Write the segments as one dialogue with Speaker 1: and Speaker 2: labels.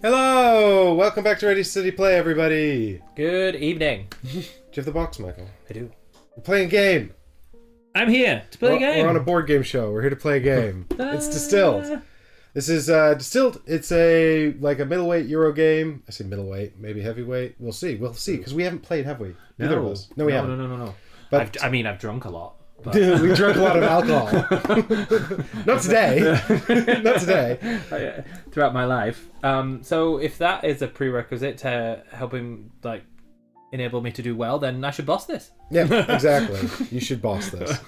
Speaker 1: Hello! Welcome back to Ready City Play, everybody!
Speaker 2: Good evening.
Speaker 1: Do you have the box, Michael?
Speaker 2: I do.
Speaker 1: We're playing a game!
Speaker 2: I'm here to play a game.
Speaker 1: We're on a board game show. We're here to play a game. It's Distilled. This is Distilled. It's a middleweight Euro game. I say middleweight, maybe heavyweight. We'll see, because we haven't played, have we? Neither of us. No, we haven't.
Speaker 2: No.
Speaker 1: But
Speaker 2: I've drunk a lot. But...
Speaker 1: we drank a lot of alcohol. Not today. Not today.
Speaker 2: Throughout my life. So if that is a prerequisite to helping enable me to do well, then I should boss this.
Speaker 1: Yeah, exactly. You should boss this.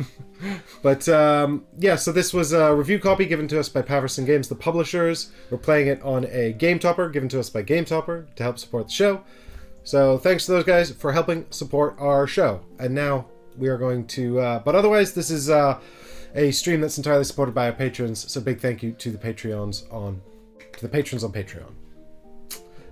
Speaker 1: But so this was a review copy given to us by Paverson Games, the publishers. We're playing it on a Game Topper given to us by Game Topper to help support the show. So thanks to those guys for helping support our show. And now we are going to, but otherwise this is a stream that's entirely supported by our patrons. So big thank you to the patrons on Patreon.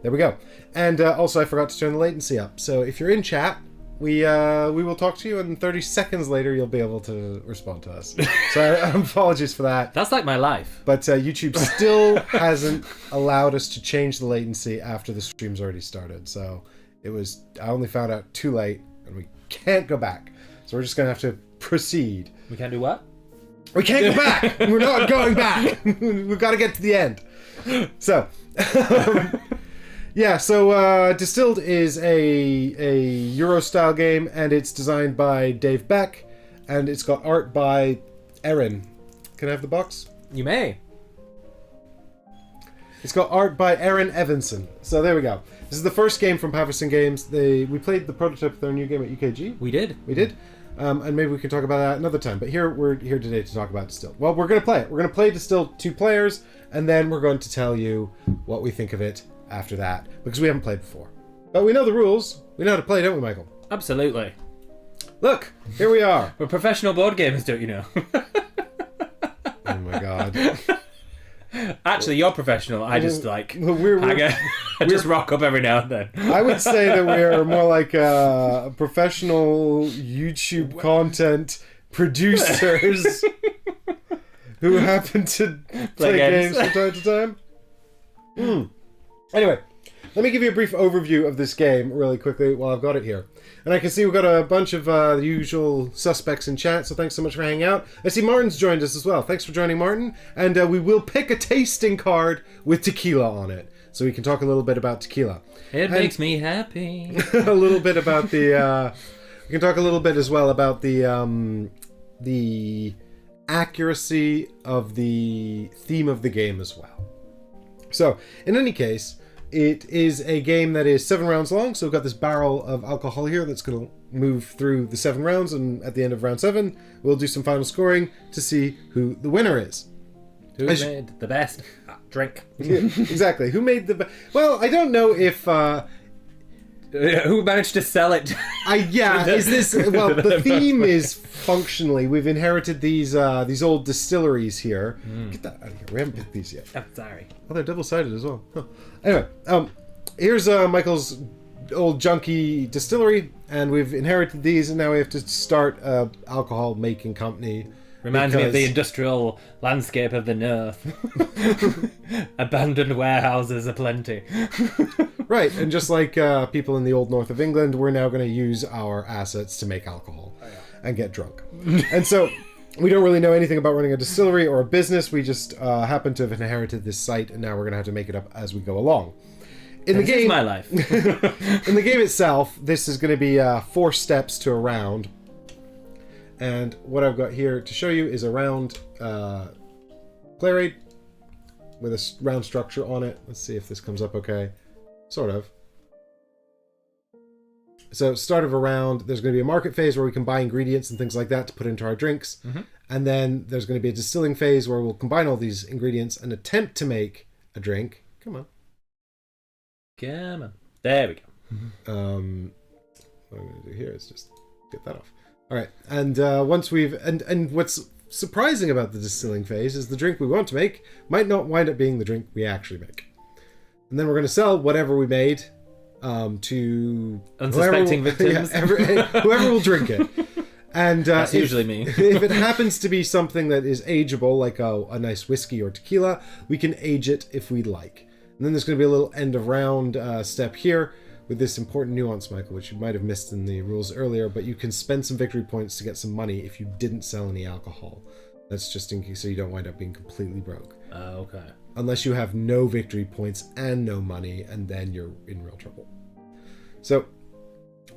Speaker 1: There we go. And also I forgot to turn the latency up. So if you're in chat, we will talk to you, and 30 seconds later you'll be able to respond to us. So apologies for that.
Speaker 2: That's like my life.
Speaker 1: But YouTube still hasn't allowed us to change the latency after the stream's already started. So I only found out too late, and we can't go back. So we're just going to have to proceed.
Speaker 2: We can't do what?
Speaker 1: We can't go back! We're not going back! We've got to get to the end. So, Distilled is a Euro-style game, and it's designed by Dave Beck, and it's got art by Erin. Can I have the box?
Speaker 2: You may.
Speaker 1: It's got art by Erin Evanson. So there we go. This is the first game from Paverson Games. We played the prototype of their new game at UKG.
Speaker 2: We did.
Speaker 1: And maybe we can talk about that another time. But we're here today to talk about Distilled. Well, we're going to play it. We're going to play Distilled 2 players, and then we're going to tell you what we think of it after that, because we haven't played before. But we know the rules. We know how to play, don't we, Michael?
Speaker 2: Absolutely.
Speaker 1: Look, here we are.
Speaker 2: We're professional board gamers, don't you know?
Speaker 1: Oh my god.
Speaker 2: Actually, you're professional. I just I just rock up every now and then.
Speaker 1: I would say that we're more like professional YouTube content producers who happen to play games from time to time. Anyway, let me give you a brief overview of this game really quickly while I've got it here. And I can see we've got a bunch of the usual suspects in chat, so thanks so much for hanging out. I see Martin's joined us as well. Thanks for joining, Martin. And we will pick a tasting card with tequila on it, so we can talk a little bit about tequila.
Speaker 2: It makes me happy.
Speaker 1: A little bit about the... we can talk a little bit as well about the accuracy of the theme of the game as well. So, in any case... It is a game that is 7 rounds long, so we've got this barrel of alcohol here that's going to move through the 7 rounds, and at the end of round 7, we'll do some final scoring to see who the winner is.
Speaker 2: Who made the best drink?
Speaker 1: Yeah, exactly. Who made the best... Well, I don't know if...
Speaker 2: Who managed to sell it?
Speaker 1: Is this... Well, the theme is functionally, we've inherited these old distilleries here. Get that out of here. We haven't picked these yet.
Speaker 2: I'm sorry.
Speaker 1: Oh, they're double-sided as well. Huh. Anyway, here's Michael's old junky distillery, and we've inherited these, and now we have to start a alcohol-making company.
Speaker 2: Reminds me of the industrial landscape of the north. Abandoned warehouses aplenty.
Speaker 1: Right, and just like people in the old north of England, we're now going to use our assets to make alcohol and get drunk. And so... We don't really know anything about running a distillery or a business. We just happen to have inherited this site, and now we're going to have to make it up as we go along.
Speaker 2: This is my life.
Speaker 1: In the game itself, this is going to be 4 steps to a round. And what I've got here to show you is a round play rate with a round structure on it. Let's see if this comes up okay. Sort of. So, start of a round, there's going to be a market phase where we can buy ingredients and things like that to put into our drinks. Mm-hmm. And then there's going to be a distilling phase where we'll combine all these ingredients and attempt to make a drink. Come on.
Speaker 2: There we go.
Speaker 1: What I'm going to do here is just get that off. All right. And once we've... And what's surprising about the distilling phase is the drink we want to make might not wind up being the drink we actually make. And then we're going to sell whatever we made... to
Speaker 2: unsuspecting victims,
Speaker 1: whoever will drink it, and
Speaker 2: that's usually me.
Speaker 1: If it happens to be something that is ageable, like a nice whiskey or tequila, we can age it if we like. And then there's going to be a little end of round step here with this important nuance, Michael, which you might have missed in the rules earlier, but you can spend some victory points to get some money if you didn't sell any alcohol. That's just in case so you don't wind up being completely broke.
Speaker 2: Okay.
Speaker 1: Unless you have no victory points and no money, and then you're in real trouble. So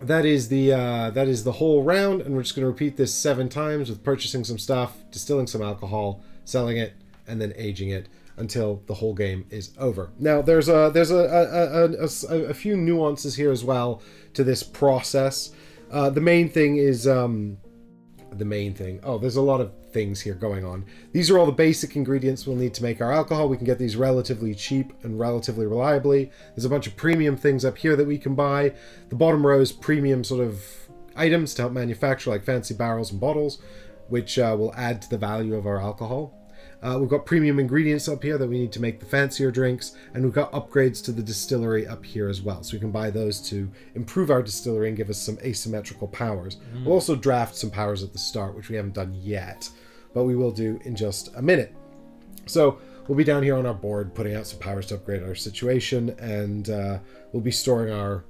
Speaker 1: that is the whole round, and we're just going to repeat this 7 times with purchasing some stuff, distilling some alcohol, selling it, and then aging it until the whole game is over. Now, there's a few nuances here as well to this process. The main thing is there's a lot of things here going on. These are all the basic ingredients we'll need to make our alcohol. We can get these relatively cheap and relatively reliably. There's a bunch of premium things up here that we can buy. The bottom row is premium sort of items to help manufacture, like fancy barrels and bottles, which will add to the value of our alcohol. We've got premium ingredients up here that we need to make the fancier drinks, and we've got upgrades to the distillery up here as well. So we can buy those to improve our distillery and give us some asymmetrical powers. We'll also draft some powers at the start, which we haven't done yet, but we will do in just a minute. So we'll be down here on our board putting out some powers to upgrade our situation, and we'll be storing our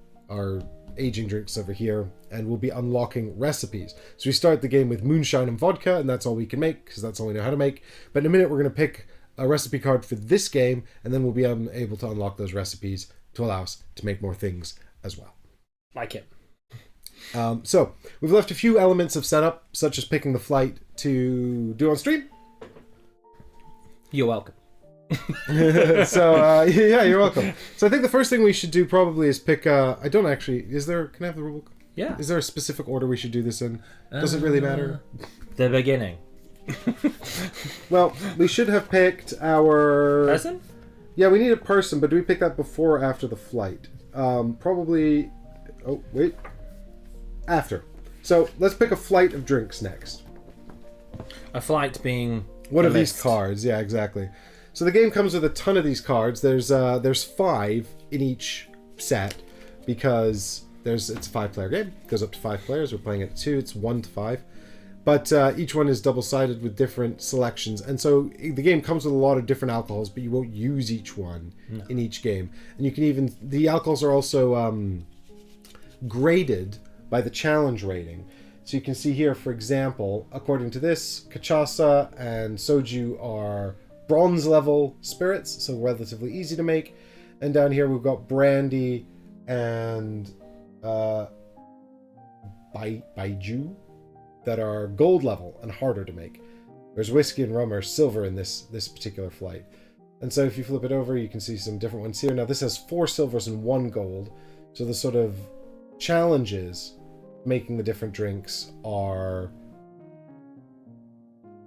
Speaker 1: aging drinks over here, and we'll be unlocking recipes. So we start the game with moonshine and vodka, and that's all we can make because that's all we know how to make. But in a minute we're going to pick a recipe card for this game, and then we'll be able to unlock those recipes to allow us to make more things as well.
Speaker 2: Like it.
Speaker 1: So we've left a few elements of setup, such as picking the flight to do on stream.
Speaker 2: You're welcome.
Speaker 1: So yeah, you're welcome. So I think the first thing we should do probably is pick can I have the rule book?
Speaker 2: Yeah.
Speaker 1: Is there a specific order we should do this in? Does it really matter?
Speaker 2: The beginning.
Speaker 1: Well, we should have picked our
Speaker 2: Person?
Speaker 1: Yeah, we need a person, but do we pick that before or after the flight? Probably after. So let's pick a flight of drinks next.
Speaker 2: A flight being
Speaker 1: one of
Speaker 2: list.
Speaker 1: These cards. Yeah, exactly. So the game comes with a ton of these cards. There's 5 in each set because it's a 5-player game. It goes up to 5 players. We're playing it at 2. It's 1 to 5. But each one is double-sided with different selections. And so the game comes with a lot of different alcohols, but you won't use each one in each game. And you can the alcohols are also graded by the challenge rating. So you can see here, for example, according to this, cachaça and soju are bronze level spirits, so relatively easy to make. And down here we've got brandy and baiju that are gold level and harder to make. There's whiskey and rum are silver in this particular flight. And so if you flip it over, you can see some different ones here. Now this has 4 silvers and 1 gold. So the sort of challenges making the different drinks are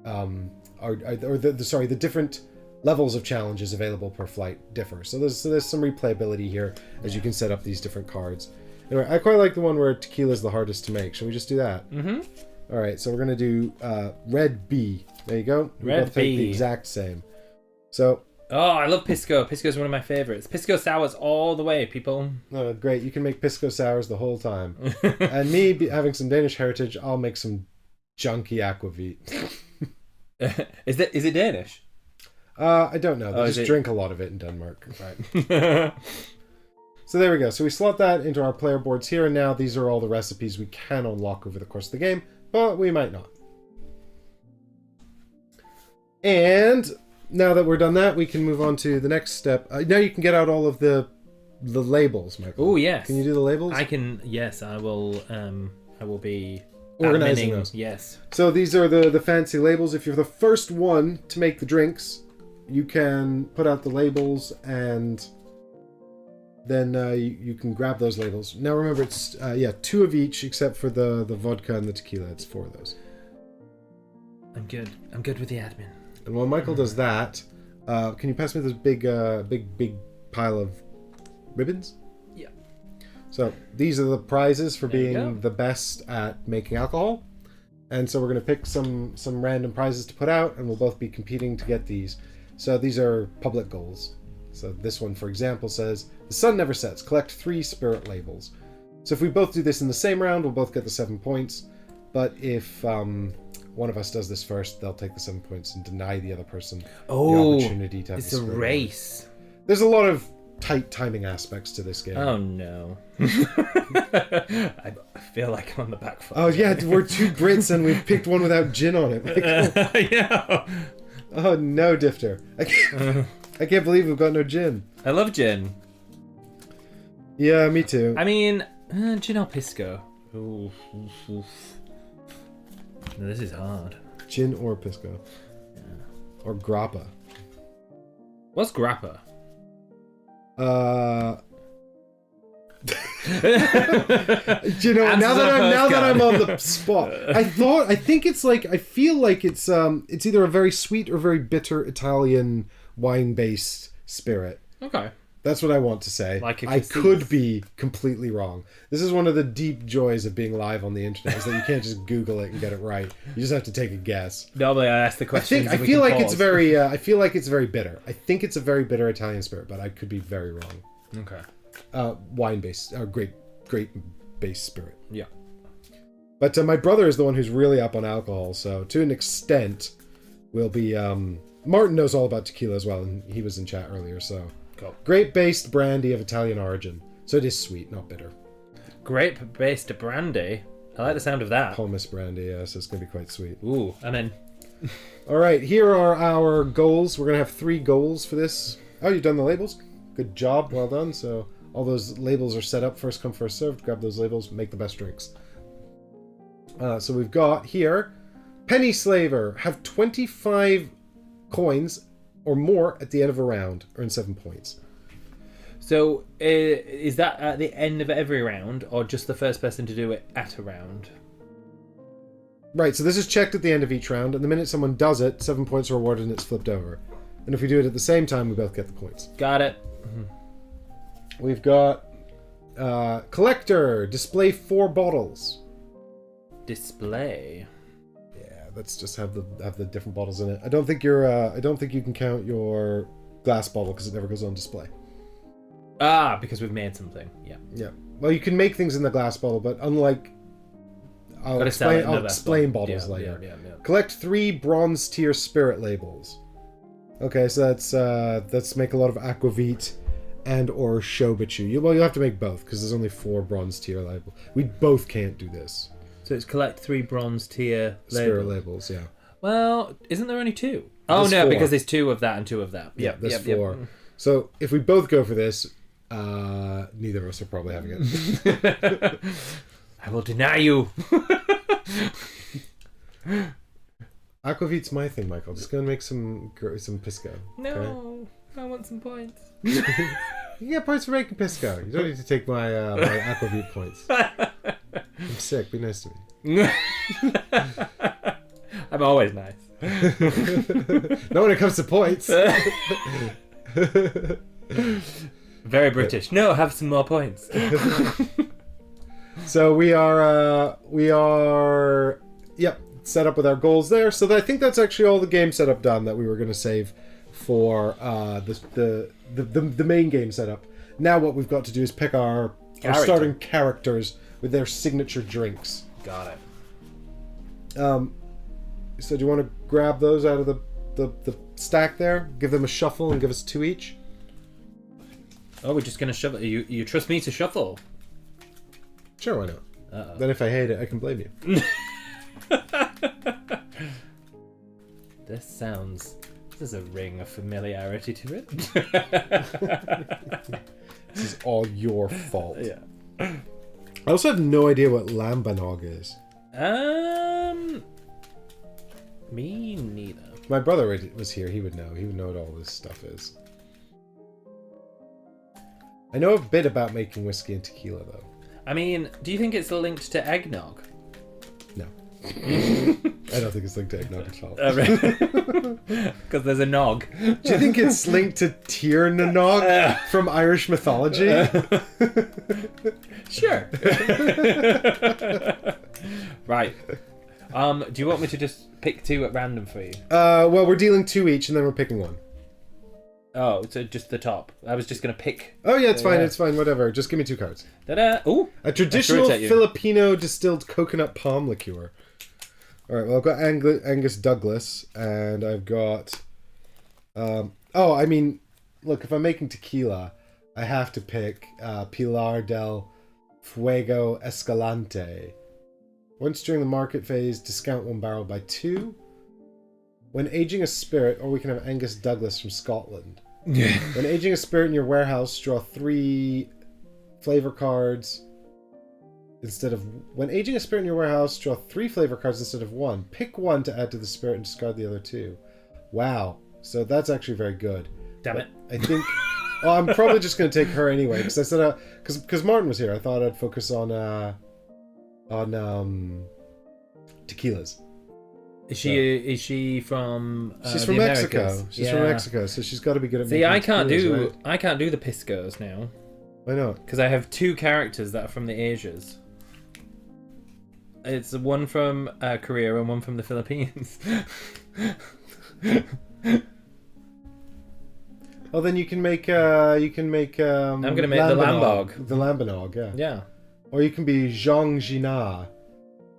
Speaker 1: the different levels of challenges available per flight differ. So there's some replayability here as you can set up these different cards. Anyway, I quite like the one where tequila is the hardest to make. Shall we just do that? Mm-hmm. All right, so we're gonna do Red B. There you go. We both take the exact same. So.
Speaker 2: Oh, I love Pisco. Pisco is one of my favorites. Pisco sours all the way, people. Oh,
Speaker 1: great. You can make Pisco sours the whole time. And me having some Danish heritage, I'll make some junky aquavit.
Speaker 2: Is it Danish?
Speaker 1: I don't know. They just drink a lot of it in Denmark. Right. So there we go. So we slot that into our player boards here, and now these are all the recipes we can unlock over the course of the game, but we might not. And now that we're done that, we can move on to the next step. Now you can get out all of the labels, Michael.
Speaker 2: Oh, yes.
Speaker 1: Can you do the labels?
Speaker 2: I can. Yes, I will. I will be
Speaker 1: organizing those.
Speaker 2: Yes.
Speaker 1: So these are the fancy labels. If you're the first one to make the drinks, you can put out the labels, and then you can grab those labels. Now remember, it's 2 of each, except for the vodka and the tequila. It's 4 of those.
Speaker 2: I'm good. I'm good with the admin.
Speaker 1: And while Michael does that, can you pass me this big pile of ribbons?
Speaker 2: Yeah.
Speaker 1: So these are the prizes for being the best at making alcohol. And so we're going to pick some random prizes to put out, and we'll both be competing to get these. So these are public goals. So this one, for example, says, the sun never sets. Collect 3 spirit labels. So if we both do this in the same round, we'll both get the 7 points. But if one of us does this first, they'll take the 7 points and deny the other person the opportunity to have
Speaker 2: it's a race.
Speaker 1: There's a lot of tight timing aspects to this game.
Speaker 2: Oh no. I feel like I'm on the back foot.
Speaker 1: Oh yeah, we're two Brits and we've picked one without gin on it.
Speaker 2: Yeah.
Speaker 1: Oh no, Difter. I can't believe we've got no gin.
Speaker 2: I love gin.
Speaker 1: Yeah, me too.
Speaker 2: I mean, gin or pisco? Ooh. No, this is hard.
Speaker 1: Gin or pisco.
Speaker 2: Yeah.
Speaker 1: Or grappa.
Speaker 2: What's grappa?
Speaker 1: Do you know, now that I'm on the spot, I feel like it's either a very sweet or very bitter Italian wine-based spirit.
Speaker 2: Okay.
Speaker 1: That's what I want to say.
Speaker 2: Like
Speaker 1: I could be completely wrong. This is one of the deep joys of being live on the internet, is that you can't just Google it and get it right. You just have to take a guess.
Speaker 2: Normally I ask the question.
Speaker 1: I feel like it's very bitter. I think it's a very bitter Italian spirit, but I could be very wrong.
Speaker 2: Okay.
Speaker 1: Wine-based, grape-based spirit.
Speaker 2: Yeah.
Speaker 1: But my brother is the one who's really up on alcohol, so to an extent, we'll be... Martin knows all about tequila as well, and he was in chat earlier, so...
Speaker 2: Cool.
Speaker 1: Grape-based brandy of Italian origin. So it is sweet, not bitter.
Speaker 2: Grape-based brandy? I like the sound of that.
Speaker 1: Pomace brandy, yeah, so it's going to be quite sweet.
Speaker 2: Ooh, I'm in.
Speaker 1: Alright, here are our goals. We're going to have 3 goals for this. Oh, you've done the labels? Good job, well done. So all those labels are set up, first come, first served. Grab those labels, make the best drinks. So we've got here, Penny Slaver. Have 25 coins or more at the end of a round. Earn 7 points.
Speaker 2: So is that at the end of every round, or just the first person to do it at a round?
Speaker 1: Right, so this is checked at the end of each round, and the minute someone does it, 7 points are awarded and it's flipped over. And if we do it at the same time, we both get the points.
Speaker 2: Got it.
Speaker 1: We've got Collector. Display 4 bottles.
Speaker 2: Display.
Speaker 1: Yeah, let's just have the different bottles in it. I don't think you can count your glass bottle because it never goes on display.
Speaker 2: Ah, because we've made something. Yeah.
Speaker 1: Yeah. Well, you can make things in the glass bottle, but unlike I'll explain bottles later.
Speaker 2: Yeah.
Speaker 1: Collect 3 bronze tier spirit labels. Okay, so let's make a lot of aquavit and or shobichu. You'll have to make both because there's only 4 bronze tier labels. We both can't do this.
Speaker 2: So it's collect 3 bronze tier
Speaker 1: spirit labels. Yeah.
Speaker 2: Well, isn't there only 2? Oh
Speaker 1: There's
Speaker 2: no,
Speaker 1: 4.
Speaker 2: because there's 2 of that and 2 of that.
Speaker 1: Yeah, there's 4. So if we both go for this, neither of us are probably having it.
Speaker 2: I will deny you.
Speaker 1: Aquavit's my thing, Michael. Just go and make some pisco.
Speaker 2: No,
Speaker 1: okay?
Speaker 2: I want some points.
Speaker 1: You get points for making pisco. You don't need to take my my aquavit points. I'm sick. Be nice to me.
Speaker 2: I'm always nice.
Speaker 1: Not when it comes to points.
Speaker 2: Very British. No, have some more points.
Speaker 1: So we are set up with our goals there. So I think that's actually all the game setup done that we were going to save for the main game setup. Now what we've got to do is pick our starting characters with their signature drinks.
Speaker 2: Got it.
Speaker 1: So do you want to grab those out of the stack there? Give them a shuffle and give us 2 each?
Speaker 2: Oh, we're just going to shuffle. You trust me to shuffle?
Speaker 1: Sure, why not?
Speaker 2: Uh-oh.
Speaker 1: Then if I hate it, I can blame you.
Speaker 2: There's a ring of familiarity to it.
Speaker 1: This is all your fault.
Speaker 2: Yeah.
Speaker 1: I also have no idea what lambanog is.
Speaker 2: Me neither.
Speaker 1: My brother was here. He would know. He would know what all this stuff is. I know a bit about making whiskey and tequila, though.
Speaker 2: I mean, do you think it's linked to eggnog?
Speaker 1: No. I don't think it's linked to eggnog at all.
Speaker 2: Because there's a nog.
Speaker 1: Do you think it's linked to Tir na Nog from Irish mythology?
Speaker 2: Sure. Right. Do you want me to just pick 2 at random for you?
Speaker 1: Well, we're dealing 2 each, and then we're picking 1.
Speaker 2: Oh, so just the top. I was just going to pick...
Speaker 1: Oh, yeah, it's fine, it's fine, whatever. Just give me 2 cards.
Speaker 2: Ta-da! Ooh!
Speaker 1: A traditional Filipino distilled coconut palm liqueur. Alright, well, I've got Angus Douglas, and I've got... look, if I'm making tequila, I have to pick Pilar del Fuego Escalante. Once during the market phase, discount 1 barrel by 2. When aging a spirit, or we can have Angus Douglas from Scotland. When aging a spirit in your warehouse, draw 3 flavor cards instead of... When aging a spirit in your warehouse, draw 3 flavor cards instead of 1. Pick 1 to add to the spirit and discard the other 2. Wow. So that's actually very good.
Speaker 2: Damn it.
Speaker 1: I think... Oh, I'm probably just going to take her anyway, because I said... Because Martin was here, I thought I'd focus on tequilas.
Speaker 2: Is she from?
Speaker 1: She's from Mexico. She's from Mexico, so she's got to be good at.
Speaker 2: See, I can't do the piscos now.
Speaker 1: Why not?
Speaker 2: Because I have 2 characters that are from the Asias. It's one from Korea and one from the Philippines.
Speaker 1: Oh, then you can make. I'm
Speaker 2: gonna make the Lambog.
Speaker 1: The Lambanog, yeah.
Speaker 2: Yeah.
Speaker 1: Or you can be Zhang Jina.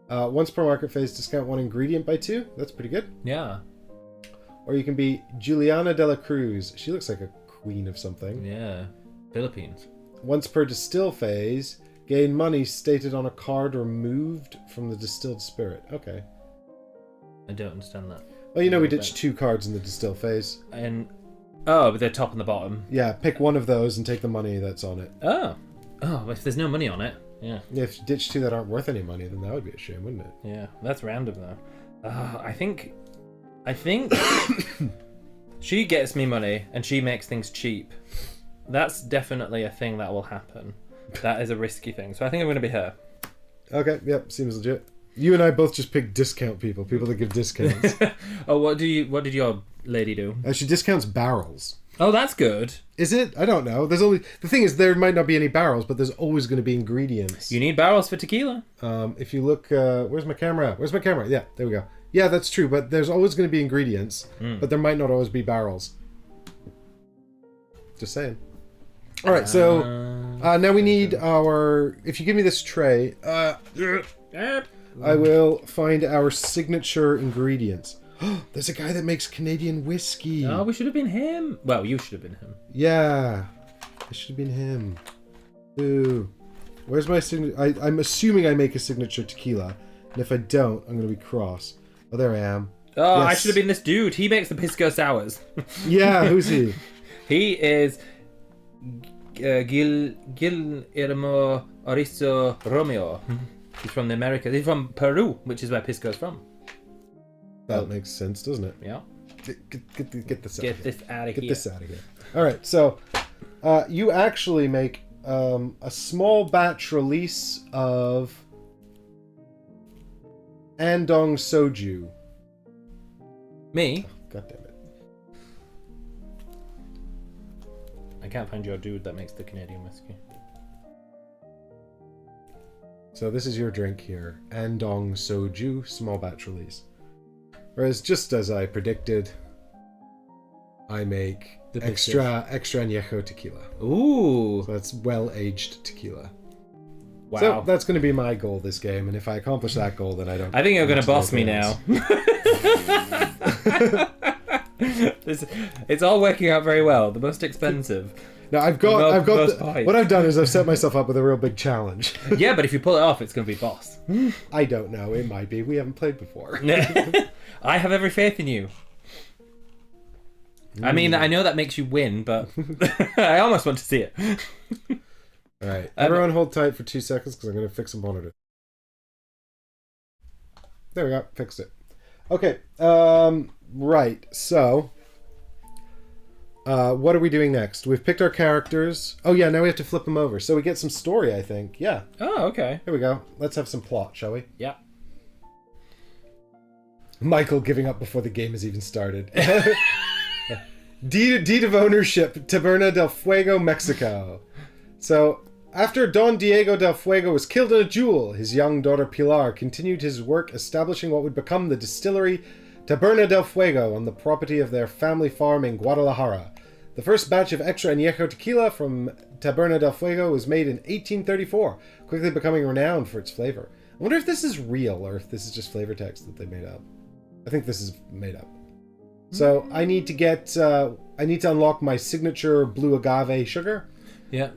Speaker 1: Once per market phase, discount 1 ingredient by 2. That's pretty good.
Speaker 2: Yeah.
Speaker 1: Or you can be Juliana de la Cruz. She looks like a queen of something.
Speaker 2: Yeah. Philippines.
Speaker 1: Once per distill phase, gain money stated on a card removed from the distilled spirit. Okay.
Speaker 2: I don't understand that.
Speaker 1: Well, we ditched 2 cards in the distill phase.
Speaker 2: But they're top and the bottom.
Speaker 1: Yeah, pick one of those and take the money that's on it.
Speaker 2: Oh, if there's no money on it, yeah.
Speaker 1: Yeah, if you ditch 2 that aren't worth any money, then that would be a shame, wouldn't it?
Speaker 2: Yeah, that's random though. I think she gets me money and she makes things cheap. That's definitely a thing that will happen. That is a risky thing. So I think I'm going to be her.
Speaker 1: Okay, yep, seems legit. You and I both just pick discount people that give discounts.
Speaker 2: Oh, what did your lady do?
Speaker 1: She discounts barrels.
Speaker 2: Oh, that's good.
Speaker 1: Is it? I don't know. The thing is, there might not be any barrels, but there's always going to be ingredients.
Speaker 2: You need barrels for tequila.
Speaker 1: If you look, where's my camera? Where's my camera? Yeah, there we go. Yeah, that's true, but there's always going to be ingredients, but there might not always be barrels. Just saying. All right, so now we need our... If you give me this tray, I will find our signature ingredients. There's a guy that makes Canadian whiskey.
Speaker 2: Oh, we should have been him. Well, you should have been him.
Speaker 1: Yeah, it should have been him. Ooh. Where's my signature? I'm assuming I make a signature tequila, and if I don't, I'm going to be cross. Oh, there I am.
Speaker 2: Oh,
Speaker 1: yes.
Speaker 2: I should have been this dude. He makes the pisco sours.
Speaker 1: Yeah, who's he?
Speaker 2: He is Guillermo Aristo Romeo. He's from the Americas. He's from Peru, which is where pisco's from.
Speaker 1: That makes sense, doesn't it?
Speaker 2: Yeah.
Speaker 1: Get this out of here.
Speaker 2: Get this out of here.
Speaker 1: Get this out of here. All right, so you actually make a small batch release of Andong Soju.
Speaker 2: Me?
Speaker 1: Oh, God damn it.
Speaker 2: I can't find your dude that makes the Canadian whiskey.
Speaker 1: So this is your drink here. Andong Soju, small batch release. Whereas, just as I predicted, I make the extra añejo tequila.
Speaker 2: Ooh.
Speaker 1: So that's well-aged tequila.
Speaker 2: Wow.
Speaker 1: So that's going to be my goal this game, and if I accomplish that goal, then I don't...
Speaker 2: I think you're going to boss me now. It's all working out very well. The most expensive.
Speaker 1: Now what I've done is I've set myself up with a real big challenge.
Speaker 2: Yeah, but if you pull it off, it's going to be boss.
Speaker 1: I don't know. It might be. We haven't played before.
Speaker 2: I have every faith in you. I mean, I know that makes you win, but I almost want to see it.
Speaker 1: All right. Everyone hold tight for 2 seconds because I'm going to fix a monitor. There we go. Fixed it. Okay. Right. So, what are we doing next? We've picked our characters. Oh, yeah. Now we have to flip them over. So we get some story, I think. Yeah.
Speaker 2: Oh, okay.
Speaker 1: Here we go. Let's have some plot, shall we?
Speaker 2: Yeah.
Speaker 1: Michael giving up before the game has even started. Deed of ownership, Taberna del Fuego, Mexico. So, after Don Diego del Fuego was killed in a duel, his young daughter Pilar continued his work establishing what would become the distillery Taberna del Fuego on the property of their family farm in Guadalajara. The first batch of extra añejo tequila from Taberna del Fuego was made in 1834, quickly becoming renowned for its flavor. I wonder if this is real or if this is just flavor text that they made up. I think this is made up. So I need to get. I need to unlock my signature blue agave sugar.
Speaker 2: Yeah.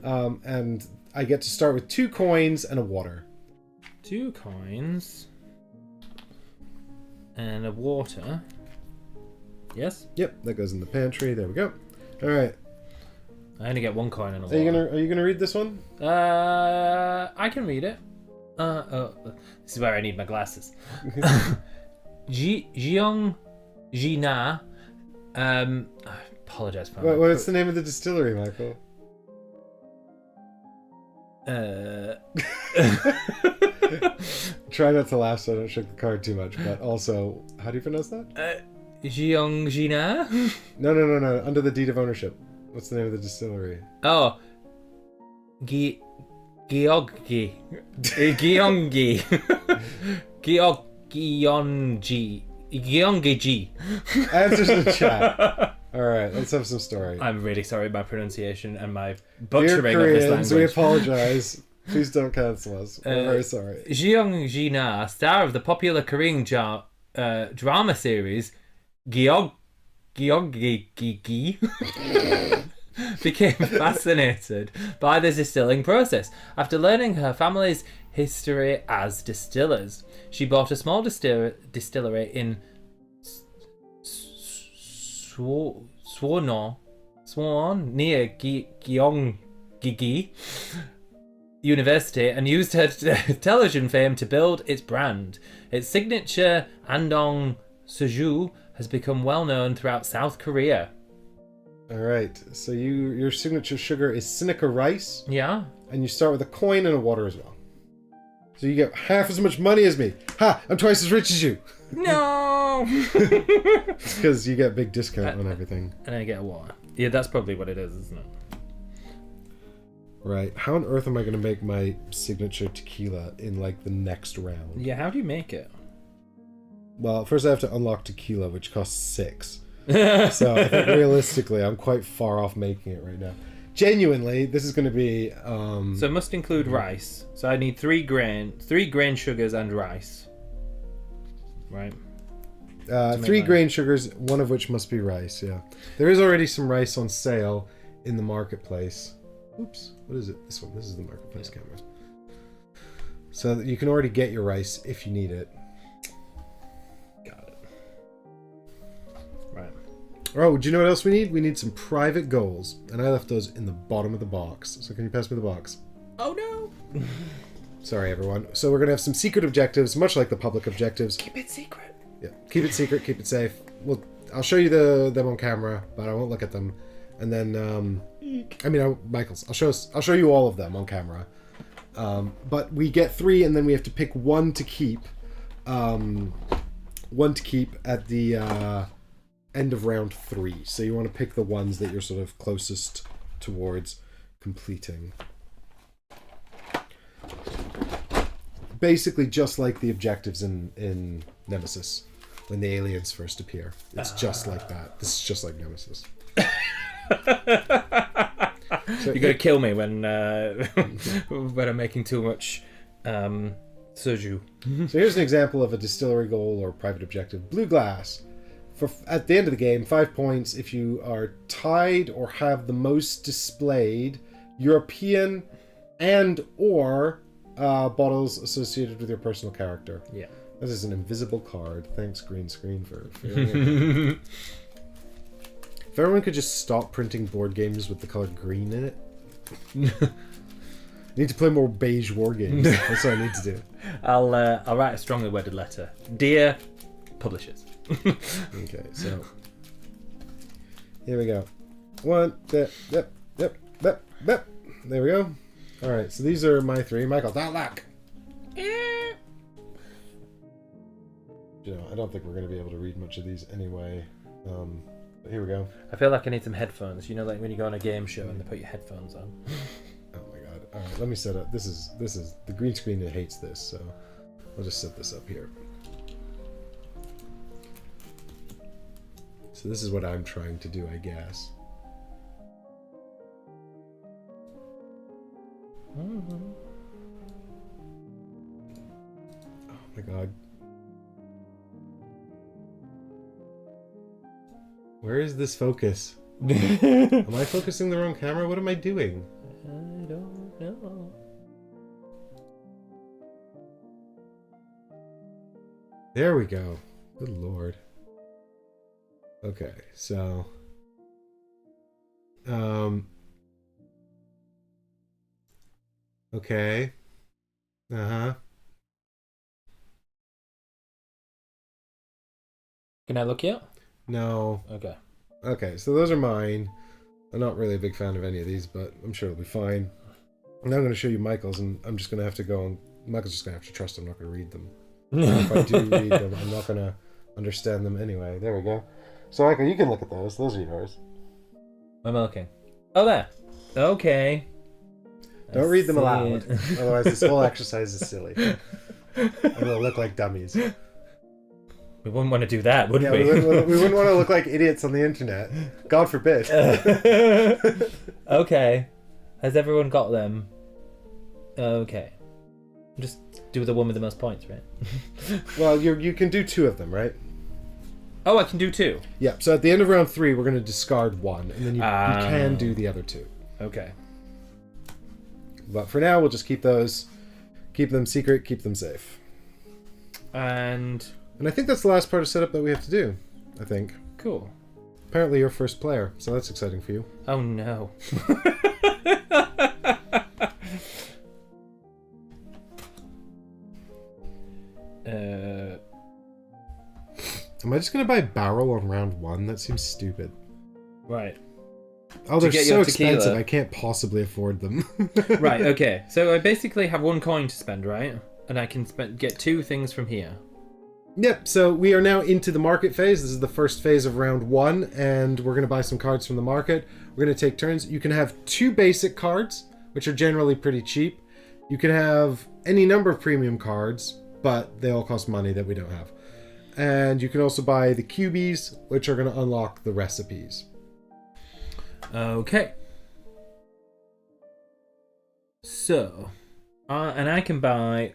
Speaker 1: And I get to start with 2 coins and a water.
Speaker 2: 2 coins and a water. Yes.
Speaker 1: Yep, that goes in the pantry. There we go. All right.
Speaker 2: I only get 1 coin and a water.
Speaker 1: Are you gonna read this one?
Speaker 2: I can read it. This is where I need my glasses. Jiong Jina. I apologize for that.
Speaker 1: What's the name of the distillery, Michael? Try not to laugh so I don't shake the card too much, but also, how do you pronounce that?
Speaker 2: Jiong Jina?
Speaker 1: No. Under the deed of ownership. What's the name of the distillery?
Speaker 2: Oh. Gyeonggi. Gyeonggi. Gyeonggi.
Speaker 1: Answers in the chat. Alright, let's have some story.
Speaker 2: I'm really sorry about my pronunciation and my
Speaker 1: Dear
Speaker 2: butchering of this
Speaker 1: Koreans,
Speaker 2: language.
Speaker 1: we apologize. Please don't cancel us. We're very sorry.
Speaker 2: Jeong Ji-na, star of the popular Korean drama series Gyeonggi, became fascinated by the distilling process. After learning her family's history as distillers, she bought a small distillery in Swan near Gyeonggi University and used her television fame to build its brand. Its signature Andong Soju has become well known throughout South Korea.
Speaker 1: Alright, so your signature sugar is Sinica rice,
Speaker 2: Yeah.
Speaker 1: and you start with a coin and a water as well. So you get half as much money as me. Ha! I'm twice as rich as you!
Speaker 2: No!
Speaker 1: It's because you get big discount on everything.
Speaker 2: And I get a water. Yeah, that's probably what it is, isn't it?
Speaker 1: Right. How on earth am I going to make my signature tequila in, like, the next round?
Speaker 2: Yeah, how do you make it?
Speaker 1: Well, first I have to unlock tequila, which costs 6. So I think realistically, I'm quite far off making it right now. Genuinely, this is going to be...
Speaker 2: So it must include rice. So I need 3 grain sugars and rice. Right.
Speaker 1: 3 grain sugars, one of which must be rice, yeah. There is already some rice on sale in the marketplace. Oops, what is it? This one. This is the marketplace camera. So you can already get your rice if you need it.
Speaker 2: Got it. Right.
Speaker 1: Oh, do you know what else we need? We need some private goals. And I left those in the bottom of the box. So can you pass me the box?
Speaker 2: Oh no!
Speaker 1: Sorry, everyone. So we're going to have some secret objectives, much like the public objectives.
Speaker 2: Keep it secret.
Speaker 1: Yeah, keep it secret, keep it safe. I'll show you them on camera, but I won't look at them. And then, Michael's. I'll show you all of them on camera. But we get 3, and then we have to pick one to keep. One to keep at the end of round 3. So you want to pick the ones that you're sort of closest towards completing. Basically, just like the objectives in Nemesis, when the aliens first appear. It's just like that. This is just like Nemesis. So
Speaker 2: You're gonna kill me when I'm making too much soju.
Speaker 1: So here's an example of a distillery goal or private objective. Blue glass. At the end of the game, 5 points if you are tied or have the most displayed European and or bottles associated with your personal character.
Speaker 2: Yeah.
Speaker 1: This is an invisible card. Thanks, green screen, for If everyone could just stop printing board games with the color green in it. I need to play more beige war games. That's what I need to do.
Speaker 2: I'll write a strongly worded letter. Dear publishers.
Speaker 1: Okay, so here we go. Yep. There we go. All right, so these are my 3. Michael, that luck. You know, I don't think we're going to be able to read much of these anyway. But here we go.
Speaker 2: I feel like I need some headphones. You know, like when you go on a game show and they put your headphones on.
Speaker 1: Oh my god. All right, let me set up. This is the green screen that hates this, so I'll just set this up here. So this is what I'm trying to do, I guess.
Speaker 2: Mm-hmm.
Speaker 1: Oh my god. Where is this focus? Am I focusing the wrong camera? What am I doing?
Speaker 2: I don't know.
Speaker 1: There we go. Good lord. Okay, so... Okay. Uh-huh.
Speaker 2: Can I look yet?
Speaker 1: No.
Speaker 2: Okay.
Speaker 1: Okay, so those are mine. I'm not really a big fan of any of these, but I'm sure it'll be fine. And I'm going to show you Michael's, and I'm just going to have to go and... Michael's just going to have to trust I'm not going to read them. If I do read them, I'm not going to understand them anyway. There we go. So, Michael, you can look at those. Those are yours.
Speaker 2: I'm looking. Oh, there. Okay.
Speaker 1: Don't read them aloud. Otherwise, this whole exercise is silly. And we'll look like dummies.
Speaker 2: We wouldn't want to do that, would we?
Speaker 1: We wouldn't want to look like idiots on the internet. God forbid.
Speaker 2: Okay. Has everyone got them? Okay. Just do the one with the most points, right?
Speaker 1: Well, you can do 2 of them, right?
Speaker 2: Oh, I can do 2.
Speaker 1: Yeah, so at the end of round 3, we're going to discard 1, and then you can do the other 2.
Speaker 2: Okay.
Speaker 1: But for now, we'll just keep those. Keep them secret, keep them safe.
Speaker 2: And
Speaker 1: I think that's the last part of setup that we have to do, I think.
Speaker 2: cool.
Speaker 1: Apparently you're first player, so that's exciting for you.
Speaker 2: Oh, no.
Speaker 1: Am I just going to buy a barrel on round 1? That seems stupid.
Speaker 2: Right.
Speaker 1: Oh, they're
Speaker 2: get
Speaker 1: so
Speaker 2: your
Speaker 1: expensive,
Speaker 2: tequila.
Speaker 1: I can't possibly afford them.
Speaker 2: Right, okay. So I basically have 1 coin to spend, right? And I can get 2 things from here.
Speaker 1: Yep, so we are now into the market phase. This is the first phase of round 1, and we're going to buy some cards from the market. We're going to take turns. You can have 2 basic cards, which are generally pretty cheap. You can have any number of premium cards, but they all cost money that we don't have. And you can also buy the cubies, which are going to unlock the recipes.
Speaker 2: Okay. So, and I can buy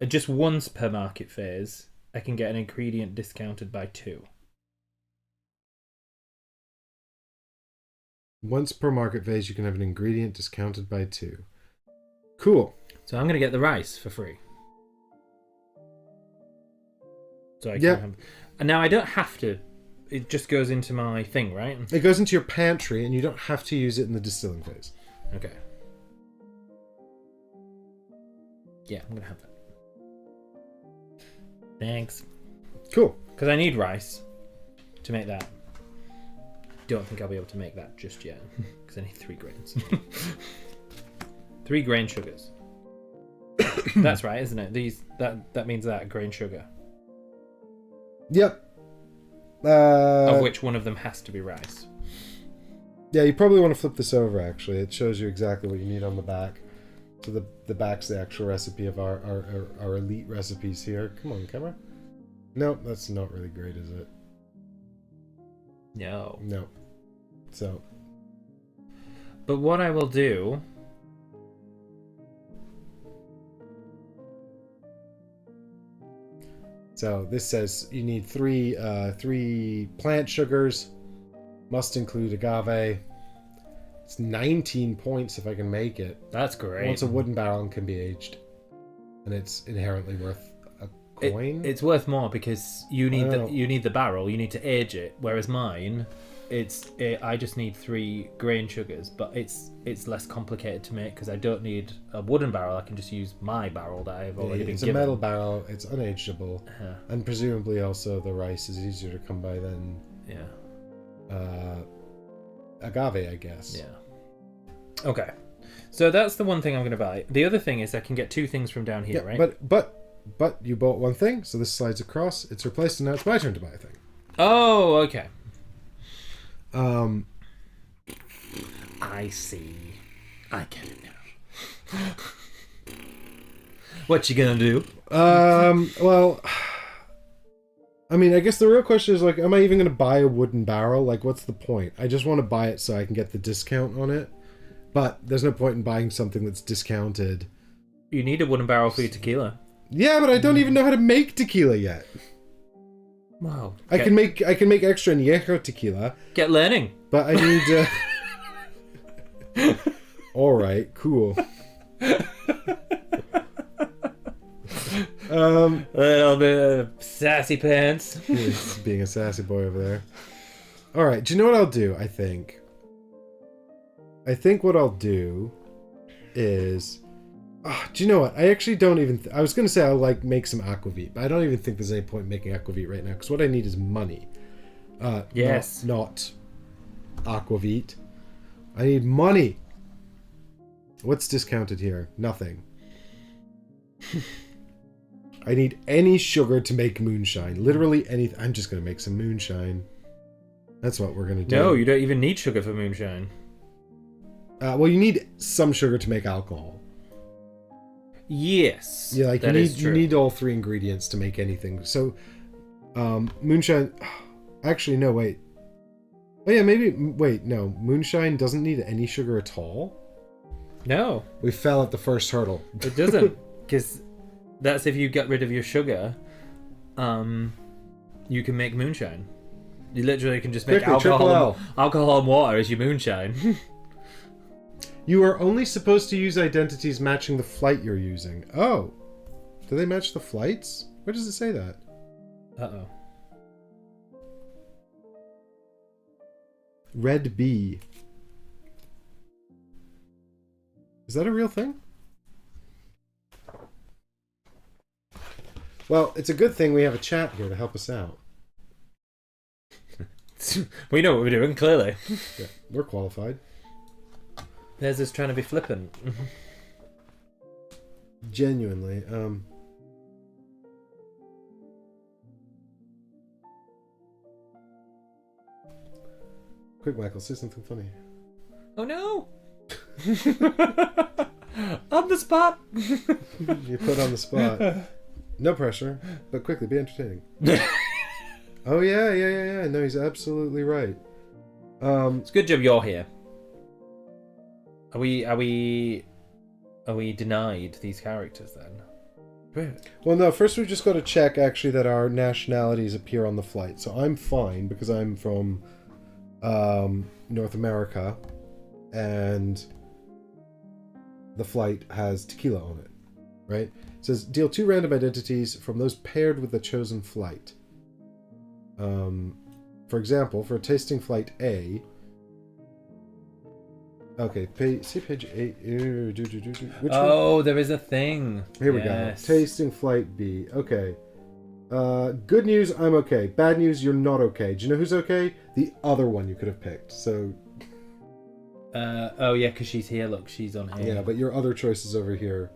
Speaker 2: just once per market phase. I can get an ingredient discounted by 2.
Speaker 1: Once per market phase, you can have an ingredient discounted by 2. Cool.
Speaker 2: So I'm going to get the rice for free. So I can
Speaker 1: Yep.
Speaker 2: have... And now I don't have to. It just goes into my thing, right?
Speaker 1: It goes into your pantry, and you don't have to use it in the distilling phase.
Speaker 2: Okay. Yeah, I'm going to have that. Thanks.
Speaker 1: Cool.
Speaker 2: Because I need rice to make that. Don't think I'll be able to make that just yet. Because I need 3 grains. 3 grain sugars. That's right, isn't it? That means that grain sugar.
Speaker 1: Yep.
Speaker 2: Of which one of them has to be rice.
Speaker 1: Yeah, you probably want to flip this over, actually. It shows you exactly what you need on the back. So the back's the actual recipe of our elite recipes here. Come on, camera. Nope, that's not really great, is it?
Speaker 2: No.
Speaker 1: No. So.
Speaker 2: But what I will do...
Speaker 1: So this says you need three plant sugars. Must include agave. It's 19 points if I can make it.
Speaker 2: That's great.
Speaker 1: Once a wooden barrel and can be aged, and it's inherently worth a coin.
Speaker 2: It's worth more because you need the barrel. You need to age it. Whereas mine, I just need 3 grain sugars, but it's less complicated to make because I don't need a wooden barrel. I can just use my barrel that I've already been
Speaker 1: It's
Speaker 2: given.
Speaker 1: a metal barrel. It's unageable, and presumably also the rice is easier to come by than agave, I guess.
Speaker 2: Yeah. Okay. So that's the one thing I'm going to buy. The other thing is I can get 2 things from down here, right?
Speaker 1: But you bought one thing, so this slides across. It's replaced, and now it's my turn to buy a thing.
Speaker 2: Oh, okay. I see. I get it now. What you gonna do?
Speaker 1: Well, I mean, I guess the real question is, like, am I even going to buy a wooden barrel? Like, what's the point? I just want to buy it so I can get the discount on it. But there's no point in buying something that's discounted.
Speaker 2: You need a wooden barrel for your tequila.
Speaker 1: Yeah, but I don't even know how to make tequila yet.
Speaker 2: Wow.
Speaker 1: I can make extra añejo tequila,
Speaker 2: Get learning.
Speaker 1: but I need. All right, cool.
Speaker 2: A little bit of sassy pants.
Speaker 1: He's being a sassy boy over there. All right, do you know what I'll do? I think what I'll do is. Do you know what? I actually don't even... I was going to say I'll make some aquavit, but I don't even think there's any point making aquavit right now, because what I need is money.
Speaker 2: Yes.
Speaker 1: Not aquavit. I need money. What's discounted here? Nothing. I need any sugar to make moonshine. Literally anything. I'm just going to make some moonshine. That's what we're going to do.
Speaker 2: No, you don't even need sugar for moonshine.
Speaker 1: Well, you need some sugar to make alcohol.
Speaker 2: Yes.
Speaker 1: Yeah, you need all three ingredients to make anything. So, moonshine... Actually, no, wait. Oh yeah, maybe... Wait, no. Moonshine doesn't need any sugar at all?
Speaker 2: No.
Speaker 1: We fell at the first hurdle.
Speaker 2: It doesn't. Because that's if you get rid of your sugar, you can make moonshine. You literally can just make alcohol and water as your moonshine.
Speaker 1: You are only supposed to use identities matching the flight you're using. Oh. Do they match the flights? Where does it say that?
Speaker 2: Uh-oh.
Speaker 1: Red B. Is that a real thing? Well, it's a good thing we have a chat here to help us out.
Speaker 2: We know what we're doing, clearly.
Speaker 1: Yeah, we're qualified.
Speaker 2: There's us trying to be flippant.
Speaker 1: Genuinely. Quick, Michael, say something funny.
Speaker 2: Oh no! On the spot!
Speaker 1: You're put on the spot. No pressure, but quickly, be entertaining. Oh yeah. No, he's absolutely right.
Speaker 2: It's a good job you're here. Are we denied these characters then?
Speaker 1: Well, no. First, we've just got to check actually that our nationalities appear on the flight. So I'm fine because I'm from North America, and the flight has tequila on it. Right? It says deal 2 random identities from those paired with the chosen flight. For example, for tasting flight A. Okay, see page 8. Which one?
Speaker 2: There is a thing.
Speaker 1: Here we go. Tasting flight B. Okay. Good news, I'm okay. Bad news, you're not okay. Do you know who's okay? The other one you could have picked. So.
Speaker 2: Oh yeah, because she's here. Look, she's on here.
Speaker 1: Yeah, but your other choice is over here.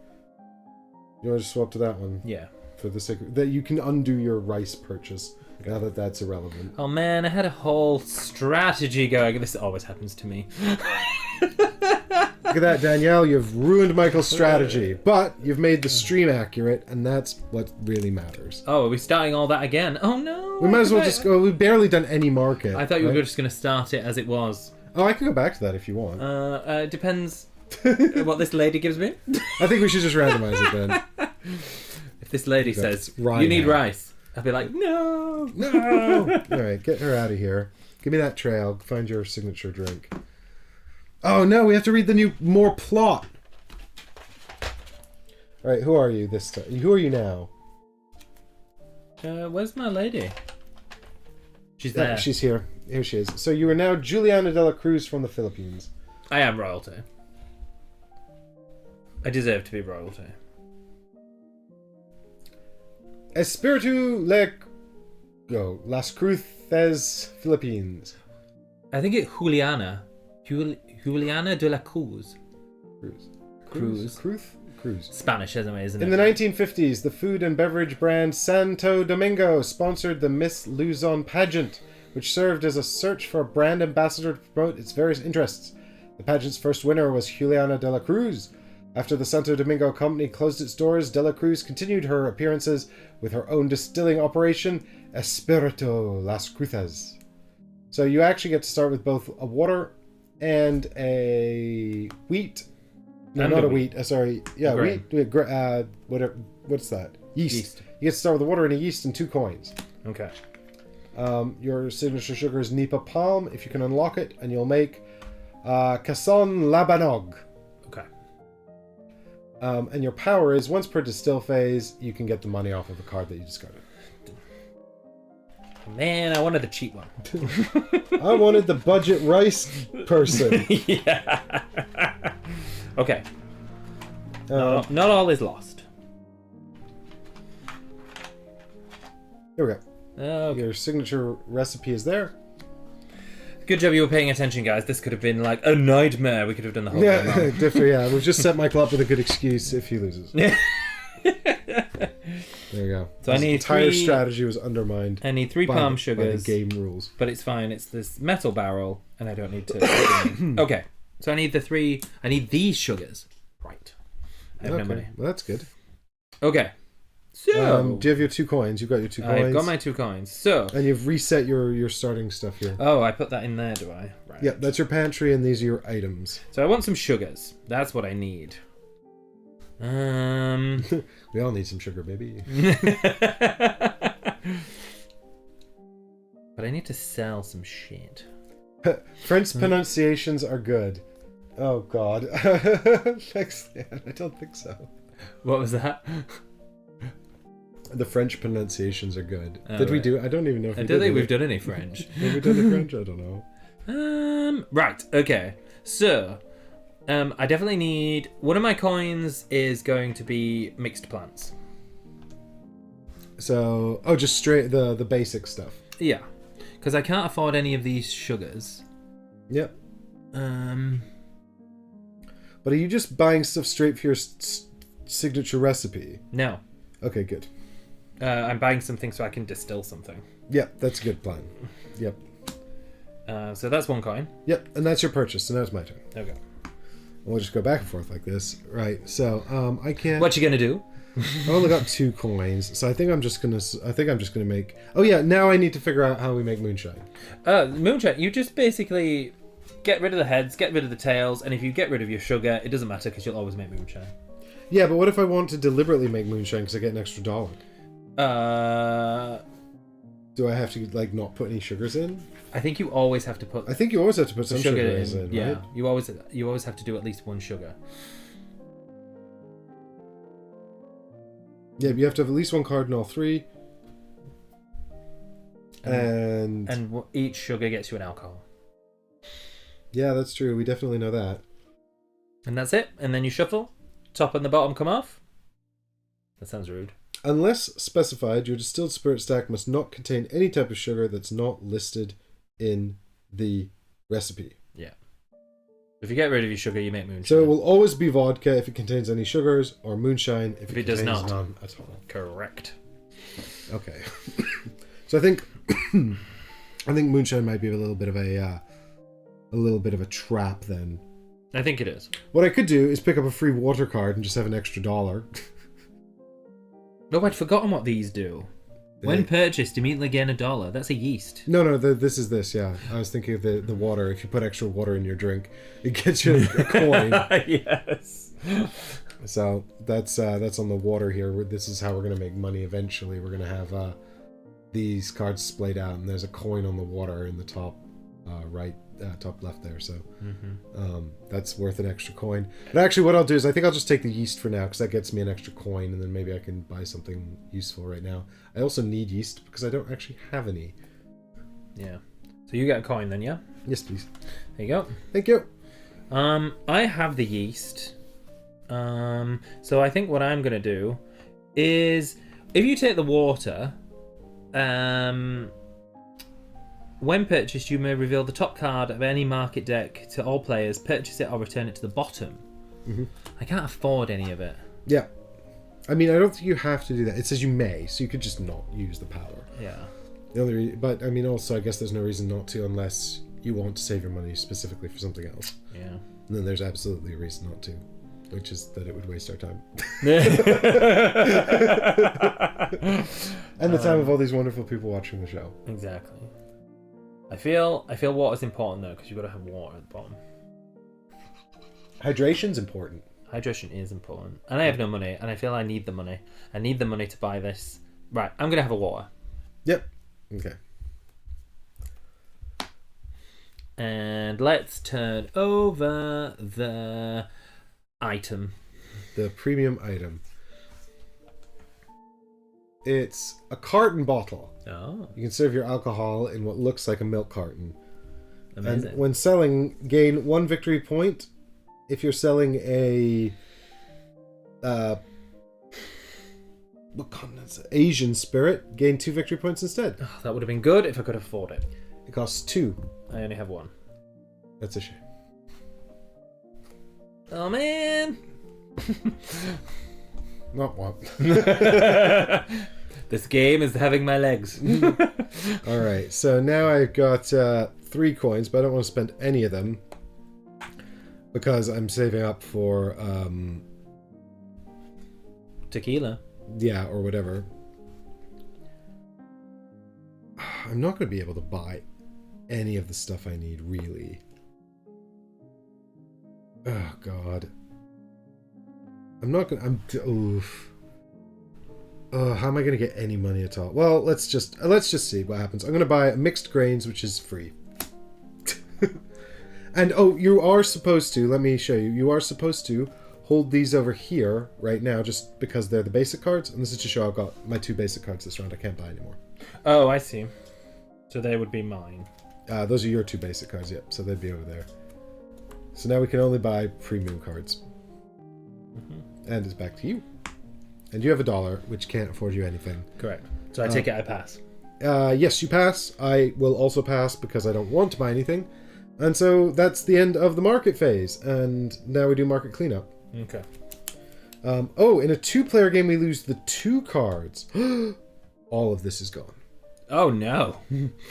Speaker 1: You want to just swap to that one?
Speaker 2: Yeah.
Speaker 1: For the sake of, that you can undo your rice purchase. Now that that's irrelevant.
Speaker 2: Oh man, I had a whole strategy going. This always happens to me.
Speaker 1: Look at that, Danielle. You've ruined Michael's strategy, but you've made the stream accurate, and that's what really matters.
Speaker 2: Oh, are we starting all that again? Oh no!
Speaker 1: We might as well just go. We've barely done any market.
Speaker 2: I thought you were just going to start it as it was.
Speaker 1: Oh, I can go back to that if you want.
Speaker 2: It depends what this lady gives me.
Speaker 1: I think we should just randomize it then.
Speaker 2: If this lady says, you need rice, I'll be like, no!
Speaker 1: Alright, get her out of here. Give me that trail. Find your signature drink. Oh no, we have to read the more plot. Alright, who are you this time? Who are you now?
Speaker 2: Where's my lady? She's there.
Speaker 1: She's here. Here she is. So you are now Juliana de la Cruz from the Philippines.
Speaker 2: I am royalty. I deserve to be royalty.
Speaker 1: Espiritu Las Cruces, Philippines.
Speaker 2: I think it's Juliana. Juliana de la Cruz.
Speaker 1: Cruz.
Speaker 2: Spanish, anyway, isn't it?
Speaker 1: In the 1950s, the food and beverage brand Santo Domingo sponsored the Miss Luzon pageant, which served as a search for a brand ambassador to promote its various interests. The pageant's first winner was Juliana de la Cruz. After the Santo Domingo company closed its doors, de la Cruz continued her appearances with her own distilling operation, Espiritu Las Cruces. So you actually get to start with both a water and a wheat. No, not a wheat. Sorry. Yeah, wheat. Whatever. What's that? Yeast. You get to start with a water and a yeast and 2 coins.
Speaker 2: Okay.
Speaker 1: Your signature sugar is Nipa Palm. If you can unlock it, and you'll make Casson Labanog.
Speaker 2: Okay.
Speaker 1: And your power is once per distill phase, you can get the money off of a card that you discarded.
Speaker 2: Man, I wanted the cheap one.
Speaker 1: I wanted the budget rice person.
Speaker 2: Yeah. Okay. Not all is lost.
Speaker 1: Here we go.
Speaker 2: Okay.
Speaker 1: Your signature recipe is there.
Speaker 2: Good job you were paying attention, guys. This could have been like a nightmare. We could have done the whole
Speaker 1: Yeah,
Speaker 2: game.
Speaker 1: yeah. We've just set Michael up with a good excuse if he loses. There you go.
Speaker 2: So
Speaker 1: His
Speaker 2: I need
Speaker 1: entire
Speaker 2: 3
Speaker 1: strategy was undermined.
Speaker 2: I need 3 palm
Speaker 1: by
Speaker 2: sugars.
Speaker 1: the game rules.
Speaker 2: But it's fine. It's this metal barrel, and I don't need to. Okay. So I need the 3. I need these sugars. Right. I have no money.
Speaker 1: Well, that's good.
Speaker 2: Okay. So
Speaker 1: do you have your 2 coins? You've got your 2 coins.
Speaker 2: I've got my 2 coins. So
Speaker 1: And you've reset your starting stuff here.
Speaker 2: oh, I put that in there, do I? Right.
Speaker 1: Yep, that's your pantry, and these are your items.
Speaker 2: So I want some sugars. That's what I need.
Speaker 1: We all need some sugar, baby.
Speaker 2: But I need to sell some shit.
Speaker 1: French pronunciations are good. Oh God, I don't think so.
Speaker 2: What was that?
Speaker 1: The French pronunciations are good.
Speaker 2: Oh,
Speaker 1: Did we
Speaker 2: right.
Speaker 1: do? I don't even know if
Speaker 2: I
Speaker 1: we
Speaker 2: don't
Speaker 1: did.
Speaker 2: think we've done any French.
Speaker 1: Have we done the French? I don't know.
Speaker 2: Right. Okay. So, I definitely need one of my coins is going to be mixed plants.
Speaker 1: So, just straight the basic stuff.
Speaker 2: Yeah, because I can't afford any of these sugars.
Speaker 1: Yep.
Speaker 2: Um.
Speaker 1: But are you just buying stuff straight for your signature recipe?
Speaker 2: No.
Speaker 1: Okay, good.
Speaker 2: I'm buying something so I can distill something.
Speaker 1: Yep, that's a good plan. Yep.
Speaker 2: So that's 1 coin.
Speaker 1: Yep, and that's your purchase, so now it's my turn.
Speaker 2: Okay.
Speaker 1: We'll just go back and forth like this. Right, so, I can't...
Speaker 2: What you gonna do?
Speaker 1: I only got 2 coins, so I think I'm just gonna make... Oh yeah, now I need to figure out how we make moonshine.
Speaker 2: Moonshine, you just basically get rid of the heads, get rid of the tails, and if you get rid of your sugar, it doesn't matter because you'll always make moonshine.
Speaker 1: Yeah, but what if I want to deliberately make moonshine because I get an extra $1? Do I have to, like, not put any sugars in?
Speaker 2: I think you always have to put.
Speaker 1: I think you always have to put some sugar in,
Speaker 2: yeah,
Speaker 1: right?
Speaker 2: you always have to do at least 1 sugar.
Speaker 1: Yeah, you have to have at least 1 card in all 3. And
Speaker 2: each sugar gets you an alcohol.
Speaker 1: Yeah, that's true. We definitely know that.
Speaker 2: And that's it. And then you shuffle. Top and the bottom come off. That sounds rude.
Speaker 1: Unless specified, your distilled spirit stack must not contain any type of sugar that's not listed in the recipe.
Speaker 2: Yeah. If you get rid of your sugar, you make moonshine.
Speaker 1: So it will always be vodka if it contains any sugars, or moonshine if it
Speaker 2: does
Speaker 1: contains
Speaker 2: not.
Speaker 1: none at all.
Speaker 2: Correct.
Speaker 1: Okay. So I think moonshine might be a little bit of a trap then.
Speaker 2: I think it is.
Speaker 1: What I could do is pick up a free water card and just have an extra $1.
Speaker 2: No, I'd forgotten what these do. When purchased, immediately gain $1. That's a yeast.
Speaker 1: No, this is this, yeah. I was thinking of the water. If you put extra water in your drink, it gets you a coin.
Speaker 2: Yes.
Speaker 1: So that's on the water here. This is how we're going to make money eventually. We're going to have these cards splayed out, and there's a coin on the water in the top right, top left there. So that's worth an extra coin. But actually, what I'll do is I think I'll just take the yeast for now, because that gets me an extra coin, and then maybe I can buy something useful right now. I also need yeast because I don't actually have any.
Speaker 2: Yeah. So you get a coin then, yeah?
Speaker 1: Yes, please.
Speaker 2: There you go.
Speaker 1: Thank you.
Speaker 2: I have the yeast. So I think what I'm gonna do is, if you take the water, when purchased, you may reveal the top card of any market deck to all players, purchase it or return it to the bottom. I can't afford any of it.
Speaker 1: Yeah. I mean, I don't think you have to do that. It says you may, so you could just not use the power.
Speaker 2: Yeah.
Speaker 1: But I mean, also, I guess there's no reason not to unless you want to save your money specifically for something else.
Speaker 2: Yeah.
Speaker 1: And then there's absolutely a reason not to, which is that it would waste our time. And the time of all these wonderful people watching the show.
Speaker 2: Exactly. I feel water's important though, because you've got to have water at the bottom.
Speaker 1: Hydration's important.
Speaker 2: Hydration is important. And I have no money, and I feel I need the money. I need the money to buy this. Right, I'm going to have a water.
Speaker 1: Yep. Okay.
Speaker 2: And let's turn over the item.
Speaker 1: The premium item. It's a carton bottle.
Speaker 2: Oh,
Speaker 1: You can serve your alcohol in what looks like a milk carton.
Speaker 2: amazing.
Speaker 1: And when selling, gain 1 victory point. If you're selling a what continent is it? Asian spirit, gain 2 victory points instead.
Speaker 2: Oh, that would have been good if I could afford it.
Speaker 1: It costs 2.
Speaker 2: I only have 1.
Speaker 1: That's a shame.
Speaker 2: Oh, man.
Speaker 1: Not what.
Speaker 2: This game is having my legs.
Speaker 1: All right, so now I've got 3 coins, but I don't want to spend any of them because I'm saving up for
Speaker 2: Tequila.
Speaker 1: yeah, or whatever. I'm not going to be able to buy any of the stuff I need, really. Oh God, I'm not gonna. Oof. How am I gonna get any money at all? Well, let's just see what happens. I'm gonna buy mixed grains, which is free. And oh, you are supposed to. Let me show you. You are supposed to hold these over here right now, just because they're the basic cards, and this is to show I've got my 2 basic cards this round. I can't buy anymore.
Speaker 2: Oh, I see. So they would be mine.
Speaker 1: Those are your 2 basic cards. Yep. So they'd be over there. So now we can only buy premium cards. Mm-hmm. And it's back to you. And you have $1, which can't afford you anything.
Speaker 2: Correct. So I take it I pass.
Speaker 1: Yes, you pass. I will also pass because I don't want to buy anything. And so that's the end of the market phase. And now we do market cleanup.
Speaker 2: Okay.
Speaker 1: Oh, in a 2-player game, we lose the 2 cards. All of this is gone.
Speaker 2: Oh, no.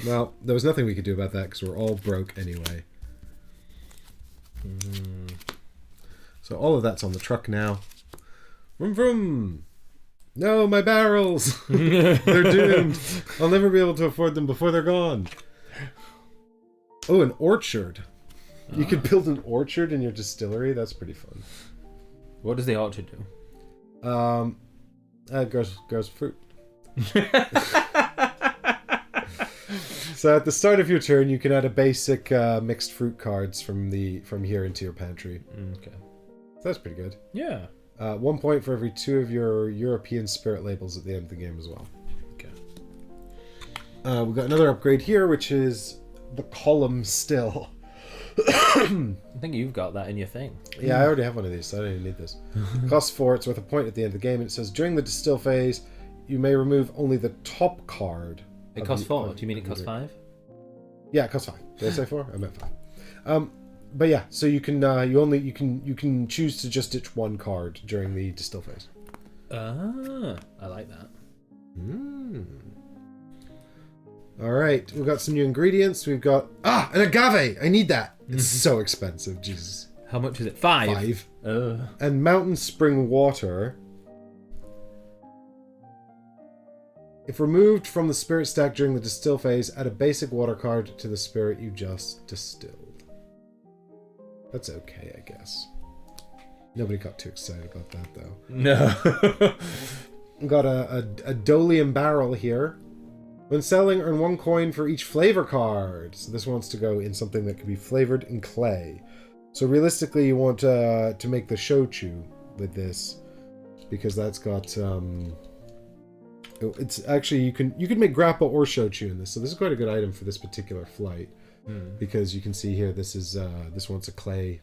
Speaker 1: Well, there was nothing we could do about that because we're all broke anyway. So all of that's on the truck now. Vroom vroom. No, my barrels. They're doomed. I'll never be able to afford them before they're gone. Oh, an orchard. You could build an orchard in your distillery. That's pretty fun.
Speaker 2: What does the orchard do?
Speaker 1: Grows fruit. So at the start of your turn, you can add a basic mixed fruit cards from here into your pantry.
Speaker 2: Okay.
Speaker 1: So that's pretty good.
Speaker 2: Yeah.
Speaker 1: 1 point for every 2 of your European spirit labels at the end of the game as well.
Speaker 2: Okay.
Speaker 1: We've got another upgrade here, which is the column still.
Speaker 2: I think you've got that in your thing.
Speaker 1: Yeah, I already have one of these, so I don't even need this. Costs 4, it's worth a point at the end of the game, and it says during the distill phase, you may remove only the top card.
Speaker 2: It costs 4. Do you mean it costs 5?
Speaker 1: Yeah, it costs 5. Did I say 4? I meant 5. But yeah, so you can you can choose to just ditch 1 card during the distill phase.
Speaker 2: Ah, I like that.
Speaker 1: All right, we've got some new ingredients. We've got an agave. I need that. It's so expensive. Jesus.
Speaker 2: How much is it? 5.
Speaker 1: 5. And mountain spring water. If removed from the spirit stack during the distill phase, add a basic water card to the spirit you just distilled. That's okay, I guess. Nobody got too excited about that, though.
Speaker 2: No.
Speaker 1: Got a Dolium barrel here. When selling, earn 1 coin for each flavor card. So this wants to go in something that can be flavored in clay. So realistically, you want to make the shochu with this, because that's got it's actually you can make grappa or shochu in this. So this is quite a good item for this particular flight. Because you can see here, this is this wants a clay,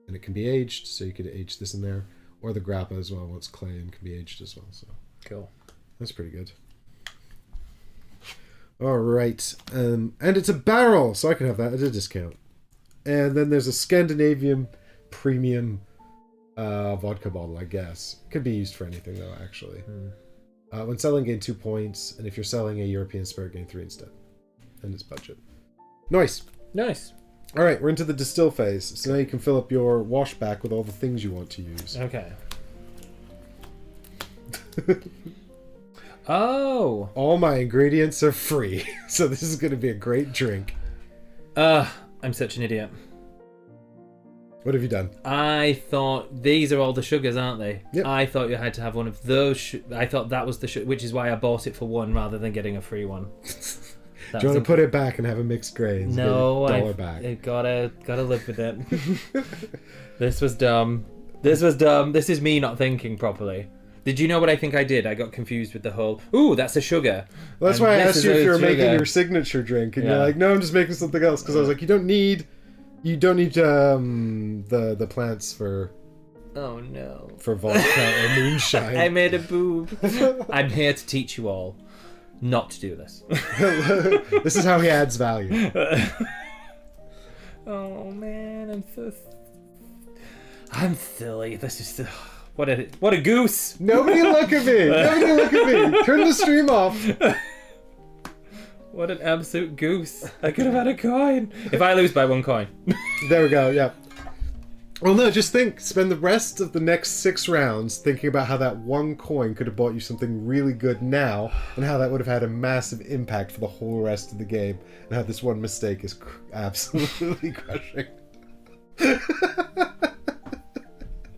Speaker 1: and it can be aged, so you could age this in there, or the grappa as well wants clay and can be aged as well. So
Speaker 2: cool.
Speaker 1: That's pretty good. All right, and it's a barrel, so I can have that at a discount. And then there's a Scandinavian premium vodka bottle, I guess. Could be used for anything though, actually. When selling, gain 2 points, and if you're selling a European spirit, gain 3 instead. And it's budget. Nice. All right, we're into the distill phase. So now you can fill up your washback with all the things you want to use.
Speaker 2: Okay. Oh.
Speaker 1: All my ingredients are free, so this is going to be a great drink.
Speaker 2: I'm such an idiot.
Speaker 1: What have you done?
Speaker 2: I thought these are all the sugars, aren't they?
Speaker 1: Yep.
Speaker 2: I thought you had to have one of those. I thought that was the which is why I bought it for 1 rather than getting a free one.
Speaker 1: Do you want to put it back and have a mixed grains?
Speaker 2: No,
Speaker 1: $1 back.
Speaker 2: I gotta live with it. This was dumb. This is me not thinking properly. Did you know what I think I did? I got confused with the whole, ooh, that's a sugar.
Speaker 1: Well, that's
Speaker 2: And
Speaker 1: why I
Speaker 2: this
Speaker 1: asked
Speaker 2: is
Speaker 1: you if
Speaker 2: a
Speaker 1: you were making
Speaker 2: sugar.
Speaker 1: your signature drink, and
Speaker 2: Yeah.
Speaker 1: you're like, no, I'm just making something else, because I was like, you don't need the plants for
Speaker 2: Oh no.
Speaker 1: vodka or moonshine.
Speaker 2: I made a boob. I'm here to teach you all not to do this.
Speaker 1: This is how he adds value.
Speaker 2: Oh man, I'm silly. This is what a goose.
Speaker 1: Nobody look at me. Nobody look at me. Turn the stream off.
Speaker 2: What an absolute goose. I could have had a coin. If I lose by 1 coin.
Speaker 1: There we go. Yeah. Well, no, just spend the rest of the next 6 rounds thinking about how that 1 coin could have bought you something really good now, and how that would have had a massive impact for the whole rest of the game, and how this one mistake is absolutely crushing.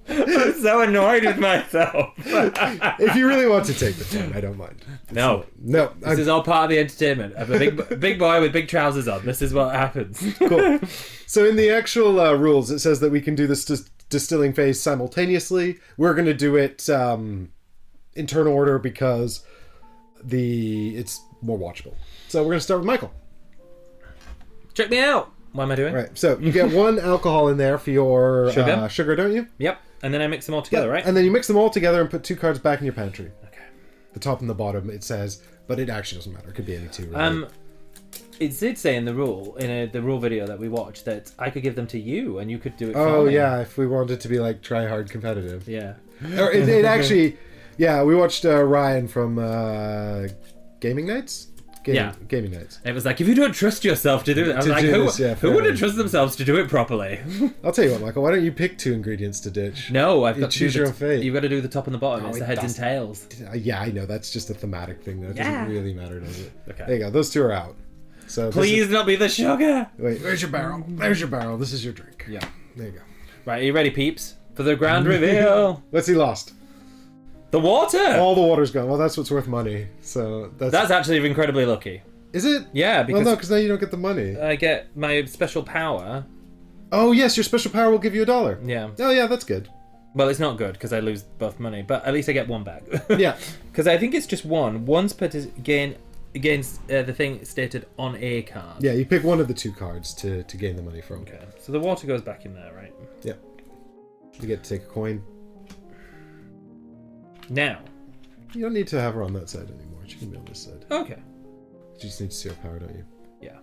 Speaker 2: I'm so annoyed with myself.
Speaker 1: If you really want to take the fun, I don't mind.
Speaker 2: No. This is all part of the entertainment. I'm a big boy with big trousers on. This is what happens.
Speaker 1: Cool. So in the actual rules, it says that we can do this distilling phase simultaneously. We're going to do it in turn order because it's more watchable. So we're going to start with Michael.
Speaker 2: Check me out. What am I doing?
Speaker 1: Right. So you get 1 alcohol in there for your
Speaker 2: Sugar?
Speaker 1: Sugar, don't you?
Speaker 2: Yep. And then I mix them all together, right?
Speaker 1: And then you mix them all together and put 2 cards back in your pantry.
Speaker 2: Okay.
Speaker 1: The top and the bottom, it says, but it actually doesn't matter. It could be any 2. Really.
Speaker 2: It did say in the rule video that we watched that I could give them to you and you could do it for
Speaker 1: Oh,
Speaker 2: me.
Speaker 1: yeah. If we wanted to be like try hard competitive.
Speaker 2: Yeah.
Speaker 1: Or it actually, yeah, we watched Ryan from Gaming Nights? Gaming Nights.
Speaker 2: It was like, if you don't trust yourself to do it, I was like, who wouldn't trust themselves to do it properly?
Speaker 1: I'll tell you what, Michael, why don't you pick 2 ingredients to ditch?
Speaker 2: No, I've got to
Speaker 1: choose your own fate.
Speaker 2: You've got to do the top and the bottom.
Speaker 1: No,
Speaker 2: it's
Speaker 1: it
Speaker 2: the heads and
Speaker 1: doesn't.
Speaker 2: tails.
Speaker 1: Yeah, I know, that's just a thematic thing, though. It doesn't really matter, does it?
Speaker 2: Okay.
Speaker 1: There you go, those 2 are out. So
Speaker 2: Please not be the sugar.
Speaker 1: Wait, there's your barrel. There's your barrel. This is your drink.
Speaker 2: Yeah.
Speaker 1: There you go.
Speaker 2: Right, are you ready, peeps? For the grand reveal.
Speaker 1: What's he lost?
Speaker 2: The water!
Speaker 1: All the water's gone. Well, that's what's worth money. So
Speaker 2: That's actually incredibly lucky.
Speaker 1: Is it?
Speaker 2: Yeah, because
Speaker 1: Well, no, because now you don't get the money.
Speaker 2: I get my special power.
Speaker 1: Oh, yes, your special power will give you $1.
Speaker 2: Yeah.
Speaker 1: Oh, yeah, that's good.
Speaker 2: Well, it's not good because I lose both money, but at least I get 1 back.
Speaker 1: Yeah.
Speaker 2: Because I think it's just 1. Once per against the thing stated on a card.
Speaker 1: Yeah, you pick one of the 2 cards to gain the money from.
Speaker 2: Okay, so the water goes back in there, right?
Speaker 1: Yeah. You get to take a coin.
Speaker 2: Now.
Speaker 1: You don't need to have her on that side anymore. She can be on this side.
Speaker 2: Okay.
Speaker 1: You just need to see her power, don't you?
Speaker 2: Yeah.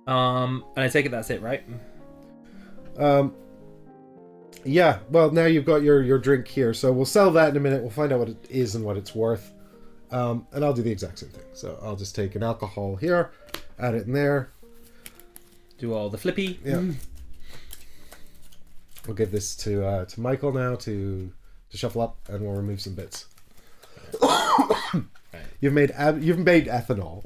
Speaker 2: And I take it that's it, right?
Speaker 1: Yeah, well, now you've got your drink here, so we'll sell that in a minute. We'll find out what it is and what it's worth. And I'll do the exact same thing. So I'll just take an alcohol here, add it in there.
Speaker 2: Do all the flippy.
Speaker 1: Yeah. We'll give this to Michael now to shuffle up, and we'll remove some bits. You've made ethanol.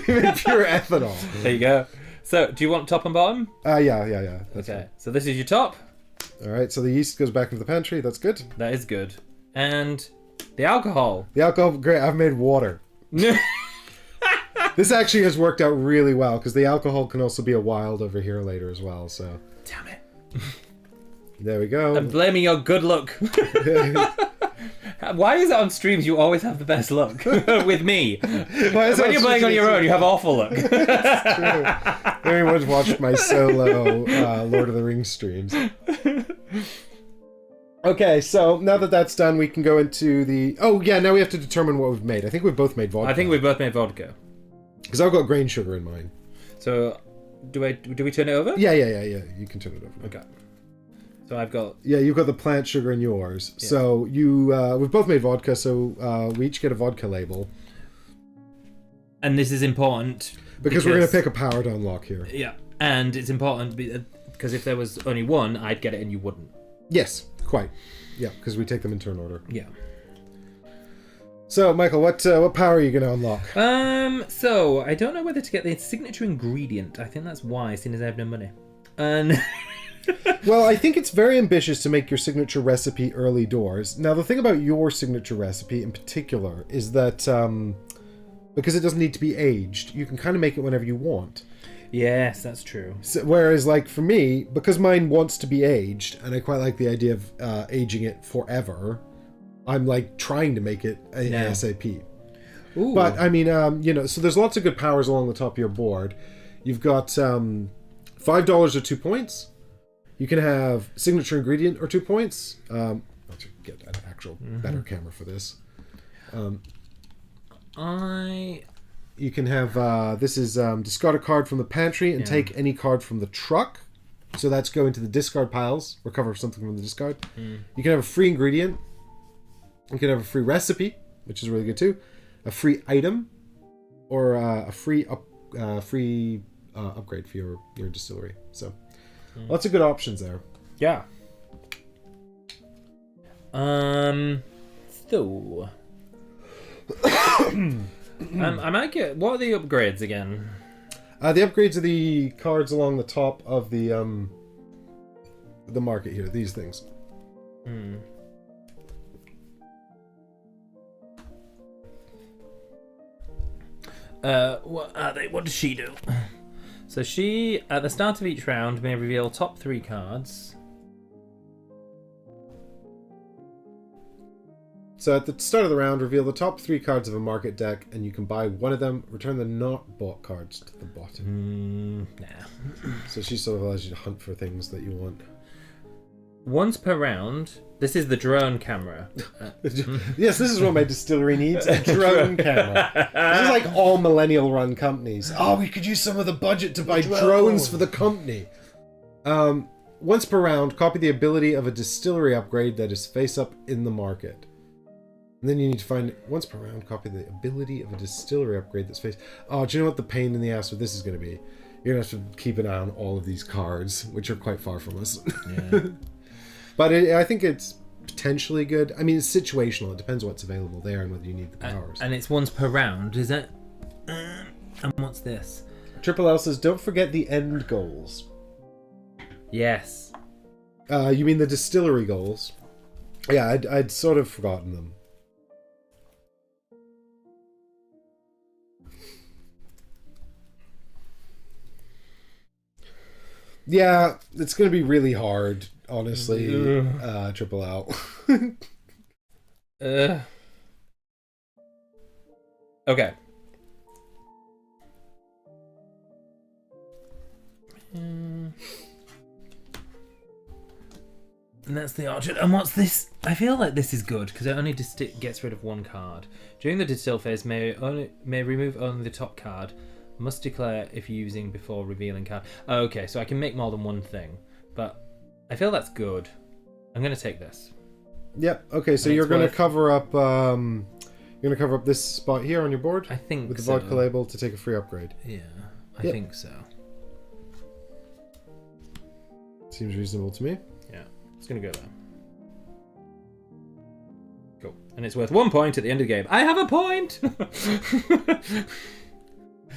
Speaker 1: You've made pure ethanol.
Speaker 2: There you go. So, do you want top and bottom?
Speaker 1: Yeah. That's
Speaker 2: Okay. So this is your top.
Speaker 1: All right. So the yeast goes back into the pantry. That's good.
Speaker 2: That is good. And the alcohol.
Speaker 1: The alcohol, great. I've made water. This actually has worked out really well because the alcohol can also be a wild over here later as well. So.
Speaker 2: Damn it.
Speaker 1: There we go.
Speaker 2: I'm blaming your good luck. Why is it on streams you always have the best luck? With me. When you're playing on your own, you have awful luck.
Speaker 1: Everyone's watched my solo Lord of the Rings streams. Okay, so now that that's done, we can go into the... Oh, yeah, now we have to determine what we've made. I think we've both made vodka.
Speaker 2: I think we've both made vodka.
Speaker 1: Because I've got grain sugar in mine.
Speaker 2: So, do we turn it over?
Speaker 1: Yeah. You can turn it over.
Speaker 2: Okay. So I've got...
Speaker 1: Yeah, you've got the plant sugar in yours.
Speaker 2: Yeah.
Speaker 1: So we've both made vodka, so we each get a vodka label.
Speaker 2: And this is important.
Speaker 1: Because we're going to pick a power to unlock here.
Speaker 2: Yeah. And it's important because if there was only one, I'd get it and you wouldn't.
Speaker 1: Yes, quite. Yeah, because we take them in turn order.
Speaker 2: Yeah.
Speaker 1: So, Michael, what power are you going to unlock?
Speaker 2: So I don't know whether to get the signature ingredient. I think that's why, seeing as I have no money. And...
Speaker 1: Well, I think it's very ambitious to make your signature recipe early doors. Now, the thing about your signature recipe in particular is that because it doesn't need to be aged. You can kind of make it whenever you want.
Speaker 2: Yes, that's true.
Speaker 1: So, whereas, like, for me, because mine wants to be aged, and I quite like the idea of aging it forever, I'm, like, trying to make it ASAP.
Speaker 2: Ooh.
Speaker 1: But, I mean, so there's lots of good powers along the top of your board. You've got $5 or 2 points. You can have signature ingredient or 2 points. I'll get an actual better camera for this. You can have, this is discard a card from the pantry and take any card from the truck. So that's go into the discard piles, recover something from the discard. You can have a free ingredient. You can have a free recipe, which is really good too. A free item, or a free upgrade for your distillery. So lots of good options there.
Speaker 2: Yeah. So... I might get... What are the upgrades again?
Speaker 1: The upgrades are the cards along the top of the market here. These things.
Speaker 2: What are they? What does she do? So she, at the start of each round, may reveal top 3 cards.
Speaker 1: So at the start of the round, reveal the top 3 cards of a market deck, and you can buy one of them. Return the not bought cards to the bottom.
Speaker 2: Nah.
Speaker 1: So she sort of allows you to hunt for things that you want.
Speaker 2: Once per round, this is the drone camera.
Speaker 1: Yes, this is what my distillery needs, a drone camera. This is like all millennial-run companies. Oh, we could use some of the budget to buy drones for the company. Once per round, copy the ability of a distillery upgrade that is face-up in the market. And then you need to find, once per round, copy the ability of a distillery upgrade that's face... Oh, do you know what the pain in the ass with this is going to be? You're going to have to keep an eye on all of these cards, which are quite far from us.
Speaker 2: Yeah.
Speaker 1: But I think it's potentially good. I mean, it's situational. It depends what's available there and whether you need the powers.
Speaker 2: And it's once per round, is it? And what's this?
Speaker 1: Triple L says, don't forget the end goals.
Speaker 2: Yes.
Speaker 1: You mean the distillery goals? Yeah, I'd sort of forgotten them. Yeah, it's going to be really hard, honestly, Triple L.
Speaker 2: Okay. And that's the orchard. And what's this? I feel like this is good because it only gets rid of 1 card. During the distill phase, may remove only the top card. Must declare if using before revealing card. Oh, okay, so I can make more than 1 thing, but I feel that's good. I'm gonna take this.
Speaker 1: Yep. Okay, so you're gonna cover up. You're gonna cover up this spot here on your board.
Speaker 2: I think
Speaker 1: with the
Speaker 2: so.
Speaker 1: vodka label to take a free upgrade.
Speaker 2: Yeah, I think so.
Speaker 1: Seems reasonable to me.
Speaker 2: Yeah, it's gonna go there. Cool, and it's worth 1 point at the end of the game. I have a point.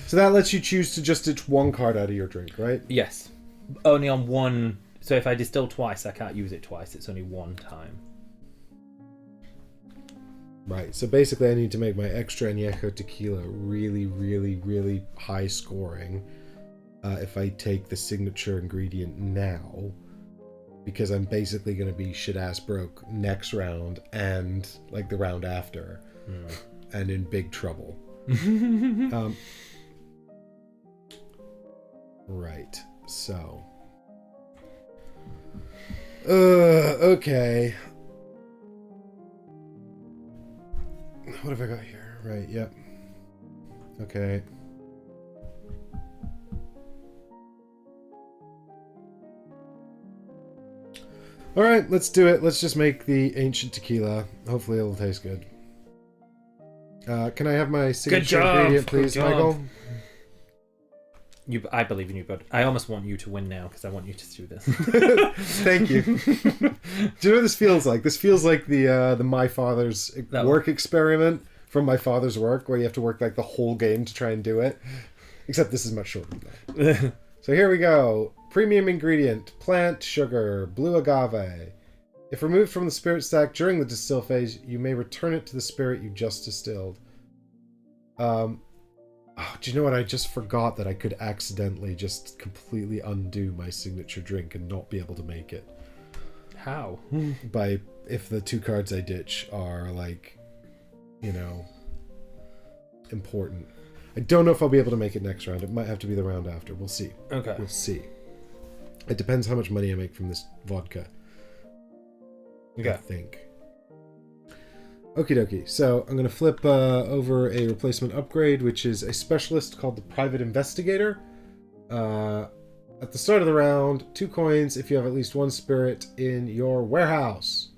Speaker 1: So that lets you choose to just ditch 1 card out of your drink, right?
Speaker 2: Yes. Only on 1. So if I distill twice, I can't use it twice. It's only 1 time.
Speaker 1: Right. So basically I need to make my extra añejo tequila really, really, really high scoring if I take the signature ingredient now. Because I'm basically going to be shit-ass broke next round and like the round after. And in big trouble. Right, so... okay. What have I got here? Right, yep. Okay. Alright, let's do it. Let's just make the ancient tequila. Hopefully it'll taste good. Can I have my signature ingredient, please, Michael?
Speaker 2: I believe in you, bud. I almost want you to win now because I want you to do this.
Speaker 1: Thank you. Do you know what this feels like? This feels like the My Father's work experiment from My Father's Work, where you have to work like the whole game to try and do it. Except this is much shorter than that. So here we go. Premium ingredient: plant sugar, blue agave. If removed from the spirit stack during the distill phase, you may return it to the spirit you just distilled. Oh, do you know what? I just forgot that I could accidentally just completely undo my signature drink and not be able to make it.
Speaker 2: How?
Speaker 1: By if the 2 cards I ditch are like, important. I don't know if I'll be able to make it next round. It might have to be the round after. We'll see.
Speaker 2: Okay.
Speaker 1: We'll see. It depends how much money I make from this vodka.
Speaker 2: Okay.
Speaker 1: I think. Okie dokie. So I'm going to flip over a replacement upgrade, which is a specialist called the Private Investigator. At the start of the round, 2 coins if you have at least 1 spirit in your warehouse.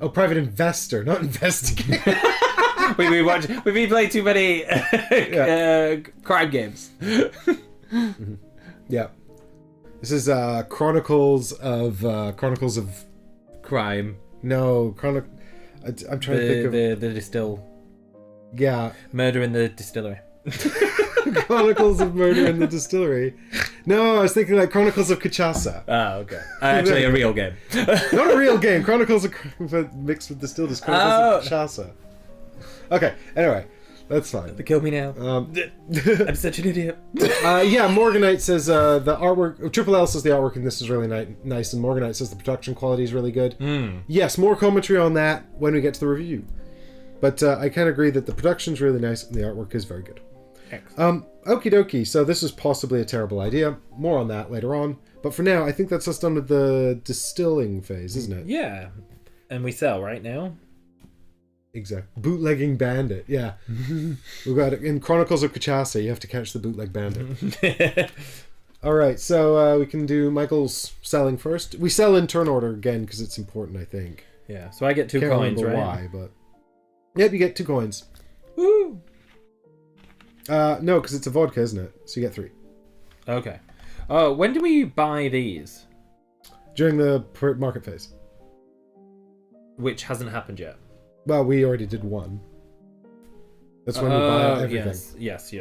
Speaker 1: Oh, Private Investor, not Investigator.
Speaker 2: We've been playing too many crime games.
Speaker 1: Mm-hmm. Yeah. This is Chronicles of
Speaker 2: Crime.
Speaker 1: No, I'm trying to think of
Speaker 2: the distill.
Speaker 1: Yeah.
Speaker 2: Murder in the distillery.
Speaker 1: Chronicles of Murder in the Distillery. No, I was thinking like Chronicles of Cachaça.
Speaker 2: Oh, okay. Actually, a real game.
Speaker 1: Not a real game. Chronicles of mixed with Distilled is Chronicles of Cachaça. Okay. Anyway, that's fine.
Speaker 2: They kill me now. I'm such an idiot.
Speaker 1: Yeah, Morganite says the artwork. Triple L says the artwork in this is really nice, and Morganite says the production quality is really good. Yes, more commentary on that when we get to the review. But I can agree that the production's really nice and the artwork is very good.
Speaker 2: Excellent.
Speaker 1: Okie dokie. So this is possibly a terrible idea. More on that later on. But for now, I think that's us done with the distilling phase, isn't it?
Speaker 2: Yeah. And we sell right now.
Speaker 1: Exactly. Bootlegging Bandit. Yeah. We've got it. In Chronicles of Cachaça, you have to catch the bootleg bandit. All right. So we can do Michael's selling first. We sell in turn order again because it's important, I think.
Speaker 2: Yeah. So I get 2
Speaker 1: Can't
Speaker 2: coins,
Speaker 1: remember
Speaker 2: right?
Speaker 1: why, but yep, you get 2 coins.
Speaker 2: Woo!
Speaker 1: No, because it's a vodka, isn't it? So you get 3.
Speaker 2: Okay. Oh, when do we buy these?
Speaker 1: During the market phase.
Speaker 2: Which hasn't happened yet.
Speaker 1: Well, we already did 1. That's when we buy everything.
Speaker 2: Yes.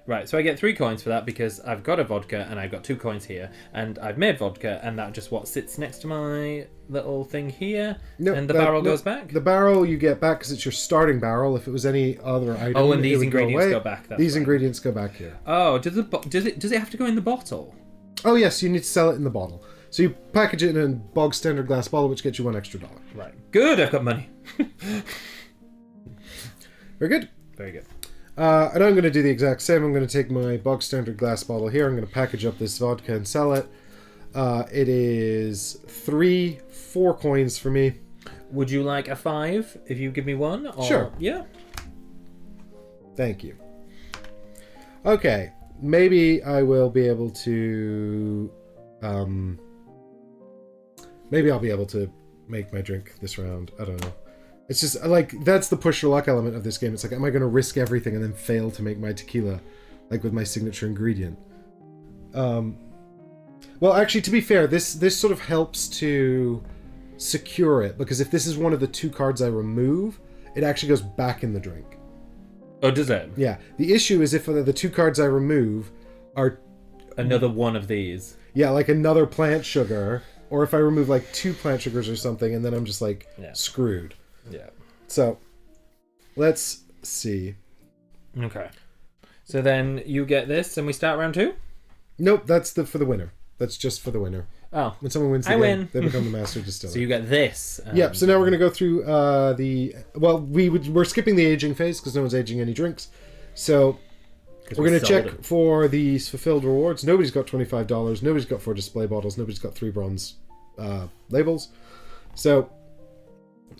Speaker 2: Right, so I get 3 coins for that because I've got a vodka and I've got 2 coins here, and I've made vodka, and that just sits next to my little thing here, and the barrel goes back.
Speaker 1: The barrel you get back because it's your starting barrel. If it was any other item,
Speaker 2: and these ingredients go back.
Speaker 1: These ingredients go back here.
Speaker 2: Oh, does it have to go in the bottle?
Speaker 1: Oh yes, you need to sell it in the bottle. So you package it in a bog standard glass bottle, which gets you $1 extra.
Speaker 2: Right. Good. I've got money.
Speaker 1: Very good.
Speaker 2: Very good.
Speaker 1: And I'm going to do the exact same. I'm going to take my bog standard glass bottle here. I'm going to package up this vodka and sell it. It is 4 coins for me.
Speaker 2: Would you like a 5 if you give me 1? Or...
Speaker 1: Sure.
Speaker 2: Yeah.
Speaker 1: Thank you. Okay. Maybe I will be able to... maybe I'll be able to make my drink this round. I don't know. It's just like that's the push your luck element of this game. It's like, am I going to risk everything and then fail to make my tequila, like with my signature ingredient? Well, actually, to be fair, this sort of helps to secure it, because if this is one of the 2 cards I remove, it actually goes back in the drink.
Speaker 2: Oh, does it?
Speaker 1: Yeah. The issue is if the 2 cards I remove are
Speaker 2: another one of these.
Speaker 1: Yeah, like another plant sugar, or if I remove like 2 plant sugars or something, and then I'm just like screwed.
Speaker 2: Yeah.
Speaker 1: So, let's see.
Speaker 2: Okay. So then you get this, and we start round 2?
Speaker 1: Nope, that's for the winner. That's just for the winner.
Speaker 2: Oh.
Speaker 1: When someone wins the game, they become the master distiller.
Speaker 2: So you get this.
Speaker 1: Yep, so now we're going to go through we're skipping the aging phase, because no one's aging any drinks. So, we're going to check for these fulfilled rewards. Nobody's got $25. Nobody's got 4 display bottles. Nobody's got 3 bronze labels. So...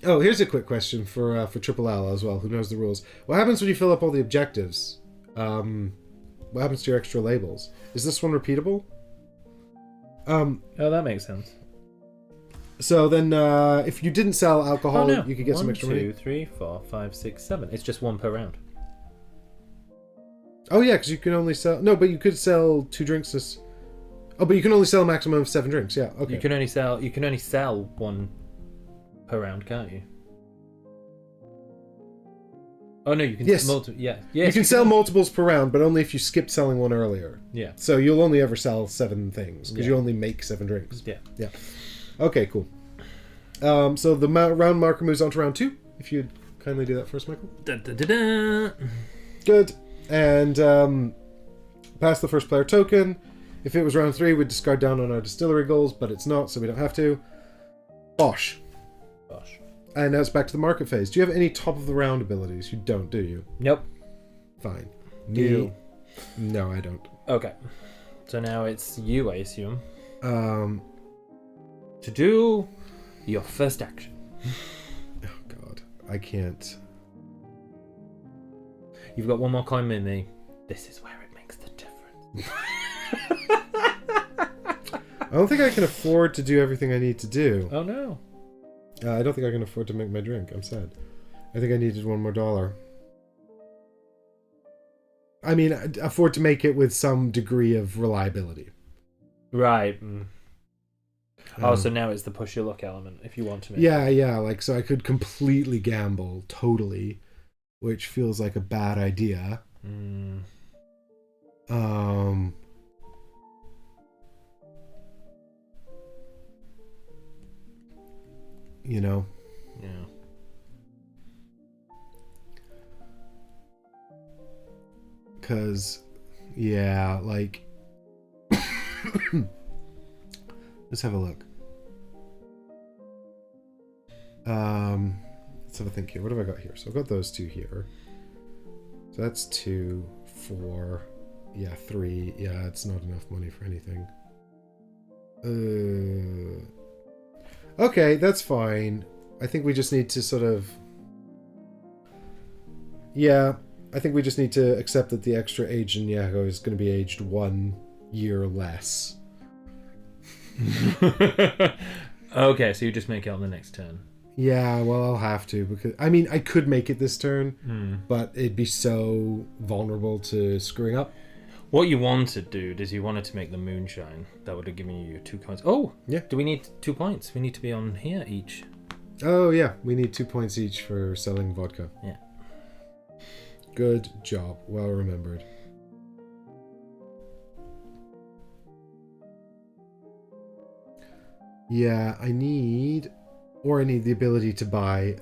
Speaker 1: Oh, here's a quick question for Triple L as well, who knows the rules. What happens when you fill up all the objectives? What happens to your extra labels? Is this one repeatable?
Speaker 2: Oh, that makes sense.
Speaker 1: So then, if you didn't sell alcohol, you could get some extra money.
Speaker 2: 1, 2, 3, 4, 5, 6, 7. It's just 1 per round.
Speaker 1: Oh yeah, because you can only sell... No, but you could sell 2 drinks. Oh, but you can only sell a maximum of 7 drinks. Yeah, okay.
Speaker 2: You can only sell 1 per round, can't you? Oh no, you can.
Speaker 1: Yes.
Speaker 2: Yes,
Speaker 1: you can sell multiples per round, but only if you skipped selling one earlier.
Speaker 2: Yeah.
Speaker 1: So you'll only ever sell 7 things because you only make 7 drinks.
Speaker 2: Yeah.
Speaker 1: Yeah. Okay, cool. So the round marker moves on to round 2. If you'd kindly do that first, Michael?
Speaker 2: Da, da, da, da.
Speaker 1: Good. And pass the first player token. If it was round 3, we'd discard down on our distillery goals, but it's not, so we don't have to. Bosh.
Speaker 2: Gosh.
Speaker 1: And now it's back to the market phase. Do you have any top of the round abilities? You don't, do you?
Speaker 2: Nope.
Speaker 1: Fine.
Speaker 2: Do you?
Speaker 1: No, I don't.
Speaker 2: Okay. So now it's you, I assume,
Speaker 1: To
Speaker 2: to do your first action.
Speaker 1: Oh God, I can't.
Speaker 2: You've got one more coin than me. This is where it makes the difference.
Speaker 1: I don't think I can afford to do everything I need to do.
Speaker 2: Oh no.
Speaker 1: I don't think I can afford to make my drink. I'm sad. I think I needed one more dollar. I mean, afford to make it with some degree of reliability.
Speaker 2: Right. So now it's the push your luck element if you want to make
Speaker 1: Yeah, like, so I could completely gamble, totally, which feels like a bad idea. You know?
Speaker 2: Yeah.
Speaker 1: Because, yeah, like... Let's have a look. Let's have a think here. What have I got here? So I've got those two here. So that's 2, 4, yeah, 3. Yeah, it's not enough money for anything. Okay, that's fine. I think we just need to sort of... Yeah, I think we just need to accept that the extra age in Yago is going to be aged 1 year less.
Speaker 2: Okay, so you just make it on the next turn.
Speaker 1: Yeah, well, I'll have to, because I mean, I could make it this turn, but it'd be so vulnerable to screwing up.
Speaker 2: What you wanted, dude, is you wanted to make the moonshine. That would have given you 2 coins. Oh,
Speaker 1: yeah.
Speaker 2: Do we need 2 points? We need to be on here each.
Speaker 1: Oh, yeah. We need 2 points each for selling vodka.
Speaker 2: Yeah.
Speaker 1: Good job. Well remembered. Yeah, I need the ability to buy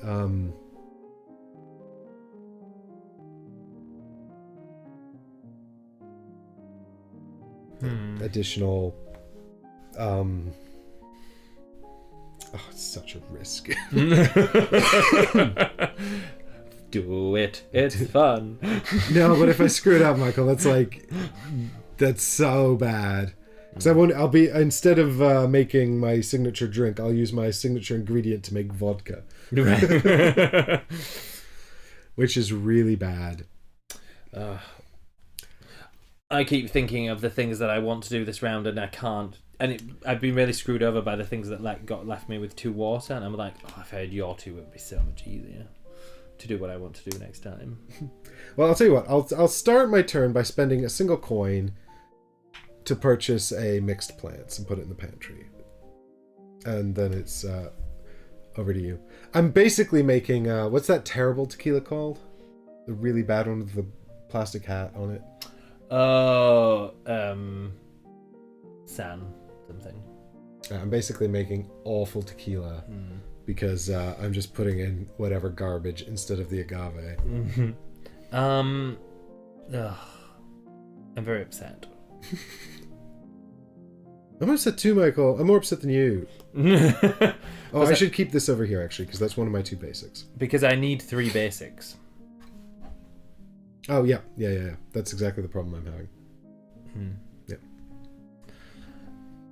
Speaker 1: additional it's such a risk.
Speaker 2: Do it. It's fun.
Speaker 1: No, but if I screw it up, Michael, that's so bad. Because I'll be, instead of making my signature drink, I'll use my signature ingredient to make vodka. Which is really bad.
Speaker 2: I keep thinking of the things that I want to do this round and I can't. And I've been really screwed over by the things that left me with 2 water. And I'm like, if I had your 2, it would be so much easier to do what I want to do next time.
Speaker 1: Well, I'll tell you what. I'll start my turn by spending a single coin to purchase a mixed plants and put it in the pantry. And then it's over to you. I'm basically making, what's that terrible tequila called? The really bad one with the plastic hat on it.
Speaker 2: Oh, San something.
Speaker 1: I'm basically making awful tequila because I'm just putting in whatever garbage instead of the agave.
Speaker 2: I'm very upset.
Speaker 1: I'm upset too, Michael. I'm more upset than you. I should keep this over here, actually, because that's one of my 2 basics.
Speaker 2: Because I need 3 basics.
Speaker 1: Oh, yeah. That's exactly the problem I'm having.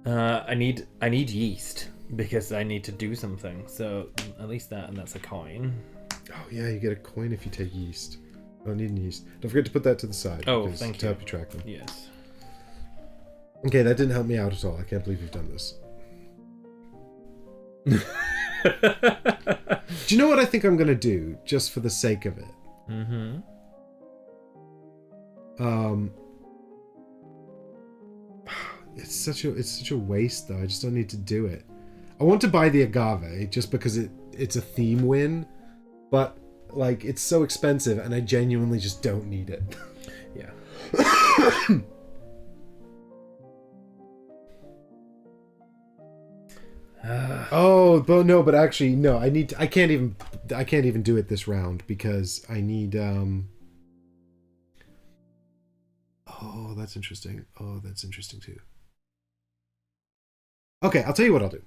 Speaker 1: Yeah.
Speaker 2: I need yeast, because I need to do something. So, at least that, and that's a coin.
Speaker 1: Oh, yeah, you get a coin if you take yeast. I don't need any yeast. Don't forget to put that to the side.
Speaker 2: Oh, thank you.
Speaker 1: To help you track them.
Speaker 2: Yes.
Speaker 1: Okay, that didn't help me out at all. I can't believe you've done this. Do you know what I think I'm going to do, just for the sake of it? It's such a waste, though. I just don't need to do it. I want to buy the agave just because it's a theme win, but like it's so expensive, and I genuinely just don't need it.
Speaker 2: Yeah.
Speaker 1: Oh, but no, but actually, no. I can't even do it this round because I need. Oh, that's interesting. Oh, that's interesting too. Okay, I'll tell you what I'll do.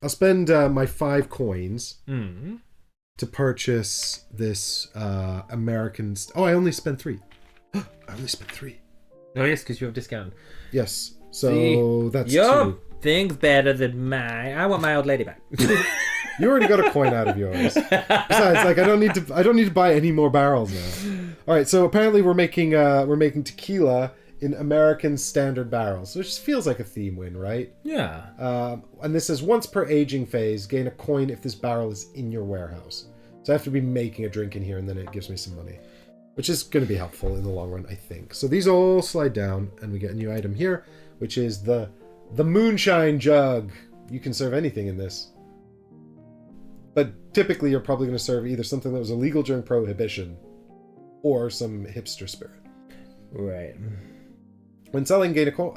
Speaker 1: I'll spend my 5 coins to purchase this American. Oh, I only spent 3. I only spent 3.
Speaker 2: Oh yes, because you have discount.
Speaker 1: Yes. So that's
Speaker 2: your
Speaker 1: 2.
Speaker 2: thing's better than mine. I want my old lady back.
Speaker 1: You already got a coin out of yours. Besides, like I don't need to buy any more barrels now. All right, so apparently we're making tequila in American standard barrels, which feels like a theme win, right?
Speaker 2: Yeah.
Speaker 1: And this says once per aging phase, gain a coin if this barrel is in your warehouse. So I have to be making a drink in here, and then it gives me some money, which is going to be helpful in the long run, I think. So these all slide down, and we get a new item here, which is the moonshine jug. You can serve anything in this. But typically you're probably going to serve either something that was illegal during Prohibition or some hipster spirit.
Speaker 2: Right.
Speaker 1: When selling, gain a coin.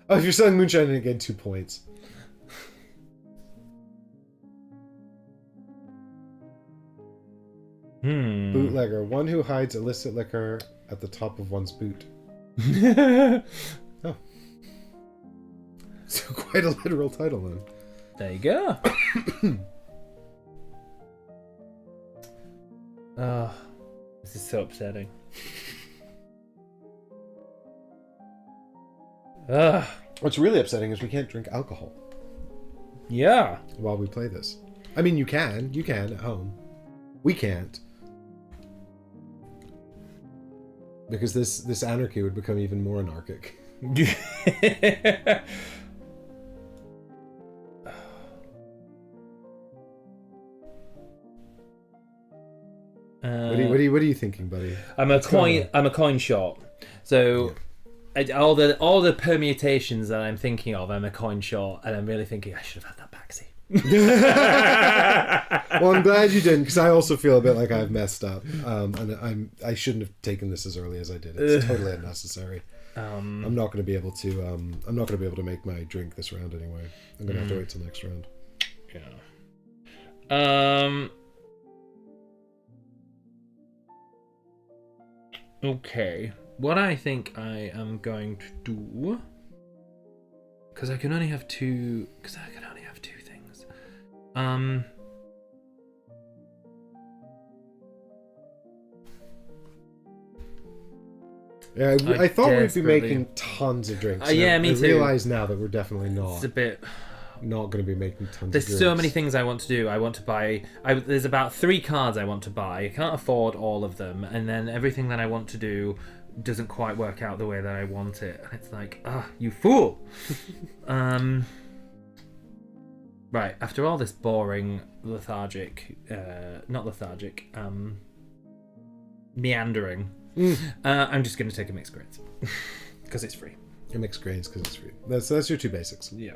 Speaker 1: If you're selling moonshine, then gain 2 points. Bootlegger. One who hides illicit liquor at the top of one's boot. Oh. So quite a literal title then.
Speaker 2: There you go. Oh, this is so upsetting.
Speaker 1: What's really upsetting is we can't drink alcohol
Speaker 2: Yeah.
Speaker 1: while we play this. I mean, you can at home. We can't. Because this anarchy would become even more anarchic. What are you thinking, buddy?
Speaker 2: I'm a coin short. So all the permutations that I'm thinking of, I'm a coin short, and I'm really thinking I should have had that Baxi.
Speaker 1: Well, I'm glad you didn't, because I also feel a bit like I've messed up, and I shouldn't have taken this as early as I did. It's totally unnecessary. I'm not going to be able to make my drink this round anyway. I'm going to have to wait till next round.
Speaker 2: Yeah. Okay. What I think I am going to do, because I can only have 2 things.
Speaker 1: Yeah, I thought we'd be making tons of drinks.
Speaker 2: Yeah, me too.
Speaker 1: I realize now that we're definitely not.
Speaker 2: It's a bit.
Speaker 1: Not going to be making tons of drinks.
Speaker 2: There's so many things I want to do. I want to buy. There's about 3 cards I want to buy. I can't afford all of them, and then everything that I want to do doesn't quite work out the way that I want it. And it's like, you fool! Right. After all this boring, meandering, I'm just going to take a mixed grains because it's free.
Speaker 1: A mixed grains because it's free. That's your 2 basics.
Speaker 2: Yeah.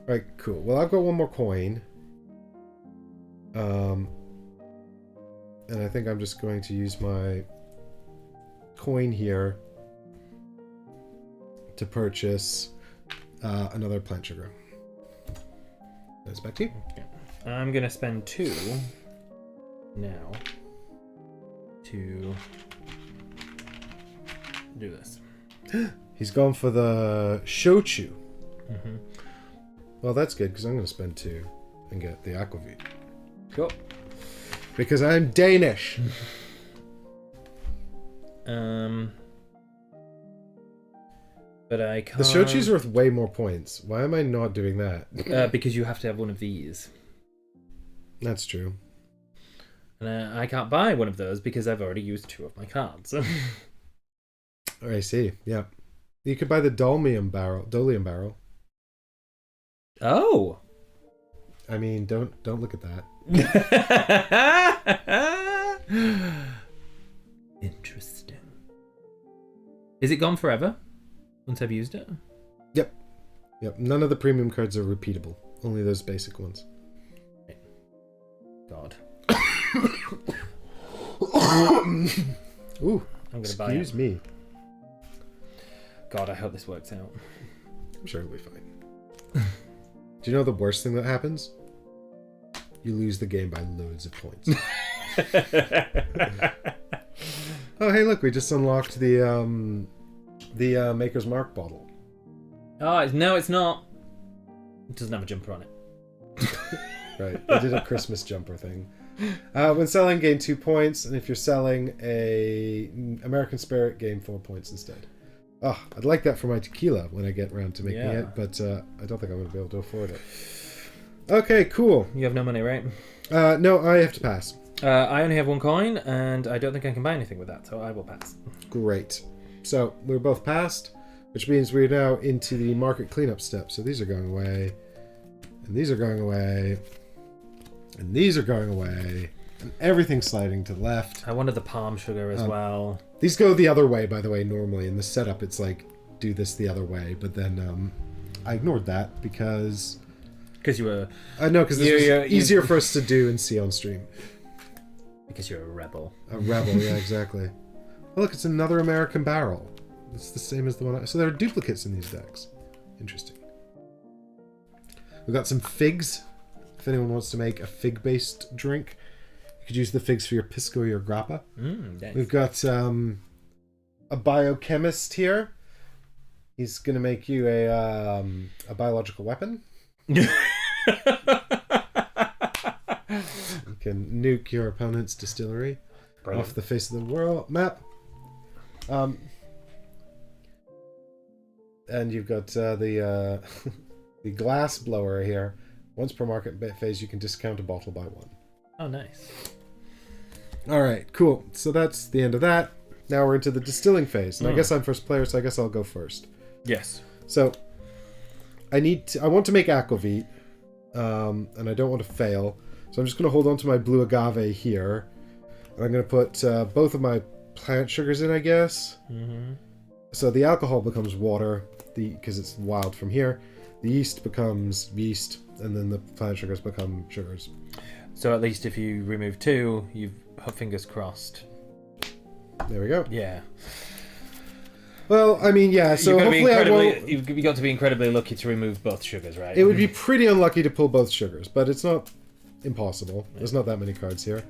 Speaker 1: Right, cool. Well, I've got 1 more coin. And I think I'm just going to use my coin here to purchase another plant sugar. That's back to you.
Speaker 2: Okay. I'm going to spend 2 now to do this.
Speaker 1: He's gone for the shochu.
Speaker 2: Mm-hmm.
Speaker 1: Well, that's good, because I'm going to spend 2 and get the aquavit.
Speaker 2: Cool.
Speaker 1: Because I'm Danish.
Speaker 2: But I can't.
Speaker 1: The shochu's worth way more points. Why am I not doing that?
Speaker 2: Because you have to have one of these.
Speaker 1: That's true.
Speaker 2: And I can't buy one of those because I've already used 2 of my cards.
Speaker 1: I see. Yeah. You could buy the Dolium barrel.
Speaker 2: Oh.
Speaker 1: I mean, don't look at that.
Speaker 2: Interesting. Is it gone forever? Once I've used it?
Speaker 1: Yep. None of the premium cards are repeatable. Only those basic ones.
Speaker 2: God.
Speaker 1: Ooh.
Speaker 2: I'm gonna buy it.
Speaker 1: Excuse me.
Speaker 2: God, I hope this works out.
Speaker 1: I'm sure it'll be fine. Do you know the worst thing that happens? You lose the game by loads of points. Oh, hey, look, we just unlocked the Maker's Mark bottle.
Speaker 2: Oh, no, it's not. It doesn't have a jumper on it.
Speaker 1: Right, they did a Christmas jumper thing. When selling, gain 2 points, and if you're selling a American Spirit, gain 4 points instead. Oh, I'd like that for my tequila when I get around to making it, but I don't think I'm going to be able to afford it. Okay, cool.
Speaker 2: You have no money, right?
Speaker 1: No, I have to pass.
Speaker 2: I only have 1 coin, and I don't think I can buy anything with that, so I will pass.
Speaker 1: Great. So, we're both passed, which means we're now into the market cleanup step. So these are going away, and these are going away, and these are going away, and everything's sliding to the left.
Speaker 2: I wanted the palm sugar as well.
Speaker 1: These go the other way, by the way, normally. In the setup, it's like, do this the other way, but then I ignored that because...
Speaker 2: Because you were...
Speaker 1: No, because this was easier for us to do and see on stream.
Speaker 2: Because you're a rebel.
Speaker 1: A rebel, yeah, exactly. Oh, look, it's another American barrel. It's the same as the one... So there are duplicates in these decks. Interesting. We've got some figs. If anyone wants to make a fig-based drink, you could use the figs for your pisco or your grappa.
Speaker 2: Nice.
Speaker 1: We've got a biochemist here. He's going to make you a biological weapon. You can nuke your opponent's distillery off the face of the world map. And you've got the the glass blower here. Once per market phase, you can discount a bottle by 1.
Speaker 2: Oh, nice.
Speaker 1: All right, cool. So that's the end of that. Now we're into the distilling phase, and I guess I'm first player, so I guess I'll go first.
Speaker 2: Yes.
Speaker 1: So I want to make aquavit, and I don't want to fail. So I'm just going to hold on to my blue agave here. And I'm going to put both of my plant sugars in, I guess. Mm-hmm. So the alcohol becomes water, because it's wild from here. The yeast becomes yeast, and then the plant sugars become sugars.
Speaker 2: So at least if you remove 2, you've fingers crossed.
Speaker 1: There we go.
Speaker 2: Yeah.
Speaker 1: Well, I mean, yeah. So hopefully I won't...
Speaker 2: You've got to be incredibly lucky to remove both sugars, right?
Speaker 1: It would be pretty unlucky to pull both sugars, but it's not impossible. There's not that many cards here.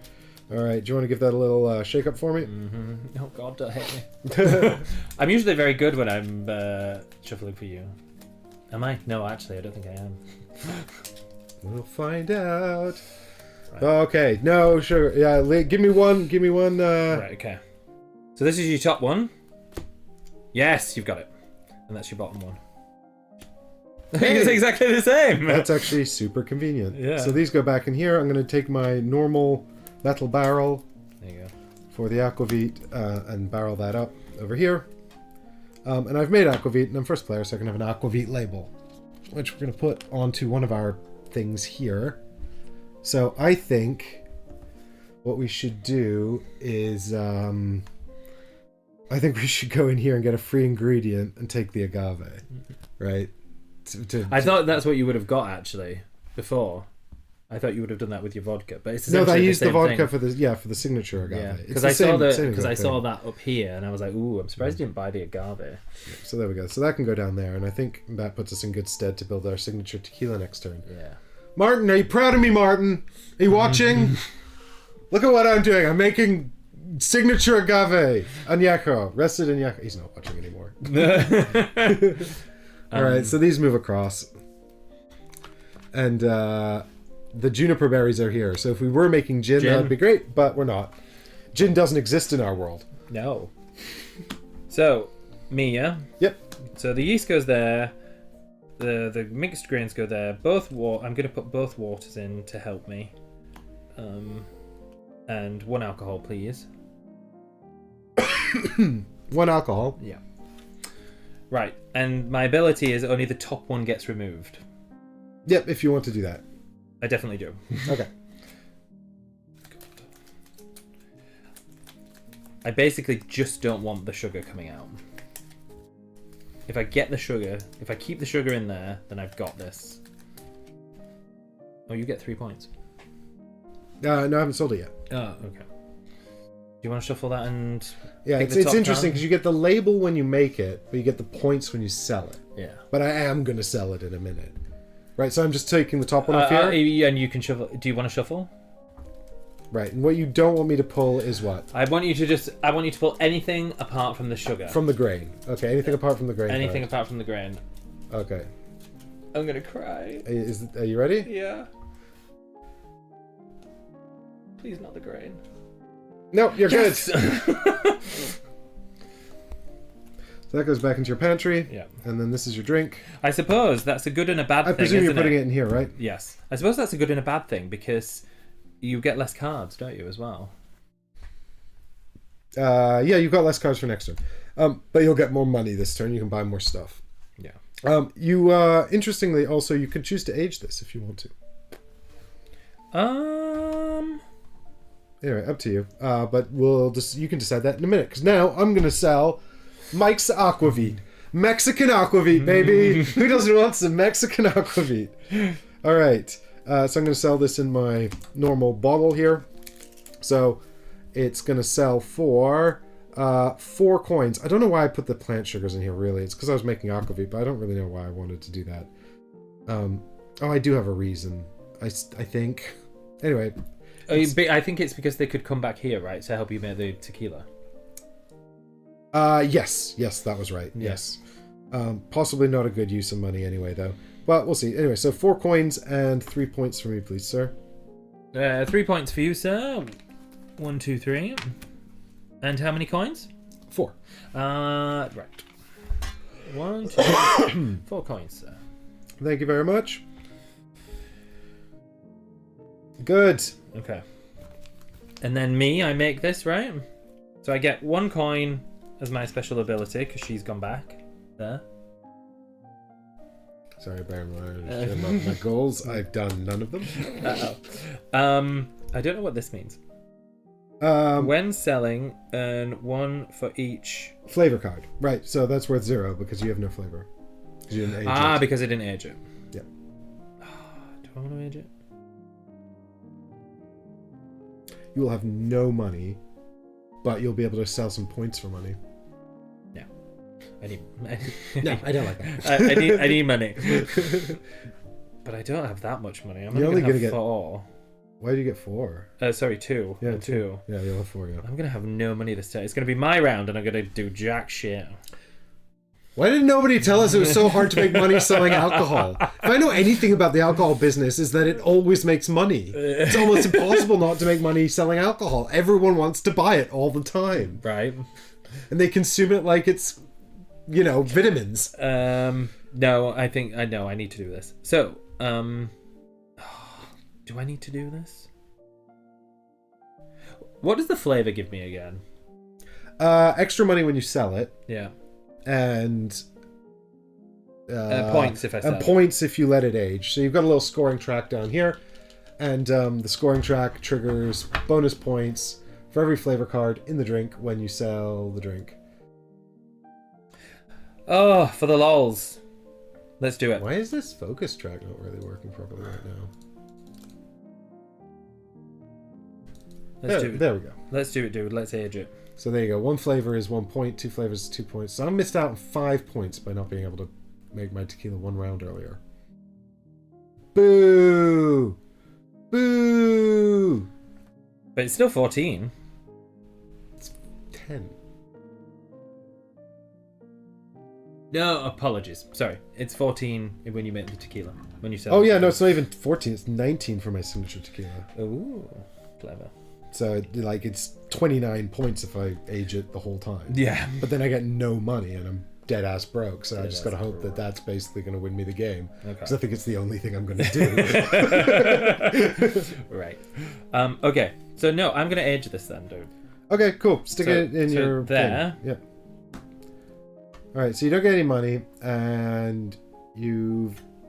Speaker 1: All right, do you want to give that a little shake up for me?
Speaker 2: Mm-hmm. Oh God, don't hit me. I'm usually very good when I'm shuffling for you. Am I? No, actually, I don't think I am.
Speaker 1: We'll find out. Right. Okay, no sugar. Yeah, give me one. Give me one.
Speaker 2: Right. Okay. So this is your top one. Yes, you've got it, and that's your bottom one.
Speaker 1: Hey,
Speaker 2: it's exactly the same.
Speaker 1: That's actually super convenient.
Speaker 2: Yeah.
Speaker 1: So these go back in here. I'm going to take my normal metal barrel.
Speaker 2: There you go.
Speaker 1: For the aquavit and barrel that up over here. And I've made aquavit, and I'm first player, so I can have an aquavit label, which we're going to put onto one of our things here. So I think what we should do is, I think we should go in here and get a free ingredient and take the agave, right?
Speaker 2: I thought that's what you would have got actually before. I thought you would have done that with your vodka, but it's
Speaker 1: no. I used
Speaker 2: the
Speaker 1: vodka
Speaker 2: thing.
Speaker 1: for the signature agave.
Speaker 2: Yeah, because I saw that up here, and I was like, "Ooh, I'm surprised you didn't buy the agave."
Speaker 1: Yeah, so there we go. So that can go down there, and I think that puts us in good stead to build our signature tequila next turn.
Speaker 2: Yeah.
Speaker 1: Martin, are you proud of me, Martin? Are you watching? Look at what I'm doing. I'm making signature agave. Añejo. Rested añejo. He's not watching anymore. All right, so these move across. And the juniper berries are here. So if we were making gin, that would be great, but we're not. Gin doesn't exist in our world.
Speaker 2: No. So, me, yeah?
Speaker 1: Yep.
Speaker 2: So the yeast goes there. The mixed grains go there. I'm going to put both waters in to help me. And 1 alcohol, please.
Speaker 1: 1 alcohol?
Speaker 2: Yeah. Right, and my ability is only the top one gets removed.
Speaker 1: Yep, if you want to do that.
Speaker 2: I definitely do.
Speaker 1: Okay.
Speaker 2: I basically just don't want the sugar coming out. If I keep the sugar in there, then I've got this. Oh, you get 3 points.
Speaker 1: No, I haven't sold it yet.
Speaker 2: Oh, okay. Do you want to shuffle that and...
Speaker 1: Yeah, it's interesting because you get the label when you make it, but you get the points when you sell it.
Speaker 2: Yeah.
Speaker 1: But I am going to sell it in a minute. Right, so I'm just taking the top one off here.
Speaker 2: And you can shuffle. Do you want to shuffle?
Speaker 1: Right, and what you don't want me to pull is what?
Speaker 2: I want you to pull anything apart from the sugar.
Speaker 1: From the grain. Okay, anything apart from the grain.
Speaker 2: Anything
Speaker 1: card.
Speaker 2: apart from the grain.
Speaker 1: Okay.
Speaker 2: I'm gonna cry.
Speaker 1: Are you ready?
Speaker 2: Yeah. Please not the grain.
Speaker 1: No, you're
Speaker 2: Yes!
Speaker 1: good. So that goes back into your pantry.
Speaker 2: Yeah.
Speaker 1: And then this is your drink.
Speaker 2: I suppose that's a good and a bad thing.
Speaker 1: I presume you're
Speaker 2: isn't
Speaker 1: putting
Speaker 2: it
Speaker 1: it in here, right?
Speaker 2: Yes. I suppose that's a good and a bad thing because you get less cards, don't you, as well?
Speaker 1: Yeah, you've got less cards for next turn. But you'll get more money this turn. You can buy more stuff.
Speaker 2: Yeah.
Speaker 1: You interestingly also you could choose to age this if you want to. Anyway, up to you. But you can decide that in a minute because now I'm gonna sell Mike's Aquavit. Mexican Aquavit, baby. Who doesn't want some Mexican Aquavit? All right. So I'm going to sell this in my normal bottle here. So it's going to sell for 4 coins. I don't know why I put the plant sugars in here, really. It's because I was making Aquavit, but I don't really know why I wanted to do that. I do have a reason. I think. Anyway.
Speaker 2: I think it's because they could come back here, right, to help you make the tequila.
Speaker 1: Yes, that was right.
Speaker 2: Yeah.
Speaker 1: Yes. Possibly not a good use of money anyway, though. But we'll see. Anyway, so 4 coins and 3 points for me, please, sir.
Speaker 2: 3 points for you, sir. 1, 2, 3. And how many coins?
Speaker 1: 4.
Speaker 2: Right. 1, 2, 4 coins, sir.
Speaker 1: Thank you very much. Good.
Speaker 2: Okay. And then me, I make this, right? So I get 1 coin as my special ability because she's gone back. There.
Speaker 1: Sorry, bear in mind my goals. I've done none of them.
Speaker 2: I don't know what this means. When selling, earn 1 for each
Speaker 1: flavor card. Right, so that's worth 0 because you have no flavor. Because you didn't age it.
Speaker 2: Because I didn't age it.
Speaker 1: Yeah.
Speaker 2: Do I want to age it?
Speaker 1: You will have no money, but you'll be able to sell some points for money. No, I don't like that.
Speaker 2: I need money. But I don't have that much money. I'm
Speaker 1: only
Speaker 2: going to
Speaker 1: get
Speaker 2: 4.
Speaker 1: Why did you get 4?
Speaker 2: Sorry, 2.
Speaker 1: Yeah,
Speaker 2: 2.
Speaker 1: Yeah, you'll have 4, yeah.
Speaker 2: I'm going to have no money this time. It's going to be my round and I'm going to do jack shit.
Speaker 1: Why did nobody tell us it was so hard to make money selling alcohol? If I know anything about the alcohol business, is that it always makes money. It's almost impossible not to make money selling alcohol. Everyone wants to buy it all the time.
Speaker 2: Right.
Speaker 1: And they consume it like it's, vitamins.
Speaker 2: No, I think I know I need to do this. So, do I need to do this? What does the flavor give me again?
Speaker 1: Extra money when you sell it.
Speaker 2: Yeah.
Speaker 1: And
Speaker 2: points if I sell
Speaker 1: and points if you let it age. So you've got a little scoring track down here, and the scoring track triggers bonus points for every flavor card in the drink when you sell the drink.
Speaker 2: Oh, for the lols. Let's do it.
Speaker 1: Why is this focus track not really working properly right now? There we go.
Speaker 2: Let's do it, dude. Let's age it.
Speaker 1: So there you go. 1 flavor is 1 point, 2 flavors is 2 points. So I missed out on 5 points by not being able to make my tequila 1 round earlier. Boo! Boo!
Speaker 2: But it's still 14.
Speaker 1: It's 10.
Speaker 2: No, apologies. Sorry. It's 14 when you make the tequila. When you sell
Speaker 1: Oh, yeah, no, it's not even 14. It's 19 for my signature tequila.
Speaker 2: Ooh, clever.
Speaker 1: So, it's 29 points if I age it the whole time.
Speaker 2: Yeah.
Speaker 1: But then I get no money and I'm dead ass broke. So I just got to hope
Speaker 2: broke.
Speaker 1: that that's basically going to win me the game.
Speaker 2: Okay.
Speaker 1: Because I think it's the only thing I'm going to do.
Speaker 2: Right. Okay. So, no, I'm going to age this then, dude.
Speaker 1: Okay, cool. Stick it in your
Speaker 2: there.
Speaker 1: thing. Yeah. All right, so you don't get any money, and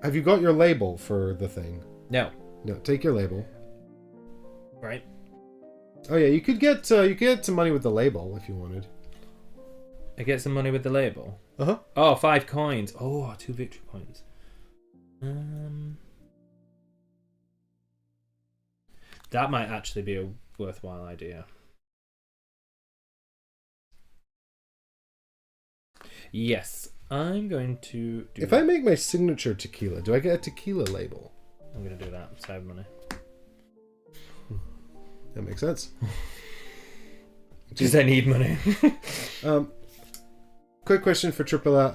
Speaker 1: have you got your label for the thing?
Speaker 2: No.
Speaker 1: No, take your label.
Speaker 2: Right.
Speaker 1: Oh yeah, you could get some money with the label if you wanted.
Speaker 2: I get some money with the label.
Speaker 1: Uh-huh.
Speaker 2: Oh, 5 coins. Oh, 2 victory points. That might actually be a worthwhile idea. Yes. I'm going to do...
Speaker 1: If I make my signature tequila, do I get a tequila label?
Speaker 2: I'm going to do that. Save money.
Speaker 1: That makes sense.
Speaker 2: Because I need money.
Speaker 1: Quick question for Triple L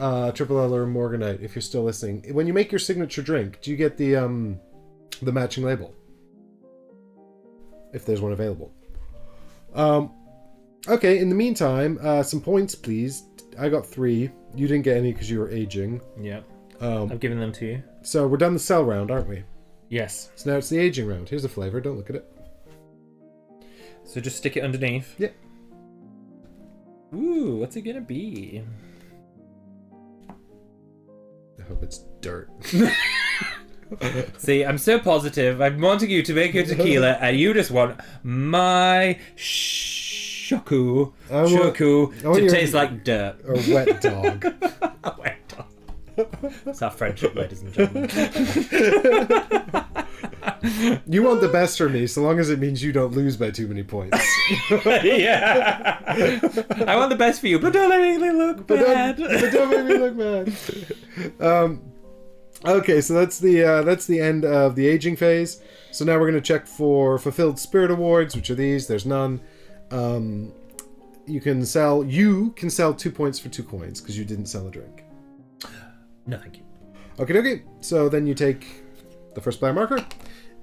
Speaker 1: or Morganite, if you're still listening. When you make your signature drink, do you get the matching label? If there's one available. Okay, in the meantime, some points, please. I got 3. You didn't get any because you were aging.
Speaker 2: Yeah. I've given them to you.
Speaker 1: So we're done the sell round, aren't we?
Speaker 2: Yes.
Speaker 1: So now it's the aging round. Here's the flavor. Don't look at it.
Speaker 2: So just stick it underneath.
Speaker 1: Yeah.
Speaker 2: Ooh, what's it gonna be?
Speaker 1: I hope it's dirt.
Speaker 2: See, I'm so positive. I'm wanting you to make a tequila, and you just want my shoku to taste like dirt.
Speaker 1: Or wet dog.
Speaker 2: A wet dog. That's our friendship, ladies and gentlemen.
Speaker 1: You want the best for me, so long as it means you don't lose by too many points.
Speaker 2: Yeah. I want the best for you, but don't make me look bad.
Speaker 1: But don't make me look bad. Okay, so that's the end of the aging phase. So now we're going to check for fulfilled spirit awards, which are these. There's none. You can sell 2 points for 2 coins because you didn't sell a drink.
Speaker 2: No, thank you.
Speaker 1: Okay. So then you take the first player marker,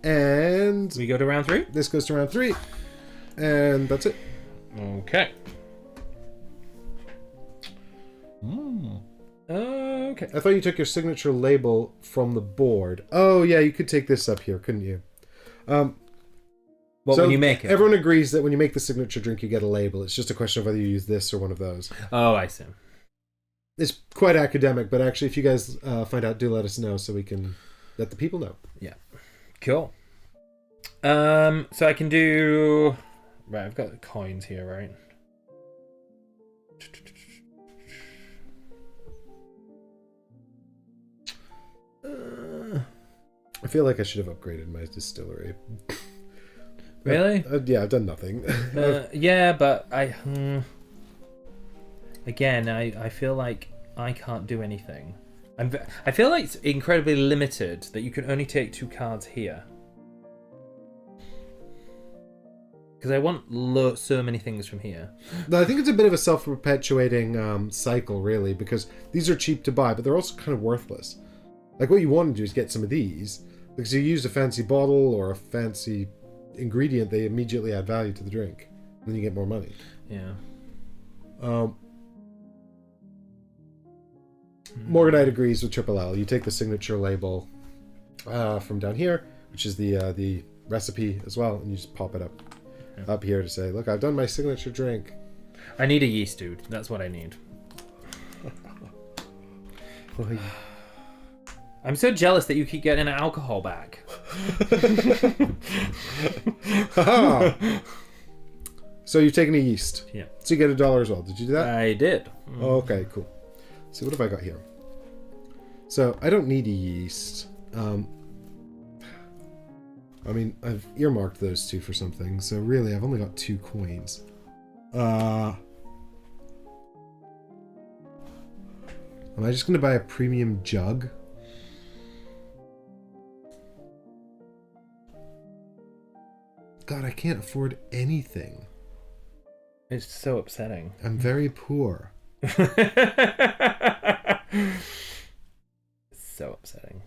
Speaker 1: and
Speaker 2: We go to round 3.
Speaker 1: this goes to round 3, and that's it.
Speaker 2: Okay. Okay.
Speaker 1: I thought you took your signature label from the board. Oh yeah, you could take this up here, couldn't you?
Speaker 2: When you make it?
Speaker 1: Everyone agrees that when you make the signature drink, you get a label. It's just a question of whether you use this or one of those.
Speaker 2: Oh, I see.
Speaker 1: It's quite academic, but actually, if you guys find out, do let us know so we can let the people know.
Speaker 2: Yeah. Cool. So I can do... Right, I've got the coins here, right?
Speaker 1: I feel like I should have upgraded my distillery.
Speaker 2: Really?
Speaker 1: Yeah, I've done nothing.
Speaker 2: Yeah, but again, I feel like I can't do anything. I feel like it's incredibly limited that you can only take 2 cards here. Because I want so many things from here.
Speaker 1: No, I think it's a bit of a self-perpetuating cycle, really, because these are cheap to buy, but they're also kind of worthless. Like, what you want to do is get some of these, because you use a fancy bottle or a fancy ingredient, they immediately add value to the drink, and then you get more money.
Speaker 2: Yeah.
Speaker 1: Morganite agrees with Triple L. You take the signature label from down here, which is the recipe as well, and you just pop it up here to say, look, I've done my signature drink.
Speaker 2: I need a yeast, dude. That's what I need. I'm so jealous that you keep getting alcohol back.
Speaker 1: So you've taken a yeast.
Speaker 2: Yeah.
Speaker 1: So you get $1 as well. Did you do that?
Speaker 2: I did.
Speaker 1: Okay, cool. So what have I got here? So I don't need a yeast. I mean, I've earmarked those 2 for something, so really I've only got 2 coins. Am I just going to buy a premium jug? God, I can't afford anything.
Speaker 2: It's so upsetting.
Speaker 1: I'm very poor.
Speaker 2: So upsetting.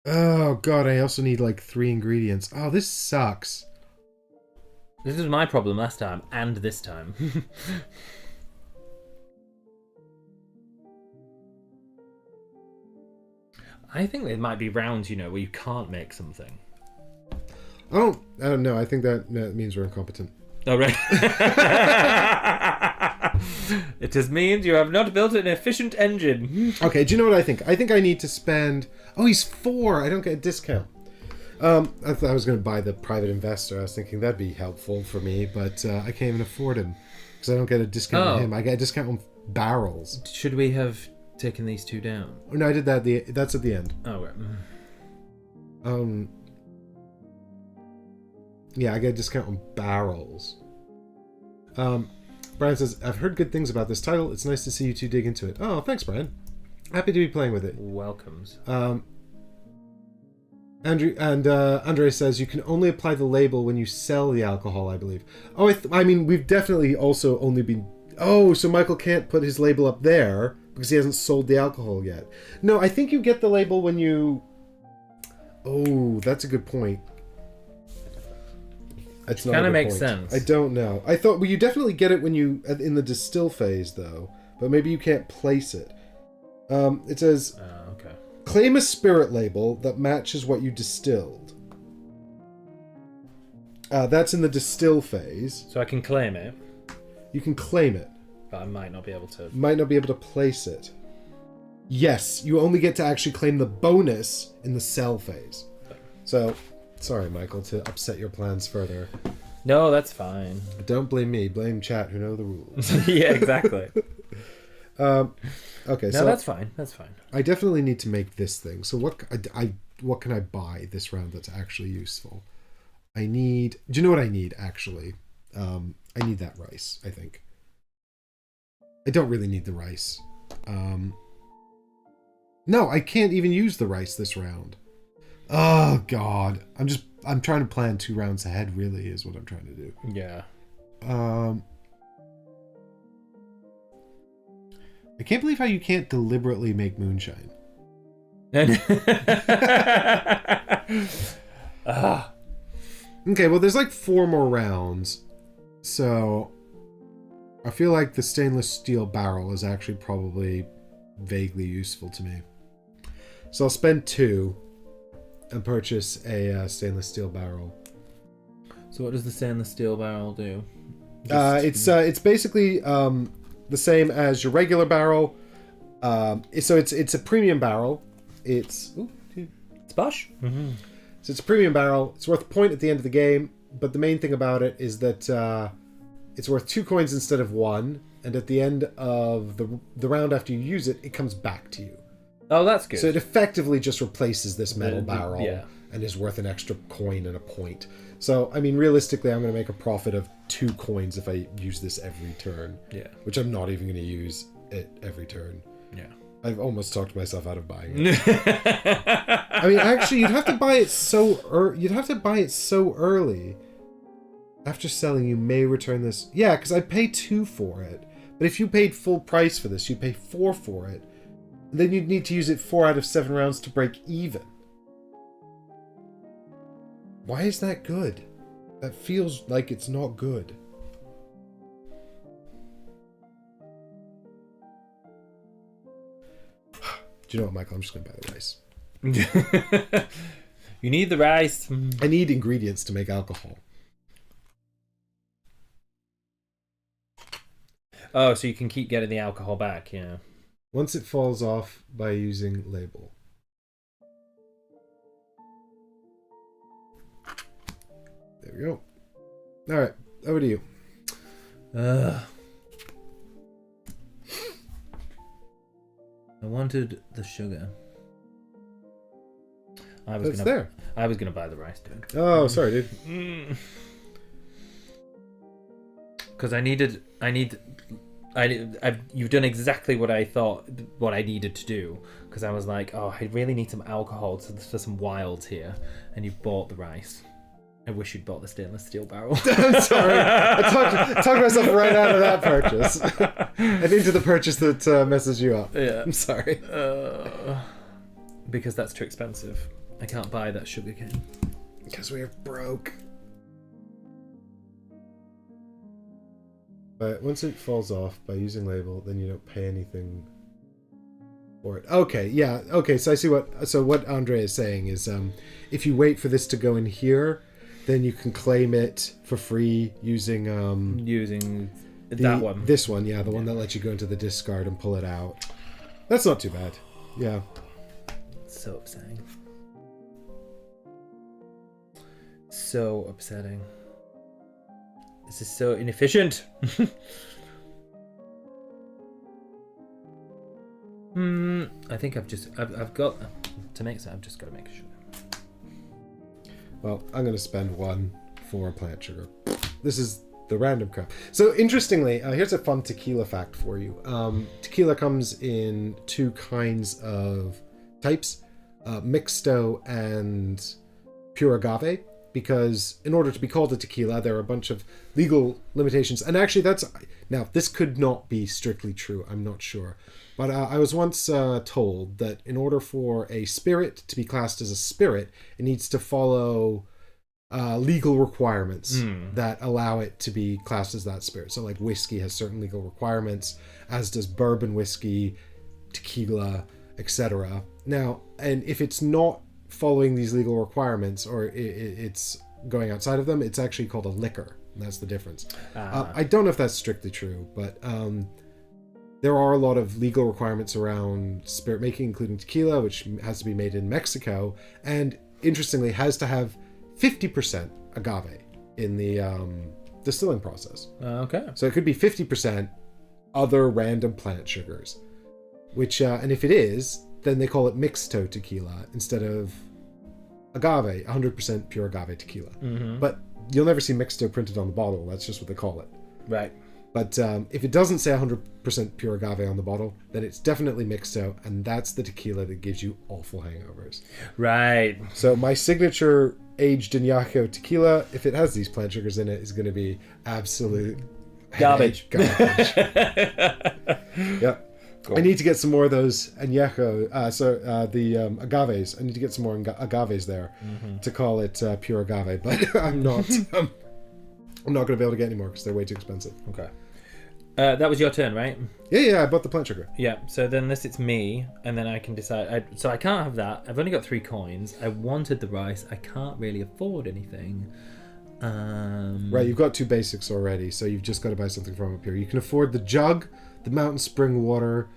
Speaker 1: Oh God, I also need like 3 ingredients. Oh, this sucks.
Speaker 2: This is my problem last time and this time. I think there might be rounds, where you can't make something.
Speaker 1: I don't know. I think that means we're incompetent.
Speaker 2: Oh, right. It just means you have not built an efficient engine.
Speaker 1: Okay, do you know what I think? I think I need to spend... Oh, he's 4. I don't get a discount. I thought I was going to buy the private investor. I was thinking that'd be helpful for me, but I can't even afford him because I don't get a discount on him. I get a discount on barrels.
Speaker 2: Should we have taken these 2 down?
Speaker 1: Oh, no, I did that. That's at the end.
Speaker 2: Oh, right.
Speaker 1: Yeah, I get a discount on barrels. Brian says, I've heard good things about this title. It's nice to see you two dig into it. Oh, thanks, Brian. Happy to be playing with it.
Speaker 2: Welcomes.
Speaker 1: Andre says you can only apply the label when you sell the alcohol, I believe. Oh, I mean, we've definitely also only been... Oh, so Michael can't put his label up there because he hasn't sold the alcohol yet. No, I think you get the label when you... Oh, that's a good point. It's not
Speaker 2: kind of
Speaker 1: a good
Speaker 2: makes
Speaker 1: point.
Speaker 2: sense.
Speaker 1: I don't know. I thought, well, you definitely get it when you... In the distill phase, though. But maybe you can't place it. It says...
Speaker 2: Okay.
Speaker 1: Claim a spirit label that matches what you distilled. That's in the distill phase.
Speaker 2: So I can claim it.
Speaker 1: You can claim it.
Speaker 2: But I might not be able to...
Speaker 1: Might not be able to place it. Yes, you only get to actually claim the bonus in the sell phase. So, sorry, Michael, to upset your plans further.
Speaker 2: No, that's fine.
Speaker 1: But don't blame me. Blame chat who know the rules.
Speaker 2: Yeah, exactly.
Speaker 1: Okay,
Speaker 2: No,
Speaker 1: so
Speaker 2: that's fine. That's fine.
Speaker 1: I definitely need to make this thing. So what can I buy this round that's actually useful? I need... Do you know what I need, actually? I need that rice, I think. I don't really need the rice. No, I can't even use the rice this round. Oh, God. I'm trying to plan 2 rounds ahead, really, is what I'm trying to do.
Speaker 2: Yeah.
Speaker 1: I can't believe how you can't deliberately make moonshine. Okay, well, there's like 4 more rounds. So I feel like the stainless steel barrel is actually probably vaguely useful to me. So I'll spend 2 and purchase a stainless steel barrel.
Speaker 2: So what does the stainless steel barrel do?
Speaker 1: It's basically the same as your regular barrel. So it's a premium barrel. It's
Speaker 2: Spush? Mm-hmm.
Speaker 1: So it's a premium barrel. It's worth a point at the end of the game, but the main thing about it is that it's worth 2 coins instead of 1, and at the end of the round after you use it, it comes back to you.
Speaker 2: Oh, that's good.
Speaker 1: So it effectively just replaces this metal barrel
Speaker 2: yeah.
Speaker 1: and is worth an extra coin and a point. So, I mean, realistically, I'm going to make a profit of 2 coins if I use this every turn.
Speaker 2: Yeah.
Speaker 1: Which I'm not even going to use it every turn.
Speaker 2: Yeah.
Speaker 1: I've almost talked myself out of buying it. I mean, actually, you'd have to buy it so early. After selling, you may return this. Yeah, because I pay 2 for it. But if you paid full price for this, you'd pay 4 for it. And then you'd need to use it 4 out of 7 rounds to break even. Why is that good? That feels like it's not good. Do you know what, Michael? I'm just going to buy the rice.
Speaker 2: You need the rice.
Speaker 1: I need ingredients to make alcohol.
Speaker 2: Oh, so you can keep getting the alcohol back, yeah.
Speaker 1: Once it falls off by using label. There we go. Alright, over to you.
Speaker 2: I wanted the sugar. I was gonna buy the rice, dude.
Speaker 1: Oh, sorry, dude.
Speaker 2: Because you've done exactly what I thought, what I needed to do. Because I was like, oh, I really need some alcohol for some wilds here. And you bought the rice. I wish you'd bought the stainless steel barrel.
Speaker 1: I'm sorry. I talked myself right out of that purchase. And into the purchase that messes you up.
Speaker 2: Yeah.
Speaker 1: I'm sorry.
Speaker 2: Because that's too expensive. I can't buy that sugar cane.
Speaker 1: Because we're broke. But once it falls off by using label, then you don't pay anything for it. Okay, yeah. Okay, so I see what Andre is saying is if you wait for this to go in here, then you can claim it for free using
Speaker 2: that one.
Speaker 1: This one, yeah, the one that lets you go into the discard and pull it out. That's not too bad. Yeah.
Speaker 2: So upsetting. So upsetting. This is so inefficient. I think I've got to make some. I've just got to make sugar.
Speaker 1: Well, I'm going to spend 1 for plant sugar. This is the random crap. So interestingly, here's a fun tequila fact for you. Tequila comes in two kinds of types, mixto and pure agave, because in order to be called a tequila, there are a bunch of legal limitations. And actually now this could not be strictly true, I'm not sure. But I was once told that in order for a spirit to be classed as a spirit, it needs to follow legal requirements that allow it to be classed as that spirit. So like whiskey has certain legal requirements, as does bourbon whiskey, tequila, etc. Now, and if it's not following these legal requirements, or it's going outside of them, it's actually called a liquor. And that's the difference. I don't know if that's strictly true, but there are a lot of legal requirements around spirit making, including tequila, which has to be made in Mexico, and interestingly has to have 50% agave in the distilling process.
Speaker 2: Okay.
Speaker 1: So it could be 50% other random plant sugars, which and if it is, then they call it mixto tequila instead of agave, 100% pure agave tequila. But you'll never see mixto printed on the bottle. That's just what they call it.
Speaker 2: Right.
Speaker 1: But if it doesn't say 100% pure agave on the bottle, then it's definitely mixto, and that's the tequila that gives you awful hangovers.
Speaker 2: Right.
Speaker 1: So my signature aged añejo tequila, if it has these plant sugars in it, is going to be absolute
Speaker 2: Garbage.
Speaker 1: Yeah. Cool. I need to get some more of those añejo, the agaves. I need to get some more agaves there to call it pure agave, but I'm not. I'm not going to be able to get any more because they're way too expensive.
Speaker 2: Okay. That was your turn, right?
Speaker 1: Yeah, I bought the plant sugar.
Speaker 2: Yeah, so then this it's me, and then I can decide. So I can't have that. I've only got 3 coins. I wanted the rice. I can't really afford anything.
Speaker 1: Right, you've got 2 basics already, so you've just got to buy something from up here. You can afford the jug, the mountain spring water,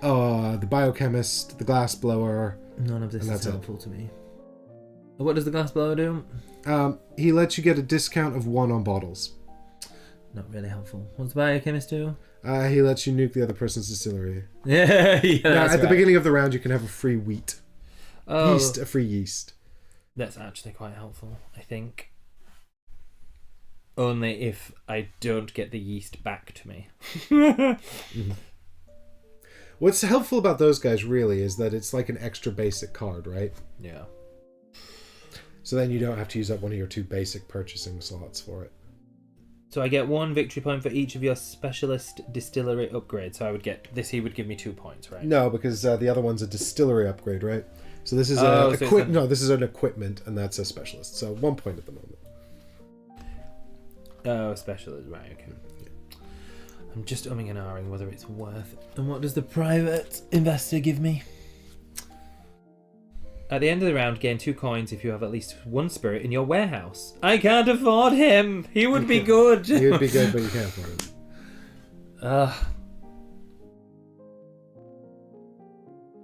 Speaker 1: the biochemist, the glass blower.
Speaker 2: None of this is helpful to me. What does the glass blower do?
Speaker 1: He lets you get a discount of 1 on bottles.
Speaker 2: Not really helpful. What's the biochemist do?
Speaker 1: He lets you nuke the other person's distillery.
Speaker 2: Yeah,
Speaker 1: now, at the beginning of the round, you can have a free wheat.
Speaker 2: Oh,
Speaker 1: Yeast, a free yeast.
Speaker 2: That's actually quite helpful, I think. Only if I don't get the yeast back to me.
Speaker 1: What's helpful about those guys, really, is that it's like an extra basic card, right?
Speaker 2: Yeah.
Speaker 1: So then you don't have to use up one of your 2 basic purchasing slots for it.
Speaker 2: So I get 1 victory point for each of your specialist distillery upgrades. So I would get this. He would give me 2 points, right?
Speaker 1: No, because the other one's a distillery upgrade, right? So this is this is an equipment, and that's a specialist. So 1 point at the moment.
Speaker 2: Oh, specialist, right? Okay. Yeah. I'm just umming and ahhing whether it's worth. And what does the private investor give me? At the end of the round, gain 2 coins if you have at least 1 spirit in your warehouse. I can't afford him. He would be good.
Speaker 1: He would be good, but you can't afford him.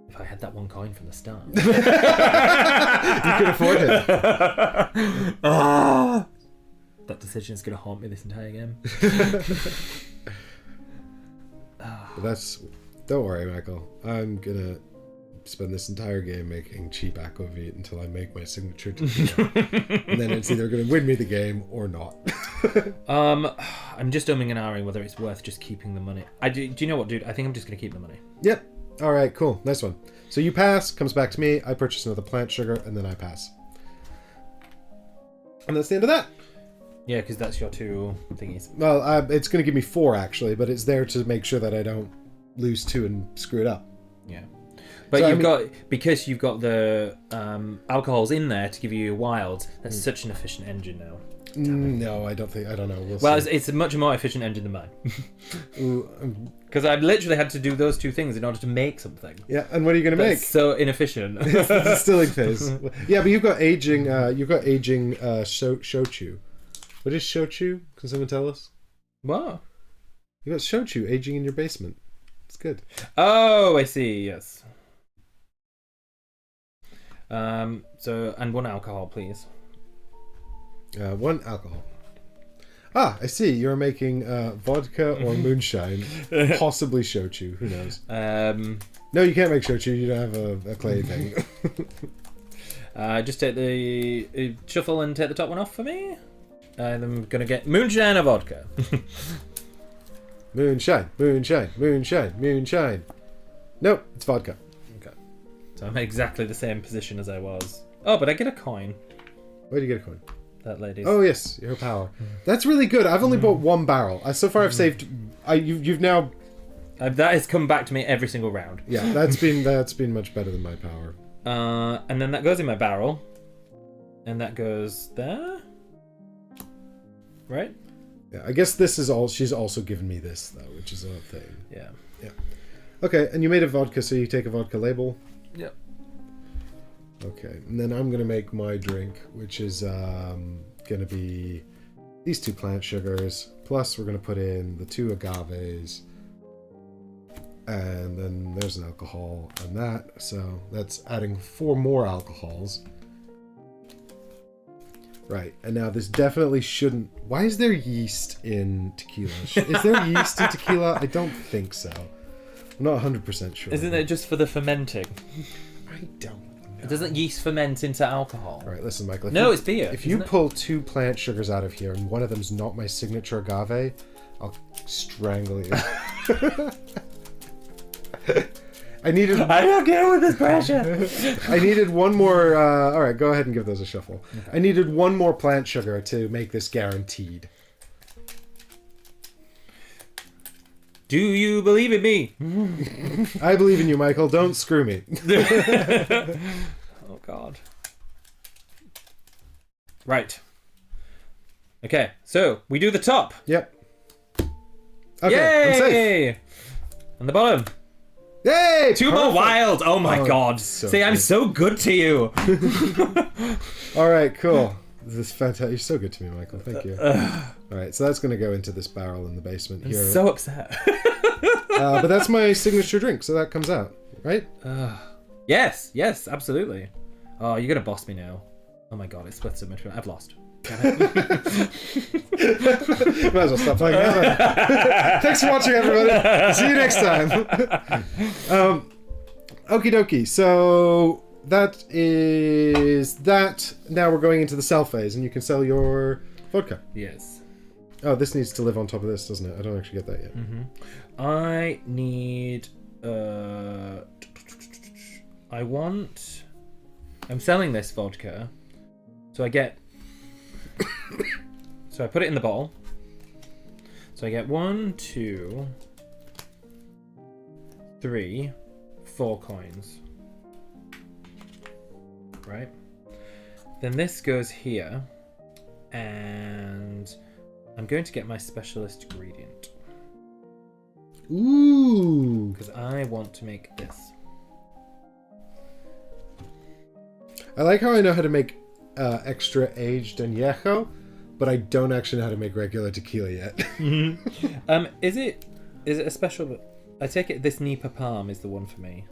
Speaker 2: If I had that 1 coin from the start,
Speaker 1: you could afford him.
Speaker 2: That decision is going to haunt me this entire game.
Speaker 1: Don't worry, Michael. I'm gonna spend this entire game making cheap aquavit until I make my signature tequila. And then it's either going to win me the game or not.
Speaker 2: I'm just umming and ahhing whether it's worth just keeping the money. Do you know what, dude? I think I'm just going to keep the money.
Speaker 1: Yep. All right, cool. Nice one. So you pass, comes back to me. I purchase another plant sugar, and then I pass. And that's the end of that.
Speaker 2: Yeah, because that's your 2 thingies.
Speaker 1: Well, it's going to give me 4, actually, but it's there to make sure that I don't lose 2 and screw it up.
Speaker 2: Yeah. But because you've got the alcohols in there to give you your wilds, that's such an efficient engine now.
Speaker 1: No, I don't know.
Speaker 2: Well, it's a much more efficient engine than mine. Because I literally had to do those 2 things in order to make something.
Speaker 1: Yeah, and what are you going to make?
Speaker 2: So inefficient.
Speaker 1: It's the distilling phase. Yeah, but you've got aging shochu. What is shochu? Can someone tell us?
Speaker 2: What?
Speaker 1: You got shochu aging in your basement. It's good.
Speaker 2: Oh, I see. Yes. So, and 1 alcohol, please.
Speaker 1: 1 alcohol. I see. You're making vodka or moonshine, possibly shochu. Who knows? No, you can't make shochu. You don't have a clay thing.
Speaker 2: Just take the shuffle and take the top one off for me. I'm gonna get moonshine or vodka.
Speaker 1: Moonshine, moonshine, moonshine, moonshine. Nope, it's vodka.
Speaker 2: Okay. So I'm in exactly the same position as I was. Oh, but I get a coin.
Speaker 1: Where do you get a coin?
Speaker 2: That lady's.
Speaker 1: Oh yes, your power. That's really good. I've only bought one barrel. So far, I've saved. You've now.
Speaker 2: That has come back to me every single round.
Speaker 1: Yeah, that's been much better than my power.
Speaker 2: And then that goes in my barrel, and that goes there. Right.
Speaker 1: Yeah, I guess this is all. She's also given me this though, which is a thing.
Speaker 2: Yeah.
Speaker 1: Yeah. Okay, and you made a vodka, so you take a vodka label.
Speaker 2: Yep.
Speaker 1: Okay, and then I'm gonna make my drink, which is gonna be these 2 plant sugars. Plus, we're gonna put in the 2 agaves, and then there's an alcohol and that. So that's adding 4 more alcohols. Right, and now this definitely shouldn't... Why is there yeast in tequila? Is there yeast in tequila? I don't think so. I'm not 100% sure.
Speaker 2: Isn't it just for the fermenting?
Speaker 1: I don't know.
Speaker 2: Doesn't yeast ferment into alcohol?
Speaker 1: All right, listen, Michael.
Speaker 2: It's beer.
Speaker 1: If you pull 2 plant sugars out of here and one of them's not my signature agave, I'll strangle you. I don't get with this pressure. I needed one more. All right, go ahead and give those a shuffle. Okay. I needed one more plant sugar to make this guaranteed.
Speaker 2: Do you believe in me?
Speaker 1: I believe in you, Michael. Don't screw me.
Speaker 2: Oh, God. Right. Okay, so we do the top.
Speaker 1: Yep. Okay,
Speaker 2: Yay!
Speaker 1: I'm safe.
Speaker 2: And the bottom.
Speaker 1: Yay!
Speaker 2: 2 more wild. Oh my God.
Speaker 1: So
Speaker 2: See, I'm so good to you.
Speaker 1: All right, cool. This is fantastic. You're so good to me, Michael. Thank you. All right, so that's going to go into this barrel in the basement here.
Speaker 2: I'm so upset.
Speaker 1: But that's my signature drink, so that comes out, right?
Speaker 2: Yes, absolutely. Oh, you're going to boss me now. Oh my God, it's split so much. I've lost.
Speaker 1: Might as well stop playing now. Thanks for watching, everybody. See you next time. Okie dokie. So that is that. Now we're going into the sell phase, and you can sell your vodka.
Speaker 2: Yes.
Speaker 1: Oh, this needs to live on top of this, doesn't it? I don't actually get that yet.
Speaker 2: Mm-hmm. I need. I'm selling this vodka, so I get. So I put it in the bottle. So I get 1, 2, 3, 4 coins. Right? Then this goes here. And I'm going to get my specialist ingredient.
Speaker 1: Ooh.
Speaker 2: Because I want to make this.
Speaker 1: I like how I know how to make extra aged añejo, but I don't actually know how to make regular tequila yet.
Speaker 2: Is it a special? I take it this Nipa Palm is the one for me.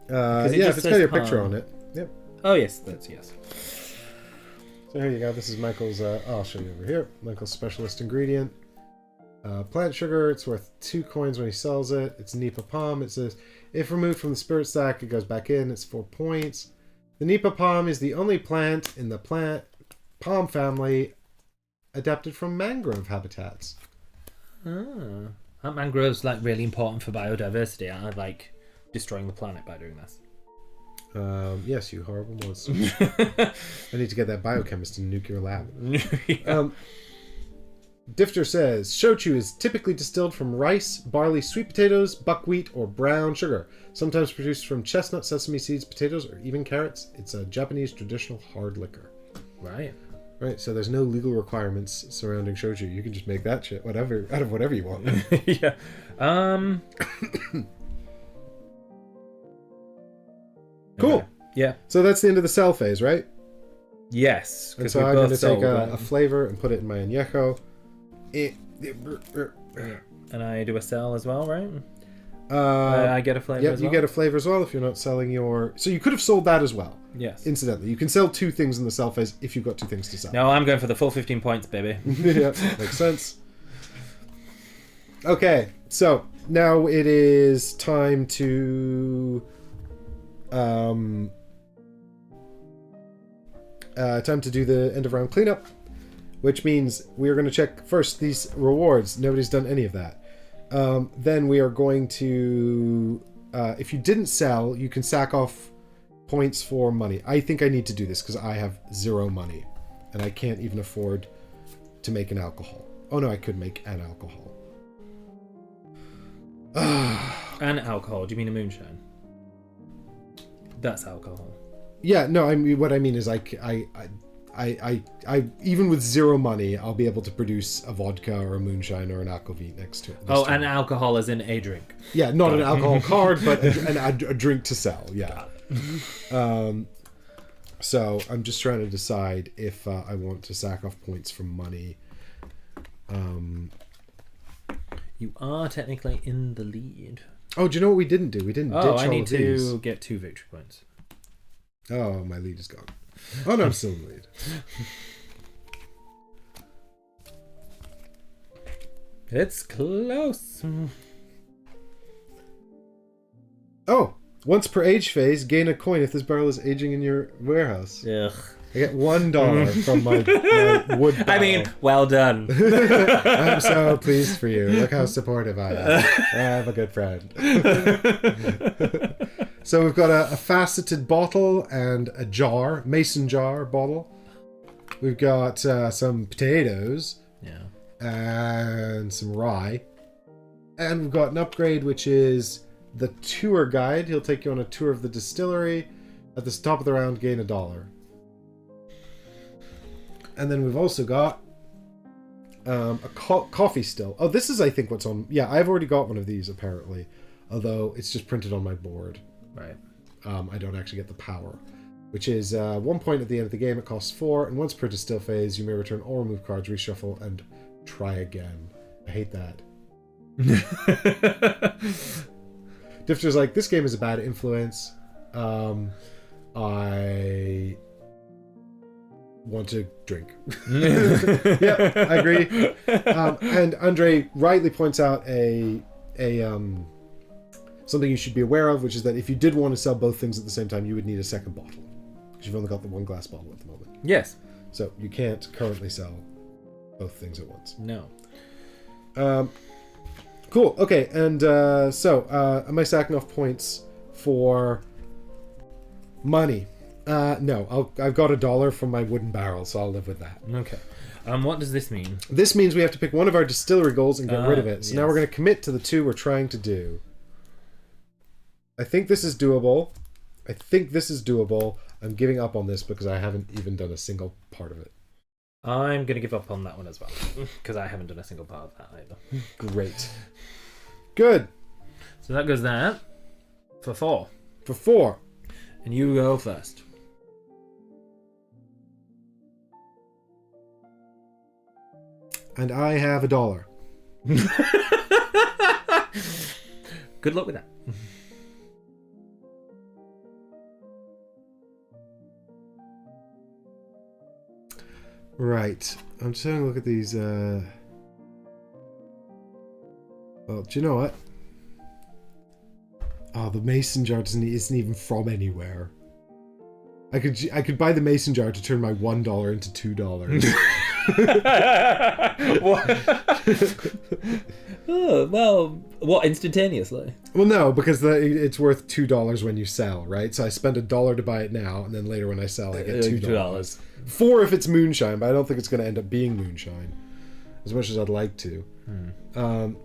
Speaker 1: Yeah, if it's got your picture on it. Yep.
Speaker 2: Oh yes, that's yes.
Speaker 1: So here you go. This is Michael's. I'll show you over here. Michael's specialist ingredient. Plant sugar. It's worth 2 coins when he sells it. It's Nipa Palm. It says if removed from the spirit stack, it goes back in. It's 4 points. The Nipa Palm is the only plant in the plant palm family adapted from mangrove habitats.
Speaker 2: Ah, aren't mangroves like really important for biodiversity? I like destroying the planet by doing this.
Speaker 1: Yes, you horrible monster. I need to get that biochemist in a nuclear lab. Difter says, shochu is typically distilled from rice, barley, sweet potatoes, buckwheat, or brown sugar. Sometimes produced from chestnut, sesame seeds, potatoes, or even carrots. It's a Japanese traditional hard liquor.
Speaker 2: Right.
Speaker 1: Right, so there's no legal requirements surrounding shochu. You can just make that shit out of whatever you want.
Speaker 2: Yeah.
Speaker 1: Cool.
Speaker 2: Okay. Yeah.
Speaker 1: So that's the end of the sell phase, right?
Speaker 2: Yes.
Speaker 1: And so I'm going to take a flavor and put it in my añejo.
Speaker 2: And I do a sell as well, right? I get a flavor as well?
Speaker 1: You get a flavor as well if you're not selling your... So you could have sold that as well.
Speaker 2: Yes.
Speaker 1: Incidentally. You can sell 2 things in the sell phase if you've got 2 things to sell.
Speaker 2: No, I'm going for the full 15 points, baby.
Speaker 1: Yeah, makes sense. Okay, so now it is time to... time to do the end of round cleanup. which means we are going to check first these rewards. Nobody's done any of that. Then we are going to, if you didn't sell, you can sack off points for money. I think I need to do this because I have 0 money and I can't even afford to make an alcohol. Oh no, I could make an alcohol.
Speaker 2: An alcohol? Do you mean a moonshine? That's alcohol.
Speaker 1: Yeah, no, I mean, what I mean is I even with 0 money, I'll be able to produce a vodka or a moonshine or an aquavit next to it.
Speaker 2: Oh, an alcohol as in a drink.
Speaker 1: Yeah, not an alcohol card, but a drink to sell. Yeah. So I'm just trying to decide if I want to sack off points from money.
Speaker 2: You are technically in the lead.
Speaker 1: Oh, do you know what we didn't do? We didn't ditch all of these.
Speaker 2: I need to get 2 victory points.
Speaker 1: Oh, my lead is gone. Oh no, I'm still in the lead.
Speaker 2: It's close.
Speaker 1: Oh, once per age phase, gain a coin if this barrel is aging in your warehouse.
Speaker 2: Ugh.
Speaker 1: I get $1 from my wood barrel.
Speaker 2: I mean, well done.
Speaker 1: I'm so pleased for you. Look how supportive I am. I have a good friend. So we've got a faceted bottle and a jar, mason jar bottle. We've got some potatoes.
Speaker 2: Yeah.
Speaker 1: And some rye. And we've got an upgrade, which is the tour guide. He'll take you on a tour of the distillery. At the top of the round, gain $1. And then we've also got a coffee still. Oh, this is, I think, what's on... Yeah, I've already got one of these, apparently. Although, it's just printed on my board.
Speaker 2: Right.
Speaker 1: I don't actually get the power. Which is 1 point at the end of the game. It costs 4. And once per distill phase, you may return all remove cards, reshuffle, and try again. I hate that. Difter's like, this game is a bad influence. I... want to drink. Yeah, I agree. And Andre rightly points out a something you should be aware of, which is that if you did want to sell both things at the same time, you would need a second bottle because you've only got the 1 glass bottle at the moment.
Speaker 2: Yes.
Speaker 1: So you can't currently sell both things at once.
Speaker 2: No.
Speaker 1: Cool. Okay. And am I sacking off points for money? No, I've got $1 from my wooden barrel, so I'll live with that.
Speaker 2: Okay. What does this mean?
Speaker 1: This means we have to pick one of our distillery goals and get rid of it. So
Speaker 2: yes.
Speaker 1: now we're going to commit to the 2 we're trying to do. I think this is doable. I'm giving up on this because I haven't even done a single part of it.
Speaker 2: I'm going to give up on that one as well because I haven't done a single part of that either.
Speaker 1: Great. Good.
Speaker 2: So that goes there for 4.
Speaker 1: For 4.
Speaker 2: And you go first.
Speaker 1: And I have $1.
Speaker 2: Good luck with that.
Speaker 1: Right. I'm just having a look at these. Well, do you know what? Oh, the mason jar isn't even from anywhere. I could buy the mason jar to turn my $1 into $2.
Speaker 2: What? Oh, well, what, instantaneously?
Speaker 1: Well, no, because it's worth $2 when you sell, right? So I spend $1 to buy it now, and then later when I sell, I get $2. 4 if it's moonshine, but I don't think it's going to end up being moonshine, as much as I'd like to. I'll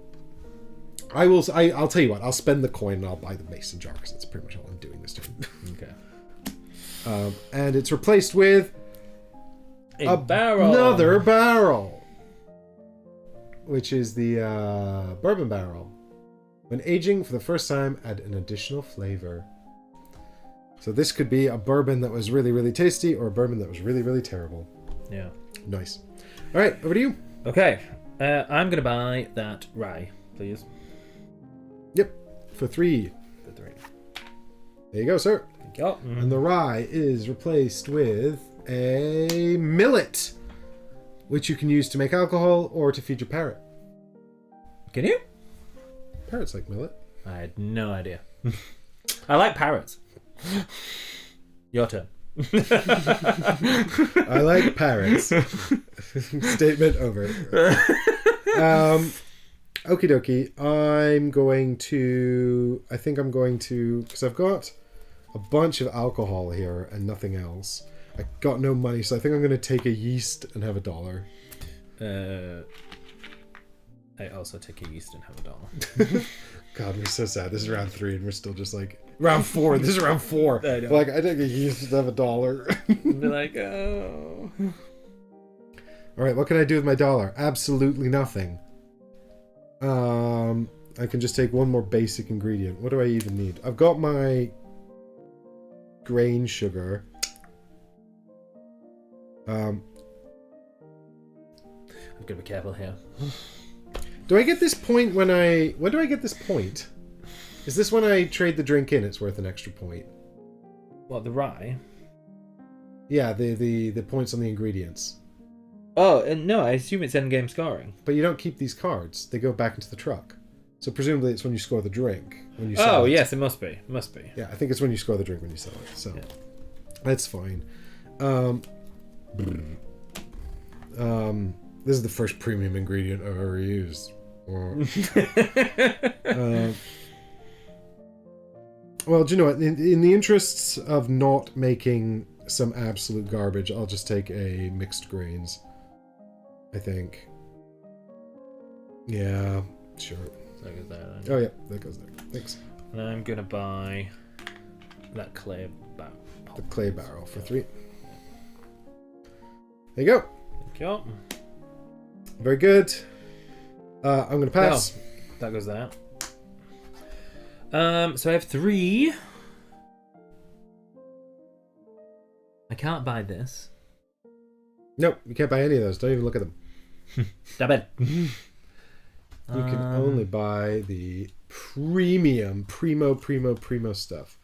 Speaker 1: tell you what, I'll spend the coin and I'll buy the mason jar, because that's pretty much all I'm doing this turn.
Speaker 2: Okay.
Speaker 1: And it's replaced with
Speaker 2: a barrel.
Speaker 1: Another barrel, which is the bourbon barrel. When aging for the first time, add an additional flavor. So this could be a bourbon that was really, really tasty, or a bourbon that was really, really terrible.
Speaker 2: Yeah.
Speaker 1: Nice. All right, over to you.
Speaker 2: Okay. I'm going to buy that rye, please.
Speaker 1: Yep, for 3.
Speaker 2: For 3.
Speaker 1: There you go, sir.
Speaker 2: Thank you.
Speaker 1: And the rye is replaced with a millet, which you can use to make alcohol or to feed your parrot.
Speaker 2: Can you?
Speaker 1: Parrots like millet.
Speaker 2: I had no idea. I like parrots. Your turn.
Speaker 1: I like parrots. Statement over. Okie dokie. I think I'm going to, because I've got a bunch of alcohol here and nothing else. I got no money, so I think I'm going to take a yeast and have $1.
Speaker 2: I also take a yeast and have $1.
Speaker 1: God, we're so sad. This is round 3 and we're still just like, round 4. This is round 4.
Speaker 2: I know.
Speaker 1: Like, I take a yeast and have $1.
Speaker 2: Be like, oh.
Speaker 1: Alright, what can I do with my $1? Absolutely nothing. I can just take one more basic ingredient. What do I even need? I've got my grain sugar.
Speaker 2: I'm gonna be careful here.
Speaker 1: Do I get this point when do I get this point? Is this when I trade the drink in, it's worth an extra point?
Speaker 2: What, the rye?
Speaker 1: Yeah, the points on the ingredients.
Speaker 2: Oh, no, I assume it's endgame scoring.
Speaker 1: But you don't keep these cards. They go back into the truck. So presumably it's when you score the drink. When you sell it.
Speaker 2: Yes, it must be. Must be.
Speaker 1: Yeah, I think it's when you score the drink when you sell it. So
Speaker 2: yeah. That's
Speaker 1: fine. This is the first premium ingredient I've ever used. Well, do you know what? In the interests of not making some absolute garbage, I'll just take a mixed grains. I think. Yeah, sure.
Speaker 2: So that goes there then.
Speaker 1: Oh yeah, that goes there. Thanks.
Speaker 2: And I'm gonna buy that clay barrel.
Speaker 1: The clay barrel for 3. There you go.
Speaker 2: Thank you.
Speaker 1: Very good. I'm gonna pass.
Speaker 2: No, that goes there. So I have 3. I can't buy this.
Speaker 1: Nope, you can't buy any of those. Don't even look at them.
Speaker 2: Damn it.
Speaker 1: You can only buy the premium, primo stuff.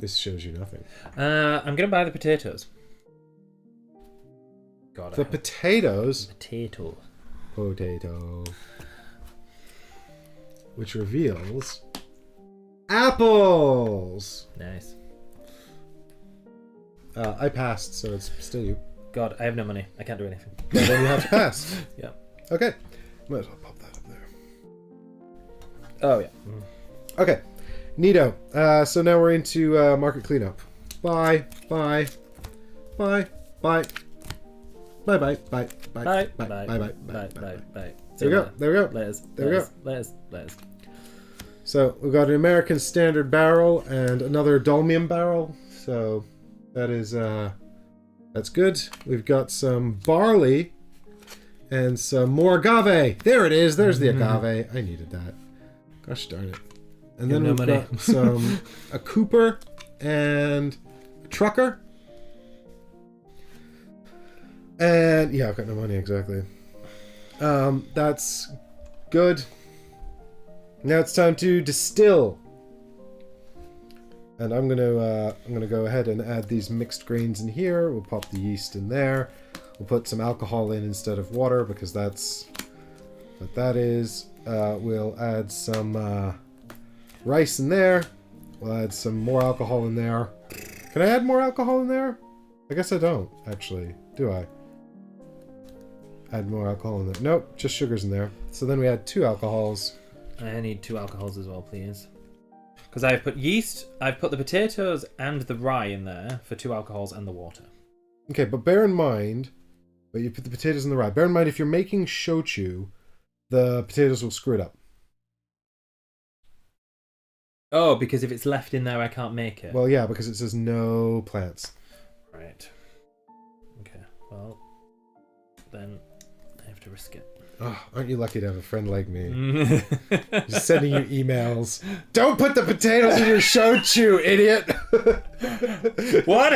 Speaker 1: This shows you nothing.
Speaker 2: I'm gonna buy the potatoes. God,
Speaker 1: the potatoes?
Speaker 2: Potato.
Speaker 1: Which reveals apples!
Speaker 2: Nice.
Speaker 1: I passed, so it's still you.
Speaker 2: God, I have no money. I can't do anything.
Speaker 1: Well, then you have to pass.
Speaker 2: Yeah.
Speaker 1: Okay. Might as well pop that up there.
Speaker 2: Oh, yeah.
Speaker 1: Okay. Neato. So now we're into market cleanup. Bye. There we go.
Speaker 2: Laters.
Speaker 1: So we've got an American Standard barrel and another Dolmium barrel. So that is that's good. We've got some barley and some more agave. There it is. There's the agave. I needed that. Gosh darn it. And then we've got a Cooper and a Trucker. And yeah, I've got no money exactly. That's good. Now it's time to distill. And I'm gonna go ahead and add these mixed grains in here. We'll pop the yeast in there. We'll put some alcohol in instead of water because that's what that is. We'll add some rice in there. We'll add some more alcohol in there. Can I add more alcohol in there? I guess I don't, actually. Do I? Add more alcohol in there. Nope, just sugars in there. So then we add 2 alcohols.
Speaker 2: I need 2 alcohols as well, please. Because I've put yeast, I've put the potatoes and the rye in there for 2 alcohols and the water.
Speaker 1: Okay, but bear in mind, but you put the potatoes in the rye. Bear in mind, if you're making shochu, the potatoes will screw it up.
Speaker 2: Oh, because if it's left in there, I can't make it.
Speaker 1: Well, yeah, because it says no plants.
Speaker 2: Right. Okay, well, then I have to risk it.
Speaker 1: Oh, aren't you lucky to have a friend like me? Just sending you emails. Don't put the potatoes in your shochu, idiot!
Speaker 2: What?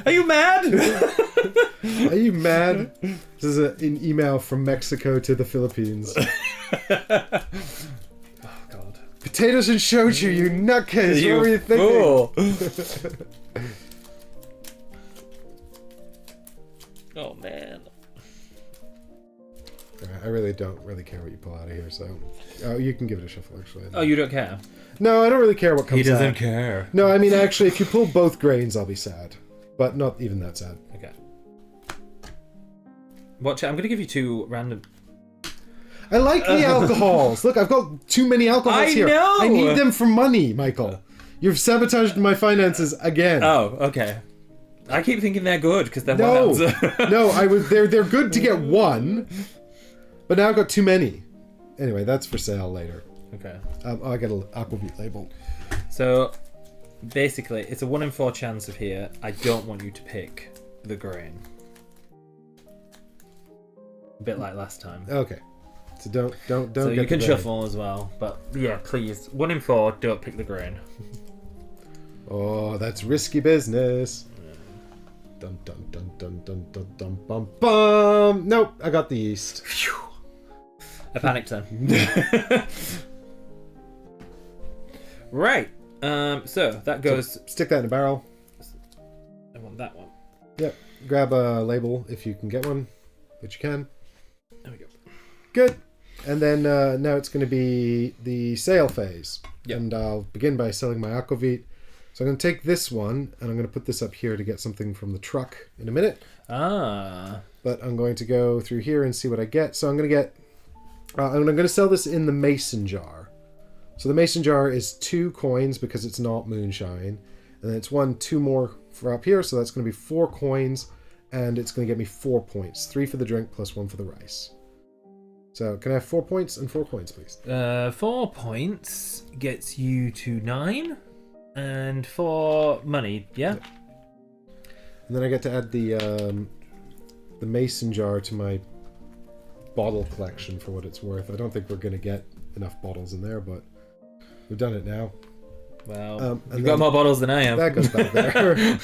Speaker 2: Are you mad?
Speaker 1: Are you mad? This is an email from Mexico to the Philippines.
Speaker 2: Oh, God.
Speaker 1: Potatoes and shochu, you nutcase!
Speaker 2: You
Speaker 1: what were you thinking?
Speaker 2: Oh, man.
Speaker 1: I really don't really care what you pull out of here, so... Oh, you can give it a shuffle, actually.
Speaker 2: Oh, you don't care?
Speaker 1: No, I don't really care what comes out.
Speaker 2: He doesn't care.
Speaker 1: No, I mean, actually, if you pull both grains, I'll be sad. But not even that sad.
Speaker 2: Okay. Watch it. I'm going to give you 2 random...
Speaker 1: I like the alcohols. Look, I've got too many alcohols here.
Speaker 2: know!
Speaker 1: I need them for money, Michael. You've sabotaged my finances again.
Speaker 2: Oh, okay. I keep thinking they're good because they're
Speaker 1: No,
Speaker 2: wild.
Speaker 1: no, they're good to get one, but now I've got too many. Anyway, that's for sale later.
Speaker 2: Okay.
Speaker 1: I got an aquavit label.
Speaker 2: So, basically, it's a 1 in 4 chance of here. I don't want you to pick the grain. A bit like last time.
Speaker 1: Okay. So don't.
Speaker 2: So
Speaker 1: get
Speaker 2: you can
Speaker 1: the grain.
Speaker 2: shuffle as well, but yeah, please. 1 in 4, don't pick the grain.
Speaker 1: Oh, that's risky business. Dun dun dun dun dun dun dun bum bum. Nope, I got the yeast.
Speaker 2: Phew. I panicked then. Right. So that goes.
Speaker 1: So stick that in a barrel.
Speaker 2: I want that one.
Speaker 1: Yep. Grab a label if you can get one, which you can.
Speaker 2: There we go.
Speaker 1: Good. And then now it's going to be the sale phase.
Speaker 2: Yep.
Speaker 1: And I'll begin by selling my aquavit. So I'm going to take this one and I'm going to put this up here to get something from the truck in a minute.
Speaker 2: Ah.
Speaker 1: But I'm going to go through here and see what I get. So I'm going to get... I'm going to sell this in the mason jar. So the mason jar is 2 coins because it's not moonshine. And then it's 2 more for up here. So that's going to be 4 coins. And it's going to get me 4 points. 3 for the drink plus 1 for the rice. So can I have 4 points and 4 coins, please?
Speaker 2: 4 points gets you to 9. And 4 money, yeah?
Speaker 1: And then I get to add the mason jar to my bottle collection for what it's worth. I don't think we're going to get enough bottles in there, but we've done it now.
Speaker 2: Well, you've got more bottles than I have.
Speaker 1: That goes back there.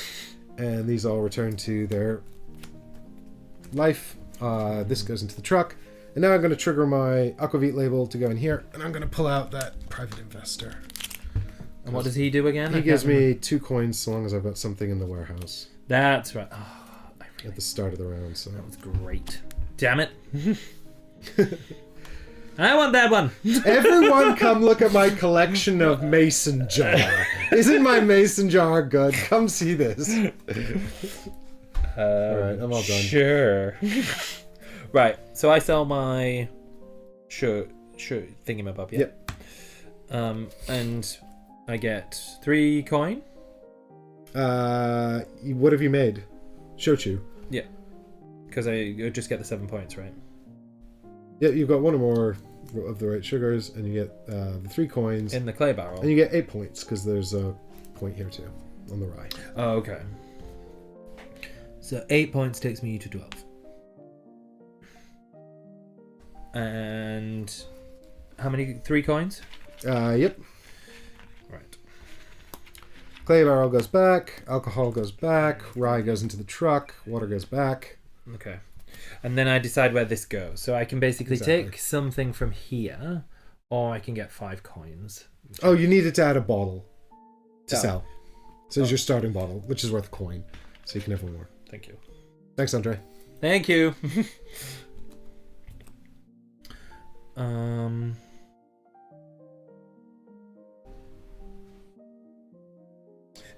Speaker 1: And these all return to their life. This goes into the truck. And now I'm going to trigger my aquavit label to go in here. And I'm going to pull out that private investor.
Speaker 2: And what does he do again?
Speaker 1: He gives me 2 coins so long as I've got something in the warehouse.
Speaker 2: That's right. Oh,
Speaker 1: At the start of the round, so...
Speaker 2: That was great. Damn it. I want that one.
Speaker 1: Everyone come look at my collection of mason jar. Isn't my mason jar good? Come see this. Alright, I'm all done.
Speaker 2: Sure. Right, so I sell my shirt thingy-mabob, yeah?
Speaker 1: Yep.
Speaker 2: And I get 3 coin.
Speaker 1: What have you made? Shochu.
Speaker 2: Yeah. Because I just get the 7 points, right?
Speaker 1: Yeah, you've got 1 or more of the right sugars, and you get the 3 coins.
Speaker 2: In the clay barrel.
Speaker 1: And you get 8 points, because there's a point here too, on the rye.
Speaker 2: Oh, okay. So 8 points takes me to 12. And how many? 3 coins?
Speaker 1: Yep.
Speaker 2: Right.
Speaker 1: Clay barrel goes back, alcohol goes back, rye goes into the truck, water goes back.
Speaker 2: Okay. And then I decide where this goes. So I can basically take something from here, or I can get 5 coins.
Speaker 1: Oh, you needed to add a bottle to
Speaker 2: Oh.
Speaker 1: sell. So it's your starting bottle, which is worth a coin. So you can have 1 more.
Speaker 2: Thank you.
Speaker 1: Thanks, Andre.
Speaker 2: Thank you.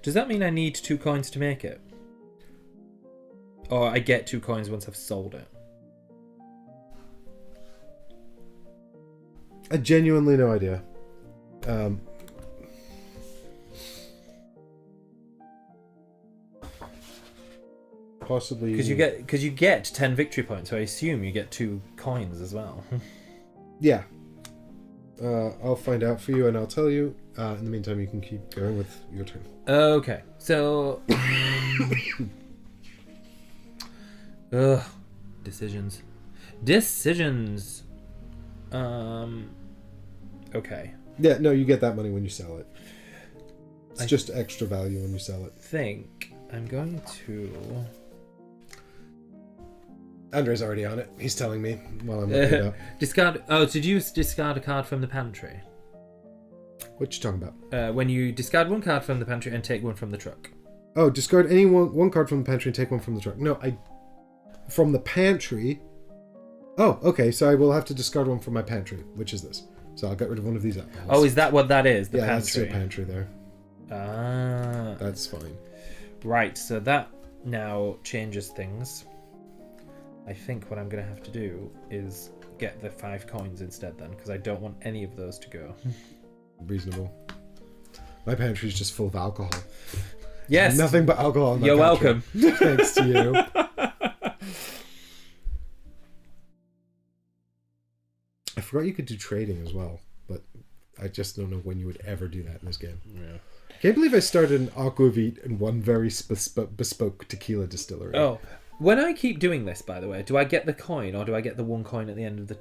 Speaker 2: Does that mean I need 2 coins to make it? Or I get 2 coins once I've sold it?
Speaker 1: I genuinely no idea. Possibly
Speaker 2: Because you get 10 victory points, so I assume you get 2 coins as well.
Speaker 1: Yeah. I'll find out for you and I'll tell you. In the meantime, you can keep going with your turn.
Speaker 2: Okay, so ugh, decisions. Okay.
Speaker 1: Yeah, no, you get that money when you sell it. It's just extra value when you sell it.
Speaker 2: Think I'm going to
Speaker 1: Andre's already on it. He's telling me while I'm looking it up.
Speaker 2: discard. Oh, did you discard a card from the pantry?
Speaker 1: What you talking about?
Speaker 2: When you discard 1 card from the pantry and take 1 from the truck.
Speaker 1: Oh, discard one card from the pantry and take 1 from the truck. No, from the pantry. Oh, okay. So I will have to discard one from my pantry, which is this. So I'll get rid of one of these apples.
Speaker 2: Oh, is that what that is? The
Speaker 1: yeah,
Speaker 2: pantry?
Speaker 1: that's your pantry there.
Speaker 2: Ah.
Speaker 1: That's fine.
Speaker 2: Right, so that now changes things. I think what I'm going to have to do is get the 5 coins instead then, because I don't want any of those to go.
Speaker 1: Reasonable. My pantry is just full of alcohol.
Speaker 2: Yes.
Speaker 1: Nothing but alcohol in my
Speaker 2: You're
Speaker 1: pantry.
Speaker 2: welcome.
Speaker 1: Thanks to you. I forgot you could do trading as well, but I just don't know when you would ever do that in this game.
Speaker 2: Yeah.
Speaker 1: Can't believe I started an aquavit in one very bespoke tequila distillery.
Speaker 2: Oh, when I keep doing this, by the way, do I get the coin or do I get the 1 coin at the end of the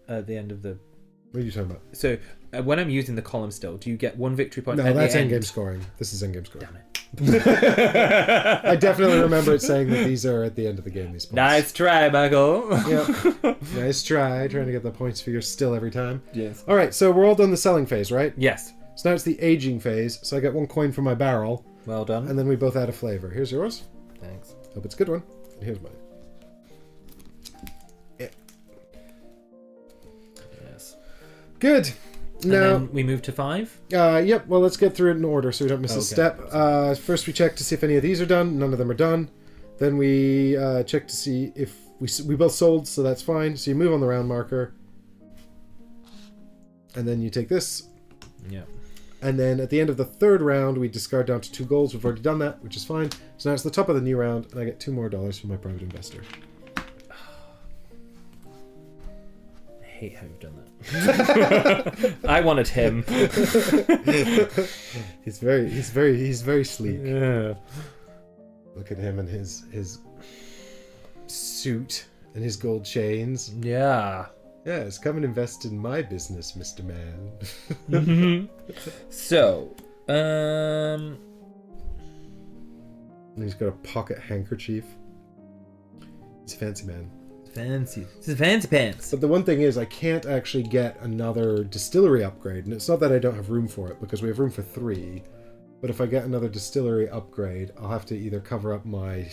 Speaker 2: the end of the?
Speaker 1: What are you talking about?
Speaker 2: So when I'm using the column still, do you get 1 victory point?
Speaker 1: No,
Speaker 2: at
Speaker 1: that's
Speaker 2: the end?
Speaker 1: endgame scoring. This is endgame scoring.
Speaker 2: Damn it.
Speaker 1: I definitely remember it saying that these are at the end of the game. These points.
Speaker 2: Nice try, Michael.
Speaker 1: Yep. Nice try. Trying to get the points for your still every time.
Speaker 2: Yes.
Speaker 1: All right, so we're all done the selling phase, right?
Speaker 2: Yes.
Speaker 1: So now it's the aging phase. So I get 1 coin from my barrel,
Speaker 2: Well done.
Speaker 1: and then we both add a flavor. Here's yours.
Speaker 2: Thanks.
Speaker 1: Hope it's a good one. And here's mine. Yeah.
Speaker 2: Yes.
Speaker 1: Good.
Speaker 2: And
Speaker 1: Now,
Speaker 2: then we move to 5.
Speaker 1: yep. Well, let's get through it in order so we don't miss a
Speaker 2: Okay.
Speaker 1: step. First, we check to see if any of these are done. None of them are done. Then we check to see if we both sold, so that's fine. So you move on the round marker, and then you take this.
Speaker 2: Yeah.
Speaker 1: And then at the end of the 3rd round, we discard down to 2 golds. We've already done that, which is fine. So now it's the top of the new round, and I get $2 more from my private investor.
Speaker 2: I hate how you've done that. I wanted him.
Speaker 1: He's very sleek.
Speaker 2: Yeah.
Speaker 1: Look at him and his suit and his gold chains.
Speaker 2: Yeah.
Speaker 1: Yes, come and invest in my business, Mr. Man.
Speaker 2: So,
Speaker 1: And he's got a pocket handkerchief. He's a fancy man.
Speaker 2: fancy. This is fancy pants.
Speaker 1: But the one thing is, I can't actually get another distillery upgrade. And it's not that I don't have room for it, because we have room for 3. But if I get another distillery upgrade, I'll have to either cover up my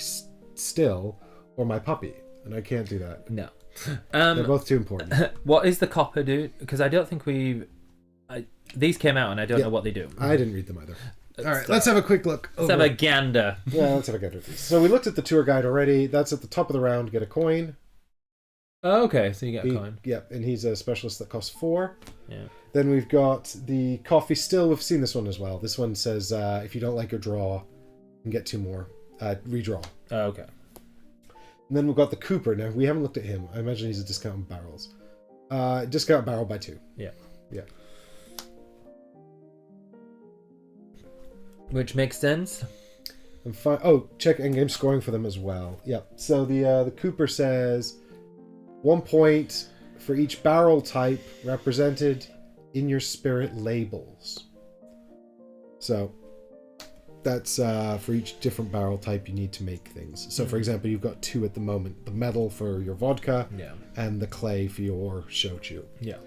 Speaker 1: still or my puppy. And I can't do that.
Speaker 2: No.
Speaker 1: They're both too important.
Speaker 2: What is the copper do? Because I don't think these came out and I don't know what they do.
Speaker 1: I didn't read them either. All right, let's have a quick look.
Speaker 2: Let's have a gander.
Speaker 1: Yeah, let's have a gander. So we looked at the tour guide already. That's at the top of the round. Get a coin.
Speaker 2: Oh, okay, so you get a coin.
Speaker 1: Yep, and he's a specialist that costs 4.
Speaker 2: Yeah.
Speaker 1: Then we've got the coffee still. We've seen this one as well. This one says if you don't like your draw, you can get 2 more. Redraw.
Speaker 2: Oh, okay.
Speaker 1: And then we've got the Cooper. Now, we haven't looked at him. I imagine he's a discount on barrels. Discount barrel by 2.
Speaker 2: Yeah.
Speaker 1: Yeah.
Speaker 2: Which makes sense.
Speaker 1: And check endgame scoring for them as well. Yep. So the Cooper says 1 point for each barrel type represented in your spirit labels. So that's for each different barrel type you need to make things. So for example, you've got 2 at the moment: the metal for your vodka, and the clay for your shochu.
Speaker 2: Yeah.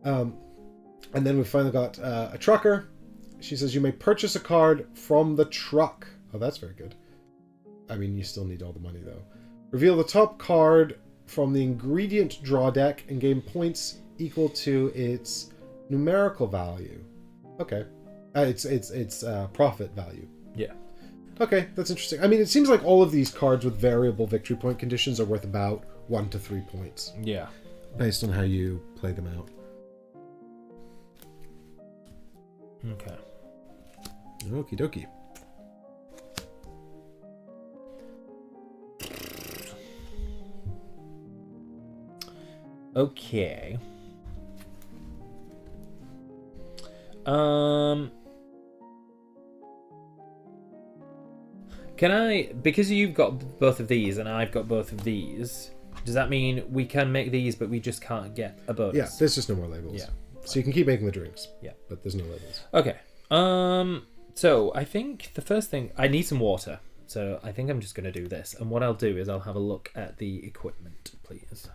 Speaker 1: And then we've finally got a trucker. She says you may purchase a card from the truck. Oh, that's very good. I mean, you still need all the money though. Reveal the top card from the ingredient draw deck and gain points equal to its numerical value. Okay. It's profit value.
Speaker 2: Yeah.
Speaker 1: Okay, that's interesting. I mean, it seems like all of these cards with variable victory point conditions are worth about 1 to 3 points.
Speaker 2: Yeah.
Speaker 1: Based on how you play them out.
Speaker 2: Okay.
Speaker 1: Okie dokie.
Speaker 2: Okay. Can I, because you've got both of these and I've got both of these, does that mean we can make these but we just can't get a bonus?
Speaker 1: Yeah, there's just no more labels.
Speaker 2: Yeah.
Speaker 1: So you can keep making the drinks.
Speaker 2: Yeah.
Speaker 1: But there's no labels.
Speaker 2: Okay. So I think the first thing, I need some water. So I think I'm just going to do this. And what I'll do is I'll have a look at the equipment, please.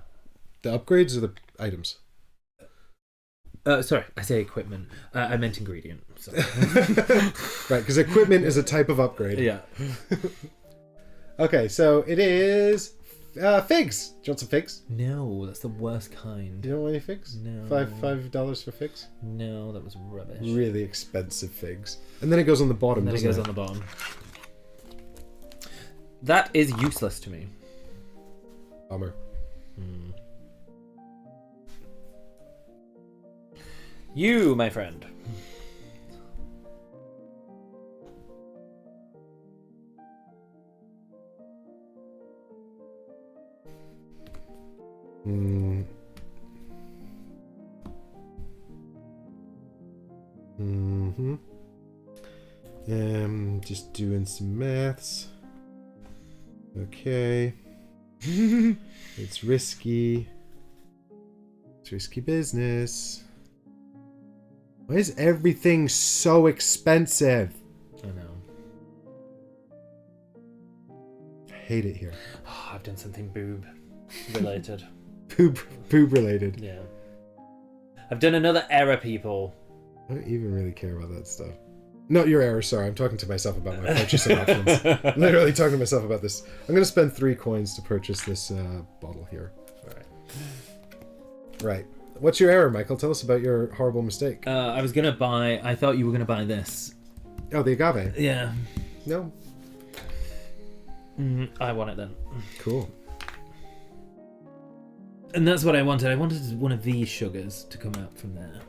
Speaker 1: The upgrades or the items?
Speaker 2: Sorry, I say equipment. I meant ingredient. So.
Speaker 1: Right, because equipment is a type of upgrade.
Speaker 2: Yeah.
Speaker 1: Okay, so it is Figs. Do you want some figs?
Speaker 2: No, that's the worst kind.
Speaker 1: Do you know any figs?
Speaker 2: No.
Speaker 1: $5 for figs?
Speaker 2: No, that was rubbish.
Speaker 1: Really expensive figs. And then it goes on the bottom,
Speaker 2: And then it goes on the bottom. That is useless to me.
Speaker 1: Bummer.
Speaker 2: You, my friend.
Speaker 1: Just doing some maths. Okay. It's risky. It's risky business. Why is everything so expensive?
Speaker 2: I know.
Speaker 1: I hate it here.
Speaker 2: Oh, I've done something boob related.
Speaker 1: Poop related.
Speaker 2: Yeah. I've done another error, people.
Speaker 1: I don't even really care about that stuff. Not your error, sorry. I'm talking to myself about my purchasing options. I'm literally talking to myself about this. I'm going to spend 3 coins to purchase this bottle here. Right. What's your error, Michael? Tell us about your horrible mistake.
Speaker 2: I thought you were going to buy this.
Speaker 1: Oh, the agave?
Speaker 2: Yeah.
Speaker 1: No.
Speaker 2: I want it then.
Speaker 1: Cool.
Speaker 2: And that's what I wanted. I wanted one of these sugars to come out from there.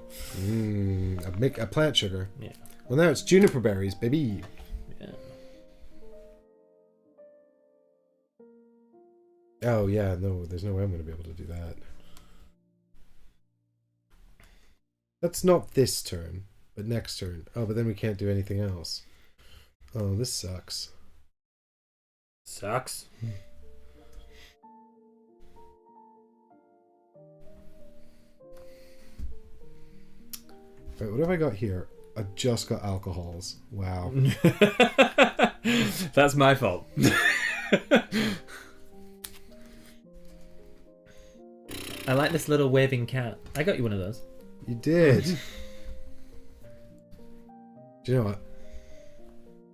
Speaker 1: A plant sugar.
Speaker 2: Yeah.
Speaker 1: Well, now it's juniper berries, baby.
Speaker 2: Yeah.
Speaker 1: Oh, yeah, no, there's no way I'm going to be able to do that. That's not this turn, but next turn. Oh, but then we can't do anything else. Oh, this sucks.
Speaker 2: Sucks.
Speaker 1: Right, what have I got here? I just got alcohols. Wow.
Speaker 2: That's my fault. I like this little waving cat. I got you one of those.
Speaker 1: You did. Do you know what?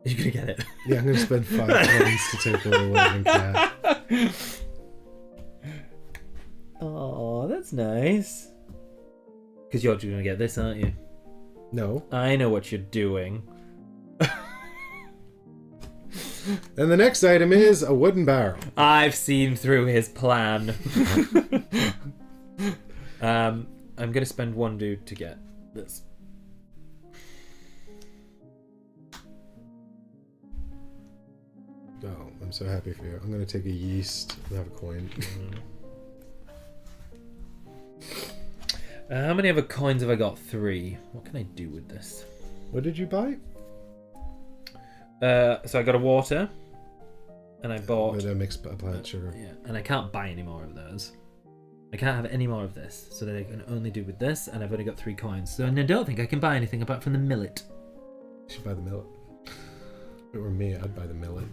Speaker 2: You're gonna get it.
Speaker 1: Yeah, I'm gonna spend 5 coins to take a little waving cat.
Speaker 2: Oh, that's nice. Because you're gonna get this, aren't you?
Speaker 1: No.
Speaker 2: I know what you're doing.
Speaker 1: And the next item is a wooden barrel.
Speaker 2: I've seen through his plan. I'm gonna spend 1 dude to get this.
Speaker 1: Oh, I'm so happy for you. I'm gonna take a yeast and have a coin.
Speaker 2: How many other coins have I got? 3. What can I do with this?
Speaker 1: What did you buy?
Speaker 2: So I got a water, and I bought.
Speaker 1: With a mixed plant sugar.
Speaker 2: Yeah, and I can't buy any more of those. I can't have any more of this, so that I can only do with this, and I've only got 3 coins. So and I don't think I can buy anything apart from the millet.
Speaker 1: You should buy the millet. If it were me, I'd buy the millet.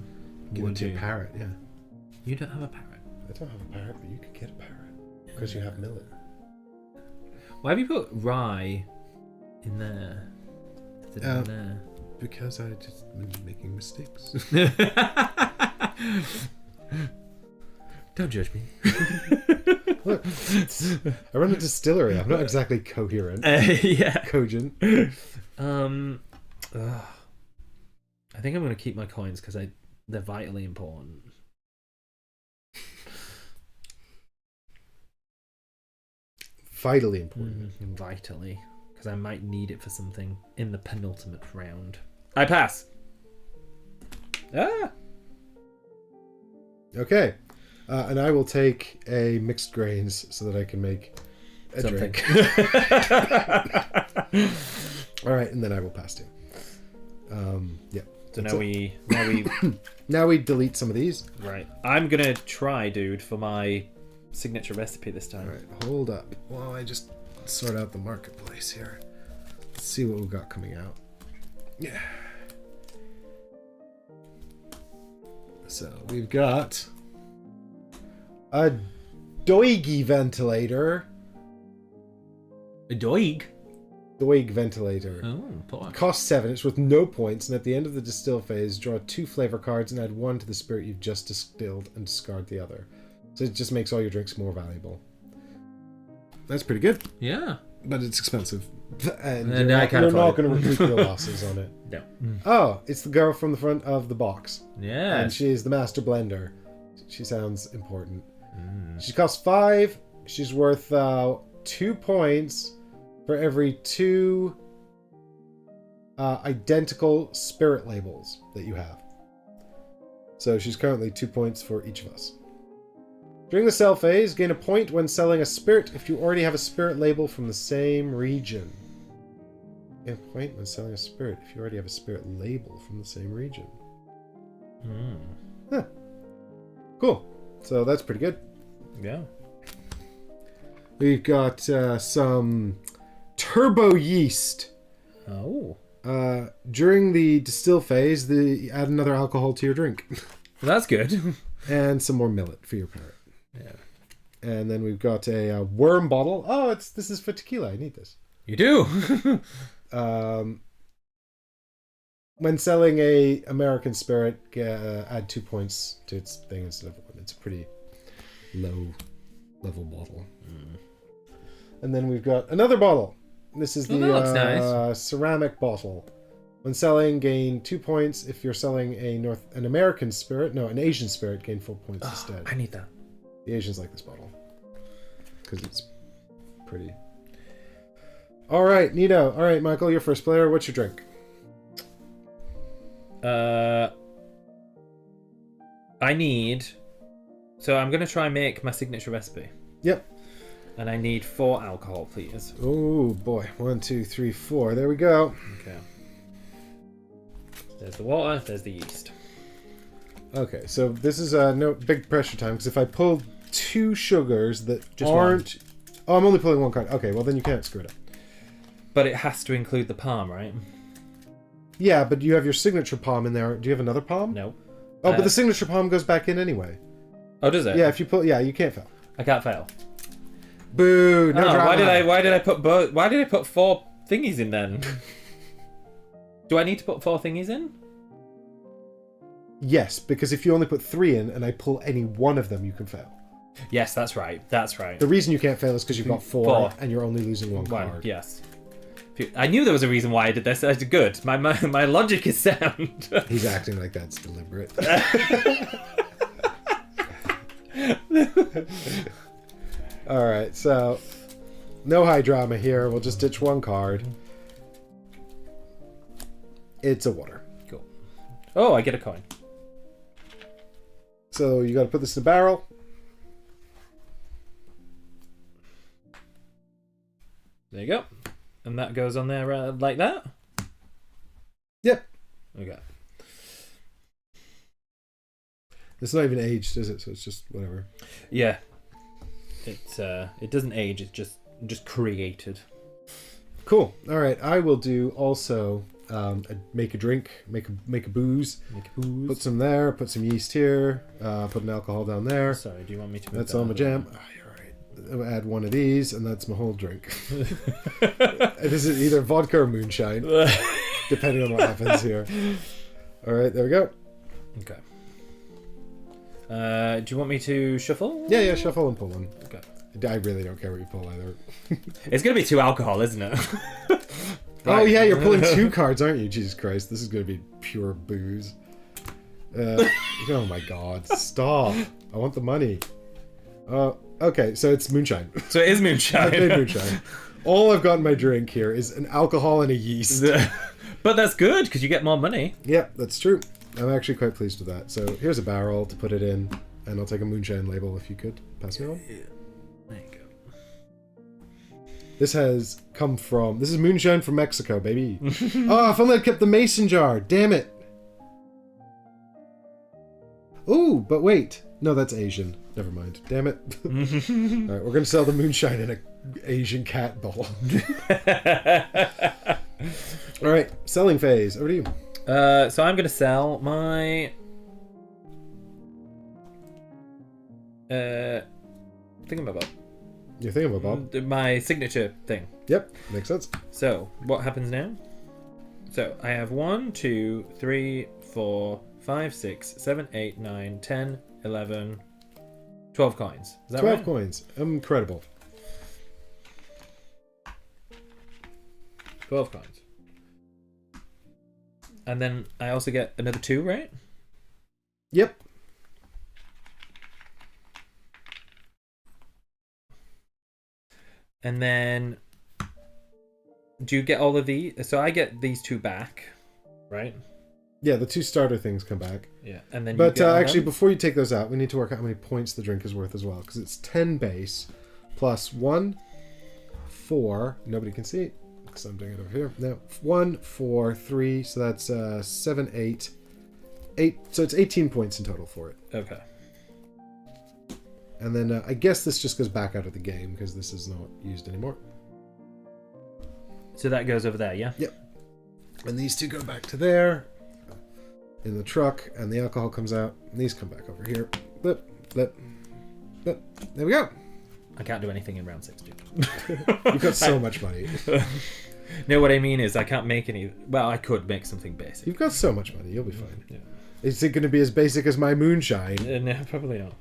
Speaker 1: Give it
Speaker 2: Would
Speaker 1: to
Speaker 2: you?
Speaker 1: a parrot, yeah.
Speaker 2: You don't have a parrot.
Speaker 1: I don't have a parrot, but you could get a parrot. Because you have millet.
Speaker 2: Why have you put rye in there? Is it in there?
Speaker 1: Because I just been making mistakes.
Speaker 2: Don't judge me.
Speaker 1: Look, I run a distillery. I'm not exactly coherent.
Speaker 2: Yeah.
Speaker 1: Cogent.
Speaker 2: I think I'm going to keep my coins because they're vitally important.
Speaker 1: Vitally important.
Speaker 2: Vitally. Because I might need it for something in the penultimate round. I pass. Ah!
Speaker 1: Okay. And I will take a mixed grains so that I can make a
Speaker 2: Something.
Speaker 1: drink. All right, and then I will pass too. Yeah.
Speaker 2: So
Speaker 1: That's
Speaker 2: now
Speaker 1: it.
Speaker 2: we
Speaker 1: Now we delete some of these.
Speaker 2: right. I'm gonna try, dude, for my signature recipe this time.
Speaker 1: All right, hold up. While I just sort out the marketplace here. Let's see what we've got coming out. Yeah. So we've got a Doig ventilator.
Speaker 2: A doig.
Speaker 1: Doig ventilator.
Speaker 2: Oh, pork.
Speaker 1: Cost 7. It's worth no points, and at the end of the distill phase, draw 2 flavor cards and add 1 to the spirit you've just distilled and discard the other. So it just makes all your drinks more valuable. That's pretty good,
Speaker 2: Yeah.
Speaker 1: but it's expensive. And
Speaker 2: And
Speaker 1: you're
Speaker 2: I
Speaker 1: not,
Speaker 2: can't
Speaker 1: you're not
Speaker 2: afford
Speaker 1: going to recoup your losses on it.
Speaker 2: No.
Speaker 1: Oh, it's the girl from the front of the box.
Speaker 2: Yeah.
Speaker 1: And she's the master blender. She sounds important. She costs 5. She's worth 2 points for every 2 identical spirit labels that you have. So she's currently 2 points for each of us. During the sell phase, gain a point when selling a spirit if you already have a spirit label from the same region. Gain a point when selling a spirit if you already have a spirit label from the same region. Huh. Cool. So that's pretty good.
Speaker 2: Yeah.
Speaker 1: We've got some turbo yeast.
Speaker 2: Oh.
Speaker 1: During the distill phase, add another alcohol to your drink.
Speaker 2: Well, that's good.
Speaker 1: And some more millet for your parrot.
Speaker 2: Yeah.
Speaker 1: And then we've got a worm bottle. Oh, this is for tequila. I need this.
Speaker 2: You do.
Speaker 1: When selling a American spirit, add 2 points to its thing instead of 1. It's a pretty low level bottle. And then we've got another bottle. This is the
Speaker 2: that looks nice.
Speaker 1: ceramic bottle. When selling, gain 2 points. If you're selling an American spirit, no, an Asian spirit, gain 4 points instead.
Speaker 2: I need that.
Speaker 1: The Asians like this bottle because it's pretty. All right, Nito. All right, Michael, you're first player. What's your drink?
Speaker 2: I need. So I'm gonna try and make my signature recipe.
Speaker 1: Yep.
Speaker 2: And I need 4 alcohol, please.
Speaker 1: Oh boy, 1, 2, 3, 4. There we go.
Speaker 2: Okay. There's the water. There's the yeast.
Speaker 1: Okay, so this is no big pressure time because if I pull 2 sugars that
Speaker 2: Just
Speaker 1: aren't. Oh, I'm only pulling 1 card. Okay, well then you can't screw it up.
Speaker 2: But it has to include the palm, right?
Speaker 1: Yeah, but you have your signature palm in there. Do you have another palm?
Speaker 2: No.
Speaker 1: Oh, but the signature palm goes back in anyway.
Speaker 2: Oh, does it?
Speaker 1: Yeah, if you pull, you can't fail.
Speaker 2: I can't fail.
Speaker 1: Boo! No drama.
Speaker 2: Why did I put 4 thingies in then? Do I need to put 4 thingies in?
Speaker 1: Yes, because if you only put 3 in and I pull any one of them, you can fail.
Speaker 2: Yes, that's right. That's right.
Speaker 1: The reason you can't fail is because you've got 4 and you're only losing 1 card.
Speaker 2: Yes. I knew there was a reason why I did this. That's good. My logic is sound.
Speaker 1: He's acting like that's deliberate. Alright, so no high drama here. We'll just ditch 1 card. It's a water.
Speaker 2: Cool. Oh, I get a coin.
Speaker 1: So you gotta put this in a barrel.
Speaker 2: There you go. And that goes on there like that?
Speaker 1: Yep.
Speaker 2: Okay.
Speaker 1: It's not even aged, is it? So it's just whatever.
Speaker 2: Yeah. It doesn't age, it's just created.
Speaker 1: Cool. Alright, I will do also make a drink, make a booze. Put some there, put some yeast here, put an alcohol down there.
Speaker 2: Sorry, do you want me to move
Speaker 1: That's
Speaker 2: that
Speaker 1: all my
Speaker 2: over?
Speaker 1: jam. Oh, you're right. I'll add 1 of these, and that's my whole drink. This is either vodka or moonshine, depending on what happens here. Alright, there we go.
Speaker 2: Okay. Do you want me to shuffle?
Speaker 1: Yeah, shuffle and pull 1.
Speaker 2: Okay.
Speaker 1: I really don't care what you pull either.
Speaker 2: It's gonna be 2 alcohol, isn't it?
Speaker 1: Oh yeah, you're pulling 2 cards, aren't you? Jesus Christ, this is going to be pure booze. Oh my god, stop. I want the money. Okay, so it's moonshine.
Speaker 2: So it is moonshine.
Speaker 1: I played moonshine. All I've got in my drink here is an alcohol and a yeast.
Speaker 2: But that's good, because you get more money.
Speaker 1: Yeah, that's true. I'm actually quite pleased with that. So here's a barrel to put it in, and I'll take a moonshine label if you could. Pass me one.
Speaker 2: Yeah. There you go.
Speaker 1: This has come from... This is moonshine from Mexico, baby. Oh, if only I'd kept the mason jar. Damn it. Ooh, but wait. No, that's Asian. Never mind. Damn it. Alright, we're going to sell the moonshine in an Asian cat bowl. Alright, selling phase. Over to you.
Speaker 2: So I'm going to sell my... Thingamabob.
Speaker 1: You're thinking about Bob?
Speaker 2: My signature thing.
Speaker 1: Yep, makes sense.
Speaker 2: So, what happens now? So, I have 1, 2, 3, 4, 5, 6, 7, 8, 9, 10, 11, 12 coins. Is that
Speaker 1: 12
Speaker 2: right?
Speaker 1: coins. Incredible.
Speaker 2: 12 coins. And then I also get another 2, right?
Speaker 1: Yep.
Speaker 2: And then do you get all of these? So I get these 2 back, right?
Speaker 1: Yeah, the 2 starter things come back.
Speaker 2: Yeah. And then
Speaker 1: But
Speaker 2: you get all
Speaker 1: actually,
Speaker 2: them?
Speaker 1: before you take those out, we need to work out how many points the drink is worth as well. Because it's 10 base plus 1, 4. Nobody can see it because I'm doing it over here. No, 1, 4, 3. So that's 7, 8. 8. So it's 18 points in total for it.
Speaker 2: Okay.
Speaker 1: And then I guess this just goes back out of the game because this is not used anymore.
Speaker 2: So that goes over there, yeah?
Speaker 1: Yep. And these 2 go back to there in the truck, and the alcohol comes out. And these come back over here. Blip, blip, blip. There we go.
Speaker 2: I can't do anything in round 6, dude.
Speaker 1: You've got so much money.
Speaker 2: No, what I mean is I can't make any... Well, I could make something basic.
Speaker 1: You've got so much money. You'll be fine.
Speaker 2: Yeah.
Speaker 1: Is it going to be as basic as my moonshine?
Speaker 2: No, probably not.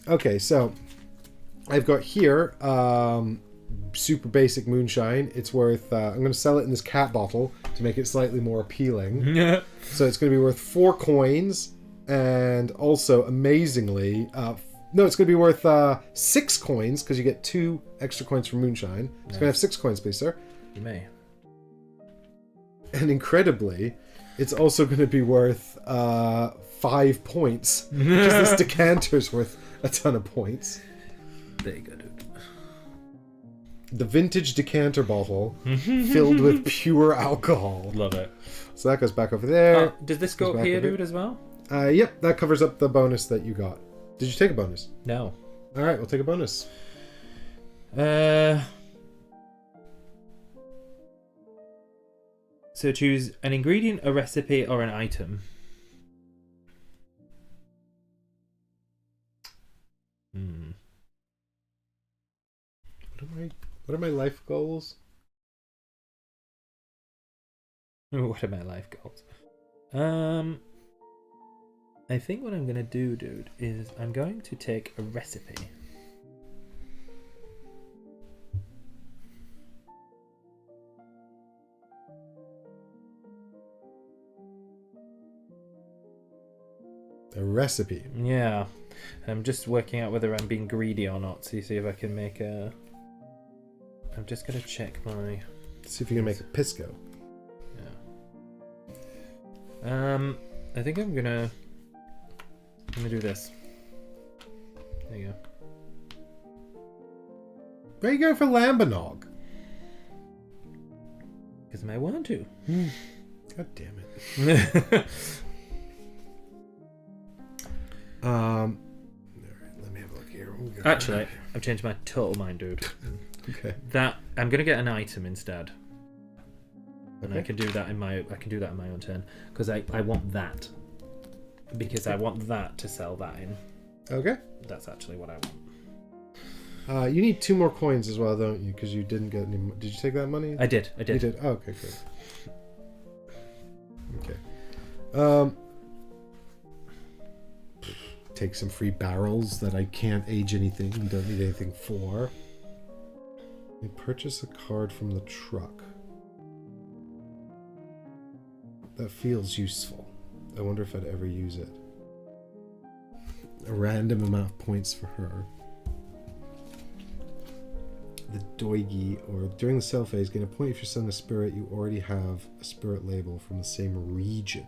Speaker 1: Okay, so I've got here super basic moonshine. It's worth... I'm going to sell it in this cat bottle to make it slightly more appealing. So it's going to be worth 4 coins, and also, amazingly... no, it's going to be worth 6 coins, because you get 2 extra coins from moonshine. It's going to have 6 coins, please, sir.
Speaker 2: You may.
Speaker 1: And incredibly, it's also going to be worth 5 points, because this decanter's worth a ton of points.
Speaker 2: There you go, dude.
Speaker 1: The vintage decanter bottle filled with pure alcohol.
Speaker 2: Love it.
Speaker 1: So that goes back over there.
Speaker 2: Does this go
Speaker 1: Goes
Speaker 2: up
Speaker 1: back
Speaker 2: here,
Speaker 1: over
Speaker 2: dude, as well?
Speaker 1: Yep, that covers up the bonus that you got. Did you take a bonus?
Speaker 2: No.
Speaker 1: All right, we'll take a bonus.
Speaker 2: So choose an ingredient, a recipe, or an item.
Speaker 1: What are my life goals?
Speaker 2: What are my life goals? I think what I'm gonna do, dude, is I'm going to take a recipe.
Speaker 1: A recipe.
Speaker 2: Yeah. I'm just working out whether I'm being greedy or not. So you see if I can make a... I'm just gonna check my...
Speaker 1: See if you can make a pisco.
Speaker 2: Yeah. I think I'm gonna do this. There you go.
Speaker 1: Where are you going for Lambanog?
Speaker 2: Because I might want to.
Speaker 1: God damn it. Alright, let me have a look here.
Speaker 2: Actually, I've changed my total mind, dude.
Speaker 1: Okay.
Speaker 2: That I'm gonna get an item instead. And
Speaker 1: Okay.
Speaker 2: I can do that in my own turn. Because I want that. Because I want that to sell that in.
Speaker 1: Okay.
Speaker 2: That's actually what I want.
Speaker 1: You need 2 more coins as well, don't you? Because you didn't get any... Did you take that money?
Speaker 2: I did.
Speaker 1: You did? Oh, okay, good. Okay. Take some free barrels that I can't age anything and don't need anything for. I purchase a card from the truck. That feels useful. I wonder if I'd ever use it. A random amount of points for her. The Doigi, or during the sell phase, gain a point if you're selling a spirit you already have a spirit label from the same region.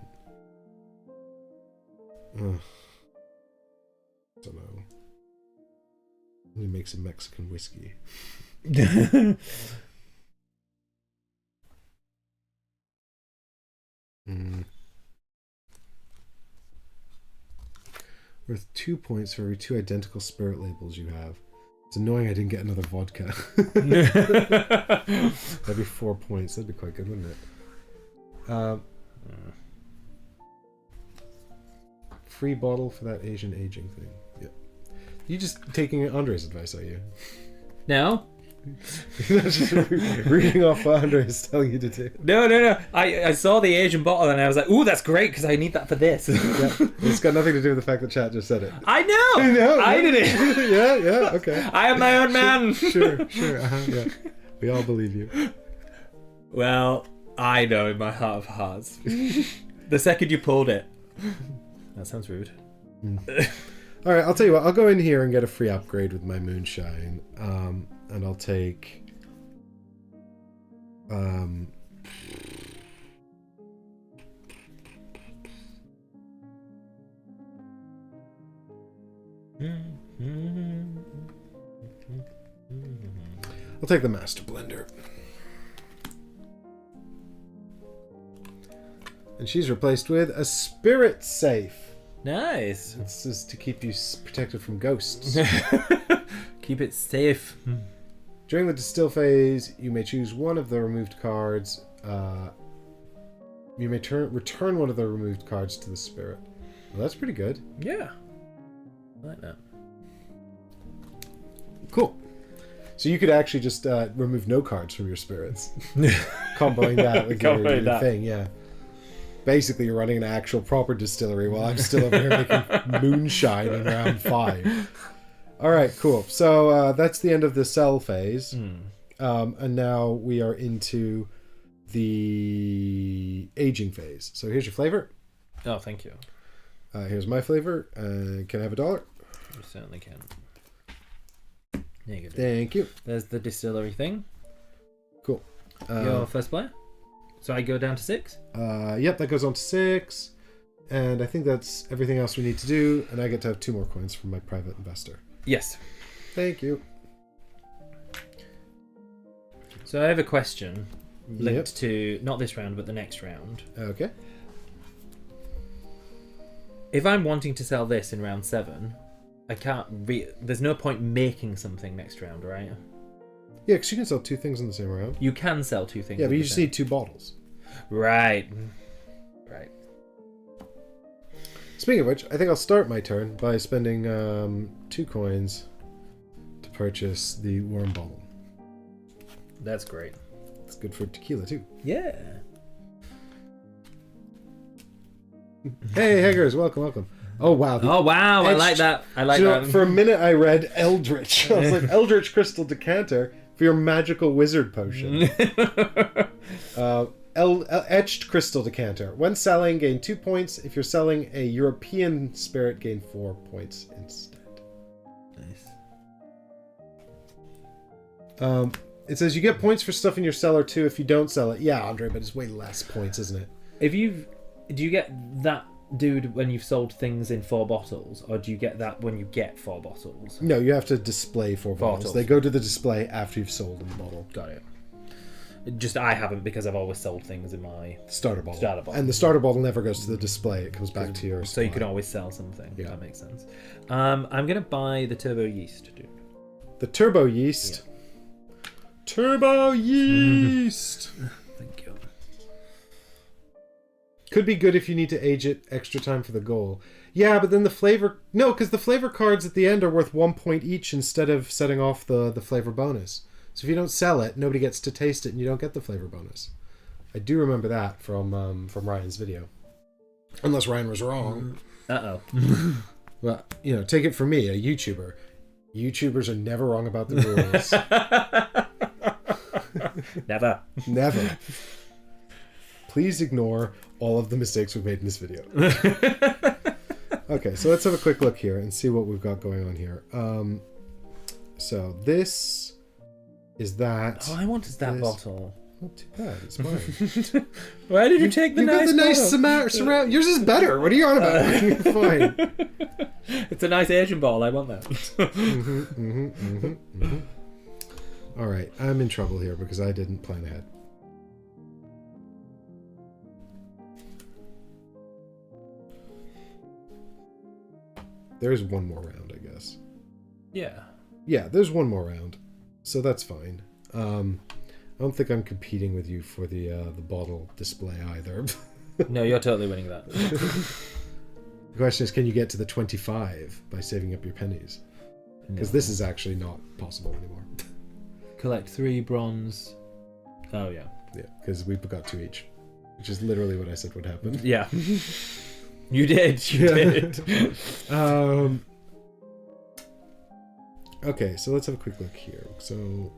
Speaker 1: Ugh. I don't know. I'm gonna make some Mexican whiskey. Worth 2 points for every 2 identical spirit labels you have. It's annoying I didn't get another vodka. That'd be 4 points. That'd be quite good, wouldn't it? Free bottle for that Asian aging thing. Yeah. You just taking Andre's advice, are you?
Speaker 2: No.
Speaker 1: That's just reading off what Andre is telling you to do.
Speaker 2: No. I saw the Asian bottle and I was like, ooh, that's great because I need that for this.
Speaker 1: Yeah. It's got nothing to do with the fact that chat just said it.
Speaker 2: I know. I did it.
Speaker 1: Yeah, okay.
Speaker 2: I am my own man.
Speaker 1: Sure, yeah. We all believe you.
Speaker 2: Well, I know in my heart of hearts. The second you pulled it. That sounds rude.
Speaker 1: All right, I'll tell you what. I'll go in here and get a free upgrade with my moonshine, and I'll take. I'll take the Master Blender. And she's replaced with a Spirit Safe.
Speaker 2: Nice.
Speaker 1: This is to keep you protected from ghosts.
Speaker 2: Keep it safe.
Speaker 1: During the distill phase, you may choose one of the removed cards. You may return one of the removed cards to the spirit. Well, that's pretty good.
Speaker 2: Yeah. I like that.
Speaker 1: Cool. So you could actually just remove no cards from your spirits. Comboing that with your thing, yeah. Basically, you're running an actual proper distillery while I'm still over here making moonshine in round 5. All right, cool. So that's the end of the cell phase. And now we are into the aging phase. So here's your flavor.
Speaker 2: Oh, thank you.
Speaker 1: Here's my flavor. Can I have $1?
Speaker 2: You certainly can. There you go.
Speaker 1: Thank you.
Speaker 2: There's the distillery thing.
Speaker 1: Cool.
Speaker 2: Your first player? So I go down to 6?
Speaker 1: Yep, that goes on to 6. And I think that's everything else we need to do. And I get to have 2 more coins from my private investor.
Speaker 2: Yes.
Speaker 1: Thank you.
Speaker 2: So I have a question linked to not this round, but the next round.
Speaker 1: Okay.
Speaker 2: If I'm wanting to sell this in round 7, I can't there's no point making something next round, right?
Speaker 1: Yeah, because you can sell 2 things in the same round.
Speaker 2: You can sell 2 things.
Speaker 1: Yeah, but you just need 2 bottles.
Speaker 2: Right.
Speaker 1: Speaking of which, I think I'll start my turn by spending 2 coins to purchase the worm bottle.
Speaker 2: That's great.
Speaker 1: It's good for tequila too.
Speaker 2: Yeah.
Speaker 1: Hey, Heggers, welcome. Oh wow.
Speaker 2: I like that.
Speaker 1: For a minute I read Eldritch. I was like, Eldritch Crystal Decanter for your magical wizard potion. Etched Crystal Decanter. When selling, gain 2 points. If you're selling a European spirit, gain 4 points instead.
Speaker 2: Nice.
Speaker 1: It says you get points for stuff in your cellar too if you don't sell it. Yeah, Andre, but it's way less points, isn't it?
Speaker 2: Do you get that, dude, when you've sold things in 4 bottles, or do you get that when you get 4 bottles?
Speaker 1: No, you have to display 4 bottles. They go to the display after you've sold in the bottle.
Speaker 2: Got it. Just I haven't, because I've always sold things in my
Speaker 1: starter bottle. And the starter bottle never goes to the display. It comes back to your
Speaker 2: So you can always sell something.
Speaker 1: Yeah.
Speaker 2: That makes sense. I'm going to buy the turbo yeast, dude.
Speaker 1: The turbo yeast? Yeah. Turbo yeast!
Speaker 2: Thank you.
Speaker 1: Could be good if you need to age it extra time for the goal. Yeah, but then the flavor... No, because the flavor cards at the end are worth 1 point each instead of setting off the flavor bonus. So if you don't sell it, nobody gets to taste it and you don't get the flavor bonus. I do remember that from Ryan's video. Unless Ryan was wrong.
Speaker 2: Uh-oh.
Speaker 1: Well, take it from me, a YouTuber. YouTubers are never wrong about the rules. Never. Please ignore all of the mistakes we've made in this video. Okay, so let's have a quick look here and see what we've got going on here. So this is that.
Speaker 2: Oh, I wanted that bottle.
Speaker 1: Not too bad. It's mine.
Speaker 2: Why did you take the nice bottle?
Speaker 1: You got the nice surround. Yours is better. What are you on about? You're fine.
Speaker 2: It's a nice Asian bottle. I want that.
Speaker 1: All right, I'm in trouble here because I didn't plan ahead. There's one more round, I guess.
Speaker 2: Yeah.
Speaker 1: Yeah, there's one more round, so that's fine. I don't think I'm competing with you for the bottle display either.
Speaker 2: No, you're totally winning that.
Speaker 1: The question is, can you get to the 25 by saving up your pennies? Because this is actually not possible anymore.
Speaker 2: Collect 3 bronze. Oh, yeah.
Speaker 1: Yeah, because we got 2 each. Which is literally what I said would happen.
Speaker 2: Yeah. You did. You did.
Speaker 1: Okay, so let's have a quick look here. So,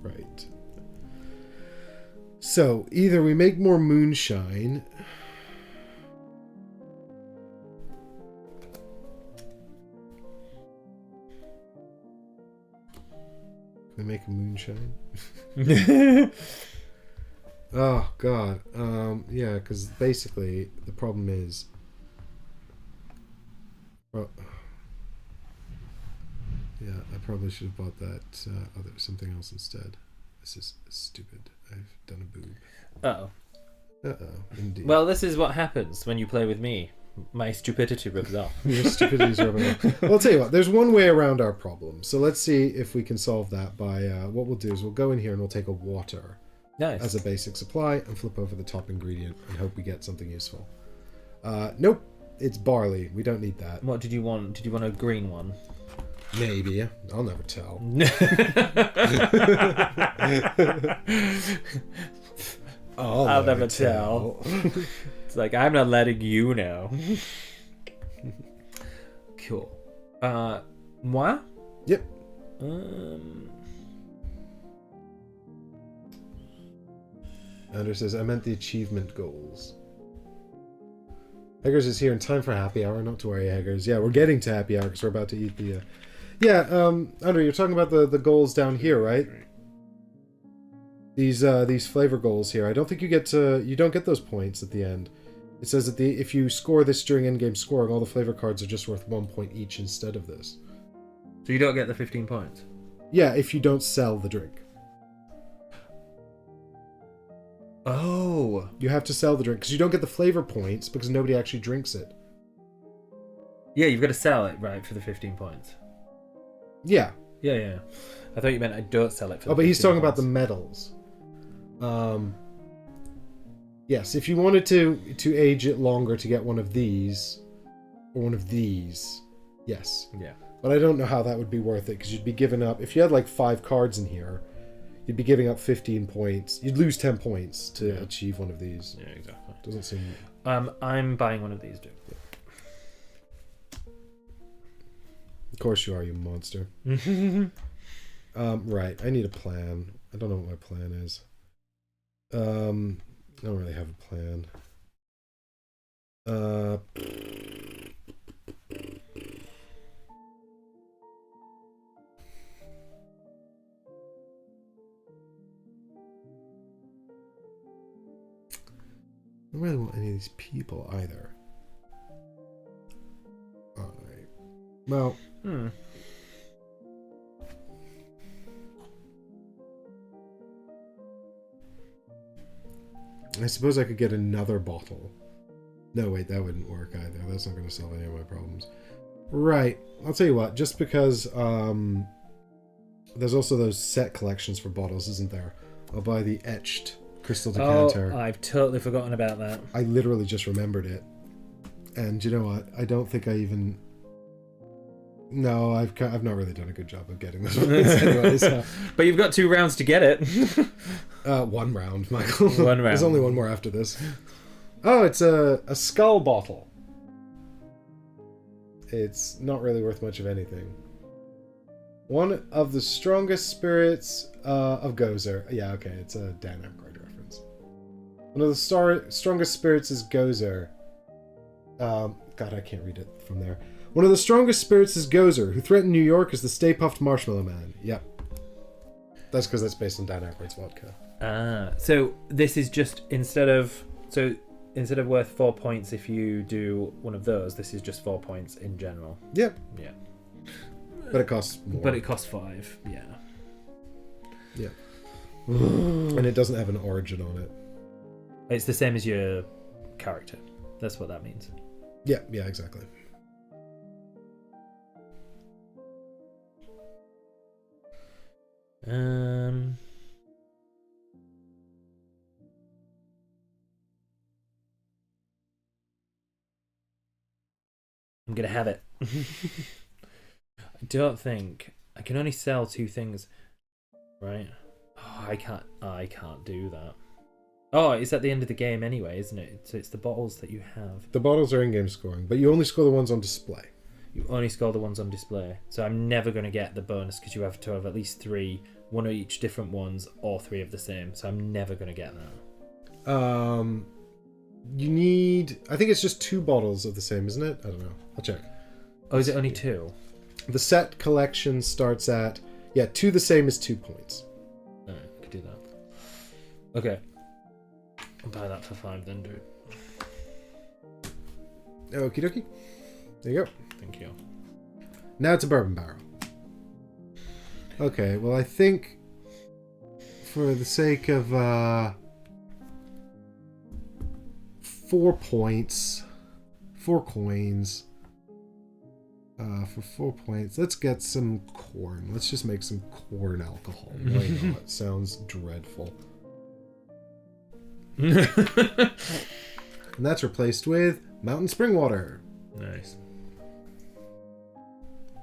Speaker 1: right. So, either we make more moonshine. We make a moonshine. Oh god. Yeah, because basically the problem is. Well, yeah, I probably should have bought that something else instead. This is stupid. I've done a boob.
Speaker 2: Uh-oh.
Speaker 1: Indeed.
Speaker 2: Well, this is what happens when you play with me. My stupidity rubs off.
Speaker 1: Your stupidity is rubbing off. Well, I'll tell you what. There's one way around our problem. So let's see if we can solve that by what we'll do is we'll go in here and we'll take a water
Speaker 2: Nice.
Speaker 1: as a basic supply and flip over the top ingredient and hope we get something useful. Nope, it's barley. We don't need that.
Speaker 2: What did you want? Did you want a green one?
Speaker 1: Maybe. I'll never tell. I'll never tell.
Speaker 2: It's like, I'm not letting you know. Cool. Moi?
Speaker 1: Yep. Andrew says, I meant the achievement goals. Heggers is here in time for happy hour. Not to worry, Heggers. Yeah, we're getting to happy hour because we're about to eat the... Yeah, Andrew, you're talking about the goals down here, right? These flavor goals here. I don't think you don't get those points at the end. It says that if you score this during in-game scoring, all the flavor cards are just worth 1 point each instead of this.
Speaker 2: So you don't get the 15 points?
Speaker 1: Yeah, if you don't sell the drink.
Speaker 2: Oh.
Speaker 1: You have to sell the drink because you don't get the flavor points because nobody actually drinks it.
Speaker 2: Yeah, you've got to sell it, right, for the 15 points.
Speaker 1: Yeah.
Speaker 2: Yeah. I thought you meant I don't sell it for the 15
Speaker 1: but he's talking
Speaker 2: points.
Speaker 1: about the medals. Yes, if you wanted to age it longer to get one of these, or one of these, yes.
Speaker 2: Yeah.
Speaker 1: But I don't know how that would be worth it, because you'd be giving up... If you had, like, 5 cards in here, you'd be giving up 15 points. You'd lose 10 points to achieve one of these.
Speaker 2: Yeah, exactly.
Speaker 1: Doesn't seem...
Speaker 2: I'm buying one of these, dude.
Speaker 1: Of course you are, you monster. Right, I need a plan. I don't know what my plan is. I don't really have a plan. I don't really want any of these people either. Alright. Well... I suppose I could get another bottle. No, wait, that wouldn't work either. That's not going to solve any of my problems. Right. I'll tell you what, just because there's also those set collections for bottles, isn't there? I'll buy the etched crystal decanter.
Speaker 2: Oh, I've totally forgotten about that.
Speaker 1: I literally just remembered it. And you know what? I don't think I even... No, I've not really done a good job of getting those ones anyways.
Speaker 2: But you've got 2 rounds to get it.
Speaker 1: 1 round, Michael.
Speaker 2: 1 round.
Speaker 1: There's only 1 more after this. Oh, it's a skull bottle. It's not really worth much of anything. One of the strongest spirits of Gozer. Yeah, okay, it's a Dan Aykroyd reference. One of the strongest spirits is Gozer. God, I can't read it from there. One of the strongest spirits is Gozer, who threatened New York as the Stay Puft Marshmallow Man. Yep. That's because that's based on Dan Aykroyd's vodka.
Speaker 2: So this is just instead of worth 4 points if you do one of those, this is just 4 points in general.
Speaker 1: Yep.
Speaker 2: Yeah.
Speaker 1: But it costs more.
Speaker 2: But it costs 5. Yeah.
Speaker 1: Yeah. And it doesn't have an origin on it.
Speaker 2: It's the same as your character. That's what that means.
Speaker 1: Yeah, exactly.
Speaker 2: I'm gonna have it. I don't think I can only sell 2 things, right? Oh, I can't do that. Oh, it's at the end of the game anyway, isn't it? So it's the bottles that you have.
Speaker 1: The bottles are in-game scoring, but you only score the ones on display.
Speaker 2: You only score the ones on display. So I'm never going to get the bonus because you have to have at least 3, 1 of each different ones, or 3 of the same. So I'm never going to get that.
Speaker 1: You need... I think it's just 2 bottles of the same, isn't it? I don't know. I'll check.
Speaker 2: Oh, is it only 2?
Speaker 1: The set collection starts at... Yeah, 2 the same is 2 points.
Speaker 2: Alright, I could do that. Okay. I'll buy that for 5 then, dude.
Speaker 1: Okie dokie. There you go.
Speaker 2: Thank you.
Speaker 1: Now it's a bourbon barrel. Okay, well I think for the sake of 4 points, 4 coins, for 4 points, let's get some corn. Let's just make some corn alcohol. Why not? Sounds dreadful. And that's replaced with mountain spring water.
Speaker 2: Nice.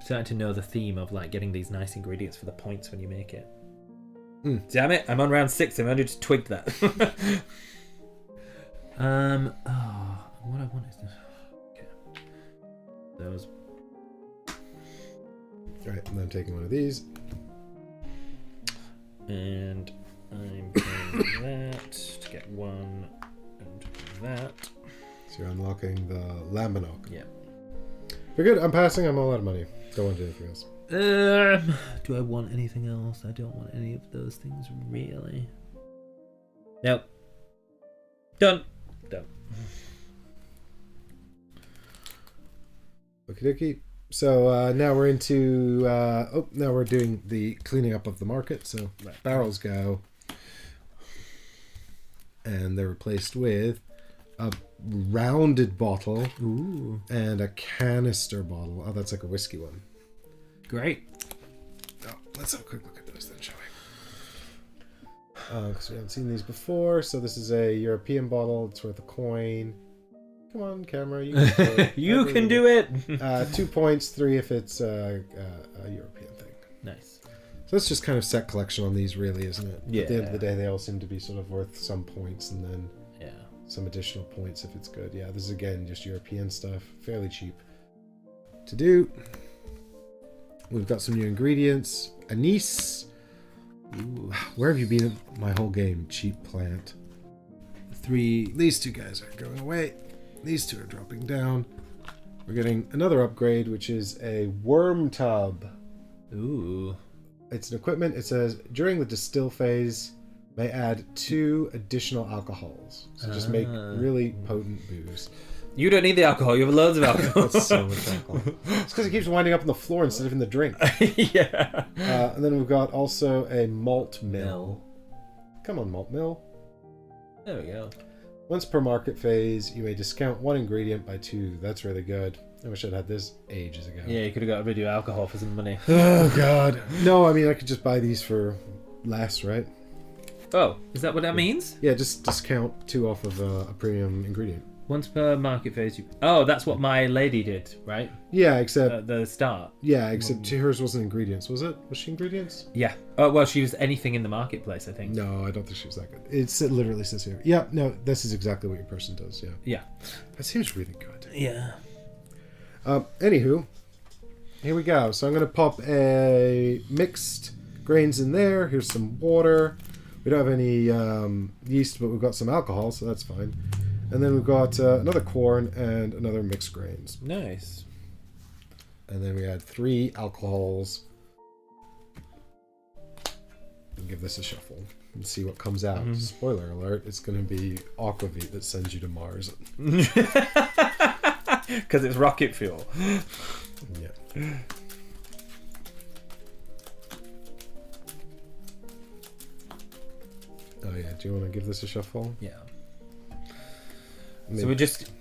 Speaker 2: Starting to know the theme of like getting these nice ingredients for the points when you make it. Damn it! I'm on round 6. I've only just twigged that. What I want is this. Okay. Those.
Speaker 1: Right, and I'm taking one of these.
Speaker 2: And I'm doing that to get 1 and that.
Speaker 1: So you're unlocking the Laminoc.
Speaker 2: Yeah.
Speaker 1: Very good. I'm passing. I'm all out of money. Don't want to do anything else.
Speaker 2: Do I want anything else? I don't want any of those things, really. Nope. Done.
Speaker 1: Okie dokie. So now we're into... now we're doing the cleaning up of the market. So barrels go. And they're replaced with a rounded bottle.
Speaker 2: Ooh.
Speaker 1: And a canister bottle. Oh, that's like a whiskey one.
Speaker 2: Great.
Speaker 1: Oh, let's have a quick look at those then, shall we? Because we haven't seen these before. So this is a European bottle. It's worth a coin. Come on, camera. You can do it.
Speaker 2: You can do it.
Speaker 1: 2 points, 3 if it's a European thing.
Speaker 2: Nice.
Speaker 1: So it's just kind of set collection on these, really, isn't it?
Speaker 2: Yeah.
Speaker 1: At the end of the day, they all seem to be sort of worth some points and then
Speaker 2: Yeah.
Speaker 1: some additional points if it's good. Yeah, this is again just European stuff. Fairly cheap to do. We've got some new ingredients. Anise. Ooh, where have you been my whole game? Cheap plant. These 2 guys are going away. These 2 are dropping down. We're getting another upgrade, which is a worm tub.
Speaker 2: Ooh.
Speaker 1: It's an equipment. It says during the distill phase may add 2 additional alcohols. So just make really potent booze.
Speaker 2: You don't need the alcohol. You have loads of alcohol.
Speaker 1: That's so much alcohol. It's because it keeps winding up on the floor instead of in the drink.
Speaker 2: Yeah.
Speaker 1: And then we've got also a malt mill. Come on, malt mill.
Speaker 2: There we go.
Speaker 1: Once per market phase, you may discount 1 ingredient by 2. That's really good. I wish I'd had this ages ago.
Speaker 2: Yeah, you could have got rid of your alcohol for some money.
Speaker 1: Oh, God. No, I mean, I could just buy these for less, right?
Speaker 2: Oh, is that what that means?
Speaker 1: Yeah, just discount 2 off of a premium ingredient.
Speaker 2: Once per market phase. Oh, that's what my lady did, right?
Speaker 1: Yeah, except...
Speaker 2: At the start.
Speaker 1: Yeah, except hers wasn't ingredients, was it? Was she ingredients?
Speaker 2: Yeah. Oh, well, she was anything in the marketplace, I think.
Speaker 1: No, I don't think she was that good. It literally says here. Yeah, no, this is exactly what your person does, yeah.
Speaker 2: Yeah.
Speaker 1: That seems really good.
Speaker 2: Yeah.
Speaker 1: Anywho, here we go. So I'm going to pop a mixed grains in there. Here's some water. We don't have any yeast, but we've got some alcohol, so that's fine. And then we've got another corn and another mixed grains.
Speaker 2: Nice.
Speaker 1: And then we add 3 alcohols. And give this a shuffle and see what comes out.
Speaker 2: Mm-hmm.
Speaker 1: Spoiler alert, it's going to be Aquavit that sends you to Mars.
Speaker 2: Because it's rocket fuel.
Speaker 1: Yeah. Oh yeah, do you want to give this a shuffle?
Speaker 2: Yeah.
Speaker 1: Maybe.
Speaker 2: So we just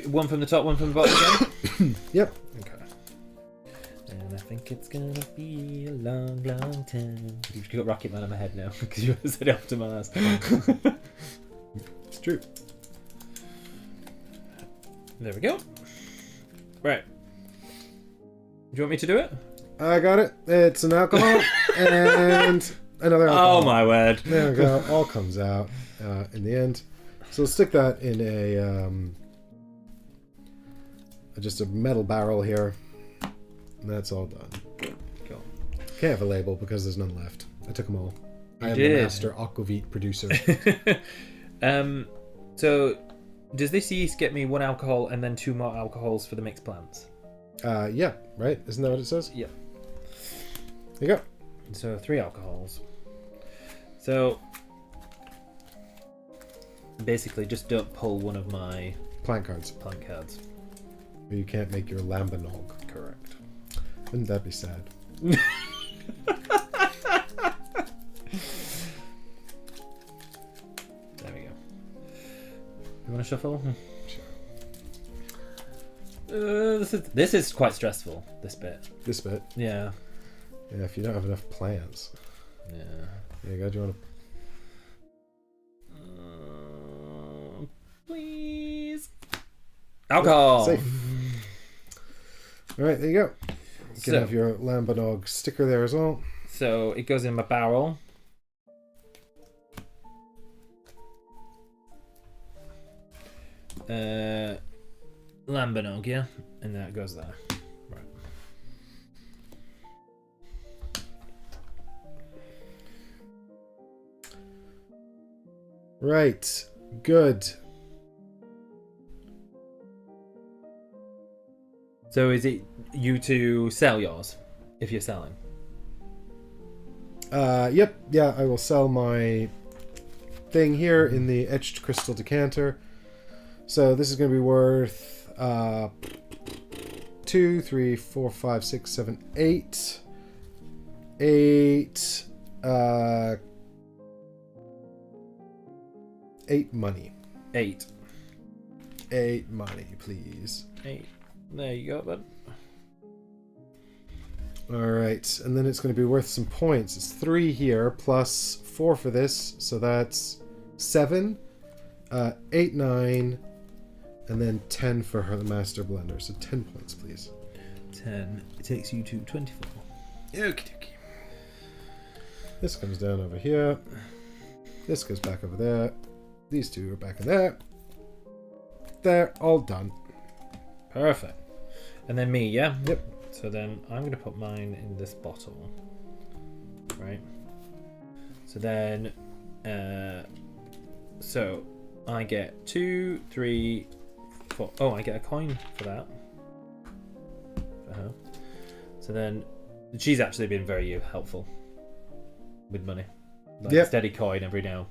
Speaker 2: one from the top, one from the bottom again?
Speaker 1: Yep.
Speaker 2: Okay. And I think it's gonna be a long, long time. You've got Rocket Man on my head now because you said after Mars.
Speaker 1: It's true.
Speaker 2: There we go. Right. you want me to do it?
Speaker 1: I got it. It's an alcohol and another alcohol.
Speaker 2: Oh my word.
Speaker 1: There we go. All comes out in the end. So we'll stick that in just a metal barrel here. And that's all done.
Speaker 2: Cool.
Speaker 1: Can't have a label because there's none left. I took them all. I am
Speaker 2: did.
Speaker 1: the master aquavit producer.
Speaker 2: So does this yeast get me 1 alcohol and then 2 more alcohols for the mixed plants?
Speaker 1: Yeah, right? Isn't that what it says?
Speaker 2: Yeah.
Speaker 1: There you go.
Speaker 2: So 3 alcohols. So basically just don't pull one of my
Speaker 1: Plant cards.
Speaker 2: plant cards.
Speaker 1: You can't make your lambanog.
Speaker 2: Correct.
Speaker 1: Wouldn't that be sad?
Speaker 2: There we go. You want to shuffle?
Speaker 1: Sure.
Speaker 2: This is quite stressful, this bit.
Speaker 1: This bit.
Speaker 2: Yeah.
Speaker 1: Yeah, if you don't have enough plants.
Speaker 2: Yeah.
Speaker 1: Yeah, God, you want to...
Speaker 2: Please. Alcohol.
Speaker 1: Safe. All right, there you go. You can
Speaker 2: So-
Speaker 1: have your lambanog sticker there as well.
Speaker 2: So it goes in my barrel. Lambanog, yeah? And then it goes there. Right.
Speaker 1: Right. Good.
Speaker 2: So is it you to sell yours if you're selling?
Speaker 1: Yep. Yeah, I will sell my thing here in the etched crystal decanter. So this is going to be worth 2, 3, 4, 5, 6, 7, 8. 8. 8 money.
Speaker 2: 8.
Speaker 1: 8 money, please.
Speaker 2: 8. There you go, bud.
Speaker 1: Alright, and then it's going to be worth some points. It's 3 here, plus 4 for this, so that's 7. 8, 9, and then 10 for her master blender. So 10 points, please.
Speaker 2: 10. It takes you to 24.
Speaker 1: Okie dokie. This comes down over here. This goes back over there. These two are back in there. They're all done.
Speaker 2: Perfect. And then me, yeah?
Speaker 1: Yep.
Speaker 2: So then I'm going to put mine in this bottle. Right? So then, so I get 2, 3, 4. Oh, I get a coin for that. For her. So then, she's actually been very helpful with money. Like
Speaker 1: Yep.
Speaker 2: steady coin every now.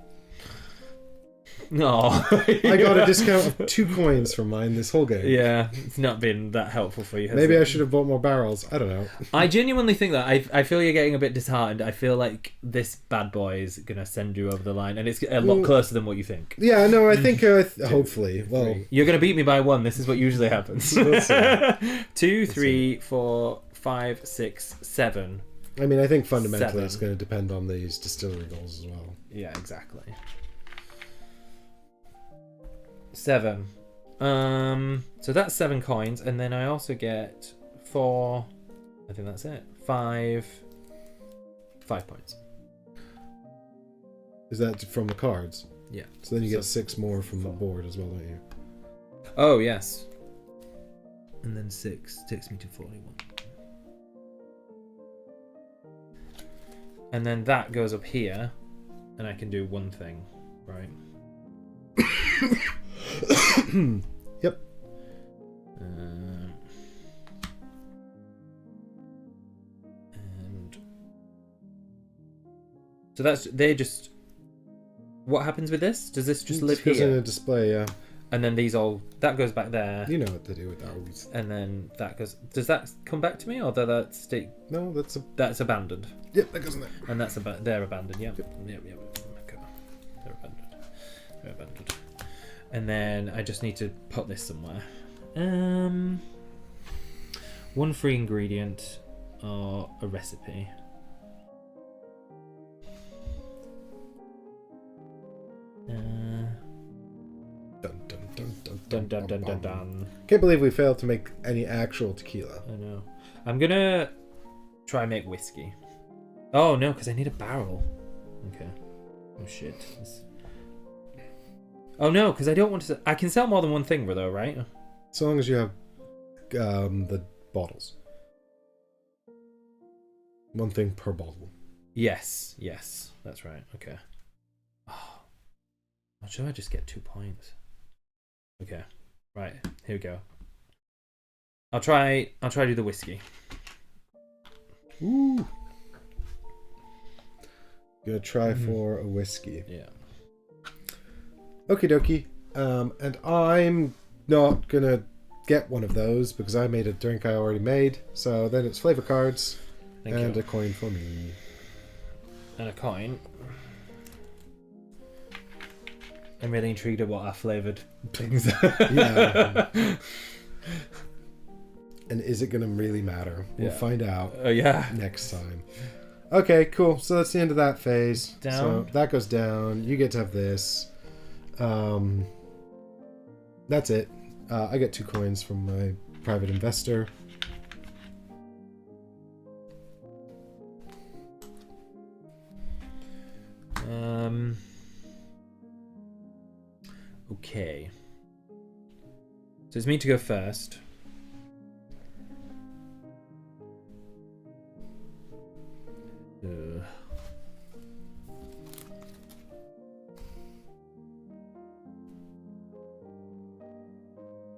Speaker 2: No.
Speaker 1: I got a discount of 2 coins from mine this whole game.
Speaker 2: Yeah, it's not been that helpful for you. Has
Speaker 1: Maybe
Speaker 2: it?
Speaker 1: I should have bought more barrels. I don't know.
Speaker 2: I genuinely think that I feel you're getting a bit disheartened. I feel like this bad boy is gonna send you over the line, and it's a lot closer than what you think.
Speaker 1: Yeah, no, I think hopefully. Well,
Speaker 2: You're gonna beat me by 1. This is what usually happens.
Speaker 1: We'll see.
Speaker 2: 2, 3, 4, 5, 6, 7.
Speaker 1: I mean, I think fundamentally
Speaker 2: 7.
Speaker 1: it's going to depend on these distillery goals as well.
Speaker 2: Yeah, exactly. 7. So that's 7 coins, and then I also get 4. I think that's it. 5 points.
Speaker 1: Is that from the cards?
Speaker 2: Yeah.
Speaker 1: So then you get 6 more from the board as well, don't you?
Speaker 2: Oh, yes. And then 6 takes me to 41. And then that goes up here, and I can do one thing, right?
Speaker 1: Yep.
Speaker 2: And so they just. What happens with this? Does this just live
Speaker 1: It goes in
Speaker 2: here?
Speaker 1: a display, yeah.
Speaker 2: And then these all that goes back there.
Speaker 1: You know what to do with those.
Speaker 2: And then that goes. Does that come back to me, or does that stay?
Speaker 1: No,
Speaker 2: That's abandoned.
Speaker 1: Yep, that goes in there.
Speaker 2: And that's they're abandoned. Yep. Yep. Okay. They're abandoned. And then I just need to put this somewhere. 1 free ingredient or a recipe.
Speaker 1: Dun, dun, dun, dun,
Speaker 2: Dun dun dun dun
Speaker 1: bum, bum.
Speaker 2: dun.
Speaker 1: Can't believe we failed to make any actual tequila.
Speaker 2: I know. I'm gonna try and make whiskey. Oh no, because I need a barrel. Okay. Oh shit. Oh no, because I don't want to. I can sell more than one thing, though, right?
Speaker 1: So long as you have the bottles. One thing per bottle.
Speaker 2: Yes, that's right. Okay. Oh, should I just get 2 points? Okay. Right. Here we go. I'll try to do the whiskey.
Speaker 1: Ooh. Gonna try for a whiskey.
Speaker 2: Yeah.
Speaker 1: Okie dokie. And I'm not gonna get one of those because I made a drink I already made. So then it's flavor cards.
Speaker 2: Thank
Speaker 1: and
Speaker 2: you.
Speaker 1: a coin for me.
Speaker 2: And a coin. I'm really intrigued at what our flavoured things
Speaker 1: Yeah. And is it going to really matter? We'll find out
Speaker 2: yeah.
Speaker 1: next time. Okay, cool. So that's the end of that phase.
Speaker 2: Down.
Speaker 1: So that goes down. You get to have this. That's it. I get 2 coins from my private investor.
Speaker 2: Okay. So it's me to go first.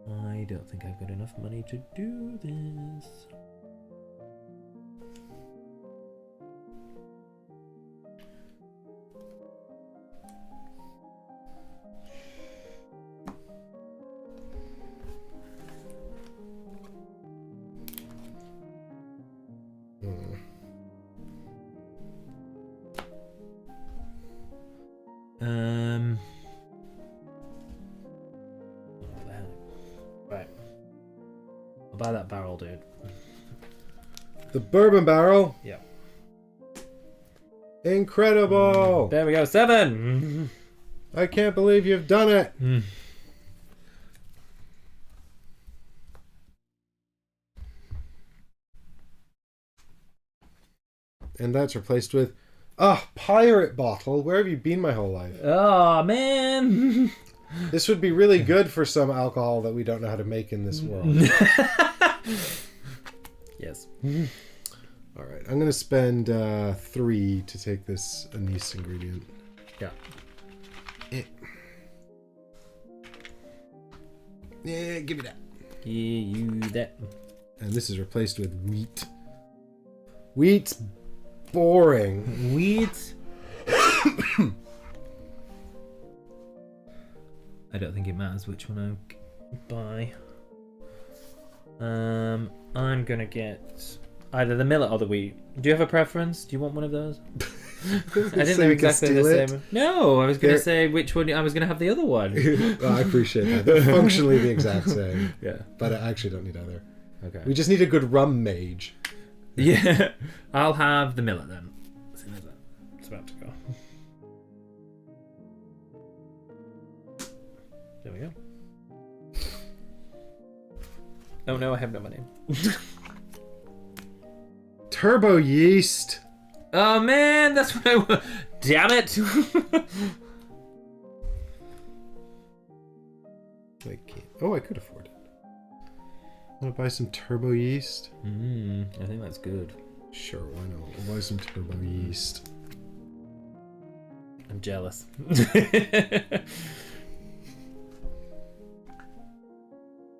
Speaker 2: I don't think I've got enough money to do this. What the hell? Right. I'll buy that barrel, dude.
Speaker 1: The bourbon barrel.
Speaker 2: Yeah.
Speaker 1: Incredible.
Speaker 2: There we go. 7.
Speaker 1: I can't believe you've done it. And that's replaced with pirate bottle. Where have you been my whole life?
Speaker 2: Oh, man.
Speaker 1: This would be really good for some alcohol that we don't know how to make in this world.
Speaker 2: Yes.
Speaker 1: All right, I'm going to spend 3 to take this anise ingredient.
Speaker 2: Yeah.
Speaker 1: Yeah, give me that.
Speaker 2: Give you that.
Speaker 1: And this is replaced with wheat. Wheat's boring.
Speaker 2: Wheat. I don't think it matters which one I buy. I'm gonna get either the millet or the wheat. Do you have a preference? Do you want one of those? I didn't know exactly the same. No, I was gonna say which one. I was gonna have the other one.
Speaker 1: Well, I appreciate that. They're functionally the exact same.
Speaker 2: Yeah,
Speaker 1: but I actually don't need either.
Speaker 2: Okay.
Speaker 1: We just need a good rum mage.
Speaker 2: Yeah, I'll have the millet then. As soon as it's about to go. There we go. Oh no, I have no money.
Speaker 1: Turbo yeast.
Speaker 2: Oh man, that's what I want. Damn it!
Speaker 1: I can't. Oh, I could afford it. Want to buy some turbo yeast?
Speaker 2: I think that's good.
Speaker 1: Sure, why not? We'll buy some turbo yeast.
Speaker 2: I'm jealous.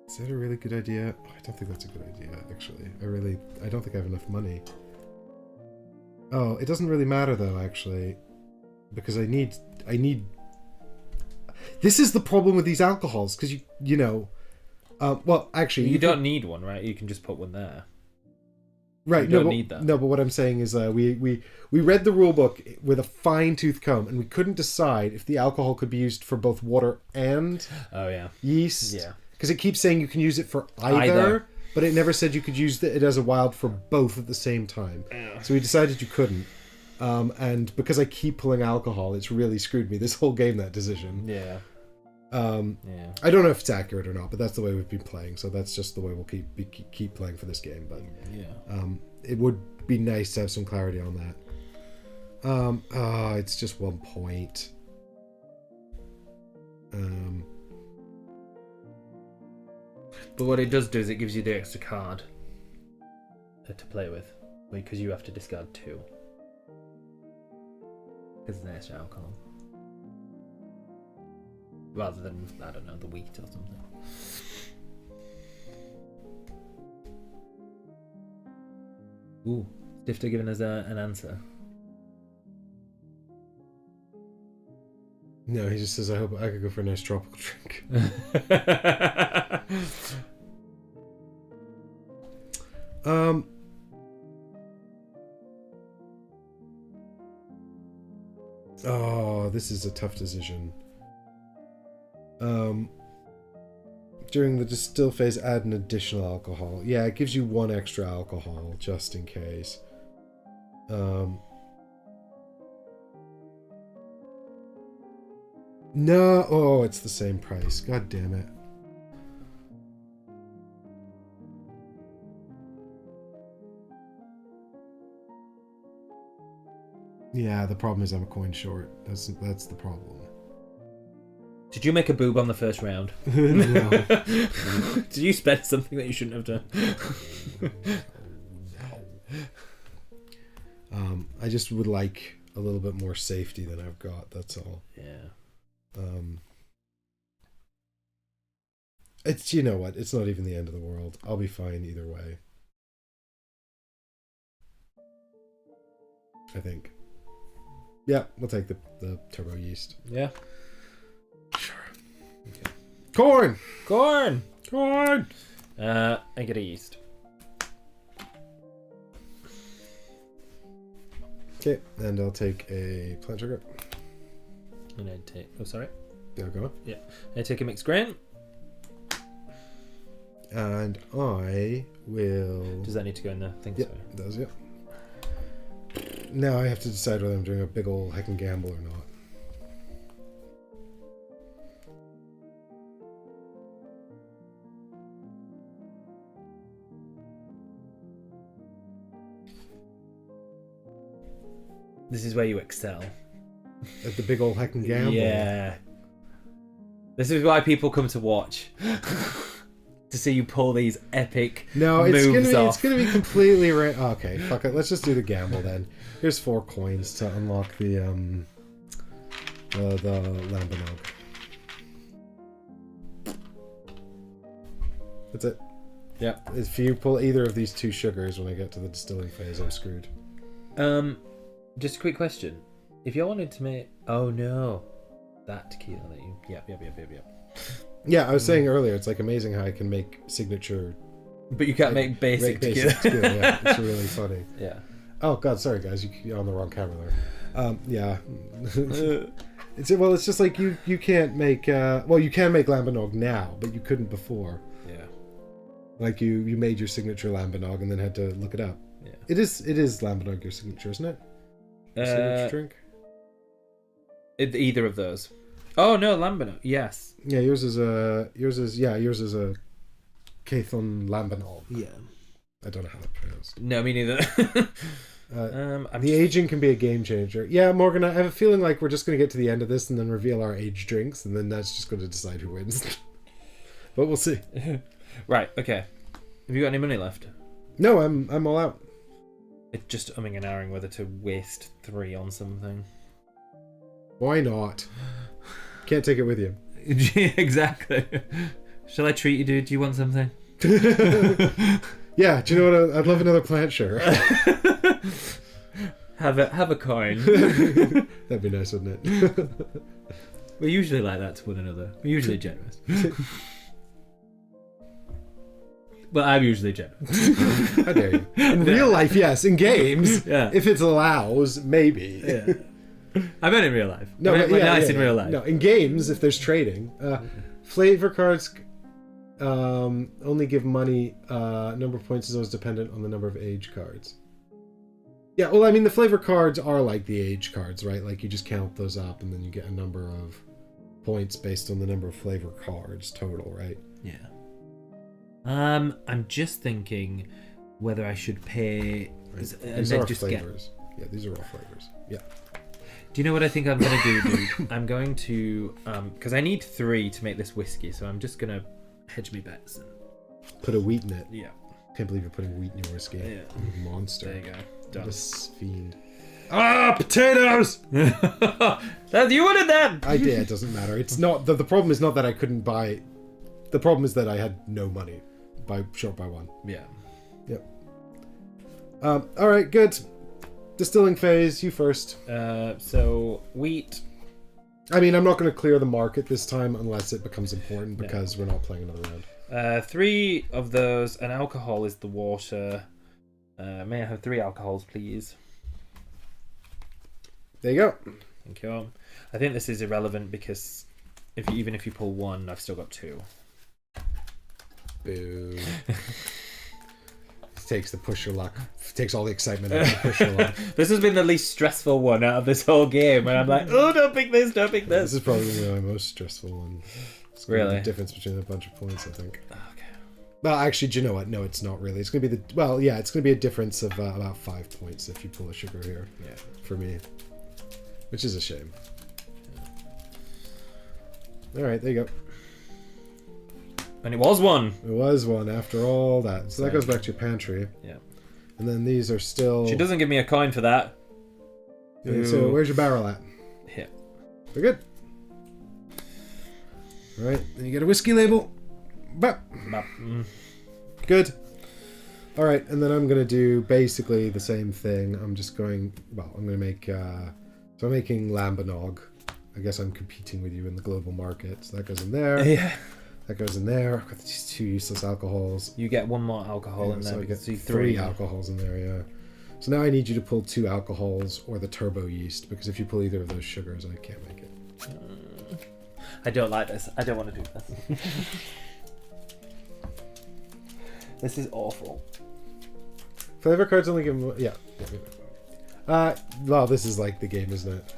Speaker 1: Is that a really good idea? Oh, I don't think that's a good idea, actually. I don't think I have enough money. Oh, it doesn't really matter though, actually. Because I need... This is the problem with these alcohols, because you know... well, actually...
Speaker 2: You don't need one, right? You can just put one there.
Speaker 1: Right,
Speaker 2: you don't need that.
Speaker 1: No, but what I'm saying is we read the rule book with a fine-tooth comb, and we couldn't decide if the alcohol could be used for both water and yeast.
Speaker 2: Yeah.
Speaker 1: Because it keeps saying you can use it for either, but it never said you could use it as a wild for both at the same time. Yeah. So we decided you couldn't. And because I keep pulling alcohol, it's really screwed me this whole game, that decision.
Speaker 2: Yeah. Yeah.
Speaker 1: I don't know if it's accurate or not, but that's the way we've been playing. So that's just the way we'll keep playing for this game. But it would be nice to have some clarity on that. It's just 1 point.
Speaker 2: But what it does do is it gives you the extra card to play with, because you have to discard 2. Because there's extra alcohol. Rather than, I don't know, the wheat or something. Ooh, Stifter giving us an answer.
Speaker 1: No, he just says, I hope I could go for a nice tropical drink. Oh, this is a tough decision. During the distill phase, add an additional alcohol. Yeah, it gives you 1 extra alcohol, just in case. No, oh, it's the same price. God damn it. Yeah, the problem is I'm a coin short. That's the problem.
Speaker 2: Did you make a boob on the first round?
Speaker 1: No.
Speaker 2: Did you spend something that you shouldn't have done?
Speaker 1: No. I just would like a little bit more safety than I've got, that's all.
Speaker 2: Yeah.
Speaker 1: It's, you know what, it's not even the end of the world. I'll be fine either way. I think. Yeah, we'll take the turbo yeast.
Speaker 2: Yeah.
Speaker 1: Sure. Okay. Corn!
Speaker 2: Corn!
Speaker 1: Corn!
Speaker 2: I get a yeast.
Speaker 1: Okay, and I'll take a plant sugar.
Speaker 2: And I'd take... Oh, sorry.
Speaker 1: There we go.
Speaker 2: Yeah. I take a mixed grain.
Speaker 1: And I will...
Speaker 2: Does that need to go in there? I think
Speaker 1: yeah,
Speaker 2: so.
Speaker 1: it does, yeah. Now I have to decide whether I'm doing a big old heckin' gamble or not.
Speaker 2: This is where you excel.
Speaker 1: At the big old heckin' gamble.
Speaker 2: Yeah. This is why people come to watch. To see you pull these epic moves off.
Speaker 1: It's gonna be completely right. Okay, fuck it. Let's just do the gamble then. Here's 4 coins to unlock the Lambanog. That's it.
Speaker 2: Yeah.
Speaker 1: If you pull either of these 2 sugars when I get to the distilling phase, I'm screwed.
Speaker 2: Just a quick question. If you wanted to make... Oh, no. That tequila that you... Yep.
Speaker 1: Yeah, I was saying earlier, it's like amazing how I can make signature...
Speaker 2: But you can't make basic tequila.
Speaker 1: Yeah, it's really funny.
Speaker 2: Yeah.
Speaker 1: Oh, God, sorry, guys. You're on the wrong camera there. Yeah. It's just like you can't make... you can make Lambanog now, but you couldn't before.
Speaker 2: Yeah.
Speaker 1: Like you made your signature Lambanog and then had to look it up.
Speaker 2: Yeah.
Speaker 1: It is Lambanog your signature, isn't it? Your signature drink?
Speaker 2: Either of those. Oh no, Lambanog. Yes.
Speaker 1: Yeah, yours is a Cathon Lambanog.
Speaker 2: Yeah.
Speaker 1: I don't know how that's pronounced.
Speaker 2: No, me neither.
Speaker 1: The aging can be a game changer. Yeah, Morgan, I have a feeling like we're just going to get to the end of this and then reveal our aged drinks, and then that's just going to decide who wins. But we'll see.
Speaker 2: Right. Okay. Have you got any money left?
Speaker 1: No, I'm all out.
Speaker 2: It's just umming and ahhing whether to waste 3 on something.
Speaker 1: Why not? Can't take it with you.
Speaker 2: Exactly. Shall I treat you, dude? Do you want something?
Speaker 1: Yeah, do you know what? I'd love another plant sugar.
Speaker 2: Have a coin.
Speaker 1: That'd be nice, wouldn't it?
Speaker 2: We're usually like that to one another. We're usually generous. Well, I'm usually generous.
Speaker 1: How dare you? In real life, yes. In games,
Speaker 2: yeah.
Speaker 1: If it allows, maybe.
Speaker 2: Yeah. I meant in real life.
Speaker 1: No,
Speaker 2: I meant nice in real life.
Speaker 1: No, in games, if there's trading, flavor cards only give money. Number of points is always dependent on the number of age cards. Yeah, well, I mean, the flavor cards are like the age cards, right? Like you just count those up, and then you get a number of points based on the number of flavor cards total, right?
Speaker 2: Yeah. I'm just thinking whether I should pay
Speaker 1: Right.
Speaker 2: and
Speaker 1: These
Speaker 2: then
Speaker 1: are
Speaker 2: just
Speaker 1: flavors. Yeah, these are all flavors. Yeah.
Speaker 2: Do you know what I think I'm gonna do, dude? I'm going to because I need 3 to make this whiskey, so I'm just gonna hedge me bets. And...
Speaker 1: Put a wheat in it.
Speaker 2: Yeah.
Speaker 1: Can't believe you're putting wheat in your whiskey.
Speaker 2: Yeah.
Speaker 1: Monster.
Speaker 2: There you go. Done.
Speaker 1: This fiend. Ah, potatoes!
Speaker 2: That you wanted that.
Speaker 1: I did. It doesn't matter. It's not the problem is not that I couldn't buy. The problem is that I had no money. Short by 1.
Speaker 2: Yeah.
Speaker 1: Yep. All right. Good. Distilling phase. You first.
Speaker 2: So wheat.
Speaker 1: I mean, I'm not going to clear the market this time unless it becomes important because we're not playing another round.
Speaker 2: 3 of those, and alcohol is the water. May I have 3 alcohols, please?
Speaker 1: There you go.
Speaker 2: Thank you. I think this is irrelevant because even if you pull 1, I've still got 2.
Speaker 1: Boo. Takes the push your luck. Takes all the excitement out of the push your luck.
Speaker 2: This has been the least stressful one out of this whole game, and I'm like, oh, don't pick this, don't pick this.
Speaker 1: This is probably gonna be my most stressful one. It's gonna be the difference between a bunch of points, I think.
Speaker 2: Okay.
Speaker 1: Well, actually, do you know what? No, it's not really. It's gonna be it's gonna be a difference of about 5 points if you pull a sugar here.
Speaker 2: Yeah.
Speaker 1: For me, which is a shame. All right, there you go.
Speaker 2: And it was 1.
Speaker 1: It was 1 after all that. So that goes back to your pantry.
Speaker 2: Yeah.
Speaker 1: And then these are still.
Speaker 2: She doesn't give me a coin for that.
Speaker 1: Yeah, so where's your barrel at?
Speaker 2: Here.
Speaker 1: We're good. All right, then you get a whiskey label. Bap. Good. All right, and then I'm gonna do basically the same thing. I'm just going. Well, I'm gonna make. So I'm making Lambanog. I guess I'm competing with you in the global market. So that goes in there.
Speaker 2: Yeah.
Speaker 1: That goes in there. I've got these 2 useless alcohols.
Speaker 2: You get 1 more alcohol in there.
Speaker 1: So I get
Speaker 2: because you
Speaker 1: 3 alcohols in there. Yeah. So now I need you to pull 2 alcohols or the turbo yeast because if you pull either of those sugars, I can't make it.
Speaker 2: I don't like this. I don't want to do this. This is awful.
Speaker 1: Flavor cards only give them. Yeah. Well, this is like the game, isn't it?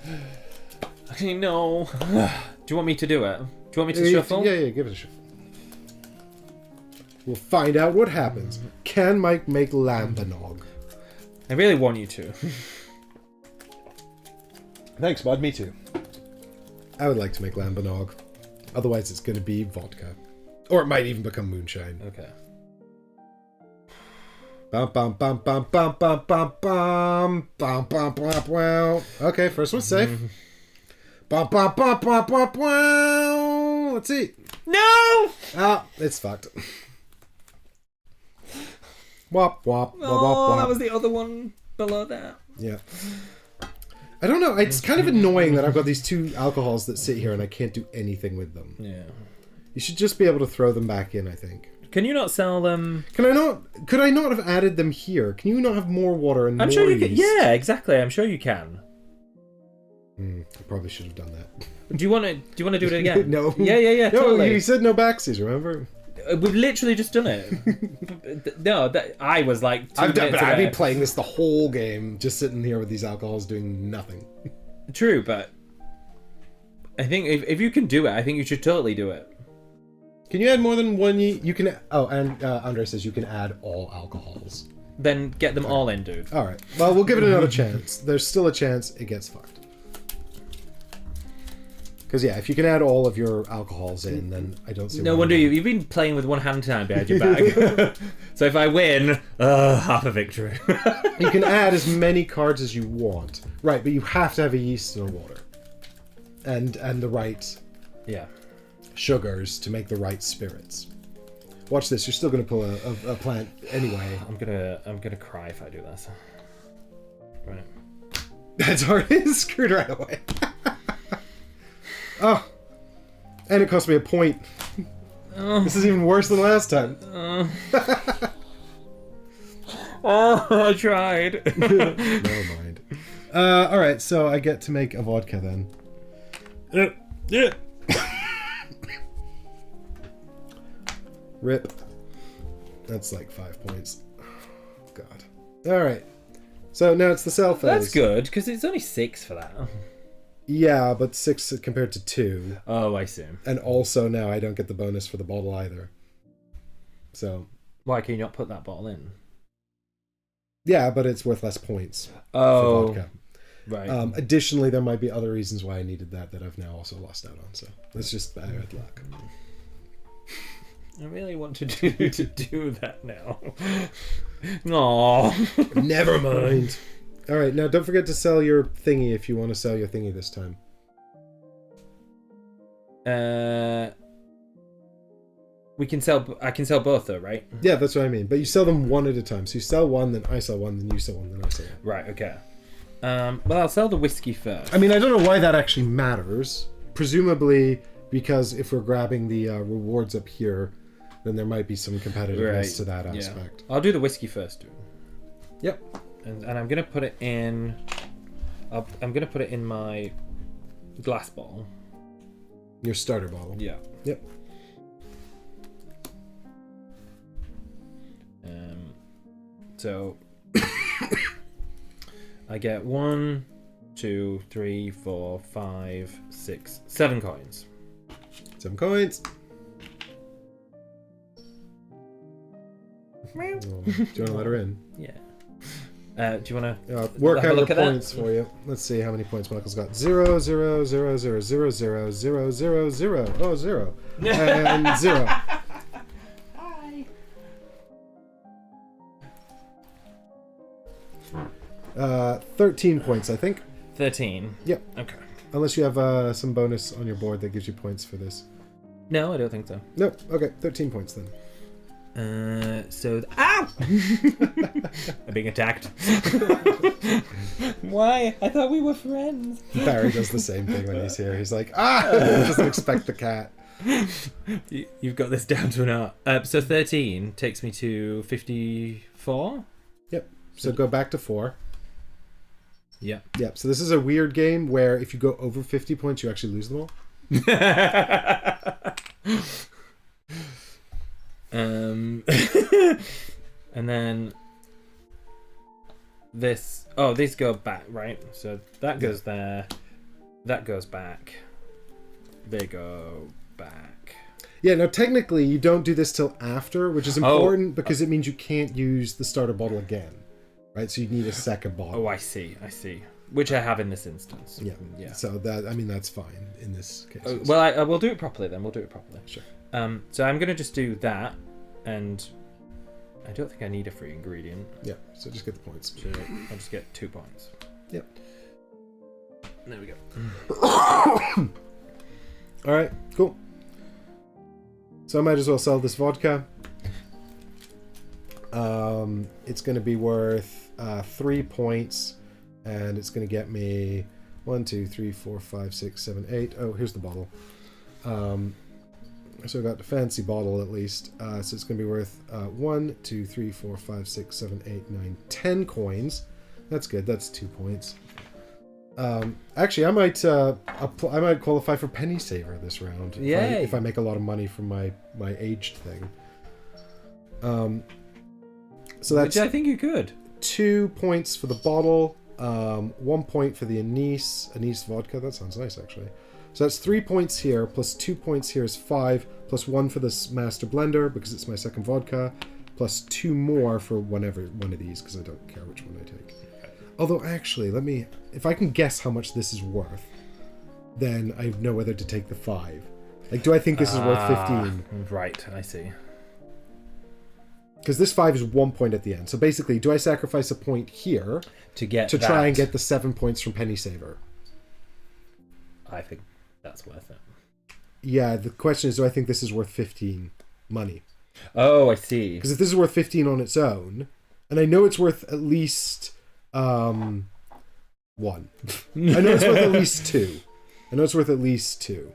Speaker 2: Actually, no. Do you want me to do it? Do you want me to shuffle?
Speaker 1: Yeah, give it a shuffle. We'll find out what happens. Can Mike make Lambanog?
Speaker 2: I really want you to.
Speaker 1: Thanks, bud. Me too. I would like to make Lambanog. Otherwise, it's going to be vodka. Or it might even become moonshine.
Speaker 2: Okay.
Speaker 1: Bum, bum, bum, bum, bum, bum, bum, bum, bum, bum, bum, bum. Okay, first one's safe. Bum, bum, bum, bum, bum, bum. Let's see.
Speaker 2: No!
Speaker 1: Ah, it's fucked. Wop, wop, wop,
Speaker 2: Oh,
Speaker 1: wop, wop.
Speaker 2: that was the other one below that.
Speaker 1: Yeah. I don't know. It's kind of annoying that I've got these 2 alcohols that sit here and I can't do anything with them.
Speaker 2: Yeah.
Speaker 1: You should just be able to throw them back in, I think.
Speaker 2: Can you not sell them?
Speaker 1: Can I not? Could I not have added them here? Can you not have more water and
Speaker 2: I'm
Speaker 1: more
Speaker 2: sure you can.
Speaker 1: yeast?
Speaker 2: Yeah, exactly. I'm sure you can.
Speaker 1: I probably should have done that.
Speaker 2: Do you want to? Do you want to do it again?
Speaker 1: No.
Speaker 2: Yeah.
Speaker 1: No,
Speaker 2: Totally.
Speaker 1: you said no backsies, remember?
Speaker 2: We've literally just done it. No, I was like.
Speaker 1: I've been playing this the whole game, just sitting here with these alcohols doing nothing.
Speaker 2: True, but I think if you can do it, I think you should totally do it.
Speaker 1: Can you add more than one? You can. Oh, and Andre says you can add all alcohols.
Speaker 2: Then get them all in, dude.
Speaker 1: All right. Well, we'll give it another chance. There's still a chance it gets fucked. Because yeah, if you can add all of your alcohols in, then I don't see.
Speaker 2: No wonder you've been playing with one hand tied behind your back. So if I win, half a victory.
Speaker 1: You can add as many cards as you want, right? But you have to have a yeast and a water, and the right sugars to make the right spirits. Watch this. You're still going to pull a plant anyway.
Speaker 2: I'm gonna cry if I do this. Right.
Speaker 1: That's already screwed right away. Oh, and it cost me a point.
Speaker 2: Oh.
Speaker 1: This is even worse than last time.
Speaker 2: I tried.
Speaker 1: Never mind. All right, so I get to make a vodka then.
Speaker 2: Yeah.
Speaker 1: Rip. That's like 5 points. God. All right. So now it's the sell phase.
Speaker 2: That's good because it's only 6 for that.
Speaker 1: Yeah, but 6 compared to 2.
Speaker 2: Oh, I see.
Speaker 1: And also now I don't get the bonus for the bottle either. So...
Speaker 2: Why can you not put that bottle in?
Speaker 1: Yeah, but it's worth less points
Speaker 2: Oh,
Speaker 1: for vodka.
Speaker 2: right.
Speaker 1: Additionally, there might be other reasons why I needed that I've now also lost out on. So that's just bad luck.
Speaker 2: I really want to do that now. No.
Speaker 1: Never mind. All right, now don't forget to sell your thingy if you want to sell your thingy this time.
Speaker 2: I can sell both though, right?
Speaker 1: Yeah, that's what I mean. But you sell them one at a time. So you sell one, then I sell one, then you sell one, then I sell one.
Speaker 2: Right. Okay. Well, I'll sell the whiskey first.
Speaker 1: I mean, I don't know why that actually matters. Presumably, because if we're grabbing the rewards up here, then there might be some competitiveness to that aspect.
Speaker 2: Yeah. I'll do the whiskey first, dude.
Speaker 1: Yep.
Speaker 2: And I'm gonna put it in. I'm gonna put it in my glass bottle.
Speaker 1: Your starter bottle.
Speaker 2: Yeah.
Speaker 1: Yep.
Speaker 2: So I get 1, 2, 3, 4, 5, 6, 7 coins.
Speaker 1: 7 coins. Oh, do you want to let her in?
Speaker 2: Yeah. Do you want to
Speaker 1: work out your points for you? Let's see how many points Michael's got. 0, 0, 0, 0, 0, 0, 0, 0, 0. Oh, 0. And 0. Hi. 13 points, I think.
Speaker 2: 13.
Speaker 1: Yep.
Speaker 2: Okay.
Speaker 1: Unless you have some bonus on your board that gives you points for this.
Speaker 2: No, I don't think so.
Speaker 1: Nope. Okay, 13 points then.
Speaker 2: Ow! I'm being attacked. Why? I thought we were friends.
Speaker 1: Barry does the same thing when he's here. He's like, he doesn't expect the cat.
Speaker 2: You've got this down to an art. So 13 takes me to 54?
Speaker 1: Yep. So go back to 4.
Speaker 2: Yep.
Speaker 1: Yep. So this is a weird game where if you go over 50 points, you actually lose them all.
Speaker 2: And then this. Oh, these go back, right? So that goes there. That goes back. They go back.
Speaker 1: Yeah, now technically you don't do this till after, which is important because it means you can't use the starter bottle again. Right? So you need a second bottle.
Speaker 2: Oh, I see. Which I have in this instance.
Speaker 1: Yeah. So that's fine in this case.
Speaker 2: Well, I will do it properly then. We'll do it properly.
Speaker 1: Sure.
Speaker 2: So I'm going to just do that, and I don't think I need a free ingredient.
Speaker 1: Yeah, so just get the points.
Speaker 2: So I'll just get 2 points.
Speaker 1: Yep.
Speaker 2: There we go.
Speaker 1: All right, cool. So I might as well sell this vodka. It's going to be worth 3 points, and it's going to get me 1, 2, 3, 4, 5, 6, 7, 8. Oh, here's the bottle. So I got the fancy bottle at least. So it's going to be worth 1, 2, 3, 4, 5, 6, 7, 8, 9, 10 coins. That's good. That's 2 points. Actually, I might qualify for penny saver this round. If I make a lot of money from my aged thing. So that's.
Speaker 2: Which I think you could.
Speaker 1: 2 points for the bottle. 1 point for the anise vodka. That sounds nice, actually. So that's 3 points here, plus 2 points here is 5, plus 1 for this master blender because it's my second vodka, plus 2 more for one of these because I don't care which one I take. Although actually, if I can guess how much this is worth, then I know whether to take the 5. Like, do I think this is worth 15?
Speaker 2: Right, I see.
Speaker 1: Because this 5 is 1 point at the end. So basically, do I sacrifice a point here to try and get the 7 points from penny saver?
Speaker 2: I think that's worth it.
Speaker 1: Yeah, the question is, do I think this is worth 15 money?
Speaker 2: Oh, I see.
Speaker 1: Because if this is worth 15 on its own, and I know it's worth at least 1. I know it's worth at least 2.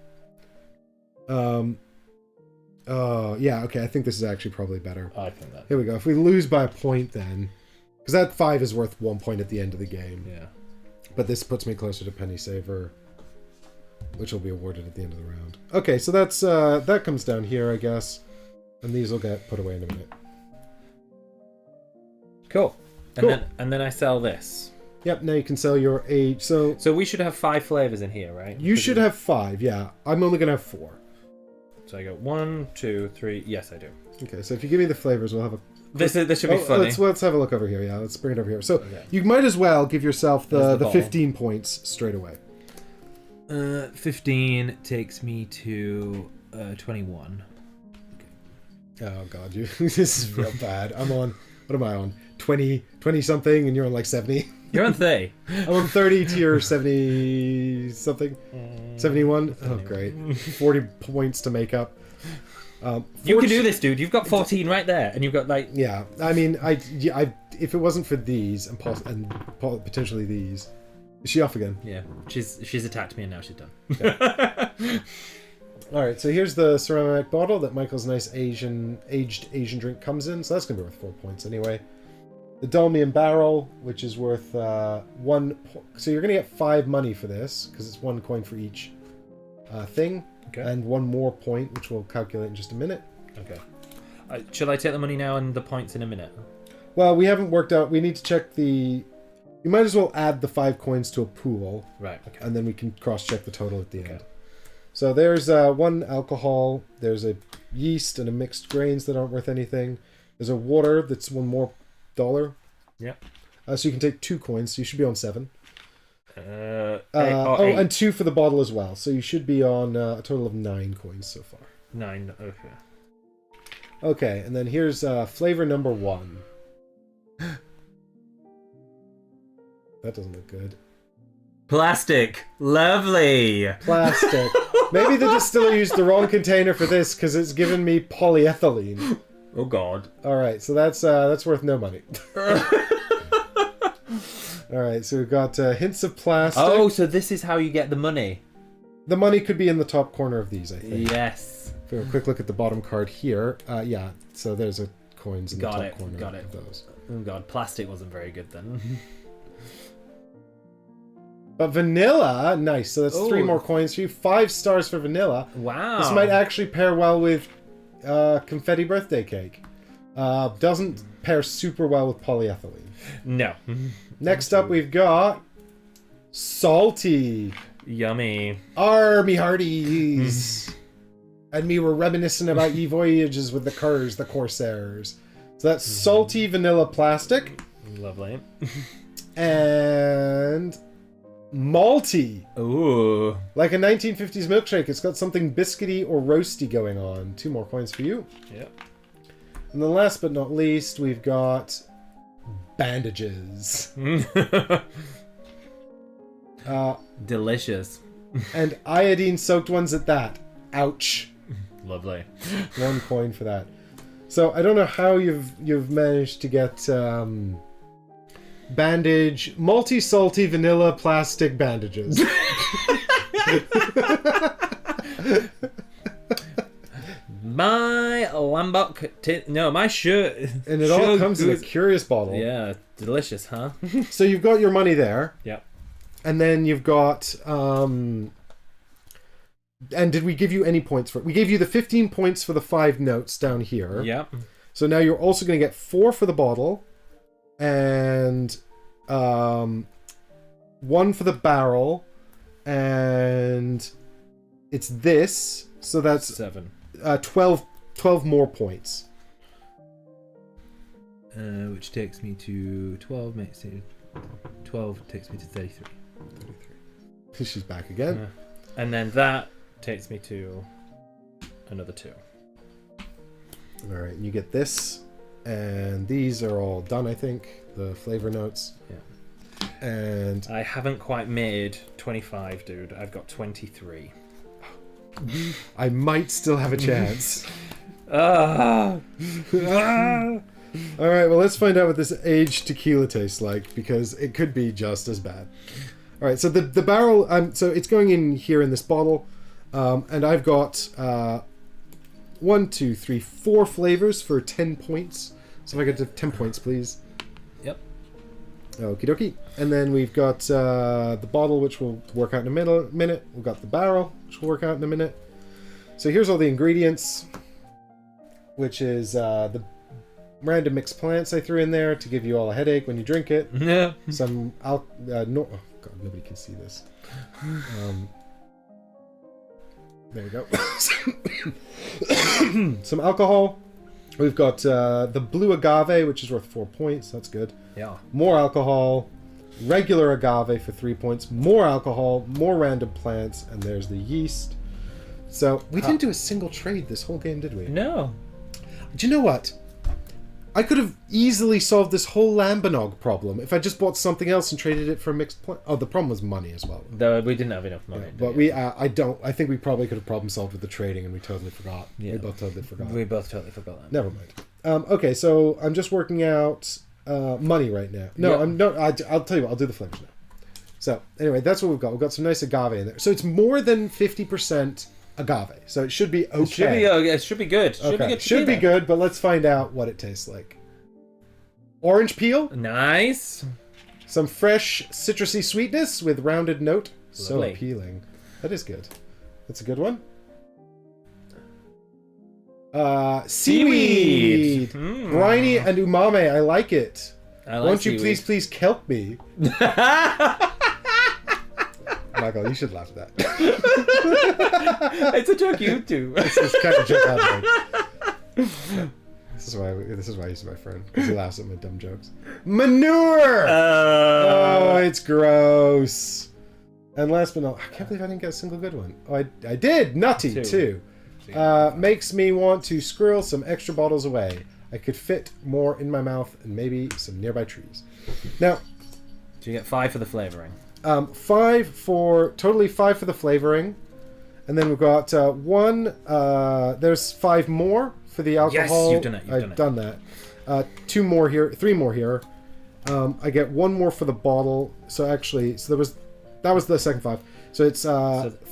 Speaker 1: Yeah, okay, I think this is actually probably better.
Speaker 2: I think that.
Speaker 1: Here we go. If we lose by a point then, because that 5 is worth 1 point at the end of the game.
Speaker 2: Yeah.
Speaker 1: But this puts me closer to penny saver, which will be awarded at the end of the round. Okay, so that's that comes down here, I guess. And these will get put away in a minute.
Speaker 2: Cool. And then I sell this.
Speaker 1: Yep, now you can sell your age. So
Speaker 2: we should have 5 flavors in here, right?
Speaker 1: you should have 5, yeah. I'm only going to have 4.
Speaker 2: So I go 1, 2, 3. Yes, I do.
Speaker 1: Okay, so if you give me the flavors, we'll have a...
Speaker 2: This should be funny.
Speaker 1: Let's have a look over here, yeah. Let's bring it over here. So you might as well give yourself the 15 points straight away.
Speaker 2: 15 takes me to 21.
Speaker 1: Oh, God, this is real bad. I'm on... What am I on? 20 something, and you're on like 70?
Speaker 2: You're on 30.
Speaker 1: I'm on 30 to your 70 something. 71? Oh, great. 40 points to make up.
Speaker 2: You can do this, dude. You've got 14 right there, and you've got like...
Speaker 1: Yeah, I mean, I if it wasn't for these and potentially these... Is she off again?
Speaker 2: Yeah, she's attacked me, and now she's done.
Speaker 1: Yeah. Alright, so here's the ceramic bottle that Michael's nice aged Asian drink comes in. So that's going to be worth 4 points anyway. The Dolmian barrel, which is worth 1... So you're going to get 5 money for this, because it's 1 coin for each thing.
Speaker 2: Okay.
Speaker 1: And 1 more point, which we'll calculate in just a minute.
Speaker 2: Okay. Shall I take the money now and the points in a minute?
Speaker 1: Well, we haven't worked out... We need to check the... You might as well add the 5 coins to a pool.
Speaker 2: Right, okay.
Speaker 1: And then we can cross-check the total at the end. So there's 1 alcohol, there's a yeast and a mixed grains that aren't worth anything. There's a water that's 1 more dollar.
Speaker 2: Yep.
Speaker 1: So you can take 2 coins, so you should be on 7.
Speaker 2: 8.
Speaker 1: And 2 for the bottle as well. So you should be on a total of 9 coins so far.
Speaker 2: 9, okay.
Speaker 1: Okay, and then here's flavor number 1. That doesn't look good.
Speaker 2: Plastic. Lovely.
Speaker 1: Plastic. Maybe the distiller used the wrong container for this because it's given me polyethylene.
Speaker 2: Oh God.
Speaker 1: All right, so that's worth no money. All right, so we've got hints of plastic.
Speaker 2: Oh, so this is how you get the money.
Speaker 1: The money could be in the top corner of these, I think.
Speaker 2: Yes.
Speaker 1: If we have a quick look at the bottom card here, yeah. So there's a coins in the top corner of those.
Speaker 2: Oh God, plastic wasn't very good then.
Speaker 1: But vanilla, nice. So that's 3 more coins for you. 5 stars for vanilla.
Speaker 2: Wow.
Speaker 1: This might actually pair well with confetti birthday cake. Doesn't pair super well with polyethylene.
Speaker 2: No.
Speaker 1: Next up, we've got salty.
Speaker 2: Yummy.
Speaker 1: Army hearties. And me were reminiscent about ye voyages with the curs, the corsairs. So that's salty vanilla plastic.
Speaker 2: Lovely.
Speaker 1: And malty.
Speaker 2: Ooh.
Speaker 1: Like a 1950s milkshake. It's got something biscuity or roasty going on. 2 more coins for you.
Speaker 2: Yep.
Speaker 1: And then last but not least, we've got bandages.
Speaker 2: Delicious.
Speaker 1: And iodine-soaked ones at that. Ouch.
Speaker 2: Lovely.
Speaker 1: 1 coin for that. So I don't know how you've managed to get bandage, malty, salty, vanilla, plastic bandages.
Speaker 2: My Lambok... my shirt...
Speaker 1: And it all comes in a curious bottle.
Speaker 2: Yeah, delicious, huh?
Speaker 1: So you've got your money there.
Speaker 2: Yep.
Speaker 1: And then you've got... And did we give you any points for it? We gave you the 15 points for the 5 notes down here.
Speaker 2: Yep.
Speaker 1: So now you're also going to get 4 for the bottle. And 1 for the barrel. And it's this. So that's...
Speaker 2: 7.
Speaker 1: 12 more points.
Speaker 2: Which takes me to 12, makes it 12 takes me to 33.
Speaker 1: She's back again.
Speaker 2: And then that takes me to another 2.
Speaker 1: All right, and you get this, and these are all done, I think, the flavor notes.
Speaker 2: Yeah.
Speaker 1: And
Speaker 2: I haven't quite made 25, dude. I've got 23.
Speaker 1: I might still have a chance.
Speaker 2: Ah.
Speaker 1: All right, well, let's find out what this aged tequila tastes like, because it could be just as bad. All right, so the barrel, so it's going in here in this bottle, and I've got 1, 2, 3, 4 flavors for 10 points. So if I get to 10 points, please.
Speaker 2: Yep.
Speaker 1: Okie dokie. And then we've got the bottle, which we'll work out in a minute. We've got the barrel, which we'll work out in a minute. So here's all the ingredients, which is the random mixed plants I threw in there to give you all a headache when you drink it.
Speaker 2: Yeah.
Speaker 1: Some oh god, nobody can see this. There we go. Some alcohol. We've got the blue agave, which is worth 4 points. That's good.
Speaker 2: Yeah.
Speaker 1: More alcohol. Regular agave for 3 points. More alcohol. More random plants. And there's the yeast. So we didn't do a single trade this whole game, did we?
Speaker 2: No.
Speaker 1: Do you know what? I could have easily solved this whole Lambanog problem if I just bought something else and traded it for a mixed plant. Oh, the problem was money as well.
Speaker 2: Though we didn't have enough money.
Speaker 1: But I think we probably could have problem solved with the trading, and we totally forgot.
Speaker 2: Yeah.
Speaker 1: We both totally forgot.
Speaker 2: We both totally forgot that.
Speaker 1: Never mind. Okay, so I'm just working out money right now. No,
Speaker 2: Yep.
Speaker 1: I'm not. I'll tell you what. I'll do the flavors now. So anyway, that's what we've got. We've got some nice agave in there. So it's more than 50% agave. So it should be okay.
Speaker 2: It should be good.
Speaker 1: Should be good. But let's find out what it tastes like. Orange peel.
Speaker 2: Nice.
Speaker 1: Some fresh citrusy sweetness with rounded note. So
Speaker 2: Lovely.
Speaker 1: appealing. That is good. That's a good one. Seaweed. Briny and umami. I like it. Won't you please kelp me? Michael, you should laugh at that.
Speaker 2: It's a joke you do.
Speaker 1: It's kind of a joke I make. This is why he's my friend, because he laughs at my dumb jokes. Manure! Oh, it's gross. And last but not, I can't believe I didn't get a single good one. Oh, I did. Nutty too. Makes me want to squirrel some extra bottles away. I could fit more in my mouth and maybe some nearby trees. Now,
Speaker 2: do you get 5 for the flavoring?
Speaker 1: 5 for the flavoring, and then we've got there's 5 more for the alcohol.
Speaker 2: Yes, you've done it.
Speaker 1: I've done that. 2 more here, 3 more here. I get 1 more for the bottle. So that was the second 5. So it's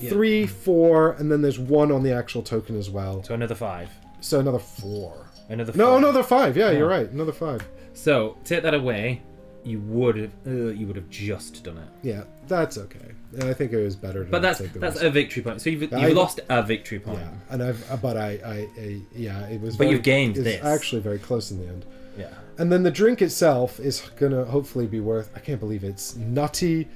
Speaker 1: 3, 4, and then there's 1 on the actual token as well.
Speaker 2: So another 5.
Speaker 1: So another 4.
Speaker 2: Another 5.
Speaker 1: No, another 5. Yeah, you're right. Another 5.
Speaker 2: So take that away. You would have just done it.
Speaker 1: Yeah, that's okay. I think it was better.
Speaker 2: But that's a victory point. So you've lost a victory point.
Speaker 1: Yeah, and it was.
Speaker 2: But you've gained
Speaker 1: it's
Speaker 2: this.
Speaker 1: Actually, very close in the end.
Speaker 2: Yeah.
Speaker 1: And then the drink itself is gonna hopefully be worth. I can't believe it's nutty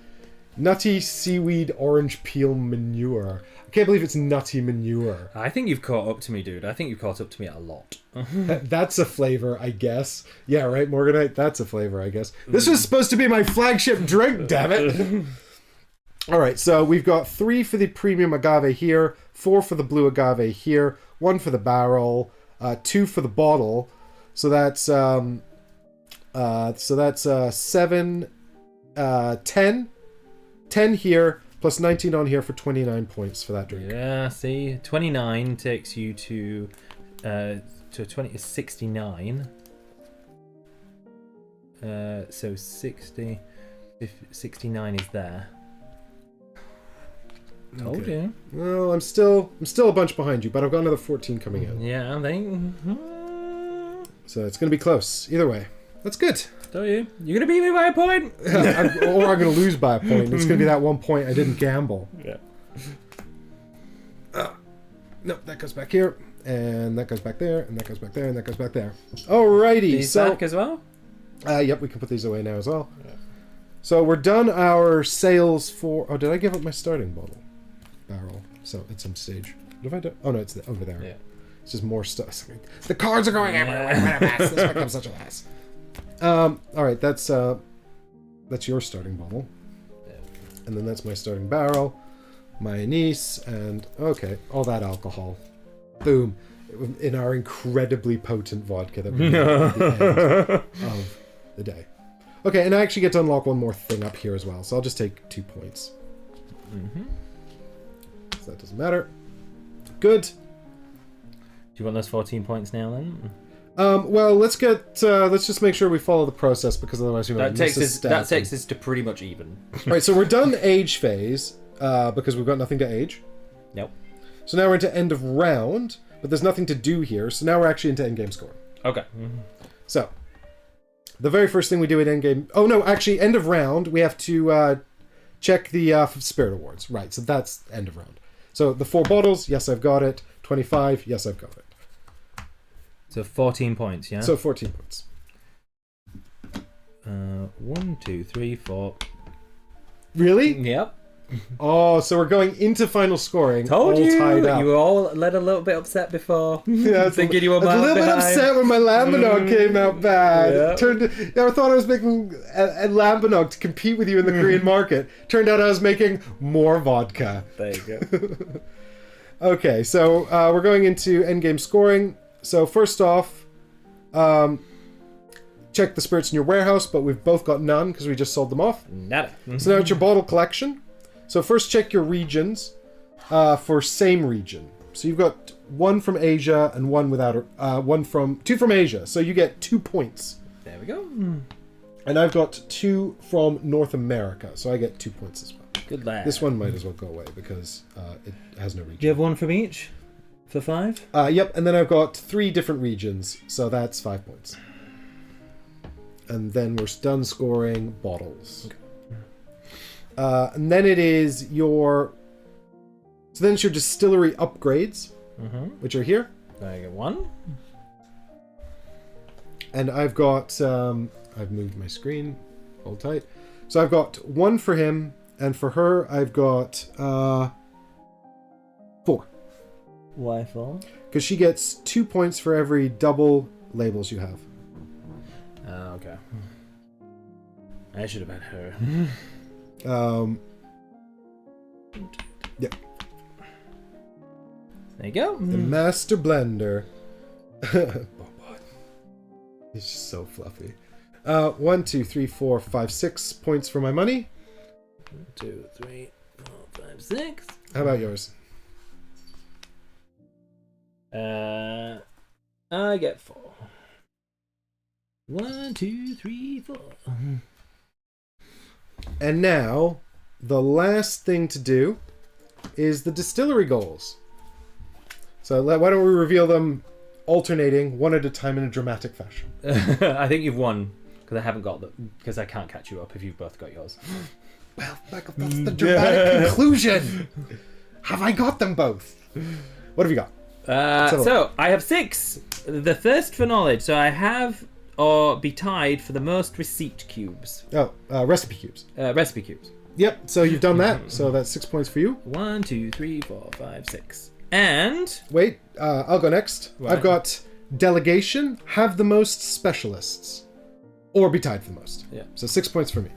Speaker 1: seaweed orange peel manure. I can't believe it's nutty manure.
Speaker 2: I think you've caught up to me, dude. I think you've caught up to me a lot.
Speaker 1: That's a flavor, I guess. Yeah, right, Morganite? That's a flavor, I guess. This was supposed to be my flagship drink, damn it! Alright, so we've got 3 for the premium agave here, 4 for the blue agave here, 1 for the barrel, 2 for the bottle. So that's 7, 10 here, plus 19 on here for 29 points for that drink.
Speaker 2: Yeah, see, 29 takes you to 69. So 69 is there. Told you.
Speaker 1: Well, I'm still a bunch behind you, but I've got another 14 coming in.
Speaker 2: Yeah, I think.
Speaker 1: So it's going to be close. Either way, that's good.
Speaker 2: Don't you? You're gonna beat me by a point,
Speaker 1: or I'm going to lose by a point. It's going to be that 1 point I didn't gamble.
Speaker 2: Yeah.
Speaker 1: No, that goes back here, and that goes back there, and that goes back there, and that goes back there. Alrighty,
Speaker 2: these back as well.
Speaker 1: Yep, we can put these away now as well. Yeah. So we're done our sales for. Oh, did I give up my starting barrel? So at some stage. What have I done? Oh no, it's over there. Yeah. It's just more stuff. The cards are going everywhere. What a mess. This becomes such a mess. All right, that's your starting bottle, and then that's my starting barrel, my anise, and okay, all that alcohol, boom, in our incredibly potent vodka that we have at the end of the day. Okay, and I actually get to unlock 1 more thing up here as well, so I'll just take 2 points. So that doesn't matter. Good.
Speaker 2: Do you want those 14 points now then?
Speaker 1: Well, let's just make sure we follow the process, because otherwise
Speaker 2: that takes us to pretty much even.
Speaker 1: Right, so we're done age phase because we've got nothing to age.
Speaker 2: Nope.
Speaker 1: So now we're into end of round, but there's nothing to do here. So now we're actually into end game score.
Speaker 2: Okay.
Speaker 1: So the very first thing we do at end game. Oh no, actually, end of round we have to check the spirit awards. Right, so that's end of round. So the 4 bottles, yes, I've got it. 25, yes, I've got it.
Speaker 2: So 14 points, yeah?
Speaker 1: So 14 points.
Speaker 2: 1, 2, 3, 4.
Speaker 1: Really?
Speaker 2: Yep.
Speaker 1: Oh, so we're going into final scoring.
Speaker 2: Told
Speaker 1: all
Speaker 2: you.
Speaker 1: tied up.
Speaker 2: You were all led a little bit upset before.
Speaker 1: Yeah,
Speaker 2: Thinking you were
Speaker 1: I was a
Speaker 2: miles
Speaker 1: little bit
Speaker 2: behind.
Speaker 1: upset when my Lambanog came out bad.
Speaker 2: Yeah.
Speaker 1: I thought I was making a Lambanog to compete with you in the Korean market. Turned out I was making more vodka.
Speaker 2: There you go.
Speaker 1: Okay, so we're going into endgame scoring. So first off, check the spirits in your warehouse, but we've both got none because we just sold them off.
Speaker 2: Nada.
Speaker 1: So now it's your bottle collection. So first check your regions for same region. So you've got one from Asia and one without two from Asia. So you get 2 points.
Speaker 2: There we go.
Speaker 1: And I've got 2 from North America, so I get 2 points as well.
Speaker 2: Good lad.
Speaker 1: This one might as well go away because it has no region.
Speaker 2: Do you have one from each? For 5?
Speaker 1: Yep, and then I've got 3 different regions, so that's 5 points. And then we're done scoring bottles.
Speaker 2: Okay.
Speaker 1: And then it is your... So then it's your distillery upgrades, which are here.
Speaker 2: There you go. 1.
Speaker 1: And I've got... I've moved my screen. Hold tight. So I've got 1 for him, and for her I've got 4.
Speaker 2: Why 4?
Speaker 1: Because she gets 2 points for every double labels you have.
Speaker 2: Okay. I should have had her.
Speaker 1: Yep.
Speaker 2: There you go.
Speaker 1: The Master Blender. Oh, God. He's just so fluffy. 1, 2, 3, 4, 5, 6 points for my money.
Speaker 2: 1, 2, 3, 4, 5, 6.
Speaker 1: How about yours?
Speaker 2: I get 4. 1, 2, 3, 4.
Speaker 1: And now, the last thing to do is the distillery goals. So why don't we reveal them alternating one at a time in a dramatic fashion?
Speaker 2: I think you've won because I haven't got them because I can't catch you up if you've both got yours.
Speaker 1: Well, Michael, that's the dramatic conclusion. Have I got them both? What have you got?
Speaker 2: So I have 6. The thirst for knowledge. So I have or be tied for the most receipt cubes.
Speaker 1: Oh, recipe cubes.
Speaker 2: Recipe cubes.
Speaker 1: Yep, so you've done that. So that's 6 points for you.
Speaker 2: 1, 2, 3, 4, 5, 6. And...
Speaker 1: Wait, I'll go next.
Speaker 2: Right.
Speaker 1: I've got delegation, have the most specialists. Or be tied for the most.
Speaker 2: Yeah.
Speaker 1: So 6 points for me.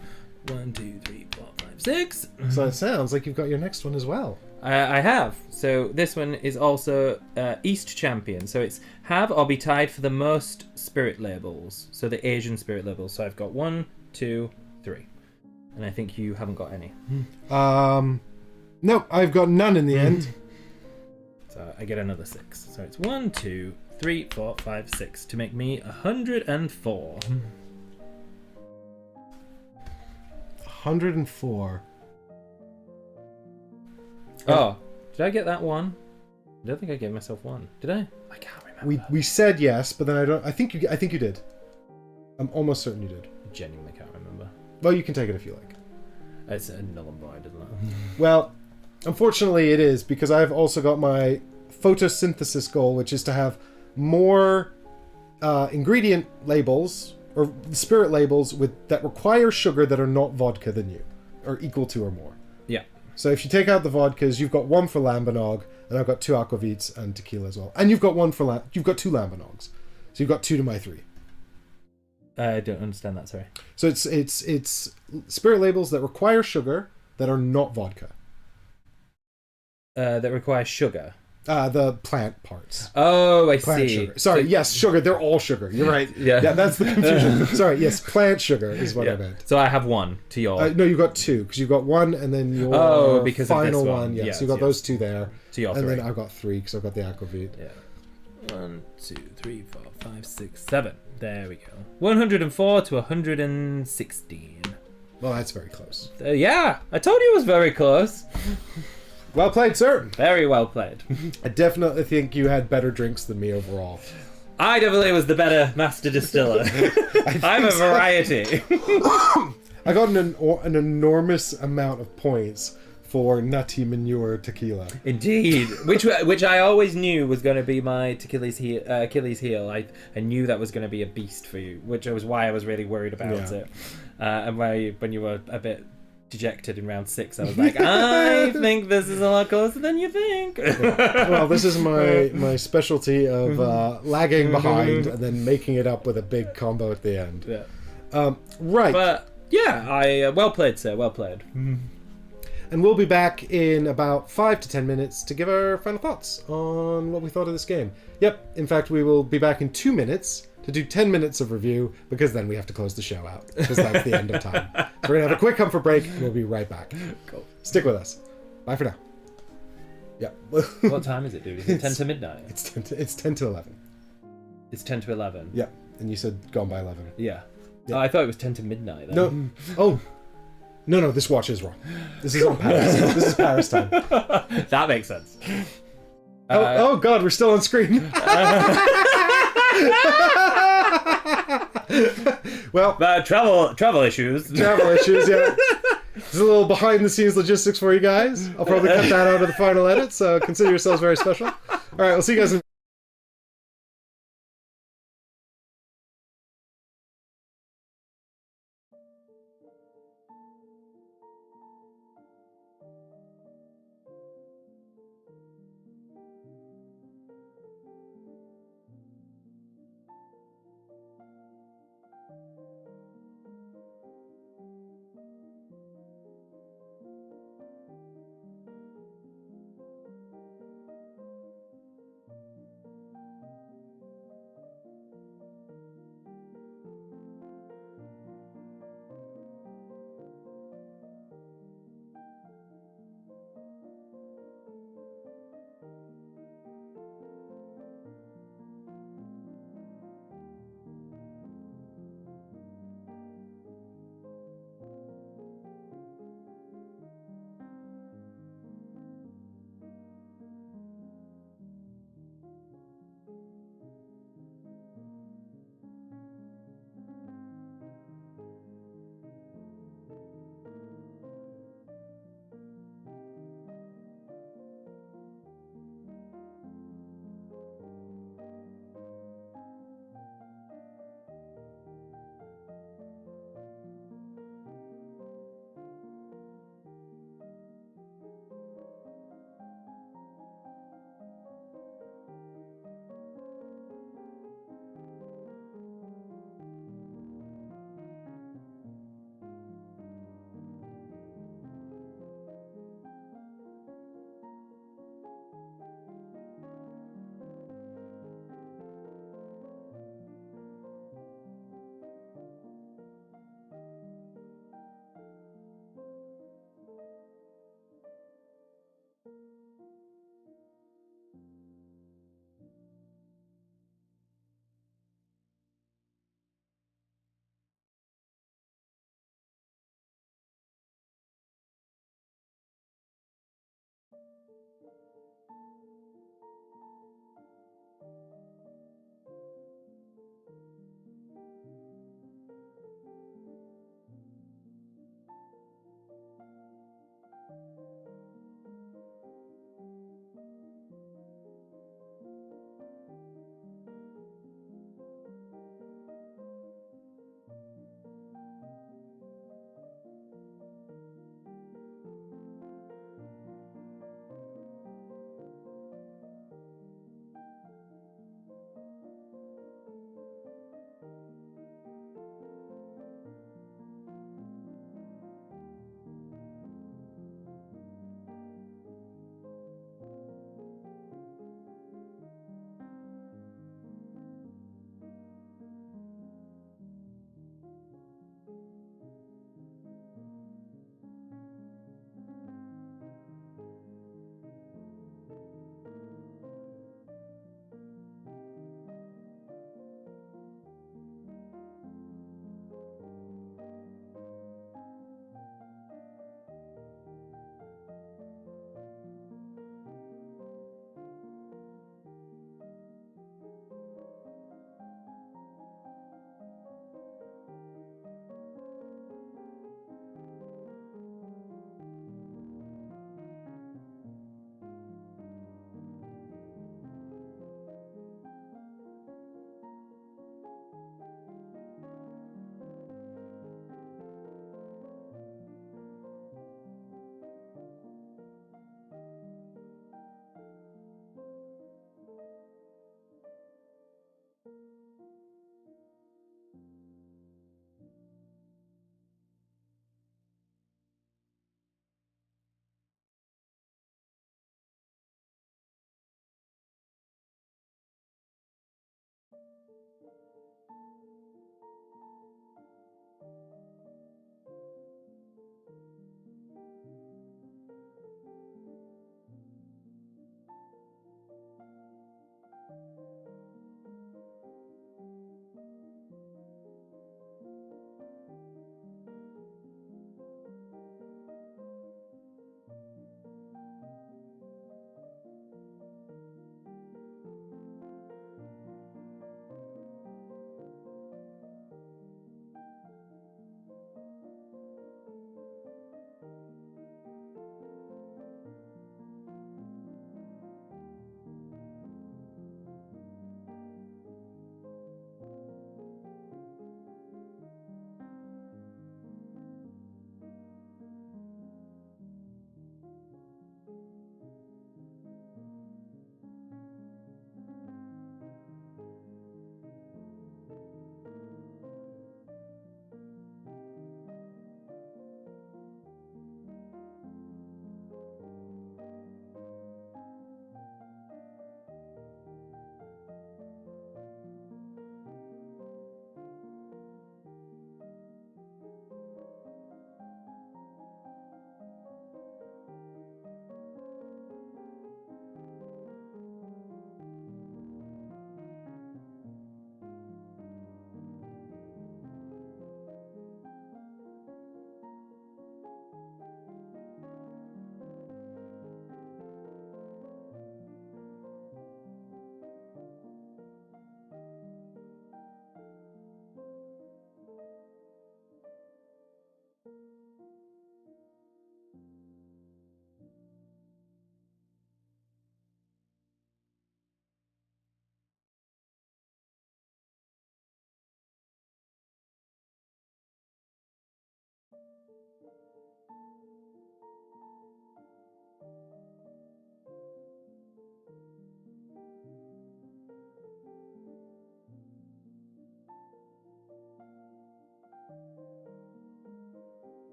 Speaker 2: 1, 2, 3, 4, 5, 6.
Speaker 1: So it sounds like you've got your next one as well.
Speaker 2: I have. So this one is also East Champion. So it's have or be tied for the most spirit labels. So the Asian spirit labels. So I've got 1, 2, 3. And I think you haven't got any.
Speaker 1: No, I've got none in the end.
Speaker 2: So I get another 6. So it's 1, 2, 3, 4, 5, 6 to make me 104.
Speaker 1: 104.
Speaker 2: Oh, did I get that one? I don't think I gave myself 1. Did I? I can't remember.
Speaker 1: We said yes, but then I think you did. I'm almost certain you did.
Speaker 2: I genuinely can't remember.
Speaker 1: Well, you can take it if you like.
Speaker 2: It's a null and void, isn't it?
Speaker 1: Well, unfortunately it is, because I've also got my photosynthesis goal, which is to have more ingredient labels or spirit labels that require sugar that are not vodka than you, or equal to or more.
Speaker 2: Yeah.
Speaker 1: So if you take out the vodkas, you've got 1 for Lambanog, and I've got 2 aquavits and tequila as well. And you've got 2 Lambanogs, so you've got 2 to my 3.
Speaker 2: I don't understand that. Sorry.
Speaker 1: So it's spirit labels that require sugar that are not vodka.
Speaker 2: That requires sugar.
Speaker 1: The plant parts.
Speaker 2: Oh, I
Speaker 1: Plant
Speaker 2: see.
Speaker 1: sugar. Sorry,
Speaker 2: So-
Speaker 1: yes, sugar. They're all sugar. You're right.
Speaker 2: Yeah.
Speaker 1: That's the confusion. Sorry, yes, plant sugar is what I meant.
Speaker 2: So I have 1 to your
Speaker 1: No, you got 2 because you got 1 and then your
Speaker 2: because of
Speaker 1: final
Speaker 2: this one.
Speaker 1: one. Yes,
Speaker 2: Yes,
Speaker 1: you got
Speaker 2: yes.
Speaker 1: those 2 there,
Speaker 2: to your
Speaker 1: and
Speaker 2: 3.
Speaker 1: then I've got 3 because I've got the aquavit.
Speaker 2: Yeah. 1, 2, 3, 4, 5, 6, 7. There we go. 104 to 116.
Speaker 1: Well, that's very close.
Speaker 2: Yeah, I told you it was very close.
Speaker 1: Well played, sir.
Speaker 2: Very well played.
Speaker 1: I definitely think you had better drinks than me overall.
Speaker 2: I definitely was the better master distiller. I'm a variety.
Speaker 1: I got an enormous amount of points for nutty manure tequila.
Speaker 2: Indeed, which I always knew was going to be my Achilles heel. I knew that was going to be a beast for you, which was why I was really worried about it. And when you were a bit dejected in round 6, I was like, I think this is a lot closer than you think.
Speaker 1: Well, this is my specialty of lagging behind and then making it up with a big combo at the end.
Speaker 2: Yeah.
Speaker 1: Right.
Speaker 2: But yeah, I well played, sir. Well played.
Speaker 1: And we'll be back in about 5 to 10 minutes to give our final thoughts on what we thought of this game. Yep, in fact, we will be back in 2 minutes to do 10 minutes of review, because then we have to close the show out, because that's the end of time. So we're going to have a quick comfort break, and we'll be right back.
Speaker 2: Cool.
Speaker 1: Stick with us. Bye for now. Yep.
Speaker 2: What time is it, dude? Is it 10 to midnight?
Speaker 1: It's 10 to 11.
Speaker 2: It's 10 to 11.
Speaker 1: Yeah, and you said gone by 11.
Speaker 2: Yeah.
Speaker 1: Yeah.
Speaker 2: Oh, I thought it was 10 to midnight. Then.
Speaker 1: No. Oh. No, this watch is wrong. This is on Paris. This is Paris time.
Speaker 2: That makes sense.
Speaker 1: Oh God, we're still on screen. Well,
Speaker 2: travel issues.
Speaker 1: Travel issues, yeah. There's a little behind-the-scenes logistics for you guys. I'll probably cut that out of the final edit, so consider yourselves very special. All right, we'll see you guys in...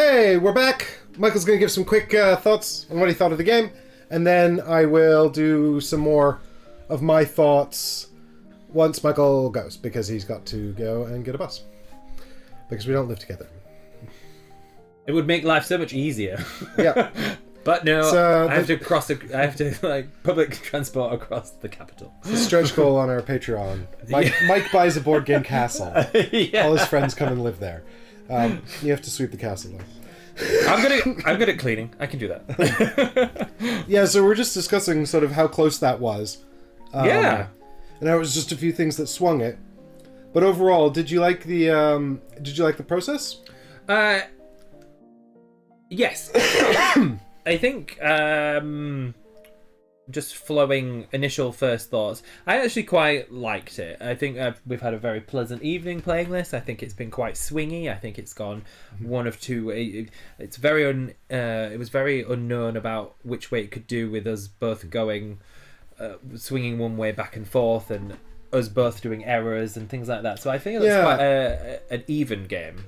Speaker 1: Hey, we're back. Michael's going to give some quick thoughts on what he thought of the game, and then I will do some more of my thoughts once Michael goes, because he's got to go and get a bus. Because we don't live together.
Speaker 2: It would make life so much easier.
Speaker 1: Yeah.
Speaker 2: But no, I have to like public transport across the capital.
Speaker 1: It's a stretch goal on our Patreon. Mike buys a board game castle.
Speaker 2: Yeah.
Speaker 1: All his friends come and live there. You have to sweep the castle though.
Speaker 2: I'm good at cleaning. I can do that.
Speaker 1: Yeah, so we're just discussing sort of how close that was.
Speaker 2: Yeah.
Speaker 1: And there was just a few things that swung it. But overall, did you like the process?
Speaker 2: Yes. I think just flowing initial first thoughts, I actually quite liked it. I think we've had a very pleasant evening playing this. I think it's been quite swingy. I think it's gone one of two. It was very unknown about which way it could do, with us both going swinging one way back and forth, and us both doing errors and things like that. So I think that's quite an even game.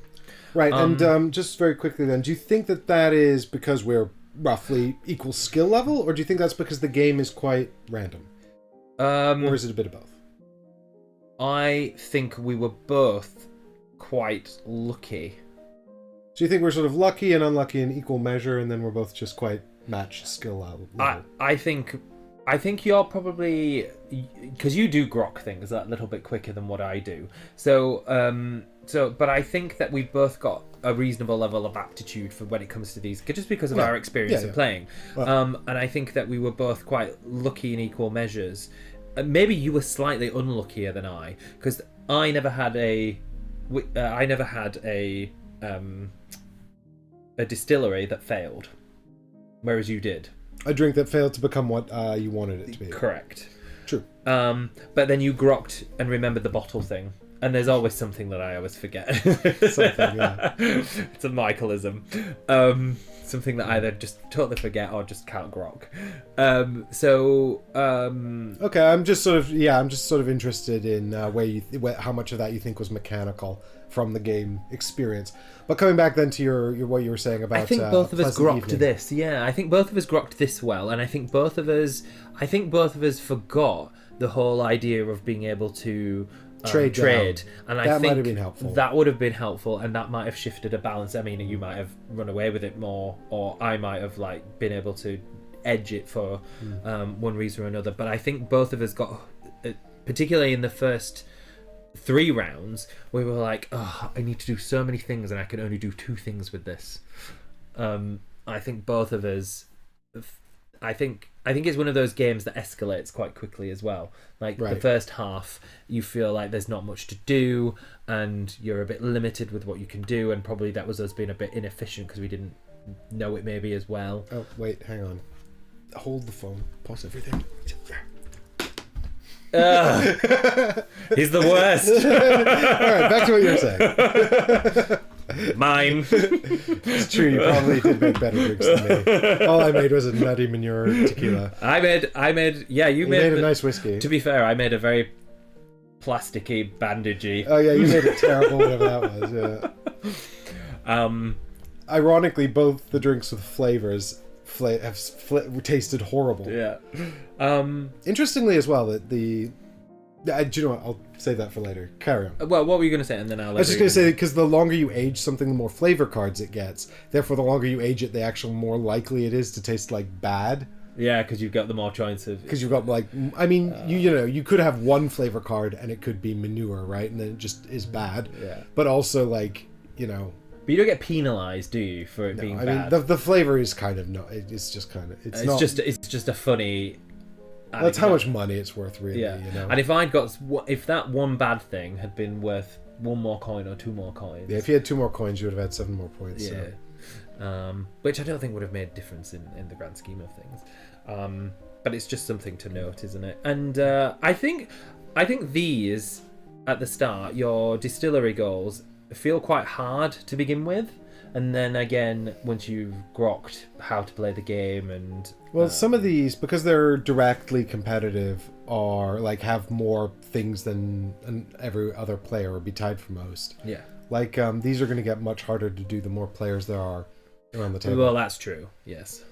Speaker 1: Right, and just very quickly then, do you think that is because we're roughly equal skill level, or do you think that's because the game is quite random? Or is it a bit of both?
Speaker 2: I think we were both quite lucky.
Speaker 1: So you think we're sort of lucky and unlucky in equal measure, and then we're both just quite matched skill level?
Speaker 2: I think you're probably, because you do grok things that little bit quicker than what I do. But I think that we've both got a reasonable level of aptitude for when it comes to these, just because of our experience of playing. And I think that we were both quite lucky in equal measures. Maybe you were slightly unluckier than I, because I never had a distillery that failed, whereas you did.
Speaker 1: A drink that failed to become what you wanted it to be.
Speaker 2: Correct.
Speaker 1: True.
Speaker 2: But then you grokked and remembered the bottle thing. And there's always something that I always forget.
Speaker 1: Something, yeah.
Speaker 2: It's a Michaelism. Something that I either just totally forget or just can't grok.
Speaker 1: Okay, I'm just sort of interested in how much of that you think was mechanical from the game experience. But coming back then to your what you were saying about,
Speaker 2: I think both of us grokked
Speaker 1: evening.
Speaker 2: this. Yeah, I think both of us grokked this well, and I think both of us forgot the whole idea of being able to trade, and I think
Speaker 1: might have been helpful.
Speaker 2: That would have been helpful, and that might have shifted a balance. I mean, you might have run away with it more, or I might have been able to edge it for one reason or another. But I think both of us got, particularly in the first 3 rounds, we were like, oh, I need to do so many things, and I can only do 2 things with this. I think both of us. I think it's one of those games that escalates quite quickly as well. The first half, you feel like there's not much to do, and you're a bit limited with what you can do, and probably that was us being a bit inefficient because we didn't know it maybe as well.
Speaker 1: Oh, wait, hang on. Hold the phone. Pause everything.
Speaker 2: He's the worst.
Speaker 1: Alright, back to what you were saying.
Speaker 2: Mine.
Speaker 1: It's true, you probably did make better drinks than me. All I made was a nutty manure tequila.
Speaker 2: You made
Speaker 1: a nice whiskey.
Speaker 2: To be fair, I made a very plasticky, bandagey.
Speaker 1: Oh yeah, you made it terrible, whatever that was, yeah. Ironically, both the drinks with flavors have tasted horrible.
Speaker 2: Yeah.
Speaker 1: Interestingly as well, that do you know what? I'll save that for later. Carry on.
Speaker 2: Well, what were you going to say? And then
Speaker 1: I was just going to say, because the longer you age something, the more flavor cards it gets. Therefore, the longer you age it, the actual more likely it is to taste bad.
Speaker 2: Yeah, because you've got the more choice of...
Speaker 1: Because you've got, you could have one flavor card and it could be manure, right? And then it just is bad.
Speaker 2: Yeah.
Speaker 1: But also, But
Speaker 2: you don't get penalised, do you, for it being bad?
Speaker 1: I mean, the flavor is kind of... No, it's just kind of... It's
Speaker 2: just a funny...
Speaker 1: That's how much money it's worth, really.
Speaker 2: Yeah.
Speaker 1: You know?
Speaker 2: And if that one bad thing had been worth 1 more coin or 2 more coins...
Speaker 1: Yeah, if you had 2 more coins, you would have had 7 more points.
Speaker 2: Yeah. So. Which I don't think would have made a difference in the grand scheme of things. But it's just something to note, isn't it? And I think these, at the start, your distillery goals, feel quite hard to begin with. And then again, once you've grokked how to play the game and...
Speaker 1: Well, some of these, because they're directly competitive, are have more things than every other player, or be tied for most.
Speaker 2: Yeah.
Speaker 1: Like, these are going to get much harder to do the more players there are around the table.
Speaker 2: Well, that's true. Yes.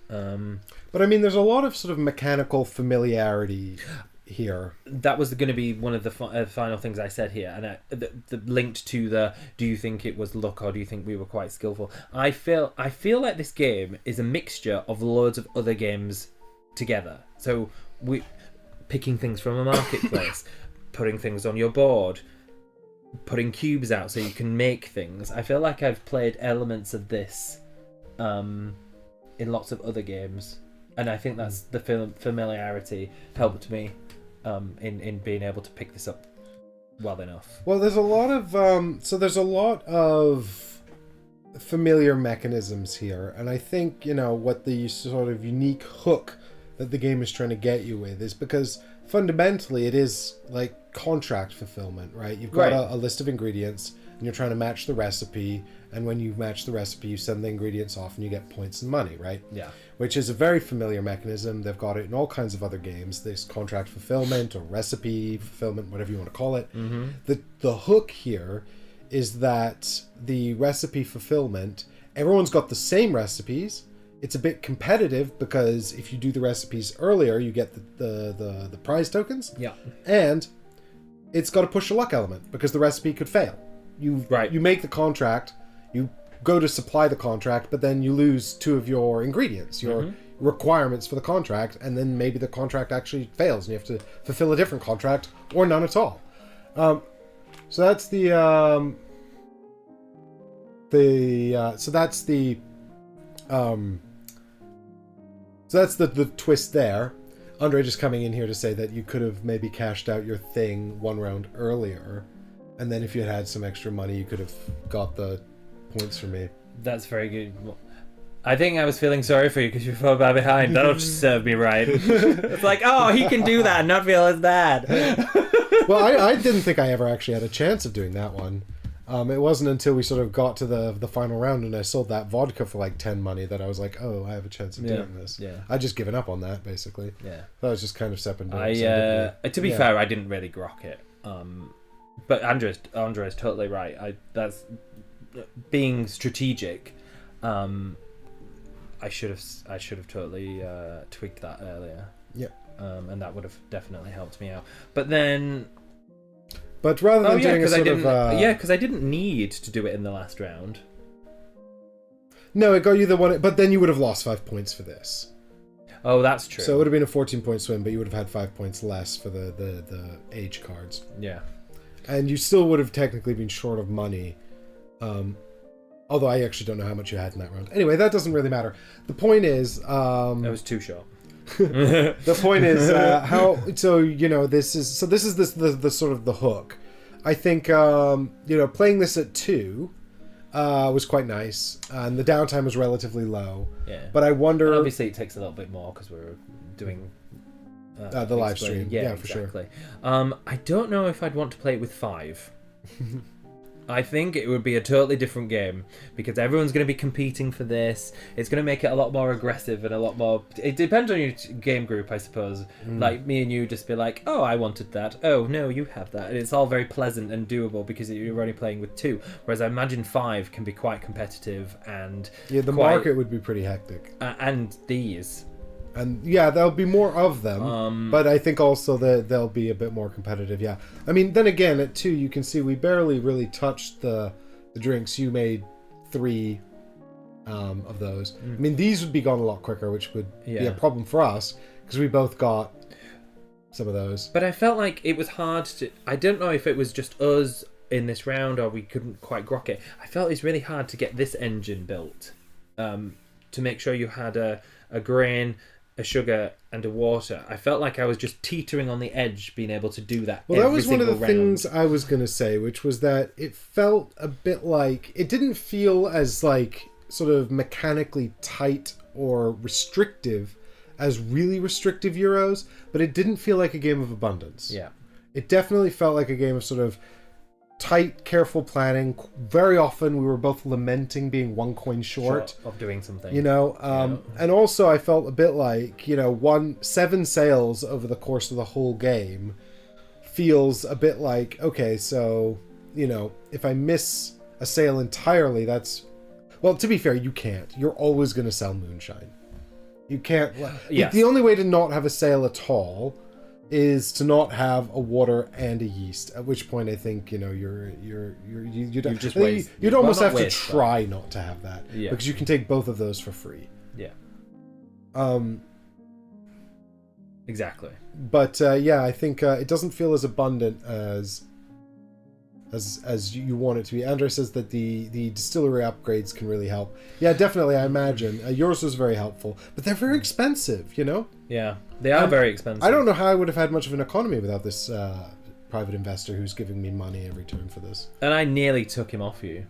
Speaker 1: But I mean, there's a lot of sort of mechanical familiarity here.
Speaker 2: That was going to be one of the final things I said here, and the linked to the do you think it was luck or do you think we were quite skillful? I feel like this game is a mixture of loads of other games together. So we picking things from a marketplace, putting things on your board, putting cubes out so you can make things. I feel like I've played elements of this in lots of other games, and I think that's the familiarity helped me in being able to pick this up well enough.
Speaker 1: Well, there's a lot of familiar mechanisms here, and I think what the sort of unique hook that the game is trying to get you with is because fundamentally it is like contract fulfillment, right? You've got a list of ingredients and you're trying to match the recipe, and when you match the recipe you send the ingredients off and you get points and money, right?
Speaker 2: Yeah.
Speaker 1: Which is a very familiar mechanism. They've got it in all kinds of other games, this contract fulfillment or recipe fulfillment, whatever you want to call it.
Speaker 2: Mm-hmm.
Speaker 1: The hook here is that the recipe fulfillment, everyone's got the same recipes. It's a bit competitive because if you do the recipes earlier, you get the prize tokens.
Speaker 2: Yeah.
Speaker 1: And it's got a push your luck element because the recipe could fail. You make the contract, you go to supply the contract, but then you lose 2 of your ingredients, your requirements for the contract, and then maybe the contract actually fails and you have to fulfill a different contract or none at all. So that's the twist there. Andre just coming in here to say that you could have maybe cashed out your thing 1 round earlier, and then if you had some extra money, you could have got the points for me.
Speaker 2: That's very good. I think I was feeling sorry for you because you fell by behind. That'll just serve me right. It's like, oh, he can do that and not feel as bad.
Speaker 1: Well, I didn't think I ever actually had a chance of doing that one. It wasn't until we sort of got to the final round and I sold that vodka for like 10 money that I was like, oh, I have a chance of doing this.
Speaker 2: Yeah.
Speaker 1: I'd just given up on that, basically.
Speaker 2: Yeah.
Speaker 1: That was just kind of serpentine.
Speaker 2: To be fair, I didn't really grok it. But Andre's totally right. That's being strategic. I should have totally tweaked that earlier.
Speaker 1: Yeah.
Speaker 2: And that would have definitely helped me out. But then.
Speaker 1: But rather than doing a sort of...
Speaker 2: because I didn't need to do it in the last round.
Speaker 1: No, it got you the one... But then you would have lost 5 points for this.
Speaker 2: Oh, that's true.
Speaker 1: So it would have been a 14-point swing, but you would have had 5 points less for the age cards.
Speaker 2: Yeah. And
Speaker 1: you still would have technically been short of money. Although I actually don't know how much you had in that round. Anyway, that doesn't really matter. The point is...
Speaker 2: that was too short.
Speaker 1: The point is this is the sort of the hook. I think playing this at 2 was quite nice, and the downtime was relatively low.
Speaker 2: Yeah.
Speaker 1: But I wonder.
Speaker 2: And obviously, it takes a little bit more because we're doing
Speaker 1: the live stream. Yeah, for
Speaker 2: exactly.
Speaker 1: Sure.
Speaker 2: I don't know if I'd want to play it with 5. I think it would be a totally different game because everyone's going to be competing for this. It's going to make it a lot more aggressive and a lot more... It depends on your game group, I suppose. Like, me and you just be like, oh, I wanted that. Oh, no, you have that. And it's all very pleasant and doable because you're only playing with 2. Whereas I imagine 5 can be quite competitive and...
Speaker 1: Yeah, the market would be pretty hectic.
Speaker 2: And these...
Speaker 1: And yeah, there'll be more of them, but I think also that they'll be a bit more competitive. Yeah, I mean, then again, at 2, you can see we barely really touched the drinks. You made 3 of those. I mean, these would be gone a lot quicker, which would be a problem for us because we both got some of those.
Speaker 2: But I felt like it was hard to... I don't know if it was just us in this round or we couldn't quite grok it. I felt it's really hard to get this engine built to make sure you had a grain, a sugar and a water. I felt like I was just teetering on the edge being able to do that.
Speaker 1: Well, that was one of the things I was going to say, which was that it felt a bit like... It didn't feel as like sort of mechanically tight or restrictive as really restrictive Euros, but it didn't feel like a game of abundance.
Speaker 2: Yeah.
Speaker 1: It definitely felt like a game of sort of tight, careful planning. Very often we were both lamenting being 1 coin short
Speaker 2: of doing something.
Speaker 1: And also I felt a bit like, 7 sales over the course of the whole game feels a bit like, okay, so if I miss a sale entirely, that's... Well, to be fair, you can't. You're always going to sell moonshine. You can't...
Speaker 2: Yes.
Speaker 1: The only way to not have a sale at all is to not have a water and a yeast. At which point, I think you'd almost have to try not to have that, because you can take both of those for free.
Speaker 2: Yeah. Exactly.
Speaker 1: But I think it doesn't feel as abundant as you want it to be. Andre says that the distillery upgrades can really help. Yeah, definitely. I imagine yours was very helpful, but they're very expensive.
Speaker 2: Yeah, they are very expensive.
Speaker 1: I don't know how I would have had much of an economy without this private investor who's giving me money in return for this.
Speaker 2: And I nearly took him off you.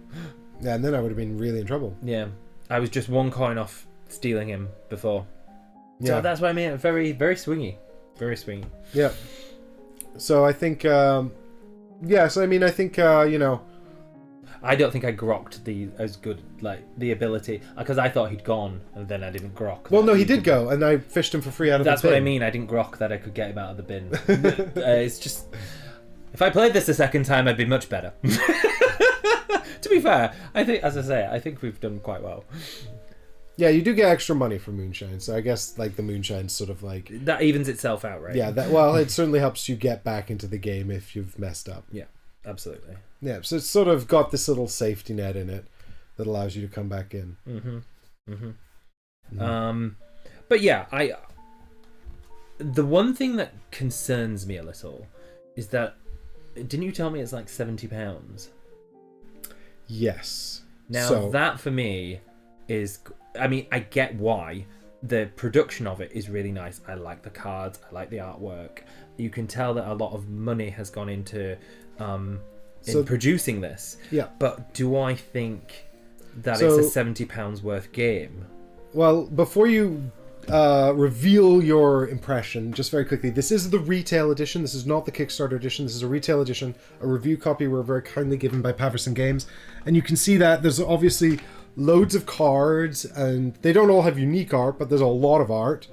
Speaker 1: Yeah, and then I would have been really in trouble.
Speaker 2: Yeah, I was just one coin off stealing him before.
Speaker 1: Yeah.
Speaker 2: So that's why I made it very, very swingy. Very swingy.
Speaker 1: Yeah. So I think... I think,
Speaker 2: I don't think I grokked the ability, because I thought he'd gone, and then I didn't grok.
Speaker 1: Well, no, he did go, and I fished him for free out of the bin.
Speaker 2: That's what I mean. I didn't grok that I could get him out of the bin. It's just... If I played this a second time, I'd be much better. To be fair, I think we've done quite well.
Speaker 1: Yeah, you do get extra money for moonshine, so I guess the moonshine's sort of
Speaker 2: that evens itself out, right?
Speaker 1: Yeah, it certainly helps you get back into the game if you've messed up.
Speaker 2: Yeah, absolutely.
Speaker 1: Yeah, so it's sort of got this little safety net in it that allows you to come back in.
Speaker 2: But yeah, the one thing that concerns me a little is that, didn't you tell me it's like £70?
Speaker 1: Yes.
Speaker 2: Now that for me is... I mean, I get why. The production of it is really nice. I like the cards. I like the artwork. You can tell that a lot of money has gone into producing this.
Speaker 1: Yeah.
Speaker 2: But do I think that it's a £70 worth game?
Speaker 1: Well, before you reveal your impression, just very quickly, this is the retail edition. This is not the Kickstarter edition. This is a retail edition. A review copy were very kindly given by Paverson Games. And you can see that there's obviously... loads of cards, and they don't all have unique art, but there's a lot of art.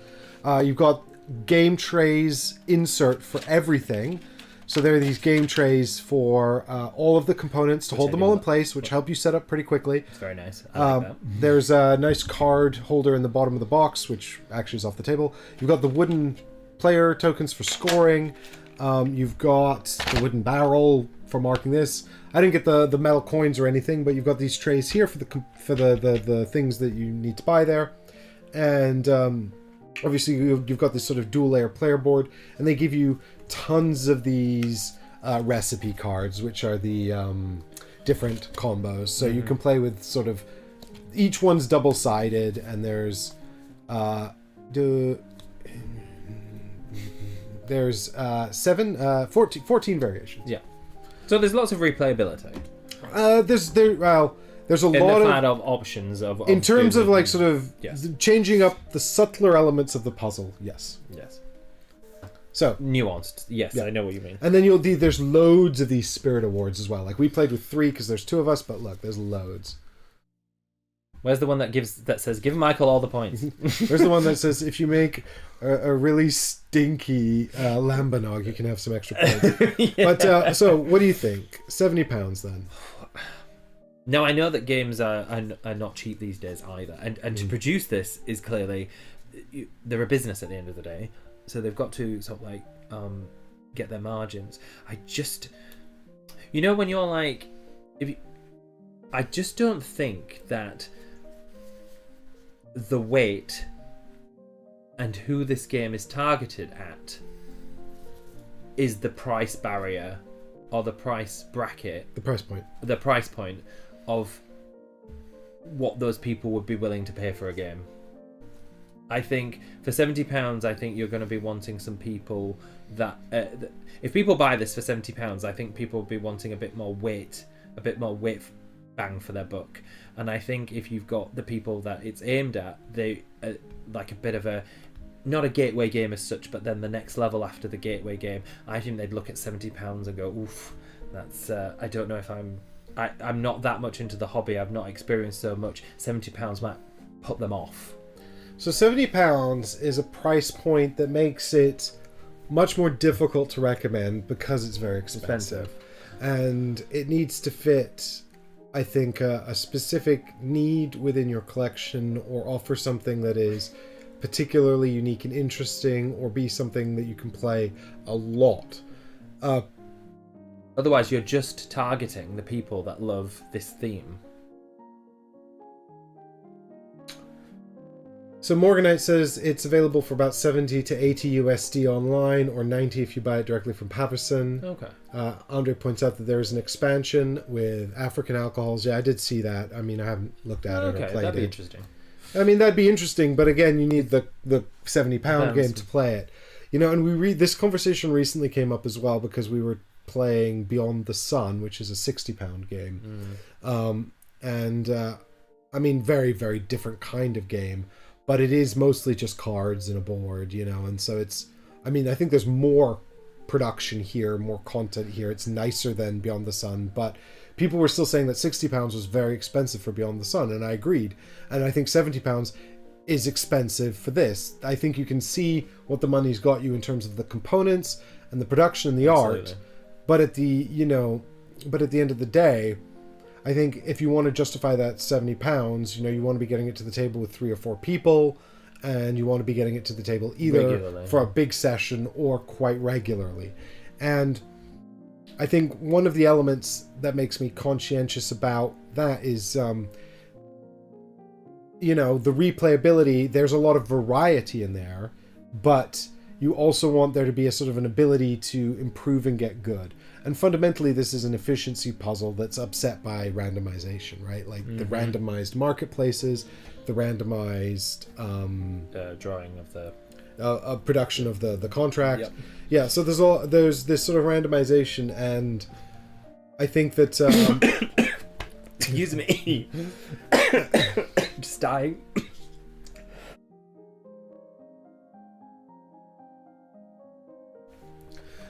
Speaker 1: You've got game trays insert for everything. So there are these game trays for all of the components to hold them all in place, which help you set up pretty quickly.
Speaker 2: It's very nice. I like that.
Speaker 1: There's a nice card holder in the bottom of the box, which actually is off the table. You've got the wooden player tokens for scoring. You've got the wooden barrel for marking this. I didn't get the metal coins or anything, but you've got these trays here for the things that you need to buy there, and obviously you've got this sort of dual layer player board, and they give you tons of these recipe cards, which are the different combos. So you can play with sort of each one's double sided, and there's 14 variations.
Speaker 2: Yeah. So there's lots of replayability.
Speaker 1: There's a lot
Speaker 2: of options of
Speaker 1: in terms of sort of
Speaker 2: yes.
Speaker 1: changing up the subtler elements of the puzzle. Yes. So
Speaker 2: nuanced. Yes,
Speaker 1: yeah.
Speaker 2: I know what you mean.
Speaker 1: And then there's loads of these spirit awards as well. We played with 3 because there's 2 of us, but look, there's loads.
Speaker 2: Where's the one that says give Michael all the points?
Speaker 1: There's the one that says if you make a really stinky lambanog, you can have some extra points. Yeah. But so what do you think? £70 then?
Speaker 2: No, I know that games are not cheap these days either, and to produce this is clearly they're a business at the end of the day, so they've got to sort of get their margins. I just, when you're I just don't think that the weight and who this game is targeted at is the price barrier or the price bracket, the price point of what those people would be willing to pay for a game. I think for £70, I think you're going to be wanting some people that if people buy this for £70, I think people will be wanting a bit more weight bang for their buck. And I think if you've got the people that it's aimed at, they like a bit of a, not a gateway game as such, but then the next level after the gateway game, I think they'd look at £70 and go, oof, that's I don't know if I'm not that much into the hobby, I've not experienced so much, £70 might put them off.
Speaker 1: So £70 is a price point that makes it much more difficult to recommend because it's very expensive. and it needs to fit, I think, a specific need within your collection, or offer something that is particularly unique and interesting, or be something that you can play a lot.
Speaker 2: Otherwise, you're just targeting the people that love this theme.
Speaker 1: So Morganite says it's available for about 70 to 80 USD online, or 90 if you buy it directly from Paverson.
Speaker 2: Okay.
Speaker 1: Andre points out that there is an expansion with African alcohols. Yeah, I did see that. I mean, I haven't looked at it or played
Speaker 2: that'd be
Speaker 1: it.
Speaker 2: interesting.
Speaker 1: I mean, that'd be interesting, but again, you need the £70 game to play it. You know, and this conversation recently came up as well because we were playing Beyond the Sun, which is a £60 game. I mean, very, very different kind of game. But it is mostly just cards and a board, you know, and so it's, I mean, I think there's more production here, more content here. It's nicer than Beyond the Sun, but people were still saying that £60 was very expensive for Beyond the Sun, and I agreed. And I think £70 is expensive for this. I think you can see what the money's got you in terms of the components and the production and the art, but at the end of the day, I think if you want to justify that £70, you know, you want to be getting it to the table with 3 or 4 people, and you want to be getting it to the table either regularly, for a big session or quite regularly. And I think one of the elements that makes me conscientious about that is, you know, the replayability. There's a lot of variety in there, but you also want there to be a sort of an ability to improve and get good. And fundamentally, this is an efficiency puzzle that's upset by randomization, right? Like the randomized marketplaces, the randomized
Speaker 2: drawing of the
Speaker 1: production of the contract.
Speaker 2: Yep.
Speaker 1: Yeah, so there's this sort of randomization, and I think that
Speaker 2: excuse me, just dying.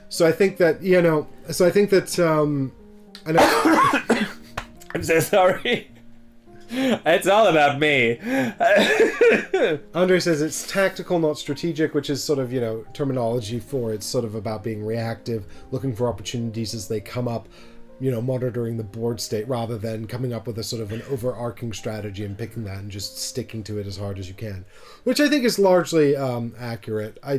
Speaker 1: So I think that, you know, I know.
Speaker 2: I'm so sorry. It's all about me.
Speaker 1: Andre says it's tactical, not strategic, which is sort of, you know, terminology for it's sort of about being reactive, looking for opportunities as they come up, you know, monitoring the board state rather than coming up with a sort of an overarching strategy and picking that and just sticking to it as hard as you can, which I think is largely accurate. I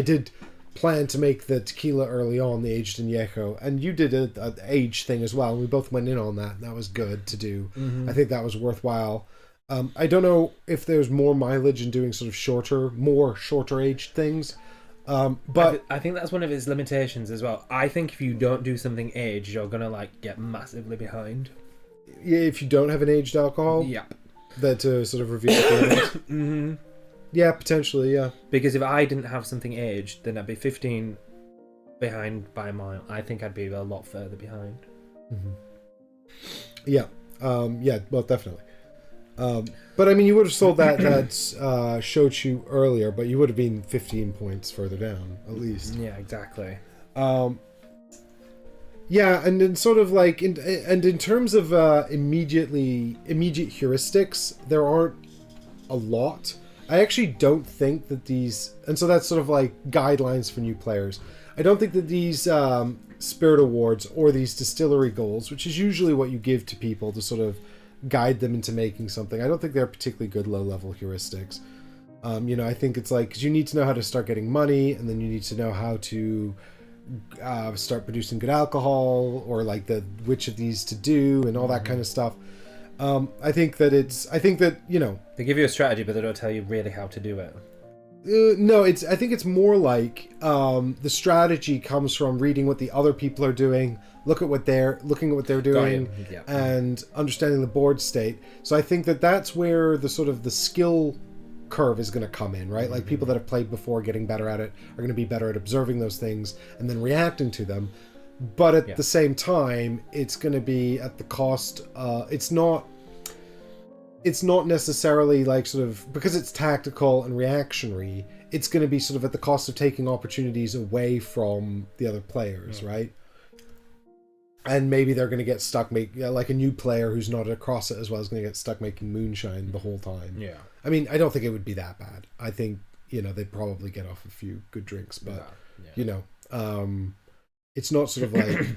Speaker 1: did plan to make the tequila early on, the aged añejo, and you did an age thing as well, and we both went in on that, and that was good to do. I think that was worthwhile. I don't know if there's more mileage in doing sort of shorter aged things, but
Speaker 2: I think that's one of its limitations as well. I think if you don't do something aged, you're gonna like get massively behind.
Speaker 1: Yeah, if you don't have an aged alcohol, that to sort of reveal the Yeah, potentially, yeah.
Speaker 2: Because if I didn't have something aged, then I'd be 15 behind by a mile. I think I'd be a lot further behind.
Speaker 1: Yeah, well, definitely. But I mean, you would have sold that shochu earlier, but you would have been 15 points further down, at least.
Speaker 2: Yeah, exactly.
Speaker 1: Yeah, and in sort of like, in terms of immediate heuristics, there aren't a lot. I actually don't think that these, and so that's sort of like guidelines for new players. I don't think that these spirit awards or these distillery goals, which is usually what you give to people to sort of guide them into making something, I don't think they're particularly good low-level heuristics. You know, I think it's like, because you need to know how to start getting money, and then you need to know how to start producing good alcohol, or like which of these to do, and all that kind of stuff. I think that, you know,
Speaker 2: they give you a strategy, but they don't tell you really how to do it.
Speaker 1: No, I think it's more like the strategy comes from reading what the other people are doing, looking at what they're doing, and understanding the board state. So I think that that's where the sort of the skill curve is going to come in, right? Like people that have played before, getting better at it, are going to be better at observing those things and then reacting to them. But at the same time, it's going to be at the cost. It's not necessarily like sort of, because it's tactical and reactionary, it's going to be sort of at the cost of taking opportunities away from the other players, right? And maybe they're going to get stuck like a new player who's not across it as well is going to get stuck making moonshine the whole time.
Speaker 2: Yeah.
Speaker 1: I mean, I don't think it would be that bad. I think, you know, they'd probably get off a few good drinks, but you know, it's not sort of like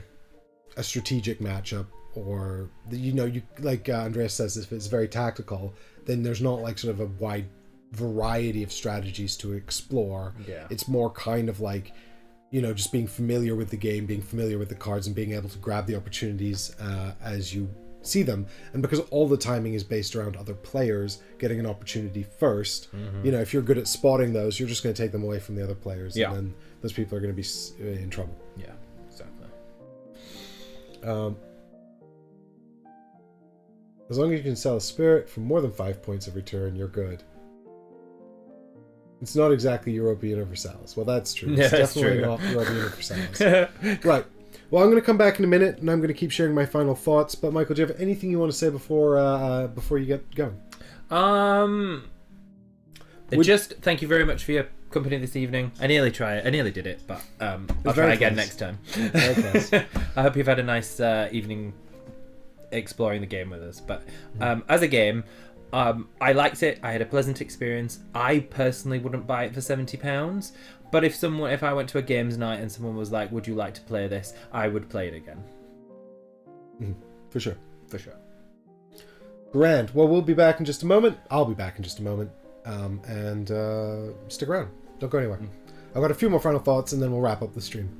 Speaker 1: a strategic matchup, or you like Andreas says, if it's very tactical, then there's not like sort of a wide variety of strategies to explore.
Speaker 2: Yeah.
Speaker 1: It's more kind of like, just being familiar with the game, being familiar with the cards, and being able to grab the opportunities as you see them. And because all the timing is based around other players getting an opportunity first, if you're good at spotting those, you're just going to take them away from the other players,
Speaker 2: Yeah.
Speaker 1: and then those people are going to be in trouble.
Speaker 2: Yeah, exactly.
Speaker 1: As long as you can sell a spirit for more than 5 points every turn, you're good. It's not exactly Europa Universalis. Well, that's true. It's
Speaker 2: Yeah, that's
Speaker 1: definitely
Speaker 2: true.
Speaker 1: not Europa Universalis. Right. Well, I'm going to come back in a minute, and I'm going to keep sharing my final thoughts. But Michael, do you have anything you want to say before you get going?
Speaker 2: Just thank you very much for your company this evening. I nearly did it, but I'll try again next time.
Speaker 1: Very close.
Speaker 2: I hope you've had a nice evening exploring the game with us. But as a game, I liked it. I had a pleasant experience. I personally wouldn't buy it for £70, but if I went to a games night and someone was like, "Would you like to play this?" I would play it again.
Speaker 1: For sure.
Speaker 2: For sure.
Speaker 1: Grand. Well, we'll be back in just a moment. I'll be back in just a moment. And stick around. Don't go anywhere. I've got a few more final thoughts, and then we'll wrap up the stream.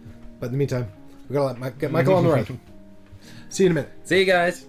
Speaker 1: But in the meantime, we gotta get Michael on the road. See you in a minute.
Speaker 2: See you guys.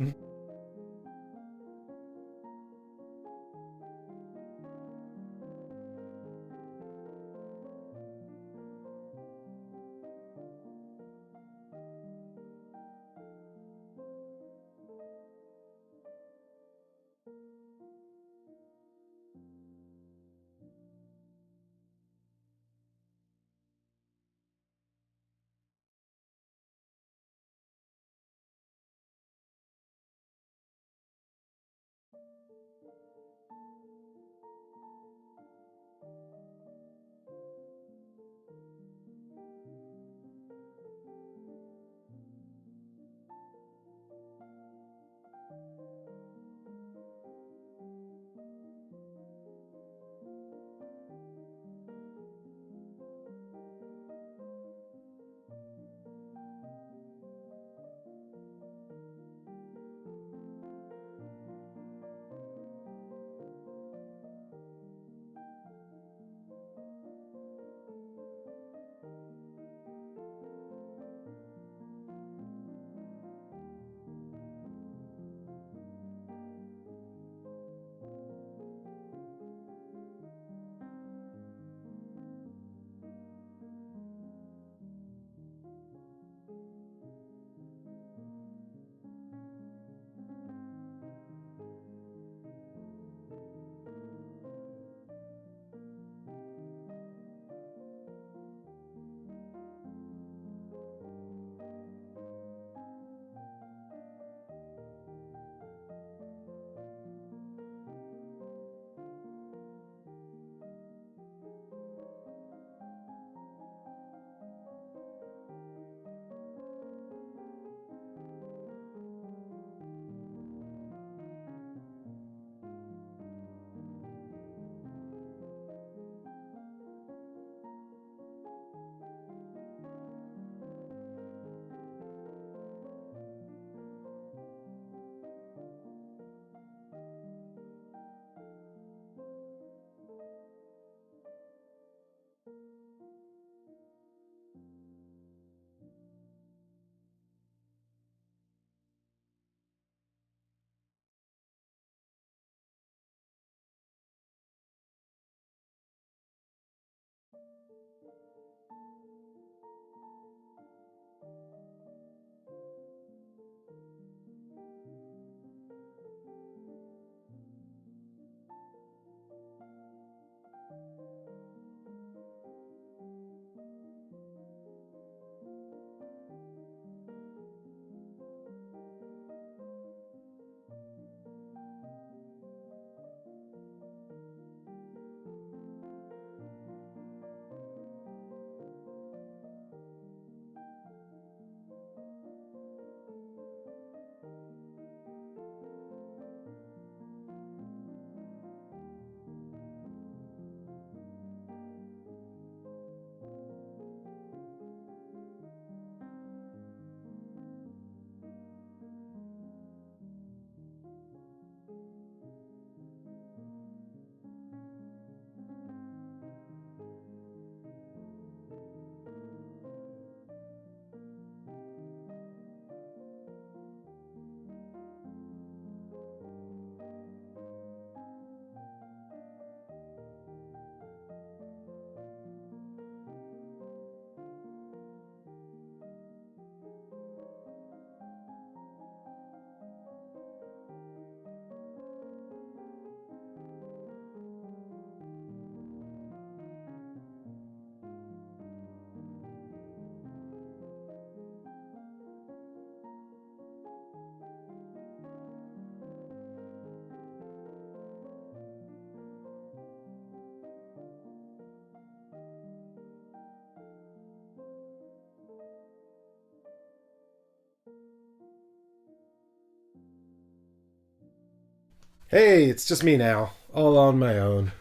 Speaker 1: Hey, it's just me now, all on my own.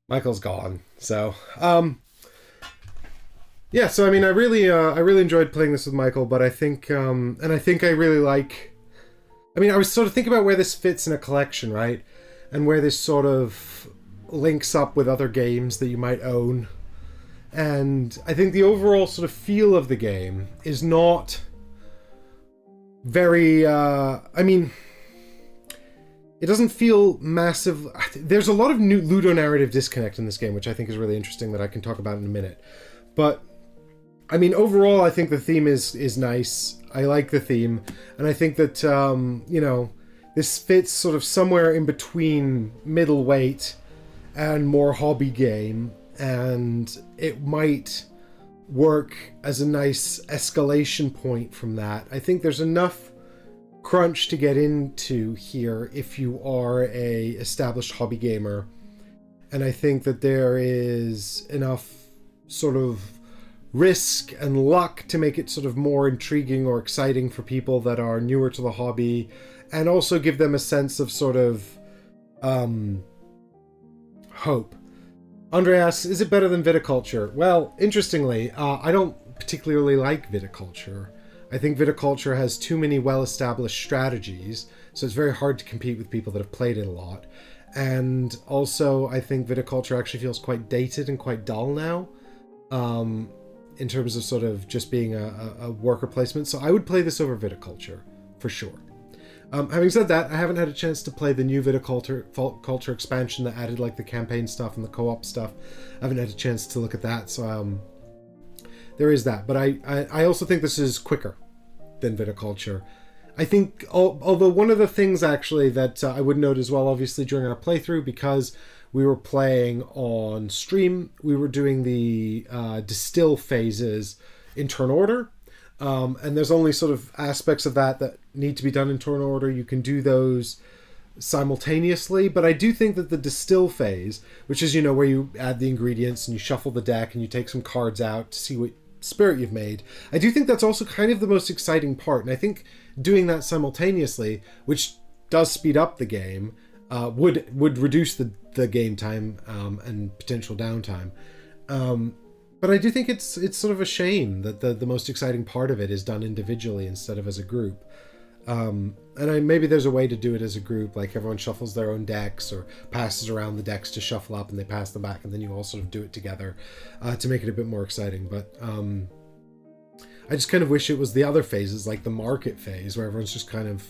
Speaker 1: Michael's gone, so yeah. So I mean, I really enjoyed playing this with Michael, but I think, and I think I really like. I mean, I was sort of thinking about where this fits in a collection, right, and where this sort of links up with other games that you might own, and I think the overall sort of feel of the game is not very. I mean, it doesn't feel massive. There's a lot of new ludonarrative disconnect in this game, which I think is really interesting that I can talk about in a minute. But I mean, overall, I think the theme is nice. I like the theme, and I think that this fits sort of somewhere in between middleweight and more hobby game, and it might work as a nice escalation point from that. I think there's enough crunch to get into here if you are a established hobby gamer, and I think that there is enough sort of risk and luck to make it sort of more intriguing or exciting for people that are newer to the hobby, and also give them a sense of sort of hope. Andre asks, is it better than viticulture? Well, interestingly, I don't particularly like viticulture. I think viticulture has too many well-established strategies, so it's very hard to compete with people that have played it a lot. And also, I think viticulture actually feels quite dated and quite dull now, in terms of sort of just being a worker placement. So I would play this over viticulture, for sure. Having said that, I haven't had a chance to play the new viticulture expansion that added like the campaign stuff and the co-op stuff. I haven't had a chance to look at that, so there is that. But I also think this is quicker than viticulture. I think, although one of the things actually that I would note as well, obviously during our playthrough, because we were playing on stream, we were doing the distill phases in turn order. And there's only sort of aspects of that need to be done in turn order. You can do those simultaneously, but I do think that the distill phase, which is, where you add the ingredients and you shuffle the deck and you take some cards out to see what spirit you've made, I do think that's also kind of the most exciting part. And I think doing that simultaneously, which does speed up the game, would reduce the game time and potential downtime. But I do think it's sort of a shame that the most exciting part of it is done individually instead of as a group. Maybe there's a way to do it as a group, like everyone shuffles their own decks or passes around the decks to shuffle up and they pass them back, and then you all sort of do it together to make it a bit more exciting. But I just kind of wish it was the other phases, like the market phase, where everyone's just kind of,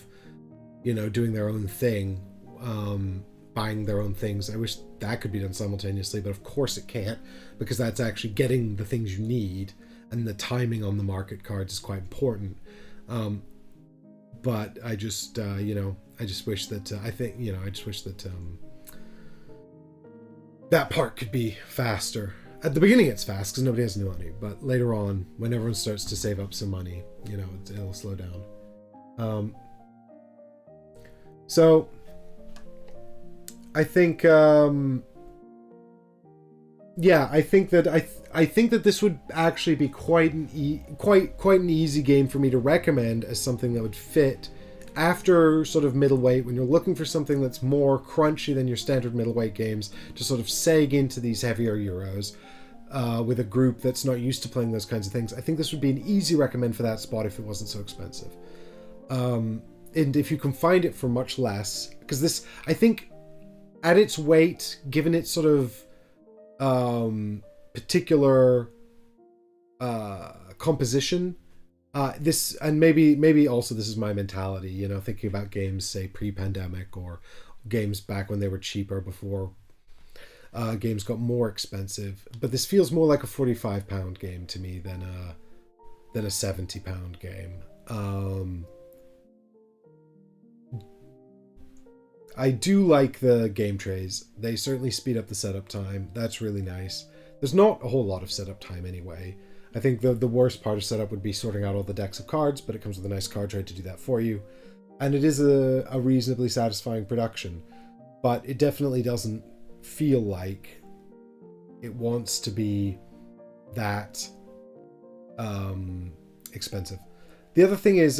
Speaker 1: doing their own thing, buying their own things. I wish that could be done simultaneously, but of course it can't, because that's actually getting the things you need, and the timing on the market cards is quite important. But I just, I just wish that, that part could be faster. At the beginning it's fast because nobody has any money, but later on, when everyone starts to save up some money, it'll slow down. So I think, I think that this would actually be quite an easy game for me to recommend as something that would fit after sort of middleweight, when you're looking for something that's more crunchy than your standard middleweight games, to sort of seg into these heavier Euros with a group that's not used to playing those kinds of things. I think this would be an easy recommend for that spot if it wasn't so expensive. And if you can find it for much less, because this, I think, at its weight, given its sort of particular composition, this, and maybe also this is my mentality, thinking about games, say, pre-pandemic, or games back when they were cheaper, before games got more expensive. But this feels more like a £45 game to me than a £70 game. I do like the game trays. They certainly speed up the setup time. That's really nice. There's not a whole lot of setup time anyway. I think the worst part of setup would be sorting out all the decks of cards, but it comes with a nice card tray to do that for you. And it is a reasonably satisfying production, but it definitely doesn't feel like it wants to be that expensive. The other thing is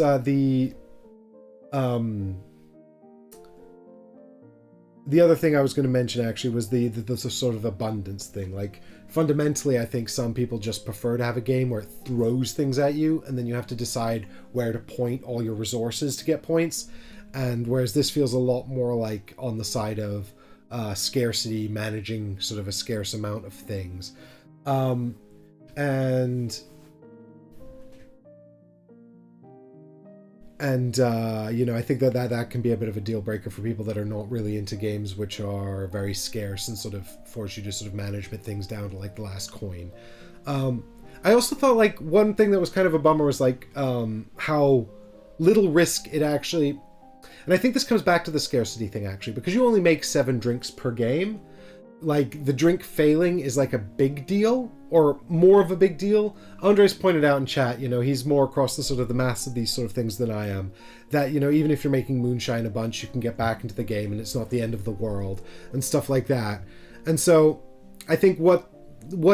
Speaker 1: the other thing I was going to mention actually was the sort of abundance thing. Like, fundamentally, I think some people just prefer to have a game where it throws things at you, and then you have to decide where to point all your resources to get points. And whereas this feels a lot more like on the side of scarcity, managing sort of a scarce amount of things. And I think that can be a bit of a deal breaker for people that are not really into games which are very scarce and sort of force you to sort of management things down to like the last coin. I also thought like one thing that was kind of a bummer was like how little risk it actually, and I think this comes back to the scarcity thing actually, because you only make 7 drinks per game. Like, the drink failing is like a big deal, or more of a big deal. Andres pointed out in chat, he's more across the sort of the maths of these sort of things than I am, that, even if you're making moonshine a bunch, you can get back into the game and it's not the end of the world and stuff like that. And so I think what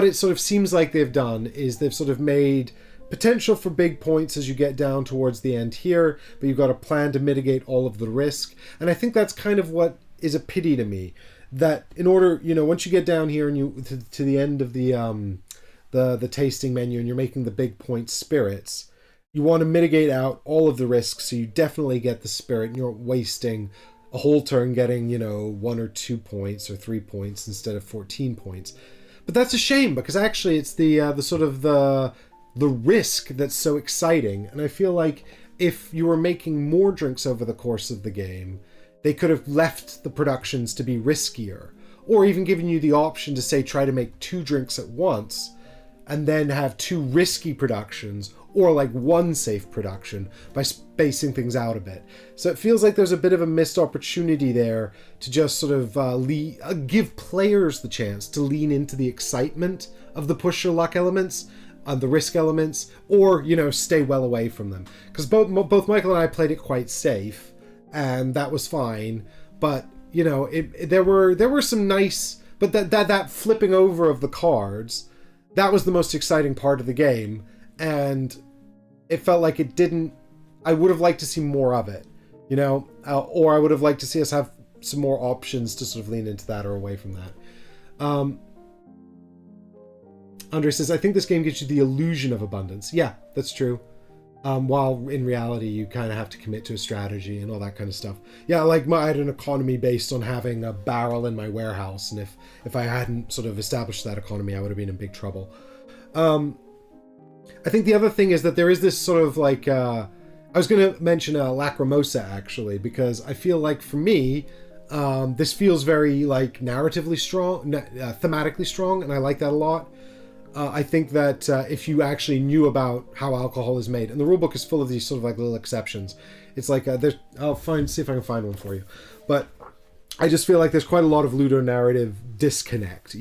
Speaker 1: it sort of seems like they've done is they've sort of made potential for big points as you get down towards the end here, but you've got a plan to mitigate all of the risk. And I think that's kind of what is a pity to me, that in order, once you get down here and you to the end of the tasting menu and you're making the big point spirits, you want to mitigate out all of the risks so you definitely get the spirit and you aren't wasting a whole turn getting 1 or 2 points or 3 points instead of 14 points. But that's a shame, because actually it's the sort of the risk that's so exciting. And I feel like if you were making more drinks over the course of the game, they could have left the productions to be riskier, or even given you the option to say try to make 2 drinks at once and then have 2 risky productions, or like 1 safe production, by spacing things out a bit. So it feels like there's a bit of a missed opportunity there to just sort of give players the chance to lean into the excitement of the push your luck elements, the risk elements, or stay well away from them. Because both Michael and I played it quite safe, and that was fine, but there were some nice, but that flipping over of the cards, that was the most exciting part of the game, and it felt like it didn't. I would have liked to see more of it, or I would have liked to see us have some more options to sort of lean into that or away from that. Andre says, I think this game gives you the illusion of abundance. Yeah, that's true. While in reality you kind of have to commit to a strategy and all that kind of stuff. Yeah, like I had an economy based on having a barrel in my warehouse, and if I hadn't sort of established that economy, I would have been in big trouble. I think the other thing is that there is this sort of like I was going to mention Lacrimosa actually, because I feel like for me this feels very like narratively strong, thematically strong, and I like that a lot. I think that if you actually knew about how alcohol is made, and the rulebook is full of these sort of like little exceptions, it's like I'll see if I can find one for you, but I just feel like there's quite a lot of ludonarrative disconnect,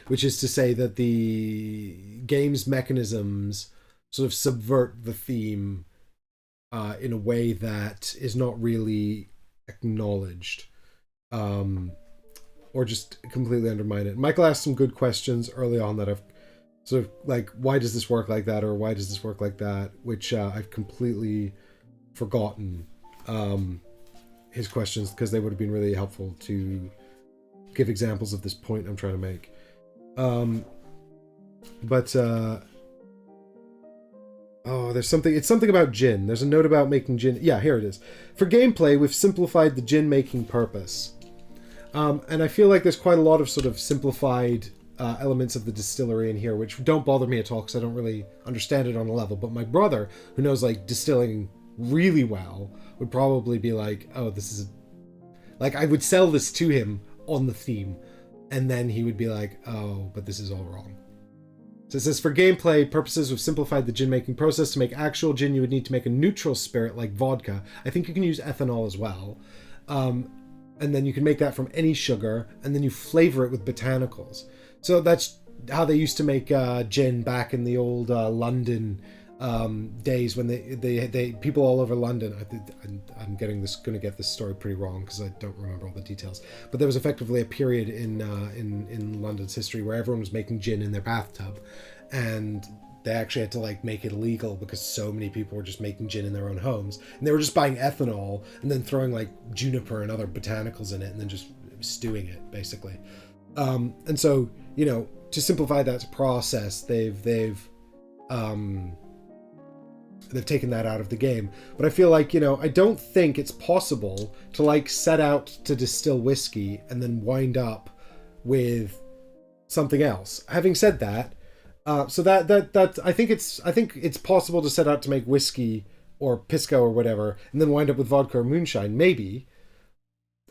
Speaker 1: which is to say that the game's mechanisms sort of subvert the theme in a way that is not really acknowledged. Or just completely undermine it. Michael asked some good questions early on that I've sort of like, why does this work like that, or why does this work like that, which I've completely forgotten his questions, because they would have been really helpful to give examples of this point I'm trying to make. There's something about gin. There's a note about making gin. Yeah, here it is. For gameplay, we've simplified the gin making purpose. And I feel like there's quite a lot of sort of simplified elements of the distillery in here, which don't bother me at all because I don't really understand it on a level. But my brother, who knows like distilling really well, would probably be like, oh, this is like, I would sell this to him on the theme, and then he would be like, oh, but this is all wrong. So it says, for gameplay purposes, we've simplified the gin making process. To make actual gin, you would need to make a neutral spirit like vodka. I think you can use ethanol as well. And then you can make that from any sugar, and then you flavor it with botanicals. So that's how they used to make gin back in the old London days, when they people all over London. I'm going to get this story pretty wrong because I don't remember all the details. But there was effectively a period in London's history where everyone was making gin in their bathtub, and they actually had to like make it illegal because so many people were just making gin in their own homes, and they were just buying ethanol and then throwing like juniper and other botanicals in it and then just stewing it basically. And so, you know, to simplify that process, they've taken that out of the game. But I feel like, you know, I don't think it's possible to like set out to distill whiskey and then wind up with something else. Having said that, so that I think it's possible to set out to make whiskey or pisco or whatever and then wind up with vodka or moonshine, maybe.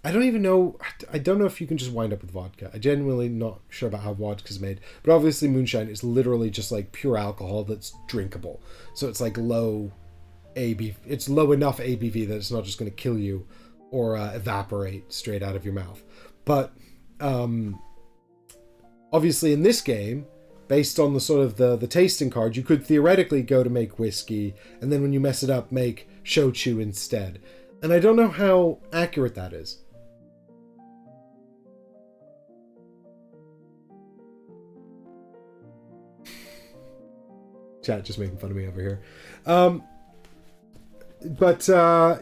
Speaker 1: I don't even know. I don't know if you can just wind up with vodka. I'm genuinely not sure about how vodka's made. But obviously moonshine is literally just like pure alcohol that's drinkable. So it's like low ABV. It's low enough ABV that it's not just going to kill you or evaporate straight out of your mouth. But obviously in this game, based on the sort of the tasting card, you could theoretically go to make whiskey and then when you mess it up, make shochu instead. And I don't know how accurate that is. Chat just making fun of me over here.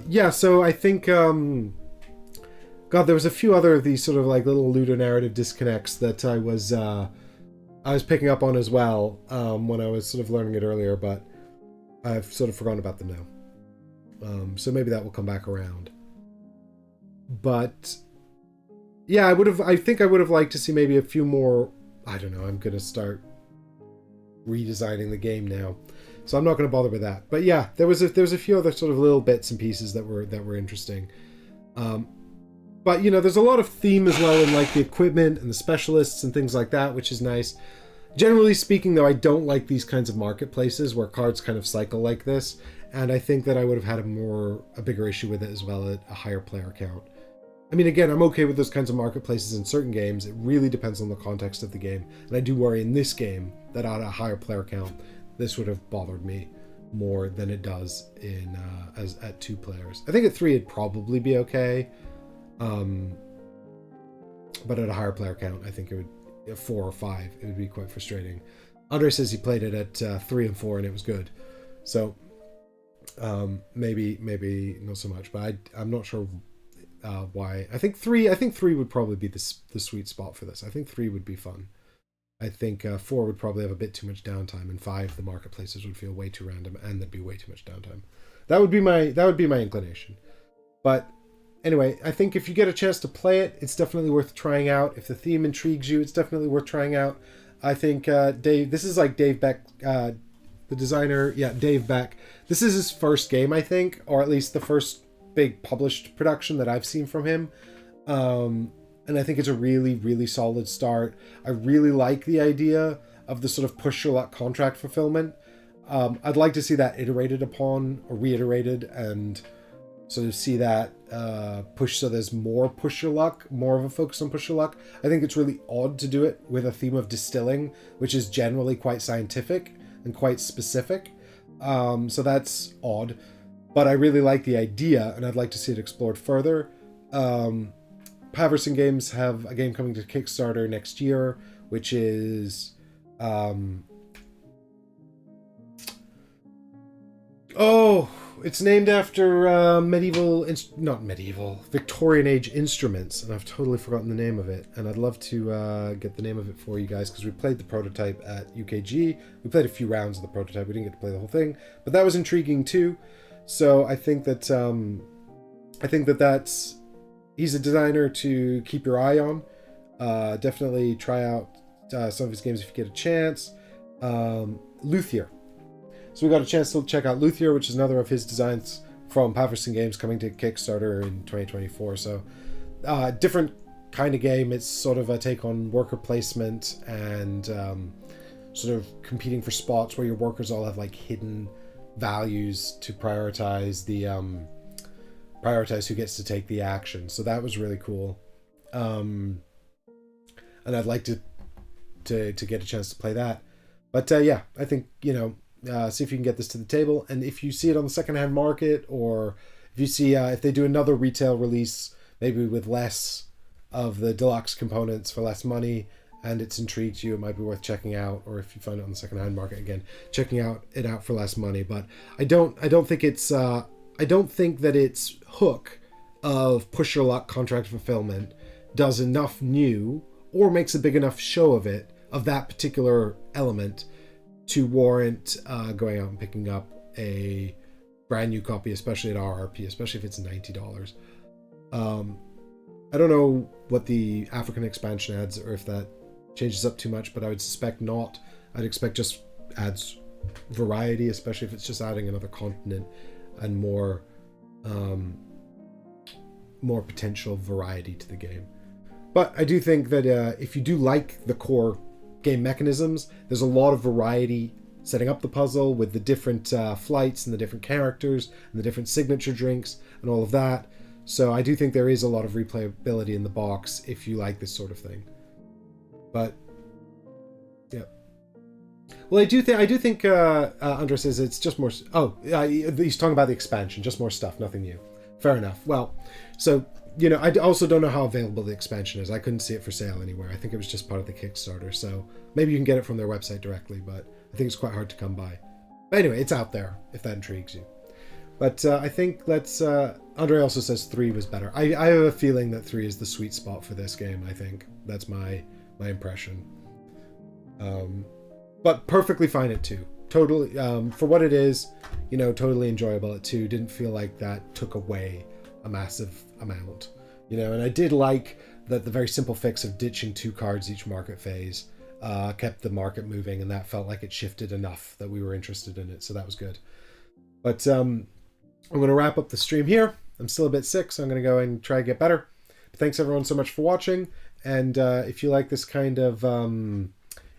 Speaker 1: Yeah, so I think God, there was a few other of these sort of like little ludonarrative disconnects that I was picking up on as well when I was sort of learning it earlier, but I've sort of forgotten about them now. So maybe that will come back around. But yeah, I think I would have liked to see maybe a few more. I don't know, I'm gonna start redesigning the game now, so I'm not going to bother with that. But yeah, there was a few other sort of little bits and pieces that were interesting. But you know, there's a lot of theme as well in like the equipment and the specialists and things like that, which is nice. Generally speaking, though, I don't like these kinds of marketplaces where cards kind of cycle like this, and I think that I would have had a bigger issue with it as well at a higher player count. I mean, again, I'm okay with those kinds of marketplaces in certain games. It really depends on the context of the game. And I do worry in this game that at a higher player count, this would have bothered me more than it does in as at 2 players. I think at 3 it'd probably be okay. But at a higher player count, I think it would, 4 or 5, it would be quite frustrating. Andre says he played it at 3 and 4 and it was good. So maybe not so much, but I'm not sure why. I think 3 would probably be the sweet spot for this. I think 3 would be fun. I think 4 would probably have a bit too much downtime, and 5 the marketplaces would feel way too random and there'd be way too much downtime. That would be my inclination. But anyway, I think if you get a chance to play it, it's definitely worth trying out. If the theme intrigues you, it's definitely worth trying out. I think Dave, this is like Dave Beck, the designer. Yeah, Dave Beck. This is his first game, I think, or at least the first big published production that I've seen from him. And I think it's a really, really solid start. I really like the idea of the sort of push your luck contract fulfillment. I'd like to see that iterated upon or reiterated and sort of see that push so there's more push your luck, more of a focus on push your luck. I think it's really odd to do it with a theme of distilling, which is generally quite scientific and quite specific. So that's odd. But I really like the idea, and I'd like to see it explored further. Paverson Games have a game coming to Kickstarter next year, which is... it's named after Victorian Age instruments, and I've totally forgotten the name of it. And I'd love to get the name of it for you guys, because we played the prototype at UKG. We played a few rounds of the prototype. We didn't get to play the whole thing, but that was intriguing too. So I think that that's he's a designer to keep your eye on. Definitely try out some of his games if you get a chance. Luthier. So we got a chance to check out Luthier, which is another of his designs from Paverson Games coming to Kickstarter in 2024. So different kind of game. It's sort of a take on worker placement and sort of competing for spots where your workers all have like hidden values to prioritize who gets to take the action. So that was really cool. And I'd like to get a chance to play that. But yeah, I think, see if you can get this to the table. And if you see it on the secondhand market, or if you see if they do another retail release, maybe with less of the deluxe components for less money, and it's intrigued you, it might be worth checking out, or if you find it on the secondhand market again, checking it out for less money. But I don't think that its hook of push your luck contract fulfillment does enough new or makes a big enough show of it, of that particular element, to warrant going out and picking up a brand new copy, especially at RRP, especially if it's $90. I don't know what the African expansion adds, or if that changes up too much, but I would suspect not. I'd expect just adds variety, especially if it's just adding another continent and more potential variety to the game. But I do think that if you do like the core game mechanisms, there's a lot of variety setting up the puzzle with the different flights and the different characters and the different signature drinks and all of that. So I do think there is a lot of replayability in the box if you like this sort of thing. But yeah. Well, I do think Andres says it's just more. He's talking about the expansion, just more stuff, nothing new. Fair enough. Well, so I also don't know how available the expansion is. I couldn't see it for sale anywhere. I think it was just part of the Kickstarter. So maybe you can get it from their website directly, but I think it's quite hard to come by. But anyway, it's out there if that intrigues you. But I think let's. Andre also says 3 was better. I have a feeling that 3 is the sweet spot for this game. I think that's my impression. But perfectly fine at 2. Totally, for what it is, totally enjoyable at 2. Didn't feel like that took away a massive amount, and I did like that the very simple fix of ditching 2 cards each market phase kept the market moving, and that felt like it shifted enough that we were interested in it, so that was good. But I'm going to wrap up the stream here. I'm still a bit sick, so I'm going to go and try to get better. But thanks everyone so much for watching, and if you like this kind of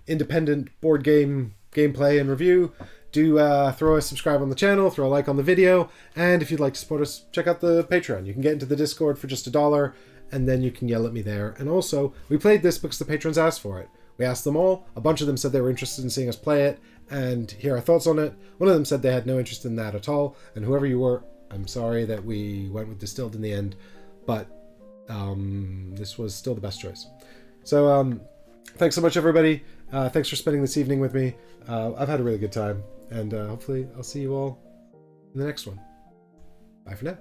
Speaker 1: independent board game gameplay and review, do throw a subscribe on the channel, throw a like on the video, and if you'd like to support us, check out the Patreon. You can get into the Discord for just $1, and then you can yell at me there. And also, we played this because the patrons asked for it. We asked them all. A bunch of them said they were interested in seeing us play it and hear our thoughts on it. One of them said they had no interest in that at all. And whoever you were, I'm sorry that we went with Distilled in the end, but this was still the best choice. So thanks so much, everybody. Thanks for spending this evening with me. I've had a really good time, and hopefully I'll see you all in the next one. Bye for now.